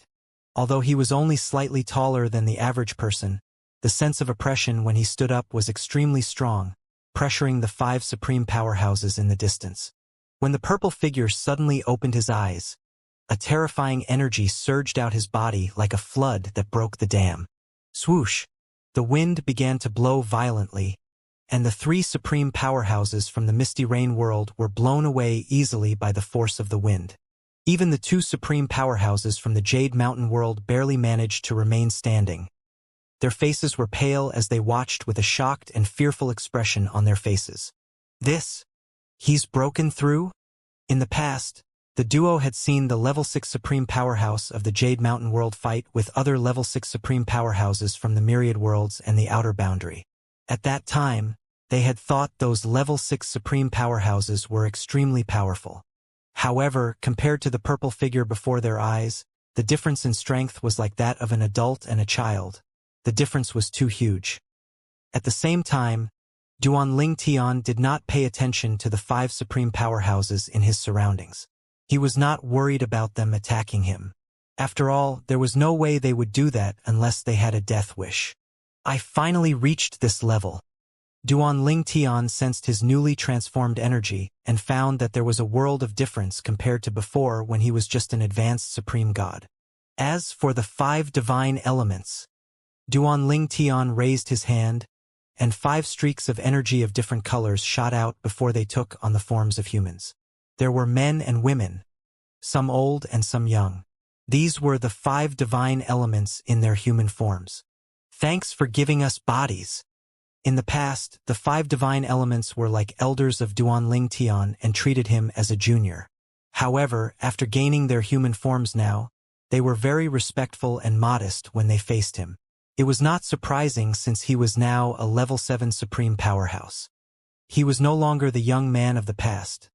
Although he was only slightly taller than the average person, the sense of oppression when he stood up was extremely strong, pressuring the 5 supreme powerhouses in the distance. When the purple figure suddenly opened his eyes, a terrifying energy surged out his body like a flood that broke the dam. Swoosh! The wind began to blow violently, and the 3 supreme powerhouses from the Misty Rain world were blown away easily by the force of the wind. Even the 2 supreme powerhouses from the Jade Mountain world barely managed to remain standing. Their faces were pale as they watched with a shocked and fearful expression on their faces. He's broken through? In the past, the duo had seen the level 6 supreme powerhouse of the Jade Mountain world fight with other level 6 supreme powerhouses from the myriad worlds and the outer boundary. At that time, they had thought those level 6 supreme powerhouses were extremely powerful. However, compared to the purple figure before their eyes, the difference in strength was like that of an adult and a child. The difference was too huge. At the same time, Duanling Tian did not pay attention to the 5 supreme powerhouses in his surroundings. He was not worried about them attacking him. After all, there was no way they would do that unless they had a death wish. I finally reached this level. Duanling Tian sensed his newly transformed energy and found that there was a world of difference compared to before when he was just an advanced supreme god. As for the 5 divine elements, Duanling Tian raised his hand, and 5 streaks of energy of different colors shot out before they took on the forms of humans. There were men and women, some old and some young. These were the 5 divine elements in their human forms. Thanks for giving us bodies. In the past, the 5 divine elements were like elders of Duanling Tian and treated him as a junior. However, after gaining their human forms now, they were very respectful and modest when they faced him. It was not surprising since he was now a level 7 supreme powerhouse. He was no longer the young man of the past.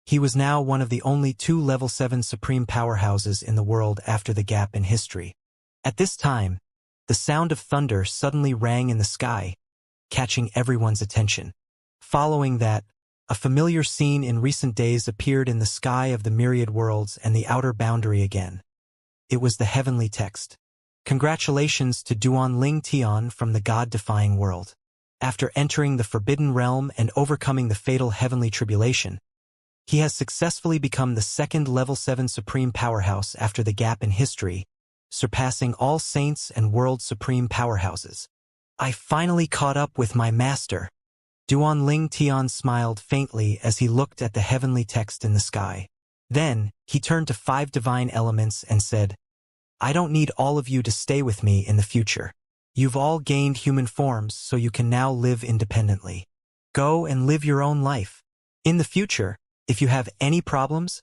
He was now one of the only 2 level 7 supreme powerhouses in the world after the gap in history. At this time, the sound of thunder suddenly rang in the sky, catching everyone's attention. Following that, a familiar scene in recent days appeared in the sky of the myriad worlds and the outer boundary again. It was the heavenly text. Congratulations to Duanling Tian from the God-defying world. After entering the Forbidden Realm and overcoming the fatal heavenly tribulation, he has successfully become the 2nd level 7 supreme powerhouse after the gap in history, surpassing all saints and world supreme powerhouses. I finally caught up with my master. Duanling Tian smiled faintly as he looked at the heavenly text in the sky. Then, he turned to 5 divine elements and said, I don't need all of you to stay with me in the future. You've all gained human forms, so you can now live independently. Go and live your own life. In the future, if you have any problems,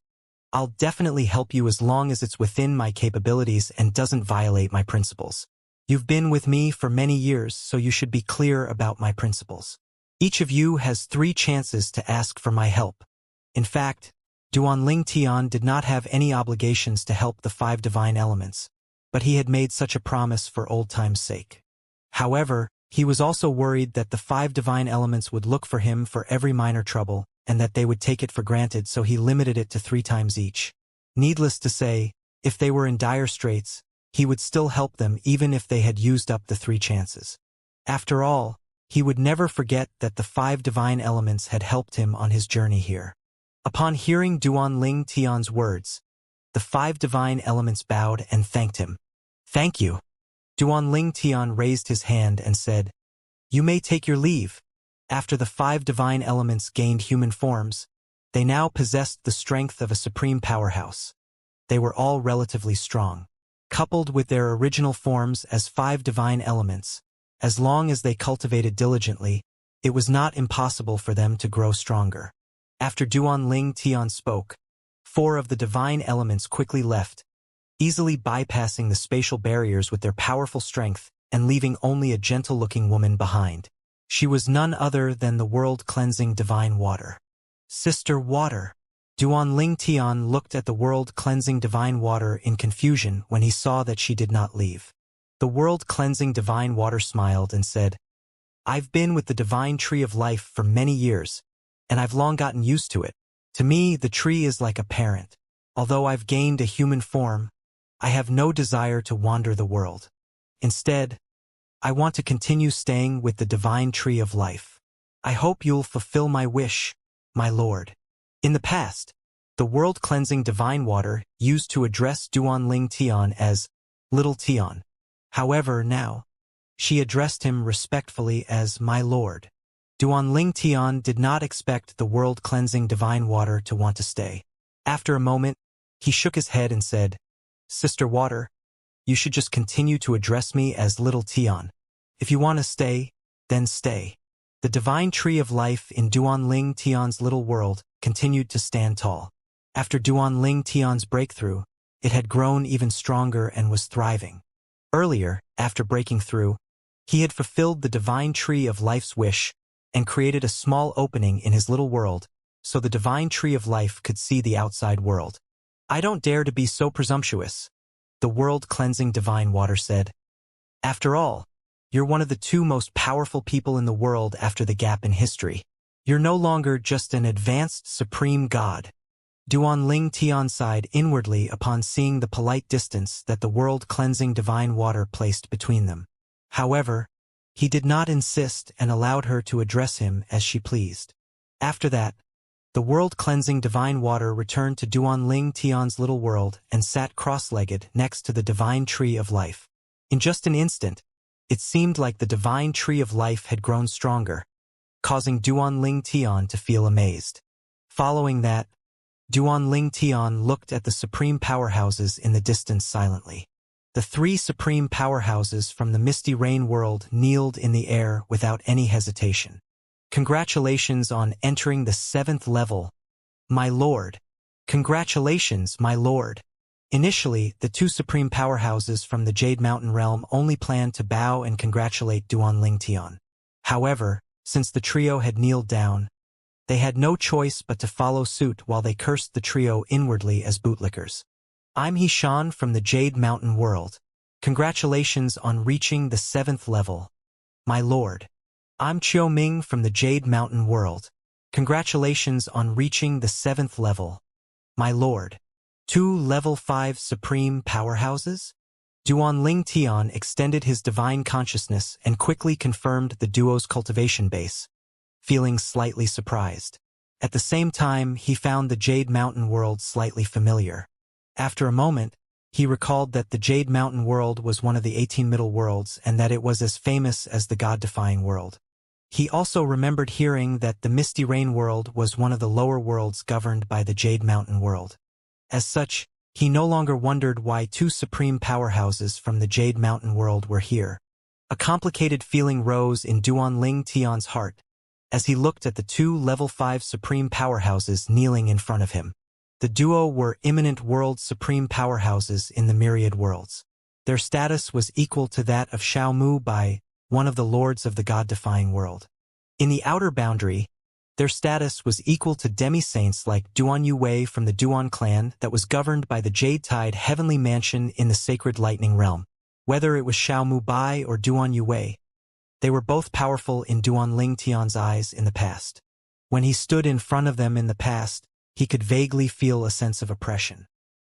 I'll definitely help you as long as it's within my capabilities and doesn't violate my principles. You've been with me for many years, so you should be clear about my principles. Each of you has 3 chances to ask for my help. In fact, Duanling Tian did not have any obligations to help the 5 divine elements, but he had made such a promise for old time's sake. However, he was also worried that the 5 divine elements would look for him for every minor trouble, and that they would take it for granted, so he limited it to 3 times each. Needless to say, if they were in dire straits, he would still help them even if they had used up the 3 chances. After all, he would never forget that the 5 divine elements had helped him on his journey here. Upon hearing Duanling Tian's words, the 5 divine elements bowed and thanked him. Thank you. Duanling Tian raised his hand and said, You may take your leave. After the 5 divine elements gained human forms, they now possessed the strength of a supreme powerhouse. They were all relatively strong. Coupled with their original forms as 5 divine elements, as long as they cultivated diligently, it was not impossible for them to grow stronger. After Duanling Tian spoke, 4 of the divine elements quickly left, easily bypassing the spatial barriers with their powerful strength and leaving only a gentle-looking woman behind. She was none other than the world-cleansing divine water. Sister Water. Duanling Tian looked at the world-cleansing divine water in confusion when he saw that she did not leave. The world-cleansing divine water smiled and said, I've been with the divine tree of life for many years, and I've long gotten used to it. To me, the tree is like a parent. Although I've gained a human form, I have no desire to wander the world. Instead, I want to continue staying with the divine tree of life. I hope you'll fulfill my wish, my lord. In the past, the world-cleansing divine water used to address Duanling Tian as Little Tian. However, now, she addressed him respectfully as my lord. Duanling Tian did not expect the world-cleansing divine water to want to stay. After a moment, he shook his head and said, Sister Water, you should just continue to address me as Little Tian. If you want to stay, then stay. The divine tree of life in Duanling Tian's little world continued to stand tall. After Duanling Tian's breakthrough, it had grown even stronger and was thriving. Earlier, after breaking through, he had fulfilled the divine tree of life's wish and created a small opening in his little world so the divine tree of life could see the outside world. I don't dare to be so presumptuous, the world-cleansing divine water said. After all, you're one of the 2 most powerful people in the world after the gap in history. You're no longer just an advanced supreme god. Duanling Tian sighed inwardly upon seeing the polite distance that the world-cleansing divine water placed between them. However, he did not insist and allowed her to address him as she pleased. After that, the world-cleansing divine water returned to Duanling Tian's little world and sat cross-legged next to the divine tree of life. In just an instant, It seemed like the divine tree of life had grown stronger, causing Duan Tian to feel amazed. Following that, Duan Tian looked at the supreme powerhouses in the distance silently. The three supreme powerhouses from the Misty Rain world kneeled in the air without any hesitation. Congratulations on entering the 7th level, my lord. Congratulations, my lord. Initially, the two supreme powerhouses from the Jade Mountain realm only planned to bow and congratulate Duan Tian. However, since the trio had kneeled down, they had no choice but to follow suit while they cursed the trio inwardly as bootlickers. I'm Shan from the Jade Mountain world. Congratulations on reaching the 7th level, my lord. I'm Qiu Ming from the Jade Mountain world. Congratulations on reaching the 7th level, my lord. 2 level 5 supreme powerhouses? Duan Tian extended his divine consciousness and quickly confirmed the duo's cultivation base, feeling slightly surprised. At the same time, he found the Jade Mountain world slightly familiar. After a moment, he recalled that the Jade Mountain world was one of the 18 middle worlds and that it was as famous as the God-defying world. He also remembered hearing that the Misty Rain world was one of the lower worlds governed by the Jade Mountain world. As such, he no longer wondered why 2 supreme powerhouses from the Jade Mountain world were here. A complicated feeling rose in Duan Tian's heart as he looked at the 2 level 5 supreme powerhouses kneeling in front of him. The duo were imminent world supreme powerhouses in the myriad worlds. Their status was equal to that of Xiao Mu Bai, one of the lords of the God-defying world. In the outer boundary, their status was equal to demi-saints like Duan Yue from the Duan clan that was governed by the Jade Tide Heavenly Mansion in the Sacred Lightning Realm. Whether it was Xiao Mu Bai or Duan Yue, they were both powerful in Duan Tian's eyes in the past. When he stood in front of them in the past, he could vaguely feel a sense of oppression.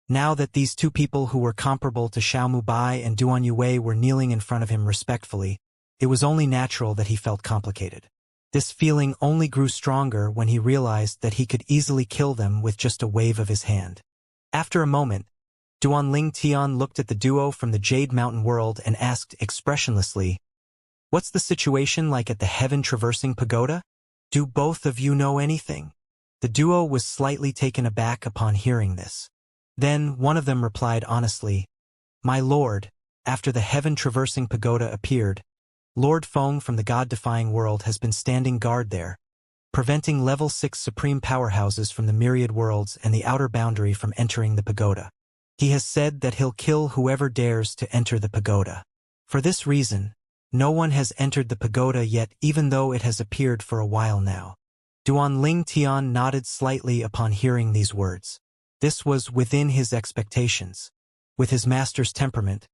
Now that these 2 people who were comparable to Xiao Mu Bai and Duan Yue were kneeling in front of him respectfully, it was only natural that he felt complicated. This feeling only grew stronger when he realized that he could easily kill them with just a wave of his hand. After a moment, Duan Tian looked at the duo from the Jade Mountain world and asked expressionlessly, "What's the situation like at the heaven-traversing pagoda? Do both of you know anything?" The duo was slightly taken aback upon hearing this. Then one of them replied honestly, "My lord, after the heaven-traversing pagoda appeared, Lord Feng from the God-defying world has been standing guard there, preventing level 6 supreme powerhouses from the myriad worlds and the outer boundary from entering the pagoda. He has said that he'll kill whoever dares to enter the pagoda. For this reason, no one has entered the pagoda yet, even though it has appeared for a while now." Duan Tian nodded slightly upon hearing these words. This was within his expectations. With his master's temperament,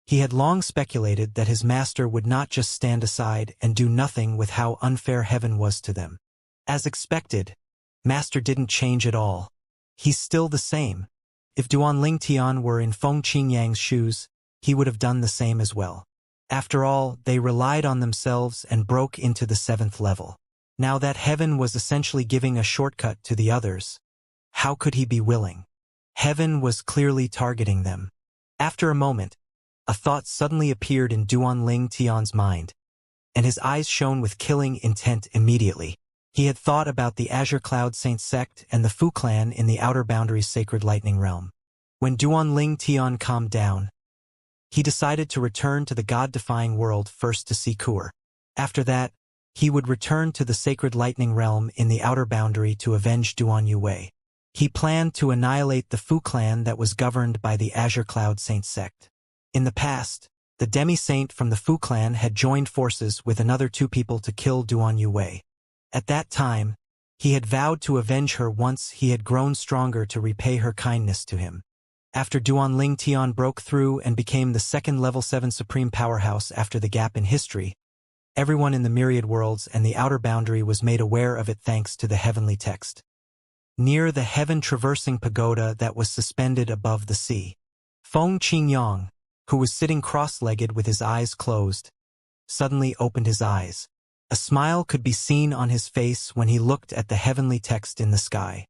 he had long speculated that his master would not just stand aside and do nothing with how unfair heaven was to them. As expected, master didn't change at all. He's still the same. If Duan Tian were in Feng Qingyang's shoes, he would have done the same as well. After all, they relied on themselves and broke into the 7th level. Now that heaven was essentially giving a shortcut to the others, how could he be willing? Heaven was clearly targeting them. After a moment, a thought suddenly appeared in Duan Tian's mind, and his eyes shone with killing intent immediately. He had thought about the Azure Cloud Saint sect and the Fu clan in the Outer Boundaries Sacred Lightning Realm. When Duan Tian calmed down, he decided to return to the God-defying world first to see Kur. After that, he would return to the Sacred Lightning Realm in the Outer Boundary to avenge Duan Yue. He planned to annihilate the Fu clan that was governed by the Azure Cloud Saint sect. In the past, the demi-saint from the Fu clan had joined forces with another 2 people to kill Duan Yue. At that time, he had vowed to avenge her once he had grown stronger to repay her kindness to him. After Duan Tian broke through and became the 2nd level 7 supreme powerhouse after the gap in history, everyone in the myriad worlds and the outer boundary was made aware of it thanks to the heavenly text. Near the heaven-traversing pagoda that was suspended above the sea, Feng Qingyang, who was sitting cross-legged with his eyes closed, suddenly opened his eyes. A smile could be seen on his face when he looked at the heavenly text in the sky.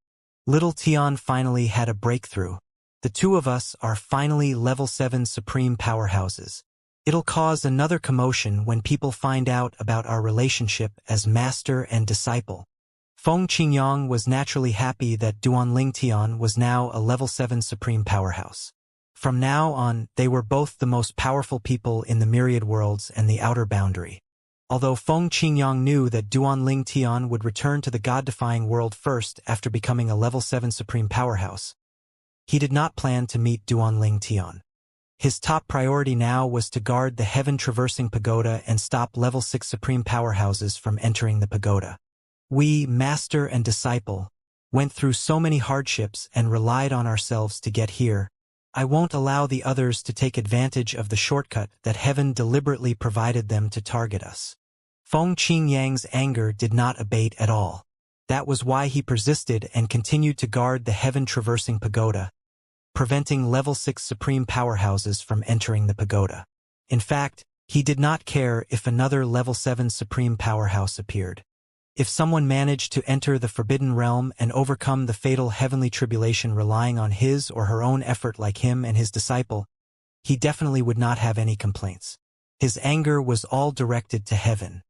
Little Tian finally had a breakthrough. The 2 of us are finally level 7 supreme powerhouses. It'll cause another commotion when people find out about our relationship as master and disciple. Feng Qingyang was naturally happy that Duanling Tian was now a level 7 supreme powerhouse. From now on, they were both the most powerful people in the myriad worlds and the outer boundary. Although Feng Qingyang knew that Duanling Tian would return to the god-defying world first after becoming a level 7 supreme powerhouse, he did not plan to meet Duanling Tian. His top priority now was to guard the heaven-traversing pagoda and stop level 6 supreme powerhouses from entering the pagoda. We, master and disciple, went through so many hardships and relied on ourselves to get here. I won't allow the others to take advantage of the shortcut that heaven deliberately provided them to target us. Feng Qingyang's anger did not abate at all. That was why he persisted and continued to guard the heaven-traversing pagoda, preventing level 6 supreme powerhouses from entering the pagoda. In fact, he did not care if another level 7 supreme powerhouse appeared. If someone managed to enter the Forbidden Realm and overcome the fatal heavenly tribulation relying on his or her own effort like him and his disciple, he definitely would not have any complaints. His anger was all directed to heaven.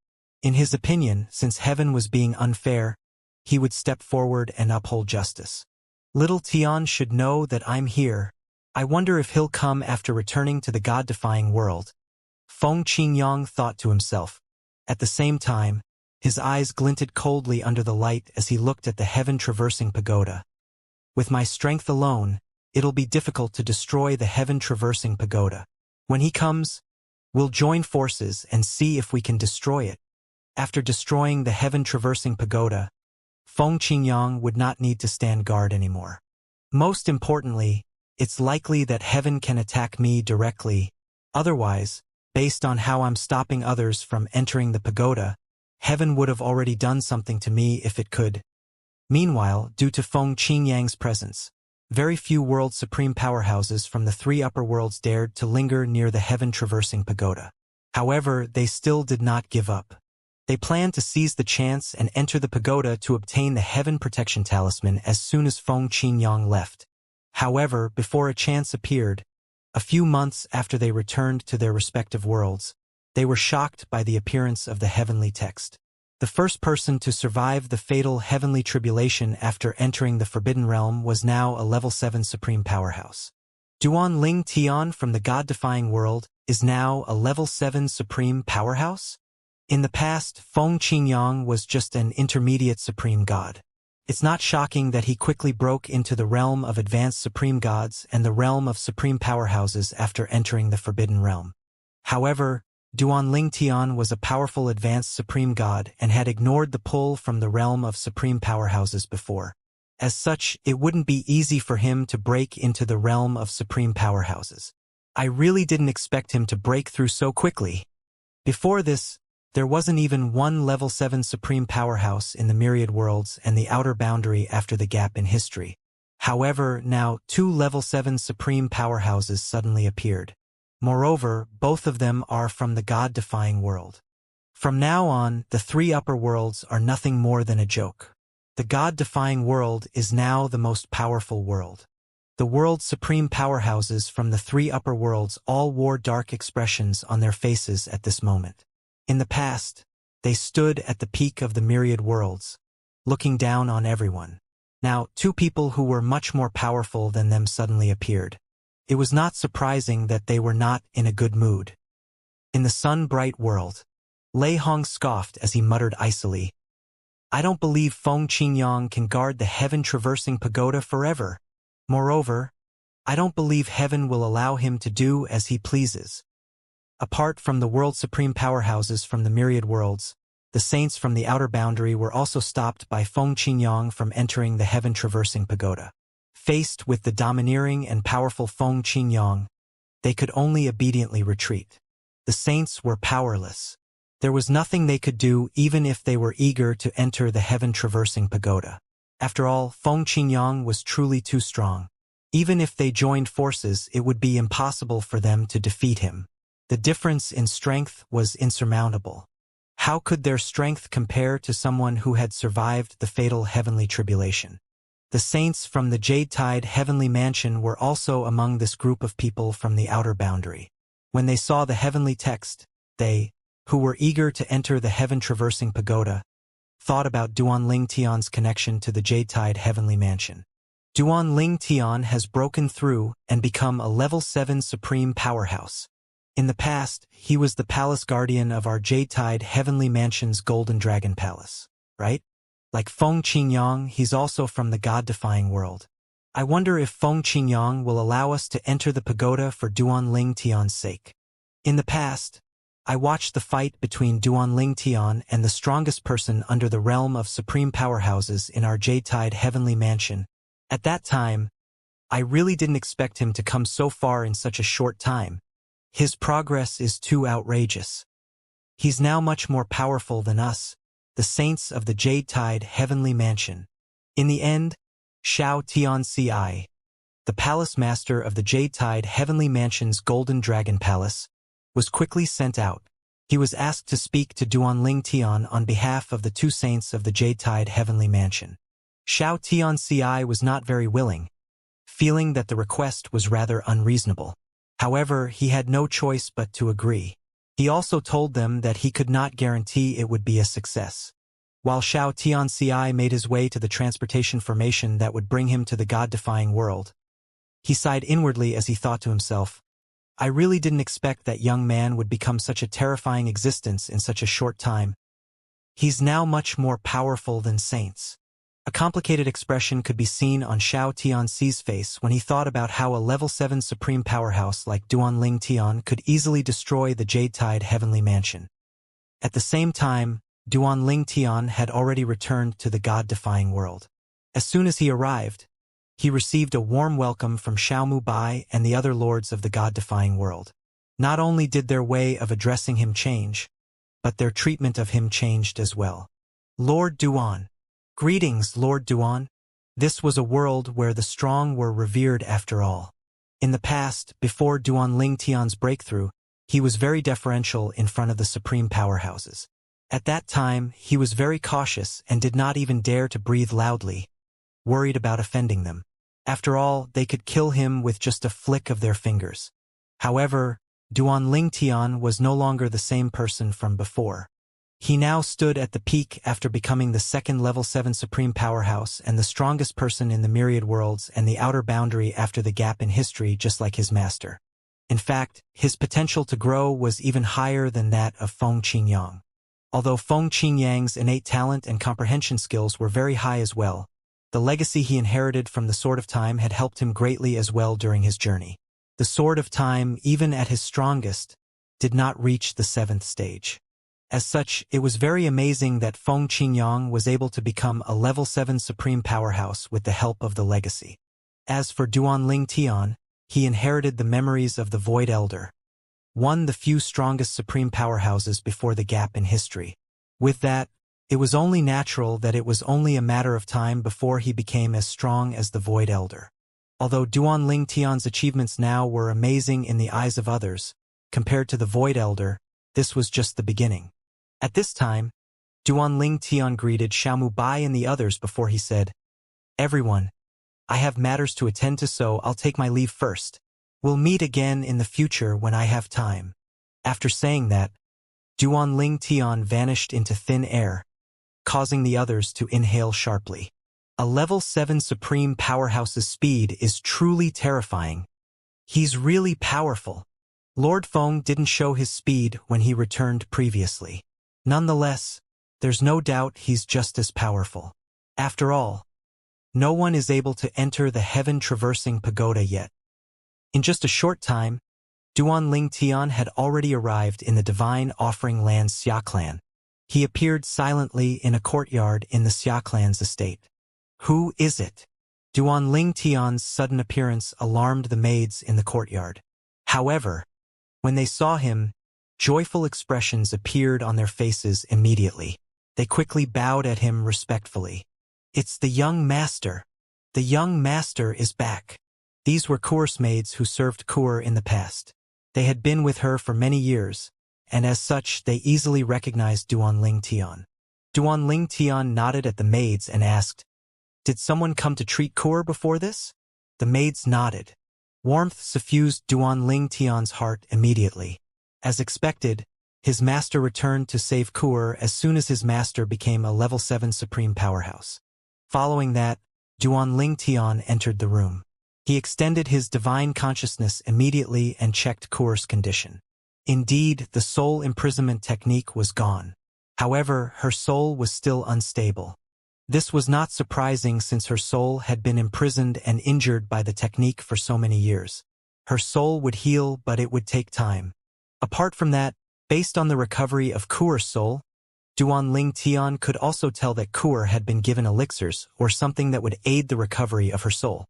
In his opinion, since heaven was being unfair, he would step forward and uphold justice. Little Tian should know that I'm here. I wonder if he'll come after returning to the god-defying world. Feng Qingyang thought to himself. At the same time, his eyes glinted coldly under the light as he looked at the heaven-traversing pagoda. With my strength alone, it'll be difficult to destroy the heaven-traversing pagoda. When he comes, we'll join forces and see if we can destroy it. After destroying the heaven-traversing pagoda, Feng Qingyang would not need to stand guard anymore. Most importantly, it's likely that heaven can attack me directly. Otherwise, based on how I'm stopping others from entering the pagoda, heaven would have already done something to me if it could. Meanwhile, due to Feng Qingyang's presence, very few world supreme powerhouses from the 3 upper worlds dared to linger near the heaven-traversing pagoda. However, they still did not give up. They planned to seize the chance and enter the pagoda to obtain the Heaven Protection Talisman as soon as Feng Qingyang left. However, before a chance appeared, a few months after they returned to their respective worlds, they were shocked by the appearance of the heavenly text. The first person to survive the fatal heavenly tribulation after entering the Forbidden Realm was now a level 7 supreme powerhouse. Duanling Tian from the god-defying world is now a level 7 supreme powerhouse? In the past, Feng Qingyang was just an intermediate supreme god. It's not shocking that he quickly broke into the realm of advanced supreme gods and the realm of supreme powerhouses after entering the Forbidden Realm. However, Duanling Tian was a powerful advanced supreme god and had ignored the pull from the realm of supreme powerhouses before. As such, it wouldn't be easy for him to break into the realm of supreme powerhouses. I really didn't expect him to break through so quickly. Before this, there wasn't even one level 7 supreme powerhouse in the myriad worlds and the outer boundary after the gap in history. However, now 2 level 7 supreme powerhouses suddenly appeared. Moreover, both of them are from the god-defying world. From now on, the 3 upper worlds are nothing more than a joke. The god-defying world is now the most powerful world. The world's supreme powerhouses from the 3 upper worlds all wore dark expressions on their faces at this moment. In the past, they stood at the peak of the myriad worlds, looking down on everyone. Now, 2 people who were much more powerful than them suddenly appeared. It was not surprising that they were not in a good mood. In the sun-bright world, Lei Hong scoffed as he muttered icily, I don't believe Feng Qingyang can guard the heaven-traversing pagoda forever. Moreover, I don't believe heaven will allow him to do as he pleases. Apart from the world supreme powerhouses from the myriad worlds, the saints from the outer boundary were also stopped by Feng Qingyang from entering the heaven-traversing pagoda. Faced with the domineering and powerful Feng Qingyang, they could only obediently retreat. The saints were powerless. There was nothing they could do even if they were eager to enter the heaven-traversing pagoda. After all, Feng Qingyang was truly too strong. Even if they joined forces, it would be impossible for them to defeat him. The difference in strength was insurmountable. How could their strength compare to someone who had survived the fatal heavenly tribulation? The saints from the Jade-Tide heavenly mansion were also among this group of people from the outer boundary. When they saw the heavenly text, they, who were eager to enter the heaven-traversing pagoda, thought about Duan Ling Tian's connection to the Jade-Tide heavenly mansion. Duan Ling Tian has broken through and become a level 7 supreme powerhouse. In the past, he was the palace guardian of our Jade-Tide heavenly mansion's Golden Dragon Palace, right? Like Feng Qingyang, he's also from the god-defying world. I wonder if Feng Qingyang will allow us to enter the pagoda for Duan Ling Tian's sake. In the past, I watched the fight between Duan Ling Tian and the strongest person under the realm of supreme powerhouses in our Jade-Tide heavenly mansion. At that time, I really didn't expect him to come so far in such a short time. His progress is too outrageous. He's now much more powerful than us, the saints of the Jade-Tide heavenly mansion. In the end, Xianxia, the palace master of the Jade-Tide heavenly mansion's Golden Dragon Palace, was quickly sent out. He was asked to speak to Duan Ling Tian on behalf of the two saints of the Jade-Tide heavenly mansion. Xianxia was not very willing, feeling that the request was rather unreasonable. However, he had no choice but to agree. He also told them that he could not guarantee it would be a success. While Xianxia made his way to the transportation formation that would bring him to the god-defying world, he sighed inwardly as he thought to himself, I really didn't expect that young man would become such a terrifying existence in such a short time. He's now much more powerful than saints. A complicated expression could be seen on Xiaotianxi's face when he thought about how a level 7 supreme powerhouse like Duan Ling Tian could easily destroy the Jade-Tide heavenly mansion. At the same time, Duan Ling Tian had already returned to the god-defying world. As soon as he arrived, he received a warm welcome from Xiaomu Bai and the other lords of the god-defying world. Not only did their way of addressing him change, but their treatment of him changed as well. Lord Duan. Greetings, Lord Duan. This was a world where the strong were revered after all. In the past, before Duan Ling Tian's breakthrough, he was very deferential in front of the supreme powerhouses. At that time, he was very cautious and did not even dare to breathe loudly, worried about offending them. After all, they could kill him with just a flick of their fingers. However, Duan Ling Tian was no longer the same person from before. He now stood at the peak after becoming the second level 7 supreme powerhouse and the strongest person in the myriad worlds and the outer boundary after the gap in history, just like his master. In fact, his potential to grow was even higher than that of Feng Qingyang. Although Feng Qingyang's innate talent and comprehension skills were very high as well, the legacy he inherited from the Sword of Time had helped him greatly as well during his journey. The Sword of Time, even at his strongest, did not reach the 7th stage. As such, it was very amazing that Feng Qingyang was able to become a level 7 supreme powerhouse with the help of the legacy. As for Duan Ling Tian, he inherited the memories of the Void Elder, one of the few strongest supreme powerhouses before the gap in history. With that, it was only natural that it was only a matter of time before he became as strong as the Void Elder. Although Duan Ling Tian's achievements now were amazing in the eyes of others, compared to the Void Elder, this was just the beginning. At this time, Duan Ling Tian greeted Xiaomu Bai and the others before he said, Everyone, I have matters to attend to, so I'll take my leave first. We'll meet again in the future when I have time. After saying that, Duan Ling Tian vanished into thin air, causing the others to inhale sharply. A level 7 supreme powerhouse's speed is truly terrifying. He's really powerful. Lord Feng didn't show his speed when he returned previously. Nonetheless, there's no doubt he's just as powerful. After all, no one is able to enter the heaven-traversing pagoda yet. In just a short time, Duan Ling Tian had already arrived in the divine offering land Xia clan. He appeared silently in a courtyard in the Xia clan's estate. Who is it? Duan Ling Tian's sudden appearance alarmed the maids in the courtyard. However, when they saw him, joyful expressions appeared on their faces immediately. They quickly bowed at him respectfully. It's the young master. The young master is back. These were Kur's maids who served Kur in the past. They had been with her for many years, and as such they easily recognized Duan Ling Tian. Duan Ling Tian nodded at the maids and asked, Did someone come to treat Kur before this? The maids nodded. Warmth suffused Duan Ling Tian's heart immediately. As expected, his master returned to save Kuer as soon as his master became a level 7 supreme powerhouse. Following that, Duan Ling Tian entered the room. He extended his divine consciousness immediately and checked Kuer's condition. Indeed, the soul imprisonment technique was gone. However, her soul was still unstable. This was not surprising since her soul had been imprisoned and injured by the technique for so many years. Her soul would heal, but it would take time. Apart from that, based on the recovery of Kuer's soul, Duan Ling Tian could also tell that Kuer had been given elixirs or something that would aid the recovery of her soul.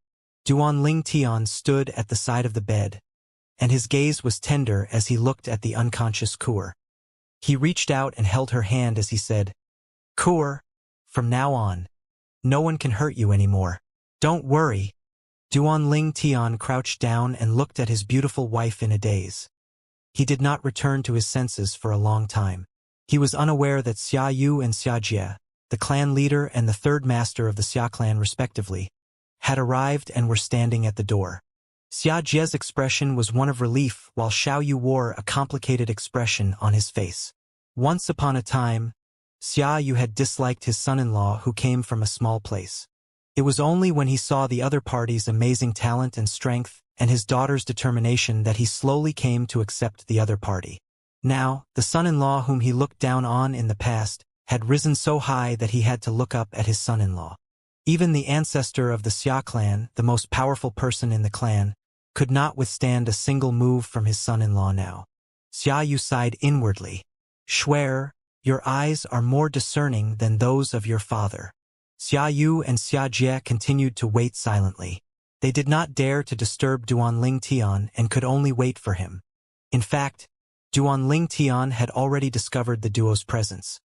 Duan Ling Tian stood at the side of the bed, and his gaze was tender as he looked at the unconscious Kuer. He reached out and held her hand as he said, "Kuer, from now on, no one can hurt you anymore. Don't worry." Duan Ling Tian crouched down and looked at his beautiful wife in a daze. He did not return to his senses for a long time. He was unaware that Xia Yu and Xia Jie, the clan leader and the third master of the Xia clan respectively, had arrived and were standing at the door. Xia Jie's expression was one of relief while Xiao Yu wore a complicated expression on his face. Once upon a time, Xia Yu had disliked his son-in-law who came from a small place. It was only when he saw the other party's amazing talent and strength and his daughter's determination that he slowly came to accept the other party. Now, the son-in-law whom he looked down on in the past had risen so high that he had to look up at his son-in-law. Even the ancestor of the Xia clan, the most powerful person in the clan, could not withstand a single move from his son-in-law now. Xia Yu sighed inwardly. "Shuer, your eyes are more discerning than those of your father." Xia Yu and Xia Jie continued to wait silently. They did not dare to disturb Duan Ling Tian and could only wait for him. In fact, Duan Ling Tian had already discovered the duo's presence.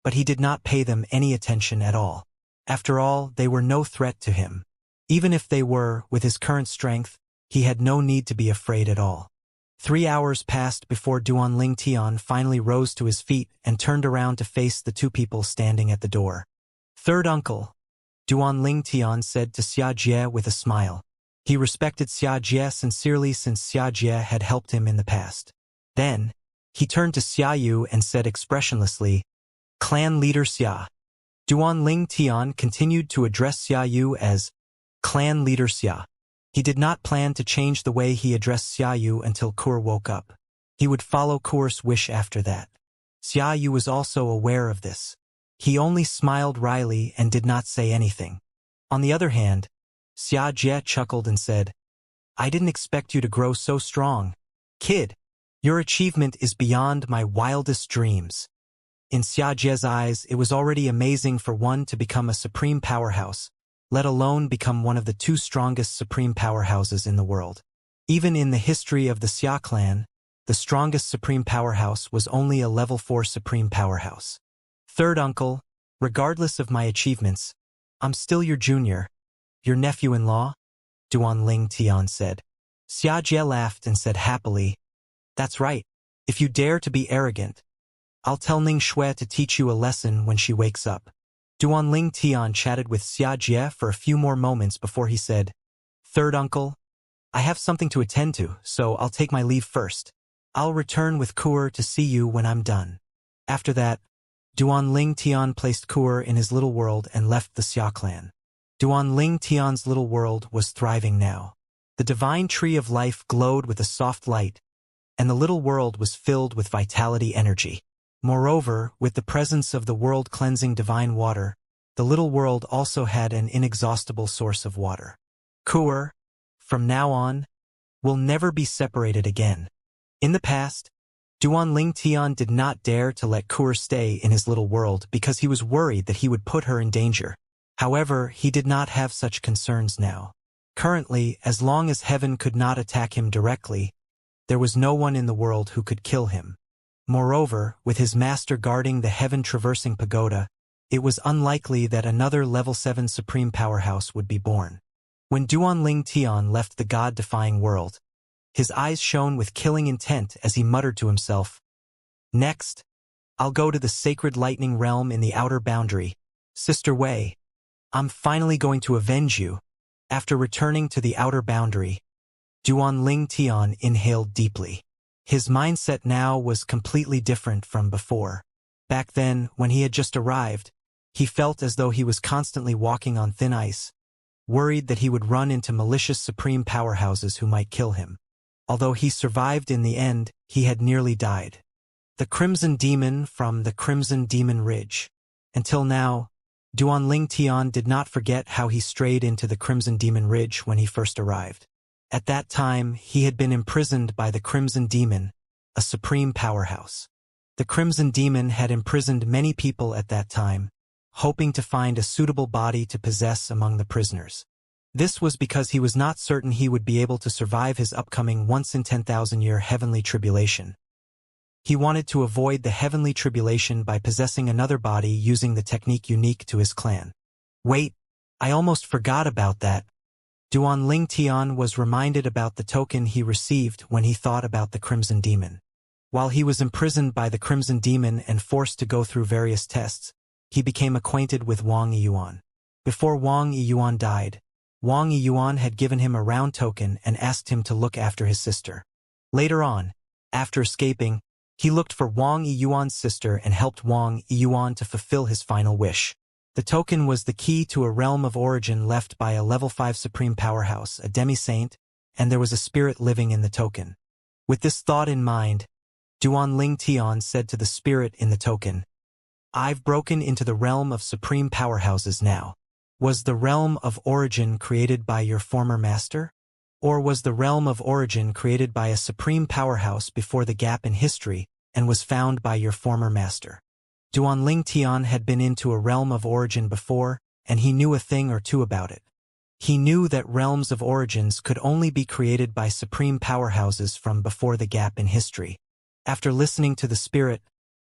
But he did not pay them any attention at all. After all, they were no threat to him. Even if they were, with his current strength, he had no need to be afraid at all. 3 hours passed before Duan Ling Tian finally rose to his feet and turned around to face the two people standing at the door. "Third uncle," Duan Ling Tian said to Xia Jie with a smile. He respected Xia Jie sincerely since Xia Jie had helped him in the past. Then, he turned to Xia Yu and said expressionlessly, "Clan leader Xia." Duan Ling Tian continued to address Xia Yu as Clan leader Xia. He did not plan to change the way he addressed Xia Yu until Kuer woke up. He would follow Kuer's wish after that. Xia Yu was also aware of this. He only smiled wryly and did not say anything. On the other hand, Xia Jie chuckled and said, "I didn't expect you to grow so strong. Kid, your achievement is beyond my wildest dreams." In Xia Jie's eyes, it was already amazing for one to become a supreme powerhouse, let alone become one of the 2 strongest supreme powerhouses in the world. Even in the history of the Xia clan, the strongest supreme powerhouse was only a level 4 supreme powerhouse. "Third uncle, regardless of my achievements, I'm still your junior, your nephew-in-law," Duan Ling Tian said. Xia Jie laughed and said happily, "That's right. If you dare to be arrogant, I'll tell Ning Shui to teach you a lesson when she wakes up." Duan Ling Tian chatted with Xia Jie for a few more moments before he said, "Third uncle, I have something to attend to, so I'll take my leave first. I'll return with Kuer to see you when I'm done." After that, Duan Ling Tian placed Kuer in his little world and left the Xia clan. Duan Ling Tian's little world was thriving now. The divine tree of life glowed with a soft light, and the little world was filled with vitality energy. Moreover, with the presence of the world-cleansing divine water, the little world also had an inexhaustible source of water. Kuer, from now on, will never be separated again. In the past, Duan Ling Tian did not dare to let Kuer stay in his little world because he was worried that he would put her in danger. However, he did not have such concerns now. Currently, as long as heaven could not attack him directly, there was no one in the world who could kill him. Moreover, with his master guarding the heaven-traversing pagoda, it was unlikely that another level 7 supreme powerhouse would be born. When Duan Ling Tian left the god-defying world, his eyes shone with killing intent as he muttered to himself, "Next, I'll go to the sacred lightning realm in the outer boundary. Sister Wei, I'm finally going to avenge you." After returning to the outer boundary, Duan Tian inhaled deeply. His mindset now was completely different from before. Back then, when he had just arrived, he felt as though he was constantly walking on thin ice, worried that he would run into malicious supreme powerhouses who might kill him. Although he survived in the end, he had nearly died. The Crimson Demon from the Crimson Demon Ridge. Until now, Duan Tian did not forget how he strayed into the Crimson Demon Ridge when he first arrived. At that time, he had been imprisoned by the Crimson Demon, a supreme powerhouse. The Crimson Demon had imprisoned many people at that time, hoping to find a suitable body to possess among the prisoners. This was because he was not certain he would be able to survive his upcoming once-in-10,000-year heavenly tribulation. He wanted to avoid the heavenly tribulation by possessing another body using the technique unique to his clan. Wait, I almost forgot about that. Duan Tian was reminded about the token he received when he thought about the Crimson Demon. While he was imprisoned by the Crimson Demon and forced to go through various tests, he became acquainted with Wang Yiyuan. Before Wang Yiyuan died, Wang Yiyuan had given him a round token and asked him to look after his sister. Later on, after escaping, he looked for Wang Yiyuan's sister and helped Wang Yiyuan to fulfill his final wish. The token was the key to a realm of origin left by a level 5 supreme powerhouse, a demi-saint, and there was a spirit living in the token. With this thought in mind, Duan Tian said to the spirit in the token, "I've broken into the realm of supreme powerhouses now. Was the realm of origin created by your former master? Or was the realm of origin created by a supreme powerhouse before the gap in history and was found by your former master?" Duan Tian had been into a realm of origin before, and he knew a thing or two about it. He knew that realms of origins could only be created by supreme powerhouses from before the gap in history. After listening to the spirit,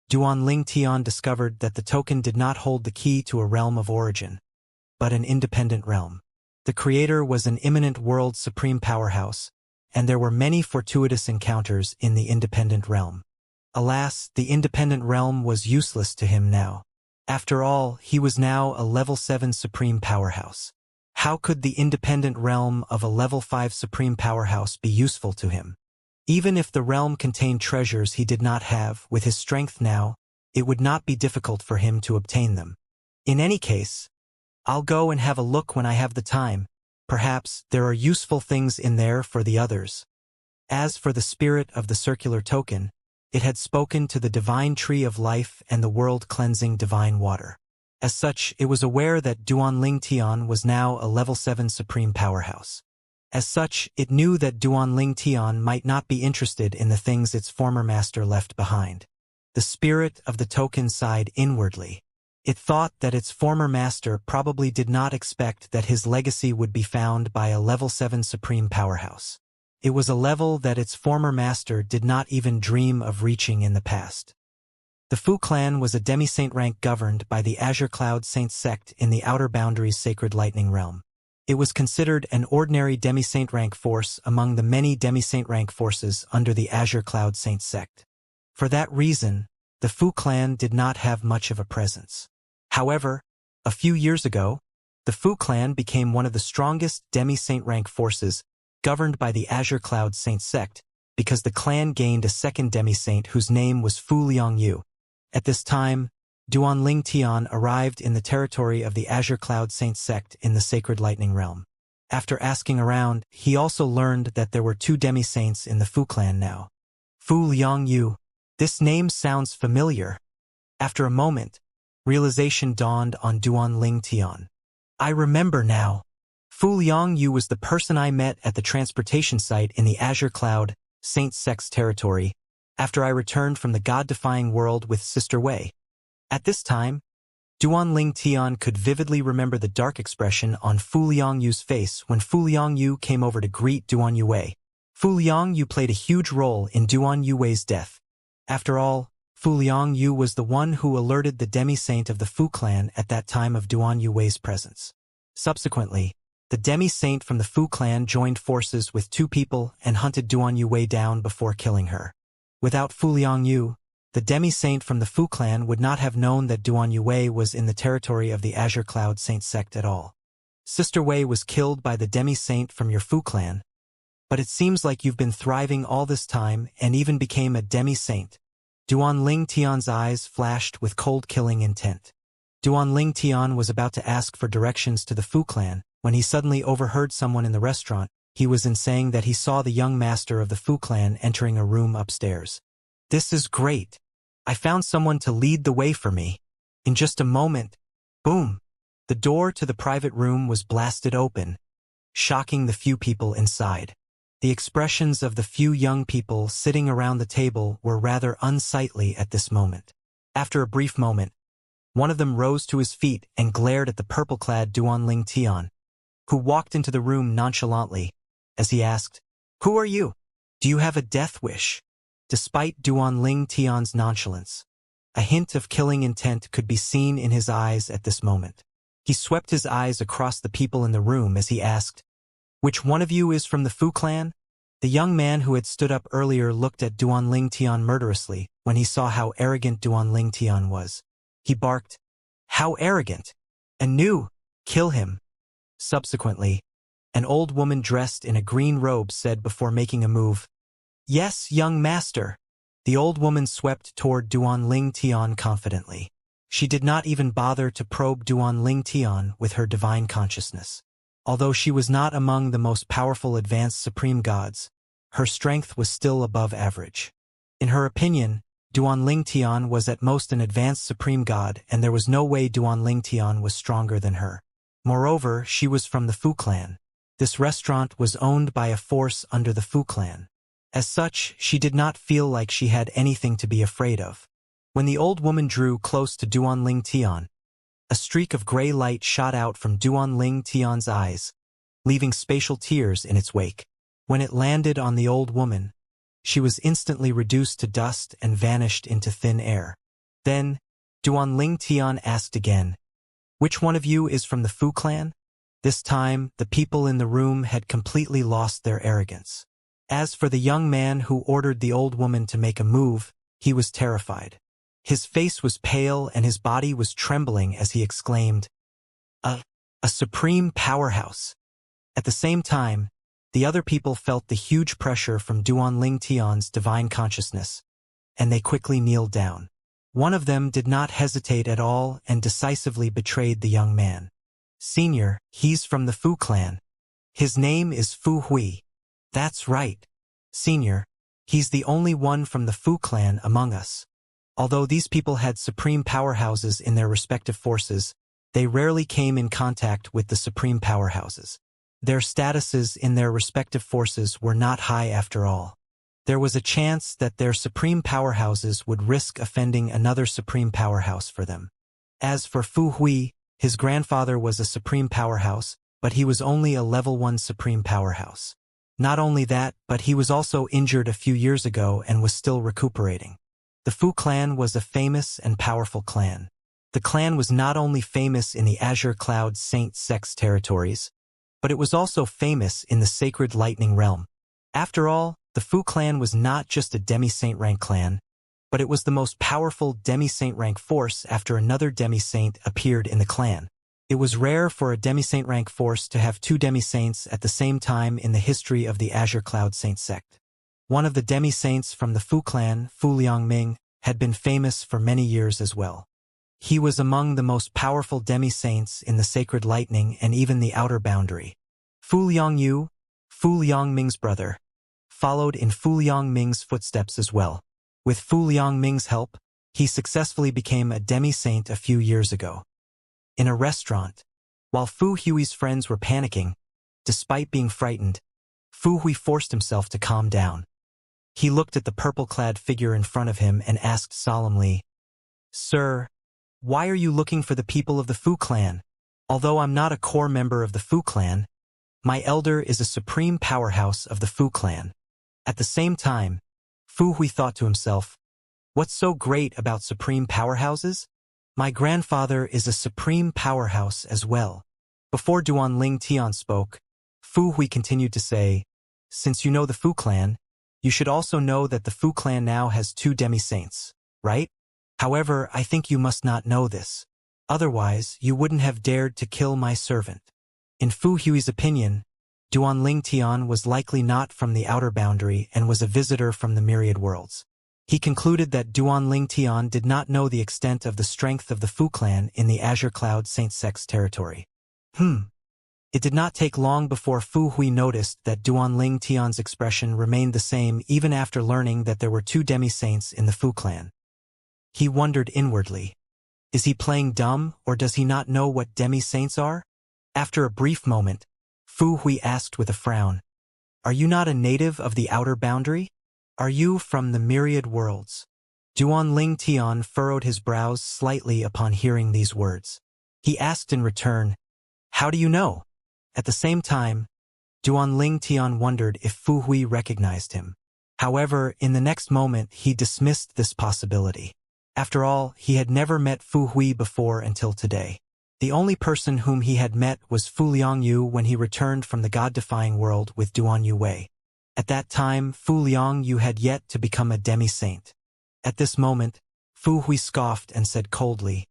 Duan Tian discovered that the token did not hold the key to a realm of origin, but an independent realm. The creator was an imminent world supreme powerhouse, and there were many fortuitous encounters in the independent realm. Alas, the independent realm was useless to him now. After all, he was now a level 7 supreme powerhouse. How could the independent realm of a level 5 supreme powerhouse be useful to him? Even if the realm contained treasures he did not have, with his strength now, it would not be difficult for him to obtain them. In any case, I'll go and have a look when I have the time. Perhaps there are useful things in there for the others. As for the spirit of the circular token, it had spoken to the divine tree of life and the world-cleansing divine water. As such, it was aware that Duan Tian was now a level 7 supreme powerhouse. As such, it knew that Duan Tian might not be interested in the things its former master left behind. The spirit of the token sighed inwardly. It thought that its former master probably did not expect that his legacy would be found by a level 7 supreme powerhouse. It was a level that its former master did not even dream of reaching in the past. The Fu clan was a demi-saint rank governed by the Azure Cloud Saint sect in the Outer Boundaries Sacred Lightning Realm. It was considered an ordinary demi-saint rank force among the many demi-saint rank forces under the Azure Cloud Saint sect. For that reason, the Fu clan did not have much of a presence. However, a few years ago, the Fu clan became one of the strongest demi-saint rank forces governed by the Azure Cloud Saint sect, because the clan gained a second demi-saint whose name was Fu Liangyu. At this time, Duan Tian arrived in the territory of the Azure Cloud Saint sect in the Sacred Lightning Realm. After asking around, he also learned that there were 2 demi-saints in the Fu clan now. Fu Liangyu. This name sounds familiar. After a moment, realization dawned on Duan Tian. I remember now. Fu Liangyu was the person I met at the transportation site in the Azure Cloud Saint sect's territory after I returned from the god-defying world with Sister Wei. At this time, Duan Tian could vividly remember the dark expression on Fu Liangyu's face when Fu Liangyu came over to greet Duan Yue. Fu Liangyu played a huge role in Duan Yue's death. After all, Fu Liangyu was the one who alerted the demi-saint of the Fu clan at that time of Duan Yue's presence. Subsequently, the demi-saint from the Fu clan joined forces with 2 people and hunted Duan Yue down before killing her. Without Fu Liangyu, the demi-saint from the Fu clan would not have known that Duan Yue was in the territory of the Azure Cloud Saint sect at all. Sister Wei was killed by the demi-saint from your Fu clan, But it seems like you've been thriving all this time and even became a demi-saint. Duan Ling Tian's eyes flashed with cold-killing intent. Duan Ling Tian was about to ask for directions to the Fu clan when he suddenly overheard someone in the restaurant. He was in saying that he saw the young master of the Fu clan entering a room upstairs. This is great. I found someone to lead the way for me. In just a moment, boom! The door to the private room was blasted open, shocking the few people inside. The expressions of the few young people sitting around the table were rather unsightly at this moment. After a brief moment, one of them rose to his feet and glared at the purple-clad Duan Ling Tian, who walked into the room nonchalantly, as he asked, "Who are you? Do you have a death wish?" Despite Duan Ling Tian's nonchalance, a hint of killing intent could be seen in his eyes at this moment. He swept his eyes across the people in the room as he asked, "Which one of you is from the Fu clan?" The young man who had stood up earlier looked at Duan Ling Tian murderously when he saw how arrogant Duan Ling Tian was. He barked, "How arrogant! And new! Kill him!" Subsequently, an old woman dressed in a green robe said before making a move, "Yes, young master." The old woman swept toward Duan Ling Tian confidently. She did not even bother to probe Duan Ling Tian with her divine consciousness. Although she was not among the most powerful advanced supreme gods, her strength was still above average. In her opinion, Duan Ling Tian was at most an advanced supreme god, and there was no way Duan Ling Tian was stronger than her. Moreover, she was from the Fu clan. This restaurant was owned by a force under the Fu clan. As such, she did not feel like she had anything to be afraid of. When the old woman drew close to Duan Ling Tian, a streak of gray light shot out from Duan Ling Tian's eyes, leaving spatial tears in its wake. When it landed on the old woman, she was instantly reduced to dust and vanished into thin air. Then, Duan Ling Tian asked again, "Which one of you is from the Fu clan?" This time, the people in the room had completely lost their arrogance. As for the young man who ordered the old woman to make a move, he was terrified. His face was pale and his body was trembling as he exclaimed, A supreme powerhouse." At the same time, the other people felt the huge pressure from Duan Ling Tian's divine consciousness, and they quickly kneeled down. One of them did not hesitate at all and decisively betrayed the young man. "Senior, he's from the Fu clan. His name is Fu Hui." "That's right. Senior, he's the only one from the Fu clan among us." Although these people had supreme powerhouses in their respective forces, they rarely came in contact with the supreme powerhouses. Their statuses in their respective forces were not high after all. There was a chance that their supreme powerhouses would risk offending another supreme powerhouse for them. As for Fu Hui, his grandfather was a supreme powerhouse, but he was only a level 1 supreme powerhouse. Not only that, but he was also injured a few years ago and was still recuperating. The Fu clan was a famous and powerful clan. The clan was not only famous in the Azure Cloud Saint Sex territories, but it was also famous in the Sacred Lightning realm. After all, the Fu clan was not just a demi-saint rank clan, but it was the most powerful demi-saint rank force after another demi-saint appeared in the clan. It was rare for a demi-saint rank force to have 2 demi-saints at the same time in the history of the Azure Cloud Saint sect. One of the demi-saints from the Fu clan, Fu Liangming, had been famous for many years as well. He was among the most powerful demi-saints in the Sacred Lightning and even the Outer Boundary. Fu Liangyu, Fu Liangming's brother, followed in Fu Liangming's footsteps as well. With Fu Liangming's help, he successfully became a demi-saint a few years ago. In a restaurant, while Fu Hui's friends were panicking, despite being frightened, Fu Hui forced himself to calm down. He looked at the purple-clad figure in front of him and asked solemnly, "Sir, why are you looking for the people of the Fu clan? Although I'm not a core member of the Fu clan, my elder is a supreme powerhouse of the Fu clan." At the same time, Fu Hui thought to himself, "What's so great about supreme powerhouses? My grandfather is a supreme powerhouse as well." Before Duan Ling Tian spoke, Fu Hui continued to say, "Since you know the Fu clan, you should also know that the Fu clan now has 2 demi-saints, right? However, I think you must not know this. Otherwise, you wouldn't have dared to kill my servant." In Fu Hui's opinion, Duanling Tian was likely not from the outer boundary and was a visitor from the myriad worlds. He concluded that Duanling Tian did not know the extent of the strength of the Fu clan in the Azure Cloud Saint Sect's territory. It did not take long before Fu Hui noticed that Duanling Tian's expression remained the same even after learning that there were 2 demi-saints in the Fu clan. He wondered inwardly, is he playing dumb or does he not know what demi-saints are? After a brief moment, Fu Hui asked with a frown, are you not a native of the outer boundary? Are you from the myriad worlds? Duanling Tian furrowed his brows slightly upon hearing these words. He asked in return, how do you know? At the same time, Duanling Tian wondered if Fu Hui recognized him. However, in the next moment he dismissed this possibility. After all, he had never met Fu Hui before until today. The only person whom he had met was Fu Liangyu when he returned from the god-defying world with Duan Yuwei. At that time, Fu Liangyu had yet to become a demi-saint. At this moment, Fu Hui scoffed and said coldly,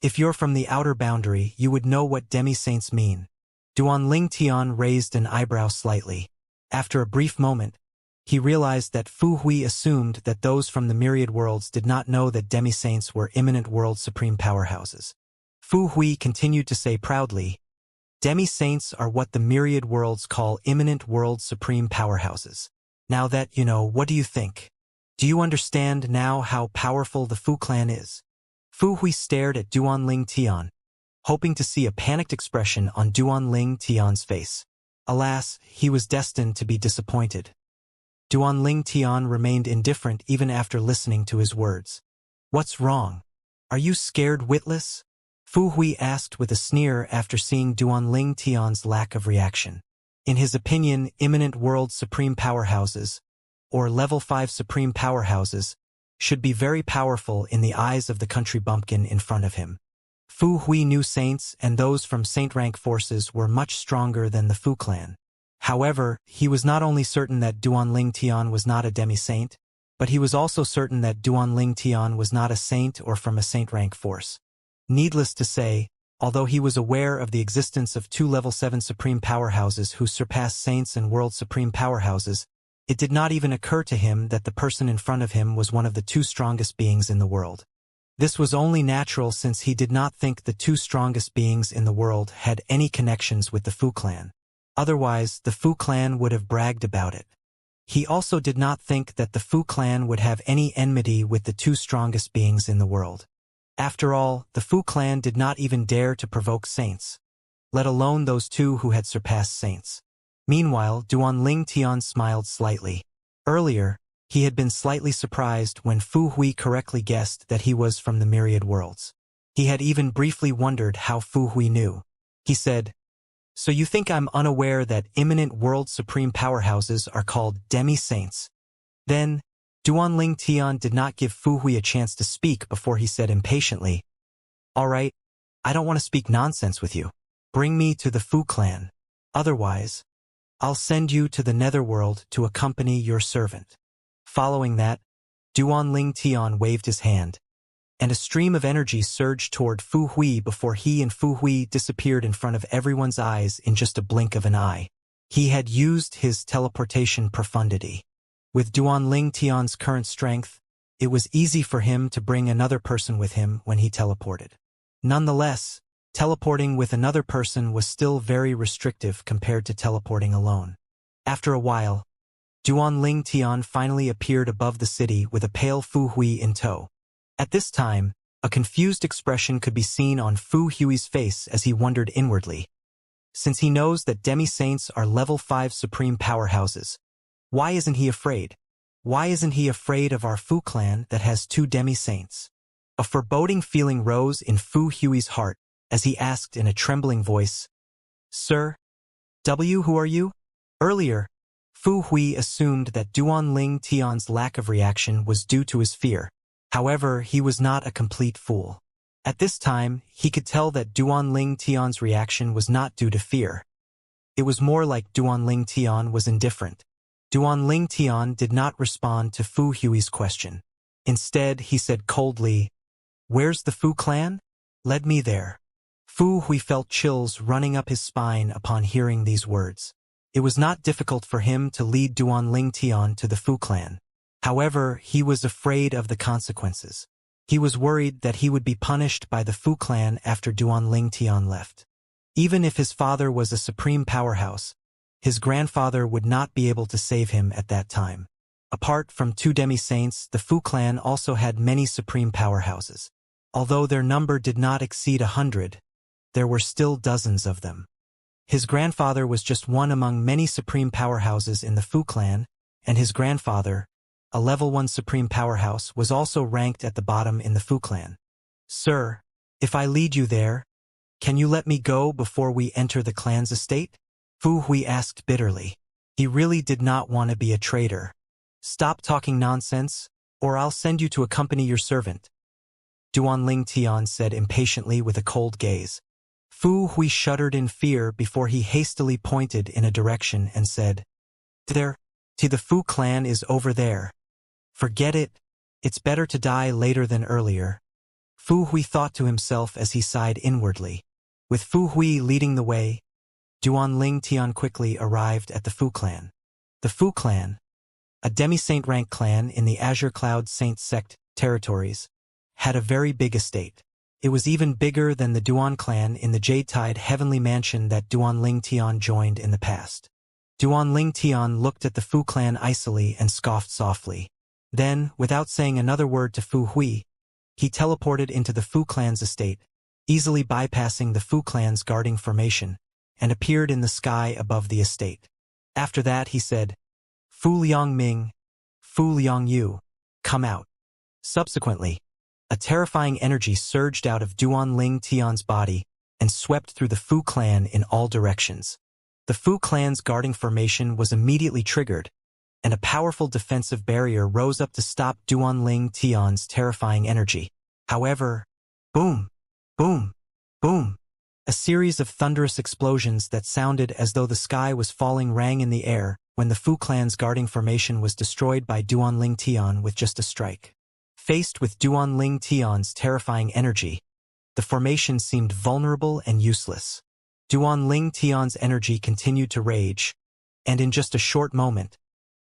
if you're from the outer boundary, you would know what demi-saints mean. Duanling Tian raised an eyebrow slightly. After a brief moment, he realized that Fu Hui assumed that those from the myriad worlds did not know that demi-saints were imminent world supreme powerhouses. Fu Hui continued to say proudly, demi-saints are what the myriad worlds call imminent world supreme powerhouses. Now that you know, what do you think? Do you understand now how powerful the Fu clan is? Fu Hui stared at Duanling Tian, hoping to see a panicked expression on Duanling Tian's face. Alas, he was destined to be disappointed. Duanling Tian remained indifferent even after listening to his words. What's wrong? Are you scared witless? Fu Hui asked with a sneer after seeing Duanling Tian's lack of reaction. In his opinion, imminent world supreme powerhouses, or level 5 supreme powerhouses, should be very powerful in the eyes of the country bumpkin in front of him. Fu Hui knew saints and those from saint-rank forces were much stronger than the Fu clan. However, he was not only certain that Duanling Tian was not a demi-saint, but he was also certain that Duanling Tian was not a saint or from a saint-rank force. Needless to say, although he was aware of the existence of 2 level 7 supreme powerhouses who surpassed saints and world supreme powerhouses, it did not even occur to him that the person in front of him was one of the 2 strongest beings in the world. This was only natural since he did not think the 2 strongest beings in the world had any connections with the Fu clan. Otherwise, the Fu clan would have bragged about it. He also did not think that the Fu clan would have any enmity with the 2 strongest beings in the world. After all, the Fu clan did not even dare to provoke saints, let alone those 2 who had surpassed saints. Meanwhile, Duanling Tian smiled slightly. Earlier, he had been slightly surprised when Fu Hui correctly guessed that he was from the myriad worlds. He had even briefly wondered how Fu Hui knew. He said, so you think I'm unaware that imminent world supreme powerhouses are called demi-saints? Then, Duanling Tian did not give Fu Hui a chance to speak before he said impatiently, all right, I don't want to speak nonsense with you. Bring me to the Fu clan. Otherwise, I'll send you to the netherworld to accompany your servant. Following that, Duanling Tian waved his hand, and a stream of energy surged toward Fu Hui before he and Fu Hui disappeared in front of everyone's eyes in just a blink of an eye. He had used his teleportation profundity. With Duanling Tian's current strength, it was easy for him to bring another person with him when he teleported. Nonetheless, teleporting with another person was still very restrictive compared to teleporting alone. After a while, Duanling Tian finally appeared above the city with a pale Fu Hui in tow. At this time, a confused expression could be seen on Fu Hui's face as he wondered inwardly. Since he knows that demi-saints are level 5 supreme powerhouses, why isn't he afraid? Why isn't he afraid of our Fu clan that has 2 demi-saints? A foreboding feeling rose in Fu Hui's heart as he asked in a trembling voice, Sir, who are you? Earlier, Fu Hui assumed that Duanling Tian's lack of reaction was due to his fear. However, he was not a complete fool. At this time, he could tell that Duanling Tian's reaction was not due to fear. It was more like Duanling Tian was indifferent. Duanling Tian did not respond to Fu Hui's question. Instead, he said coldly, Where's the Fu clan? Lead me there. Fu Hui felt chills running up his spine upon hearing these words. It was not difficult for him to lead Duan Ling Tian to the Fu clan. However, he was afraid of the consequences. He was worried that he would be punished by the Fu clan after Duan Ling Tian left. Even if his father was a supreme powerhouse, his grandfather would not be able to save him at that time. Apart from 2 demi-saints, the Fu clan also had many supreme powerhouses. Although their number did not exceed 100, there were still dozens of them. His grandfather was just one among many supreme powerhouses in the Fu clan, and his grandfather, a level 1 supreme powerhouse, was also ranked at the bottom in the Fu clan. "Sir, if I lead you there, can you let me go before we enter the clan's estate?" Fu Hui asked bitterly. He really did not want to be a traitor. "Stop talking nonsense, or I'll send you to accompany your servant," Duan Ling Tian said impatiently with a cold gaze. Fu Hui shuddered in fear before he hastily pointed in a direction and said, "There, the Fu clan is over there. Forget it, it's better to die later than earlier." Fu Hui thought to himself as he sighed inwardly. With Fu Hui leading the way, Duan Ling Tian quickly arrived at the Fu clan. The Fu clan, a demi-saint rank clan in the Azure Cloud Saint sect territories, had a very big estate. It was even bigger than the Duan clan in the Jade Tide Heavenly Mansion that Duan Ling Tian joined in the past. Duan Ling Tian looked at the Fu clan icily and scoffed softly. Then, without saying another word to Fu Hui, he teleported into the Fu clan's estate, easily bypassing the Fu clan's guarding formation, and appeared in the sky above the estate. After that he said, "Fu Liang Ming, Fu Liang Yu, come out." Subsequently, a terrifying energy surged out of Duan Ling Tian's body and swept through the Fu clan in all directions. The Fu clan's guarding formation was immediately triggered, and a powerful defensive barrier rose up to stop Duan Ling Tian's terrifying energy. However, boom, boom, boom, a series of thunderous explosions that sounded as though the sky was falling rang in the air when the Fu clan's guarding formation was destroyed by Duan Ling Tian with just a strike. Faced with Duan Ling Tian's terrifying energy, the formation seemed vulnerable and useless. Duan Ling Tian's energy continued to rage, and in just a short moment,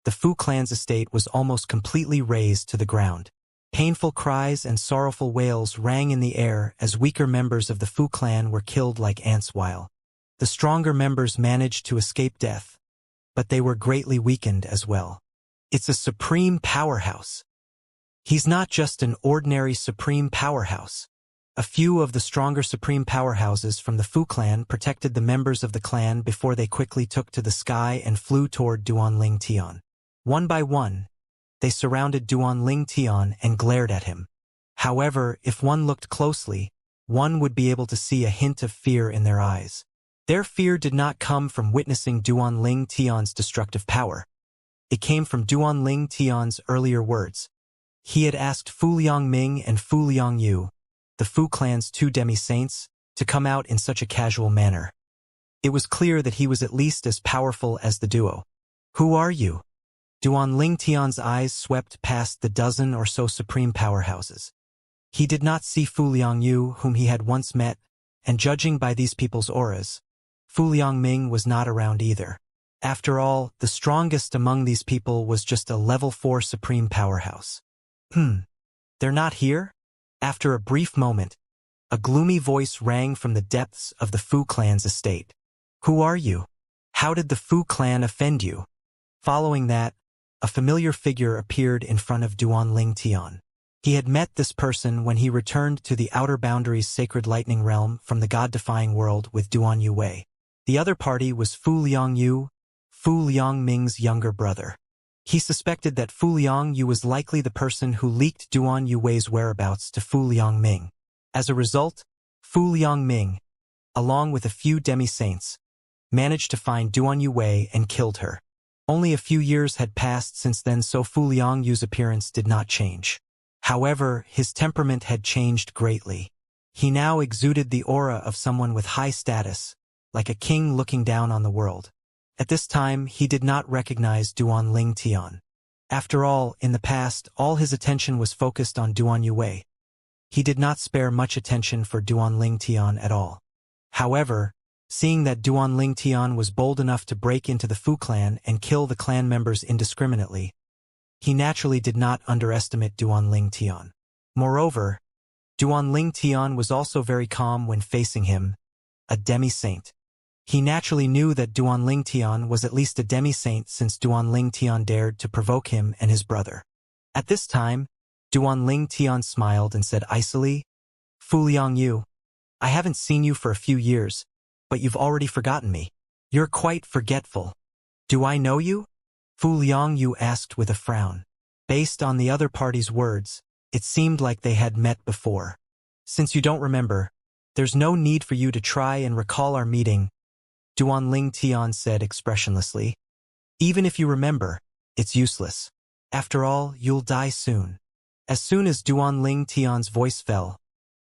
the Fu clan's estate was almost completely razed to the ground. Painful cries and sorrowful wails rang in the air as weaker members of the Fu clan were killed like ants while the stronger members managed to escape death, but they were greatly weakened as well. It's a supreme powerhouse. He's not just an ordinary supreme powerhouse. A few of the stronger supreme powerhouses from the Fu clan protected the members of the clan before they quickly took to the sky and flew toward Duan Ling Tian. One by one, they surrounded Duan Ling Tian and glared at him. However, if one looked closely, one would be able to see a hint of fear in their eyes. Their fear did not come from witnessing Duan Ling Tian's destructive power. It came from Duan Ling Tian's earlier words. He had asked Fu Liang Ming and Fu Liang Yu, the Fu clan's 2 demi-saints, to come out in such a casual manner. It was clear that he was at least as powerful as the duo. "Who are you?" Duan Ling Tian's eyes swept past the dozen or so supreme powerhouses. He did not see Fu Liang Yu, whom he had once met, and judging by these people's auras, Fu Liang Ming was not around either. After all, the strongest among these people was just a level 4 supreme powerhouse. They're not here?" After a brief moment, a gloomy voice rang from the depths of the Fu clan's estate. "Who are you? How did the Fu clan offend you?" Following that, a familiar figure appeared in front of Duan Ling Tian. He had met this person when he returned to the Outer Boundaries Sacred Lightning Realm from the God-defying world with Duan Yu Wei. The other party was Fu Liang Yu, Fu Liang Ming's younger brother. He suspected that Fu Liang Yu was likely the person who leaked Duan Yu Wei's whereabouts to Fu Liang Ming. As a result, Fu Liang Ming, along with a few demi-saints, managed to find Duan Yu Wei and killed her. Only a few years had passed since then, so Fu Liang Yu's appearance did not change. However, his temperament had changed greatly. He now exuded the aura of someone with high status, like a king looking down on the world. At this time, he did not recognize Duan Ling Tian. After all, in the past, all his attention was focused on Duan Yu Wei. He did not spare much attention for Duan Ling Tian at all. However, Seeing that Duan Tian was bold enough to break into the Fu clan and kill the clan members indiscriminately, he naturally did not underestimate Duan Tian. Moreover, Duan Tian was also very calm when facing him, a demi-saint. He naturally knew that Duan Tian was at least a demi-saint since Duan Tian dared to provoke him and his brother. At this time, Duan Tian smiled and said icily, "Fu Liangyu, I haven't seen you for a few years, but you've already forgotten me. You're quite forgetful. Do I know you?" Fu Liangyu asked with a frown. Based on the other party's words, it seemed like they had met before. "Since you don't remember, there's no need for you to try and recall our meeting," Duan Tian said expressionlessly. "Even if you remember, it's useless. After all, you'll die soon." As soon as Duan Tian's voice fell,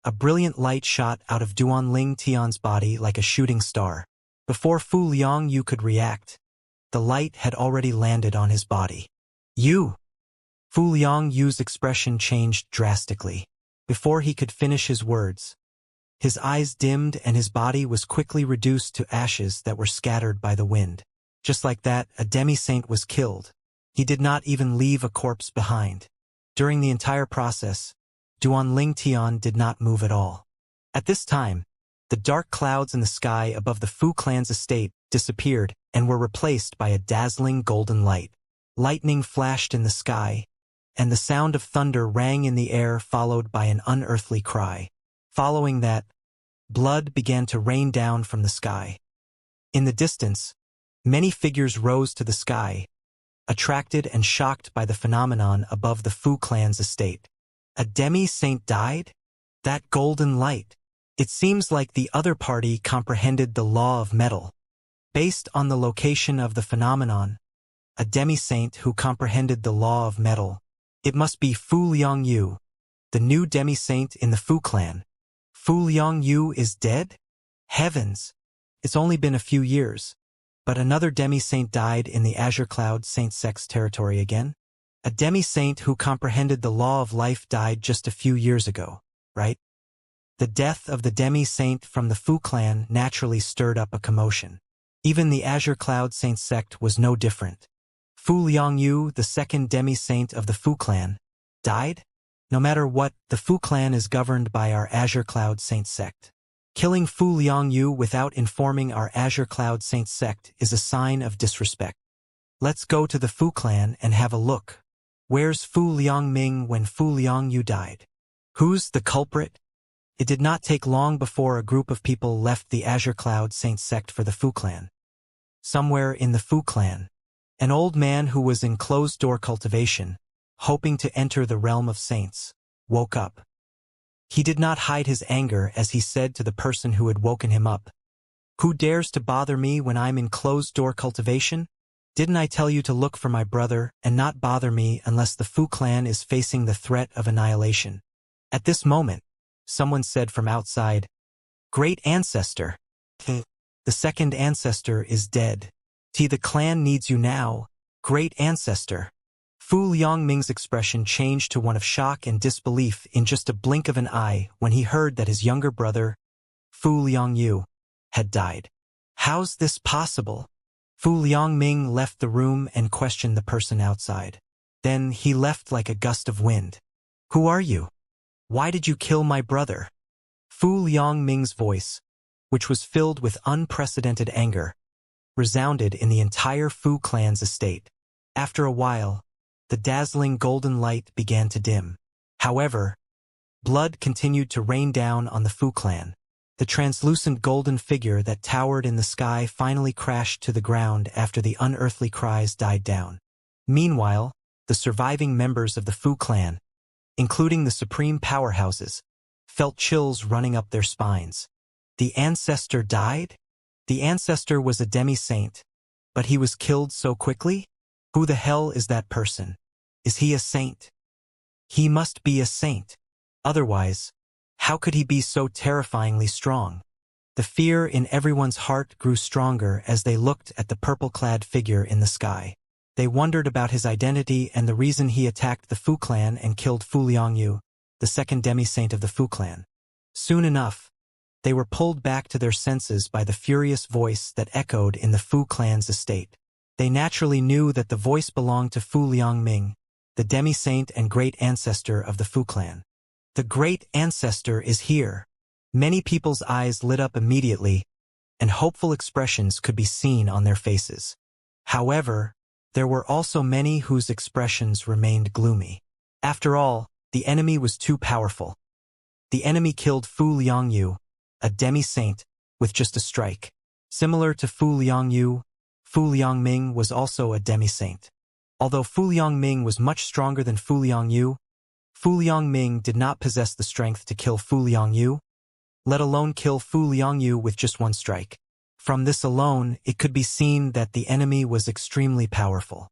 a brilliant light shot out of Duan Tian's body like a shooting star. Before Fu Liangyu could react, the light had already landed on his body. "You!" Fu Liangyu's expression changed drastically. Before he could finish his words, his eyes dimmed and his body was quickly reduced to ashes that were scattered by the wind. Just like that, a demi-saint was killed. He did not even leave a corpse behind. During the entire process, Duan Tian did not move at all. At this time, the dark clouds in the sky above the Fu clan's estate disappeared and were replaced by a dazzling golden light. Lightning flashed in the sky, and the sound of thunder rang in the air, followed by an unearthly cry. Following that, blood began to rain down from the sky. In the distance, many figures rose to the sky, attracted and shocked by the phenomenon above the Fu clan's estate. A demi-saint died? That golden light! It seems like the other party comprehended the law of metal. Based on the location of the phenomenon, a demi-saint who comprehended the law of metal, it must be Fu Liangyu, the new demi-saint in the Fu clan. Fu Liangyu is dead? Heavens! It's only been a few years, but another demi-saint died in the Azure Cloud Saint Sect's territory again? A demi-saint who comprehended the law of life died just a few years ago, right? The death of the demi-saint from the Fu clan naturally stirred up a commotion. Even the Azure Cloud Saint Sect was no different. Fu Liangyu, the second demi-saint of the Fu clan, died? No matter what, the Fu clan is governed by our Azure Cloud Saint Sect. Killing Fu Liangyu without informing our Azure Cloud Saint Sect is a sign of disrespect. Let's go to the Fu clan and have a look. Where's Fu Liangming when Fu Liangyu died? Who's the culprit? It did not take long before a group of people left the Azure Cloud Saint Sect for the Fu clan. Somewhere in the Fu clan, an old man who was in closed-door cultivation, hoping to enter the realm of saints, woke up. He did not hide his anger as he said to the person who had woken him up, "Who dares to bother me when I'm in closed-door cultivation? Didn't I tell you to look for my brother and not bother me unless the Fu clan is facing the threat of annihilation?" At this moment, someone said from outside, "Great ancestor. The second ancestor is dead. The clan needs you now, great ancestor." Fu Liangming's expression changed to one of shock and disbelief in just a blink of an eye when he heard that his younger brother, Fu Liangyu, had died. How's this possible? Fu Liangming left the room and questioned the person outside. Then he left like a gust of wind. "Who are you? Why did you kill my brother?" Fu Liangming's voice, which was filled with unprecedented anger, resounded in the entire Fu clan's estate. After a while, the dazzling golden light began to dim. However, blood continued to rain down on the Fu clan. The translucent golden figure that towered in the sky finally crashed to the ground after the unearthly cries died down. Meanwhile, the surviving members of the Fu clan, including the supreme powerhouses, felt chills running up their spines. The ancestor died? The ancestor was a demi-saint, but he was killed so quickly? Who the hell is that person? Is he a saint? He must be a saint. Otherwise, how could he be so terrifyingly strong? The fear in everyone's heart grew stronger as they looked at the purple-clad figure in the sky. They wondered about his identity and the reason he attacked the Fu clan and killed Fu Liangyu, the second demi-saint of the Fu clan. Soon enough, They were pulled back to their senses by the furious voice that echoed in the Fu clan's estate. They naturally knew that the voice belonged to Fu Liangming, the demi-saint and great ancestor of the Fu clan. The great ancestor is here. Many people's eyes lit up immediately, and hopeful expressions could be seen on their faces. However, there were also many whose expressions remained gloomy. After all, the enemy was too powerful. The enemy killed Fu Liangyu, a demi-saint, with just a strike. Similar to Fu Liangyu, Fu Liangming was also a demi-saint. Although Fu Liangming was much stronger than Fu Liangyu, Fu Liangming did not possess the strength to kill Fu Liangyu, let alone kill Fu Liangyu with just one strike. From this alone, it could be seen that the enemy was extremely powerful.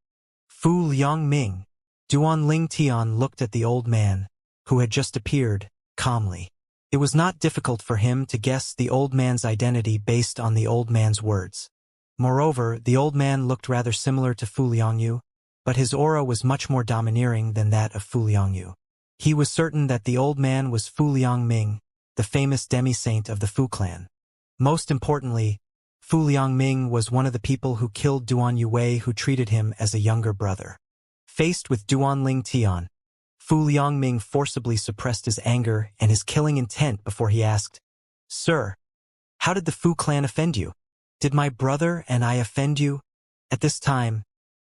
Fu Liangming. Duan Ling Tian looked at the old man, who had just appeared, calmly. It was not difficult for him to guess the old man's identity based on the old man's words. Moreover, the old man looked rather similar to Fu Liangyu, but his aura was much more domineering than that of Fu Liangyu. He was certain that the old man was Fu Liangming, the famous demi-saint of the Fu clan. Most importantly, Fu Liangming was one of the people who killed Duan Yue, who treated him as a younger brother. Faced with Duan Ling Tian, Fu Liangming forcibly suppressed his anger and his killing intent before he asked, "Sir, how did the Fu clan offend you? Did my brother and I offend you?" At this time,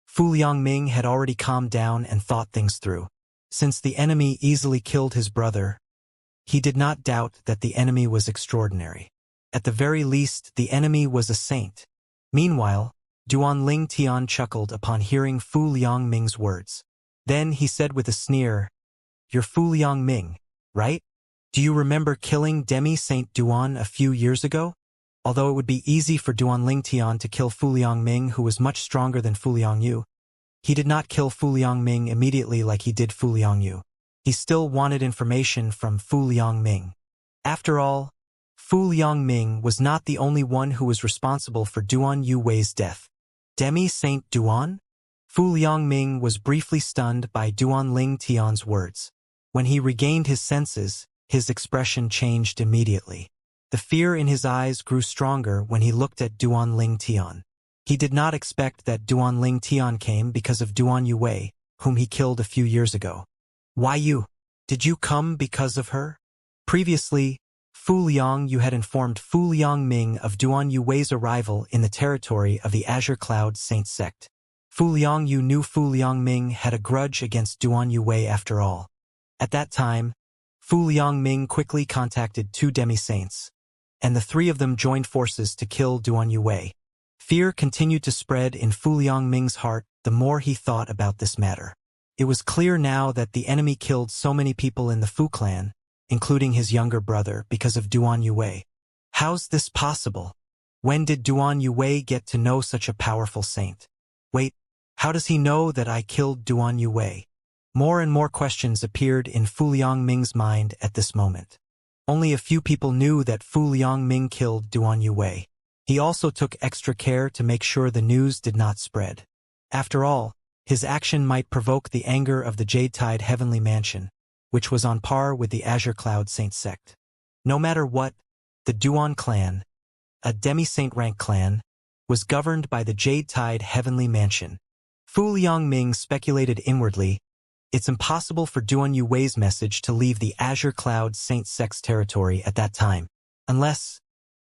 Fu Liangming had already calmed down and thought things through. Since the enemy easily killed his brother, he did not doubt that the enemy was extraordinary. At the very least, the enemy was a saint. Meanwhile, Duan Ling Tian chuckled upon hearing Fu Liangming's words. Then he said with a sneer, "You're Fu Liangming, right? Do you remember killing Demi-Saint Duan a few years ago?" Although it would be easy for Duan Ling Tian to kill Fu Liangming, who was much stronger than Fu Liangyu, he did not kill Fu Liangming immediately like he did Fu Liangyu. He still wanted information from Fu Liangming. After all, Fu Liangming was not the only one who was responsible for Duan Yuwei's death. Demi-Saint Duan? Fu Liangming was briefly stunned by Duan Ling Tian's words. When he regained his senses, his expression changed immediately. The fear in his eyes grew stronger when he looked at Duan Ling Tian. He did not expect that Duan Ling Tian came because of Duan Yue, whom he killed a few years ago. "Why you? Did you come because of her?" Previously, Fu Liangyu had informed Fu Liangming of Duan Yuwei's arrival in the territory of the Azure Cloud Saint sect. Fu Liangyu knew Fu Liangming had a grudge against Duan Yue after all. At that time, Fu Liangming quickly contacted two demi-saints, and the three of them joined forces to kill Duan Yue. Fear continued to spread in Fu Liangming's heart the more he thought about this matter. It was clear now that the enemy killed so many people in the Fu clan, including his younger brother, because of Duan Yue. How's this possible? When did Duan Yue get to know such a powerful saint? Wait, how does he know that I killed Duan Yue? More and more questions appeared in Fu Liangming's mind at this moment. Only a few people knew that Fu Liangming killed Duan Yue. He also took extra care to make sure the news did not spread. After all, his action might provoke the anger of the Jade-Tide Heavenly Mansion, which was on par with the Azure Cloud Saint sect. No matter what, the Duan clan, a demi-saint rank clan, was governed by the Jade-Tide Heavenly Mansion. Fu Liangming speculated inwardly, it's impossible for Duan Yuwei's message to leave the Azure Cloud Saint sect's territory at that time, unless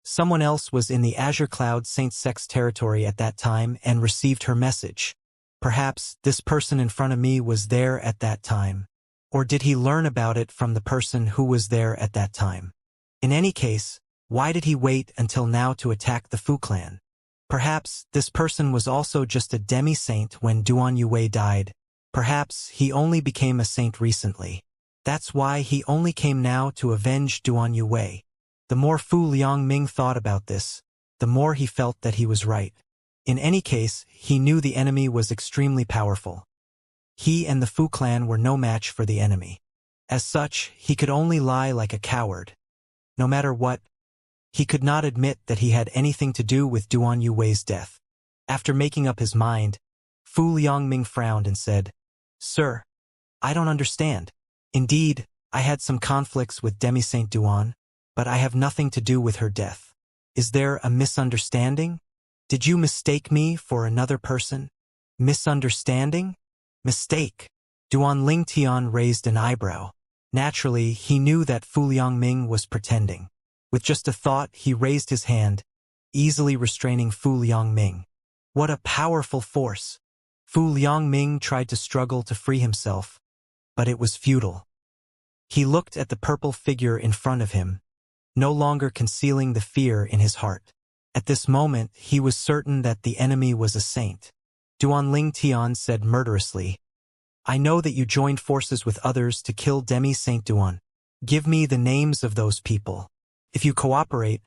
someone else was in the Azure Cloud Saint sect's territory at that time and received her message. Perhaps this person in front of me was there at that time. Or did he learn about it from the person who was there at that time? In any case, why did he wait until now to attack the Fu clan? Perhaps this person was also just a demi-saint when Duan Yue died. Perhaps he only became a saint recently. That's why he only came now to avenge Duan Yue. The more Fu Liangming thought about this, the more he felt that he was right. In any case, he knew the enemy was extremely powerful. He and the Fu clan were no match for the enemy. As such, he could only lie like a coward. No matter what, he could not admit that he had anything to do with Duan Yuwei's death. After making up his mind, Fu Liangming frowned and said, "Sir, I don't understand. Indeed, I had some conflicts with Demi-Saint Duan, but I have nothing to do with her death. Is there a misunderstanding? Did you mistake me for another person? Misunderstanding? Mistake. Duan Lingtian raised an eyebrow. Naturally, he knew that Fu Liangming was pretending. With just a thought, he raised his hand, easily restraining Fu Liangming. What a powerful force! Fu Liangming tried to struggle to free himself, but it was futile. He looked at the purple figure in front of him, no longer concealing the fear in his heart. At this moment, he was certain that the enemy was a saint. Duan Lingtian said murderously, I know that you joined forces with others to kill Demi-Saint Duan. Give me the names of those people. If you cooperate,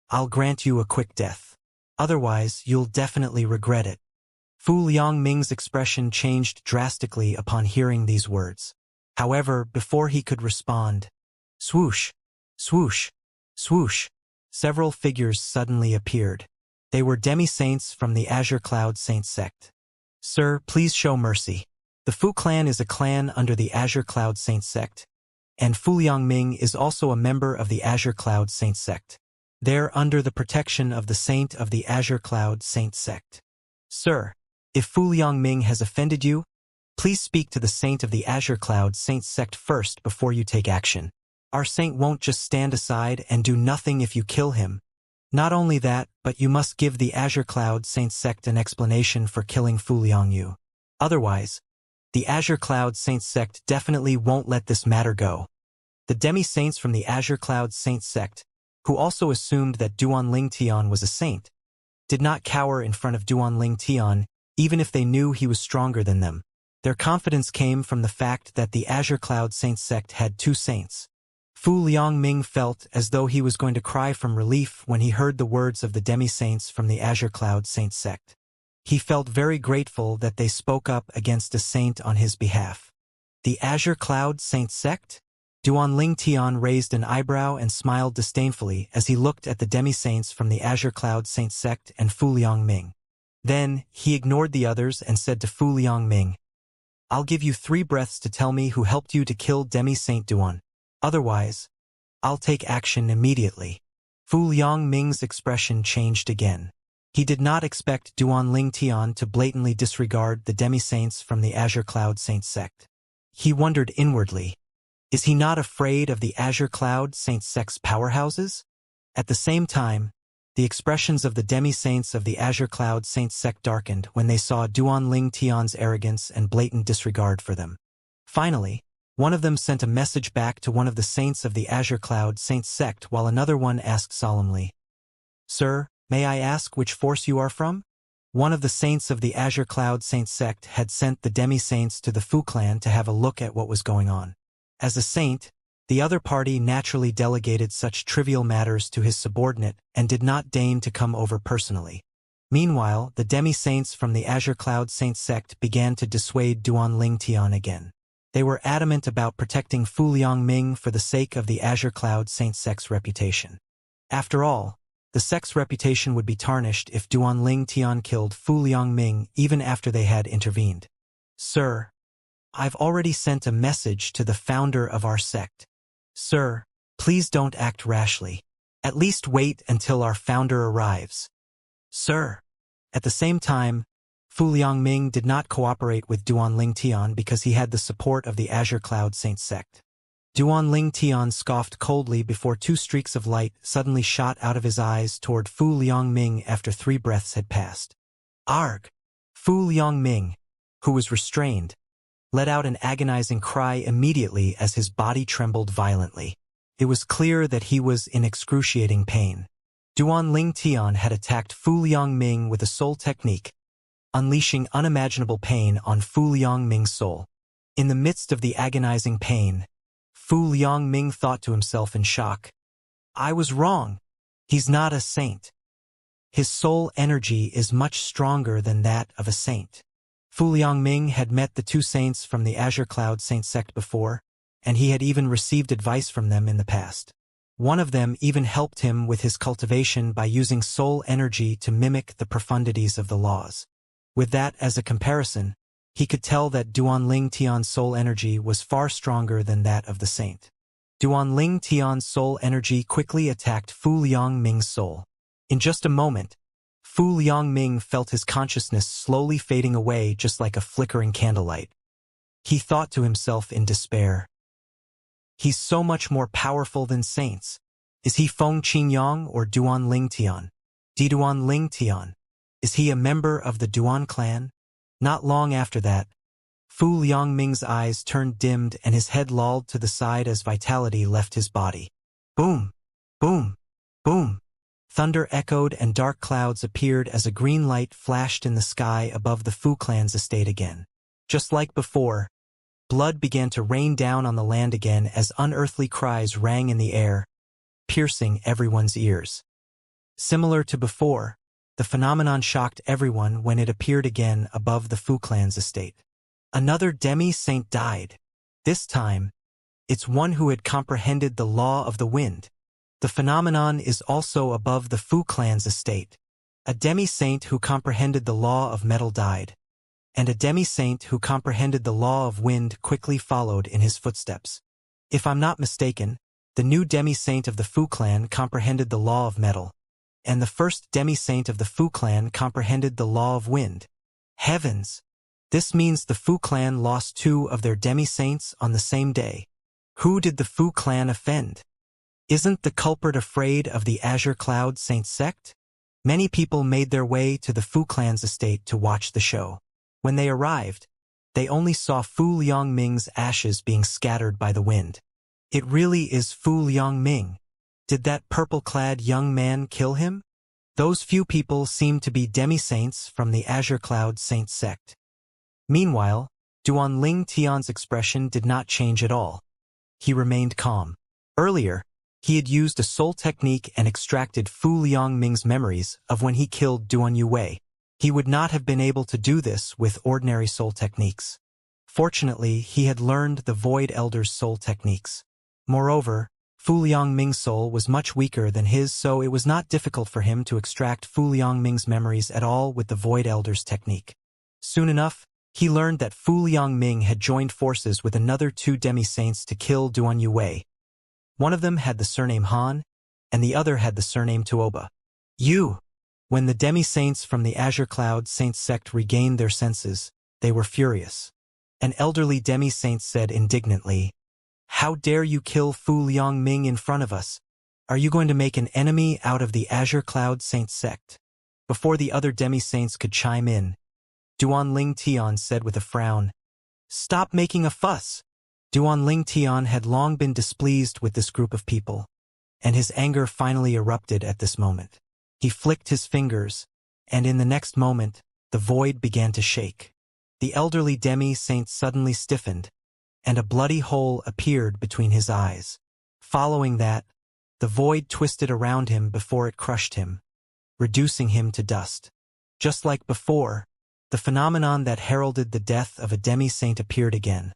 I'll grant you a quick death. Otherwise, you'll definitely regret it. Fu Liangming's expression changed drastically upon hearing these words. However, before he could respond, swoosh, swoosh, swoosh, several figures suddenly appeared. They were demi-saints from the Azure Cloud Saint sect. Sir, please show mercy. The Fu clan is a clan under the Azure Cloud Saint sect, and Fu Liangming is also a member of the Azure Cloud Saint sect. They're under the protection of the Saint of the Azure Cloud Saint sect. Sir, if Fu Liangming has offended you, please speak to the Saint of the Azure Cloud Saint sect first before you take action. Our saint won't just stand aside and do nothing if you kill him. Not only that, but you must give the Azure Cloud Saint sect an explanation for killing Fu Liangyu. Otherwise, the Azure Cloud Saint sect definitely won't let this matter go. The demi-saints from the Azure Cloud Saint sect, who also assumed that Duan Lingtian was a saint, did not cower in front of Duan Lingtian, even if they knew he was stronger than them. Their confidence came from the fact that the Azure Cloud Saint sect had two saints. Fu Liangming felt as though he was going to cry from relief when he heard the words of the demi-saints from the Azure Cloud Saint sect. He felt very grateful that they spoke up against a saint on his behalf. The Azure Cloud Saint sect? Duan Lingtian raised an eyebrow and smiled disdainfully as he looked at the demi-saints from the Azure Cloud Saint sect and Fu Liangming. Then, he ignored the others and said to Fu Liangming, I'll give you 3 breaths to tell me who helped you to kill Demi-Saint Duan. Otherwise, I'll take action immediately. Fu Liangming's expression changed again. He did not expect Duan Lingtian to blatantly disregard the demi-saints from the Azure Cloud Saint sect. He wondered inwardly, is he not afraid of the Azure Cloud Saint sect's powerhouses? At the same time, the expressions of the demi-saints of the Azure Cloud Saint sect darkened when they saw Duan Lingtian's arrogance and blatant disregard for them. Finally, one of them sent a message back to one of the saints of the Azure Cloud Saint sect while another one asked solemnly, Sir, may I ask which force you are from? One of the saints of the Azure Cloud Saint sect had sent the demi-saints to the Fu clan to have a look at what was going on. As a saint, the other party naturally delegated such trivial matters to his subordinate and did not deign to come over personally. Meanwhile, the demi-saints from the Azure Cloud Saint sect began to dissuade Duan Lingtian again. They were adamant about protecting Fu Liangming for the sake of the Azure Cloud Saint sect's reputation. After all, the sect's reputation would be tarnished if Duan Lingtian killed Fu Liangming even after they had intervened. Sir, I've already sent a message to the founder of our sect. Sir, please don't act rashly. At least wait until our founder arrives. Sir. At the same time, Fu Liangming did not cooperate with Duan Lingtian because he had the support of the Azure Cloud Saint sect. Duan Lingtian scoffed coldly before 2 streaks of light suddenly shot out of his eyes toward Fu Liangming after 3 breaths had passed. Arg! Fu Liangming, who was restrained, let out an agonizing cry immediately as his body trembled violently. It was clear that he was in excruciating pain. Duan Lingtian had attacked Fu Liangming with a soul technique, unleashing unimaginable pain on Fu Liangming's soul. In the midst of the agonizing pain, Fu Liangming thought to himself in shock, I was wrong. He's not a saint. His soul energy is much stronger than that of a saint. Fu Liangming had met the 2 saints from the Azure Cloud Saint sect before, and he had even received advice from them in the past. One of them even helped him with his cultivation by using soul energy to mimic the profundities of the laws. With that as a comparison, he could tell that Duan Lingtian's soul energy was far stronger than that of the saint. Duanling Tian's soul energy quickly attacked Fu Liangming's soul. In just a moment, Fu Liangming felt his consciousness slowly fading away just like a flickering candlelight. He thought to himself in despair. He's so much more powerful than saints. Is he Feng Qingyang or Duanling Tian? Duanling Tian. Is he a member of the Duan clan? Not long after that, Fu Liangming's eyes turned dimmed and his head lolled to the side as vitality left his body. Boom! Boom! Boom! Thunder echoed and dark clouds appeared as a green light flashed in the sky above the Fu clan's estate again. Just like before, blood began to rain down on the land again as unearthly cries rang in the air, piercing everyone's ears. Similar to before, the phenomenon shocked everyone when it appeared again above the Fu clan's estate. Another demi-saint died. This time, it's one who had comprehended the law of the wind. The phenomenon is also above the Fu clan's estate. A demi-saint who comprehended the law of metal died, and a demi-saint who comprehended the law of wind quickly followed in his footsteps. If I'm not mistaken, the new demi-saint of the Fu clan comprehended the law of metal, and the first demi-saint of the Fu clan comprehended the law of wind. Heavens! This means the Fu clan lost 2 of their demi-saints on the same day. Who did the Fu clan offend? Isn't the culprit afraid of the Azure Cloud Saint sect? Many people made their way to the Fu clan's estate to watch the show. When they arrived, they only saw Fu Liangming's ashes being scattered by the wind. It really is Fu Liangming. Did that purple-clad young man kill him? Those few people seemed to be demi-saints from the Azure Cloud Saint sect. Meanwhile, Duanling Tian's expression did not change at all. He remained calm. Earlier, he had used a soul technique and extracted Fu Liangming's memories of when he killed Duan Yue. He would not have been able to do this with ordinary soul techniques. Fortunately, he had learned the Void Elder's soul techniques. Moreover, Fu Liangming's soul was much weaker than his, so it was not difficult for him to extract Fu Liangming's memories at all with the Void Elder's technique. Soon enough, he learned that Fu Liangming had joined forces with another 2 demi-saints to kill Duan Yue. One of them had the surname Han, and the other had the surname Tuoba. When the demi-saints from the Azure Cloud Saint sect regained their senses, they were furious. An elderly demi-saint said indignantly, "How dare you kill Fu Liangming in front of us? Are you going to make an enemy out of the Azure Cloud Saint sect?" Before the other demi-saints could chime in, Duanling Tian said with a frown, "Stop making a fuss." Duanling Tian had long been displeased with this group of people, and his anger finally erupted at this moment. He flicked his fingers, and in the next moment, the void began to shake. The elderly demi-saint suddenly stiffened, and a bloody hole appeared between his eyes. Following that, the void twisted around him before it crushed him, reducing him to dust. Just like before, the phenomenon that heralded the death of a demi-saint appeared again,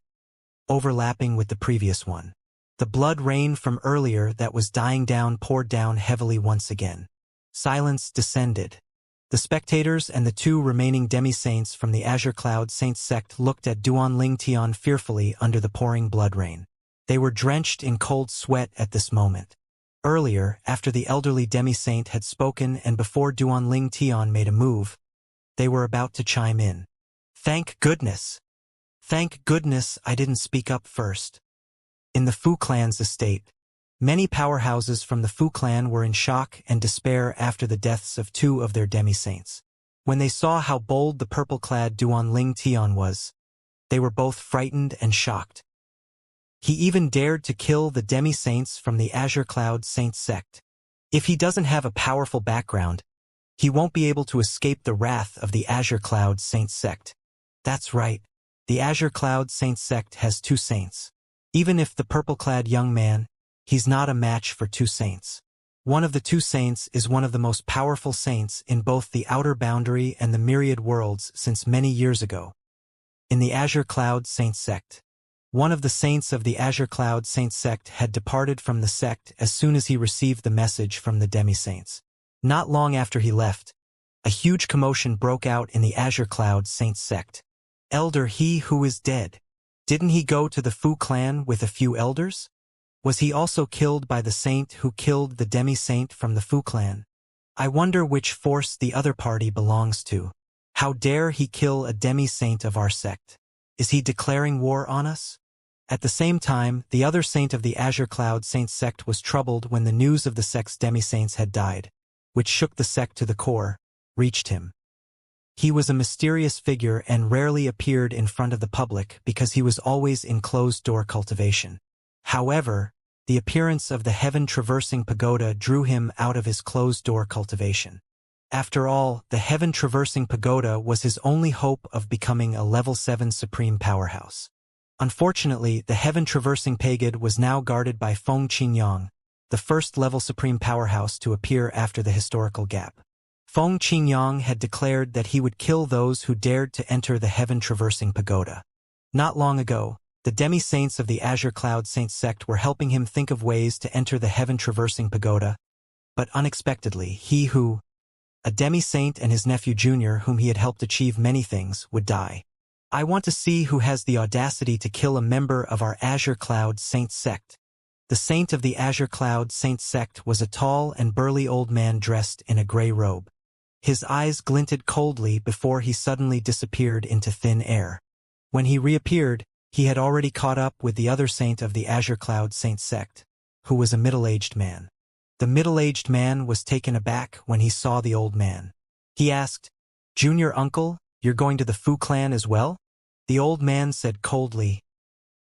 overlapping with the previous one. The blood rain from earlier that was dying down poured down heavily once again. Silence descended. The spectators and the 2 remaining demi-saints from the Azure Cloud Saint sect looked at Duanling Tian fearfully under the pouring blood rain. They were drenched in cold sweat at this moment. Earlier, after the elderly demi-saint had spoken and before Duanling Tian made a move, they were about to chime in. Thank goodness! Thank goodness I didn't speak up first. In the Fu clan's estate, many powerhouses from the Fu clan were in shock and despair after the deaths of 2 of their demi-saints. When they saw how bold the purple-clad Duanling Tian was, they were both frightened and shocked. He even dared to kill the demi-saints from the Azure Cloud Saint sect. If he doesn't have a powerful background, he won't be able to escape the wrath of the Azure Cloud Saint sect. That's right, the Azure Cloud Saint sect has 2 saints. Even if the purple-clad young man, he's not a match for 2 saints. One of the 2 saints is one of the most powerful saints in both the Outer Boundary and the Myriad Worlds since many years ago. In the Azure Cloud Saint sect, one of the saints of the Azure Cloud Saint sect had departed from the sect as soon as he received the message from the demi-saints. Not long after he left, a huge commotion broke out in the Azure Cloud Saint sect. "Elder, he who is dead. Didn't he go to the Fu clan with a few elders? Was he also killed by the saint who killed the demi-saint from the Fu clan? I wonder which force the other party belongs to. How dare he kill a demi-saint of our sect? Is he declaring war on us? At the same time, the other saint of the Azure Cloud Saint sect was troubled when the news of the sect's demi-saints had died, which shook the sect to the core, reached him. He was a mysterious figure and rarely appeared in front of the public because he was always in closed-door cultivation. However, the appearance of the heaven-traversing pagoda drew him out of his closed-door cultivation. After all, the heaven-traversing pagoda was his only hope of becoming a level 7 supreme powerhouse. Unfortunately, the heaven-traversing pagoda was now guarded by Feng Qingyang, the first level supreme powerhouse to appear after the historical gap. Feng Qingyang had declared that he would kill those who dared to enter the heaven-traversing pagoda. Not long ago, the demi-saints of the Azure Cloud Saint sect were helping him think of ways to enter the heaven-traversing pagoda, but unexpectedly, a demi-saint and his nephew Junior, whom he had helped achieve many things, would die. I want to see who has the audacity to kill a member of our Azure Cloud Saint sect. The saint of the Azure Cloud Saint sect was a tall and burly old man dressed in a gray robe. His eyes glinted coldly before he suddenly disappeared into thin air. When he reappeared, he had already caught up with the other saint of the Azure Cloud Saint sect, who was a middle-aged man. The middle-aged man was taken aback when he saw the old man. He asked, "Junior uncle, you're going to the Fu clan as well?" The old man said coldly,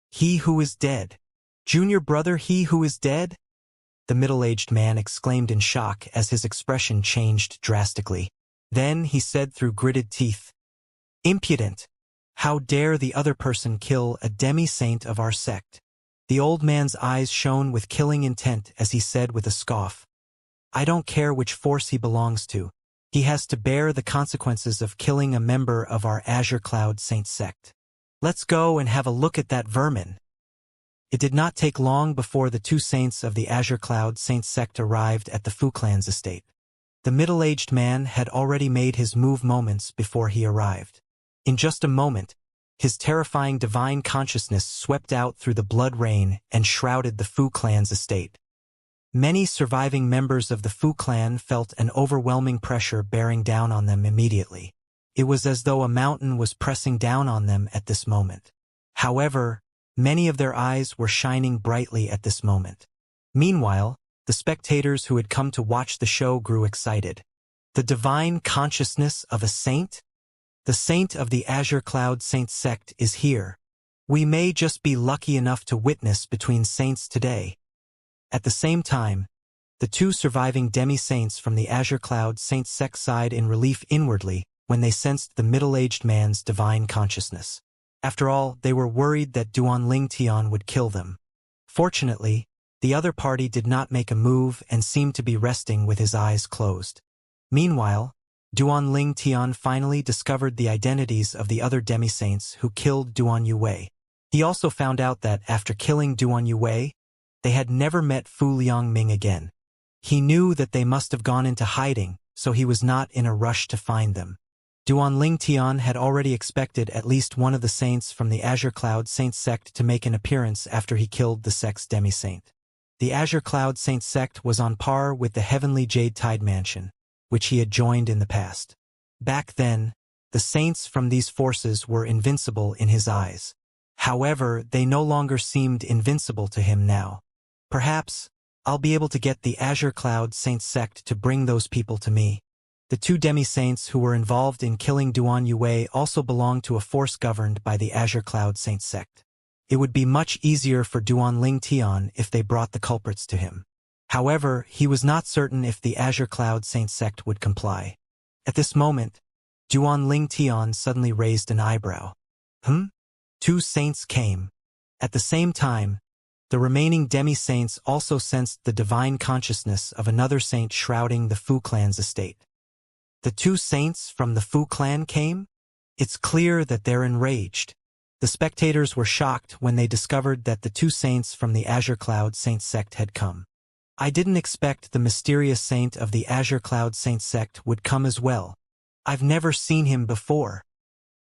"He who is dead. Junior brother, he who is dead?" The middle-aged man exclaimed in shock as his expression changed drastically. Then he said through gritted teeth, "Impudent! How dare the other person kill a demi-saint of our sect?" The old man's eyes shone with killing intent as he said with a scoff, "I don't care which force he belongs to. He has to bear the consequences of killing a member of our Azure Cloud Saint sect. Let's go and have a look at that vermin." It did not take long before the two saints of the Azure Cloud Saint sect arrived at the Fu clan's estate. The middle-aged man had already made his move moments before he arrived. In just a moment, his terrifying divine consciousness swept out through the blood rain and shrouded the Fu clan's estate. Many surviving members of the Fu clan felt an overwhelming pressure bearing down on them immediately. It was as though a mountain was pressing down on them at this moment. However, many of their eyes were shining brightly at this moment. Meanwhile, the spectators who had come to watch the show grew excited. The divine consciousness of a saint? The saint of the Azure Cloud Saint sect is here. We may just be lucky enough to witness between saints today. At the same time, the two surviving demi-saints from the Azure Cloud Saint sect sighed in relief inwardly when they sensed the middle-aged man's divine consciousness. After all, they were worried that Duanling Tian would kill them. Fortunately, the other party did not make a move and seemed to be resting with his eyes closed. Meanwhile, Duanling Tian finally discovered the identities of the other demi-saints who killed Duan Yue. He also found out that after killing Duan Yue, they had never met Fu Liangming again. He knew that they must have gone into hiding, so he was not in a rush to find them. Duanling Tian had already expected at least one of the saints from the Azure Cloud Saint sect to make an appearance after he killed the sect's demi-saint. The Azure Cloud Saint sect was on par with the Heavenly Jade Tide Mansion, which he had joined in the past. Back then, the saints from these forces were invincible in his eyes. However, they no longer seemed invincible to him now. Perhaps, I'll be able to get the Azure Cloud Saint sect to bring those people to me. The two demi-saints who were involved in killing Duan Yue also belonged to a force governed by the Azure Cloud Saint sect. It would be much easier for Duanling Tian if they brought the culprits to him. However, he was not certain if the Azure Cloud Saint sect would comply. At this moment, Duanling Tian suddenly raised an eyebrow. Two saints came. At the same time, the remaining demi-saints also sensed the divine consciousness of another saint shrouding the Fu clan's estate. The two saints from the Fu clan came? It's clear that they're enraged. The spectators were shocked when they discovered that the two saints from the Azure Cloud Saint sect had come. I didn't expect the mysterious saint of the Azure Cloud Saint sect would come as well. I've never seen him before.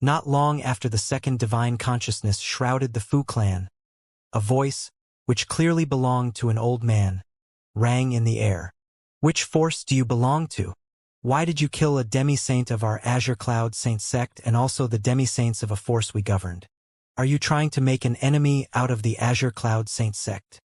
Not long after the second divine consciousness shrouded the Fu clan, a voice, which clearly belonged to an old man, rang in the air. Which force do you belong to? Why did you kill a demi-saint of our Azure Cloud Saint sect and also the demi-saints of a force we governed? Are you trying to make an enemy out of the Azure Cloud Saint sect?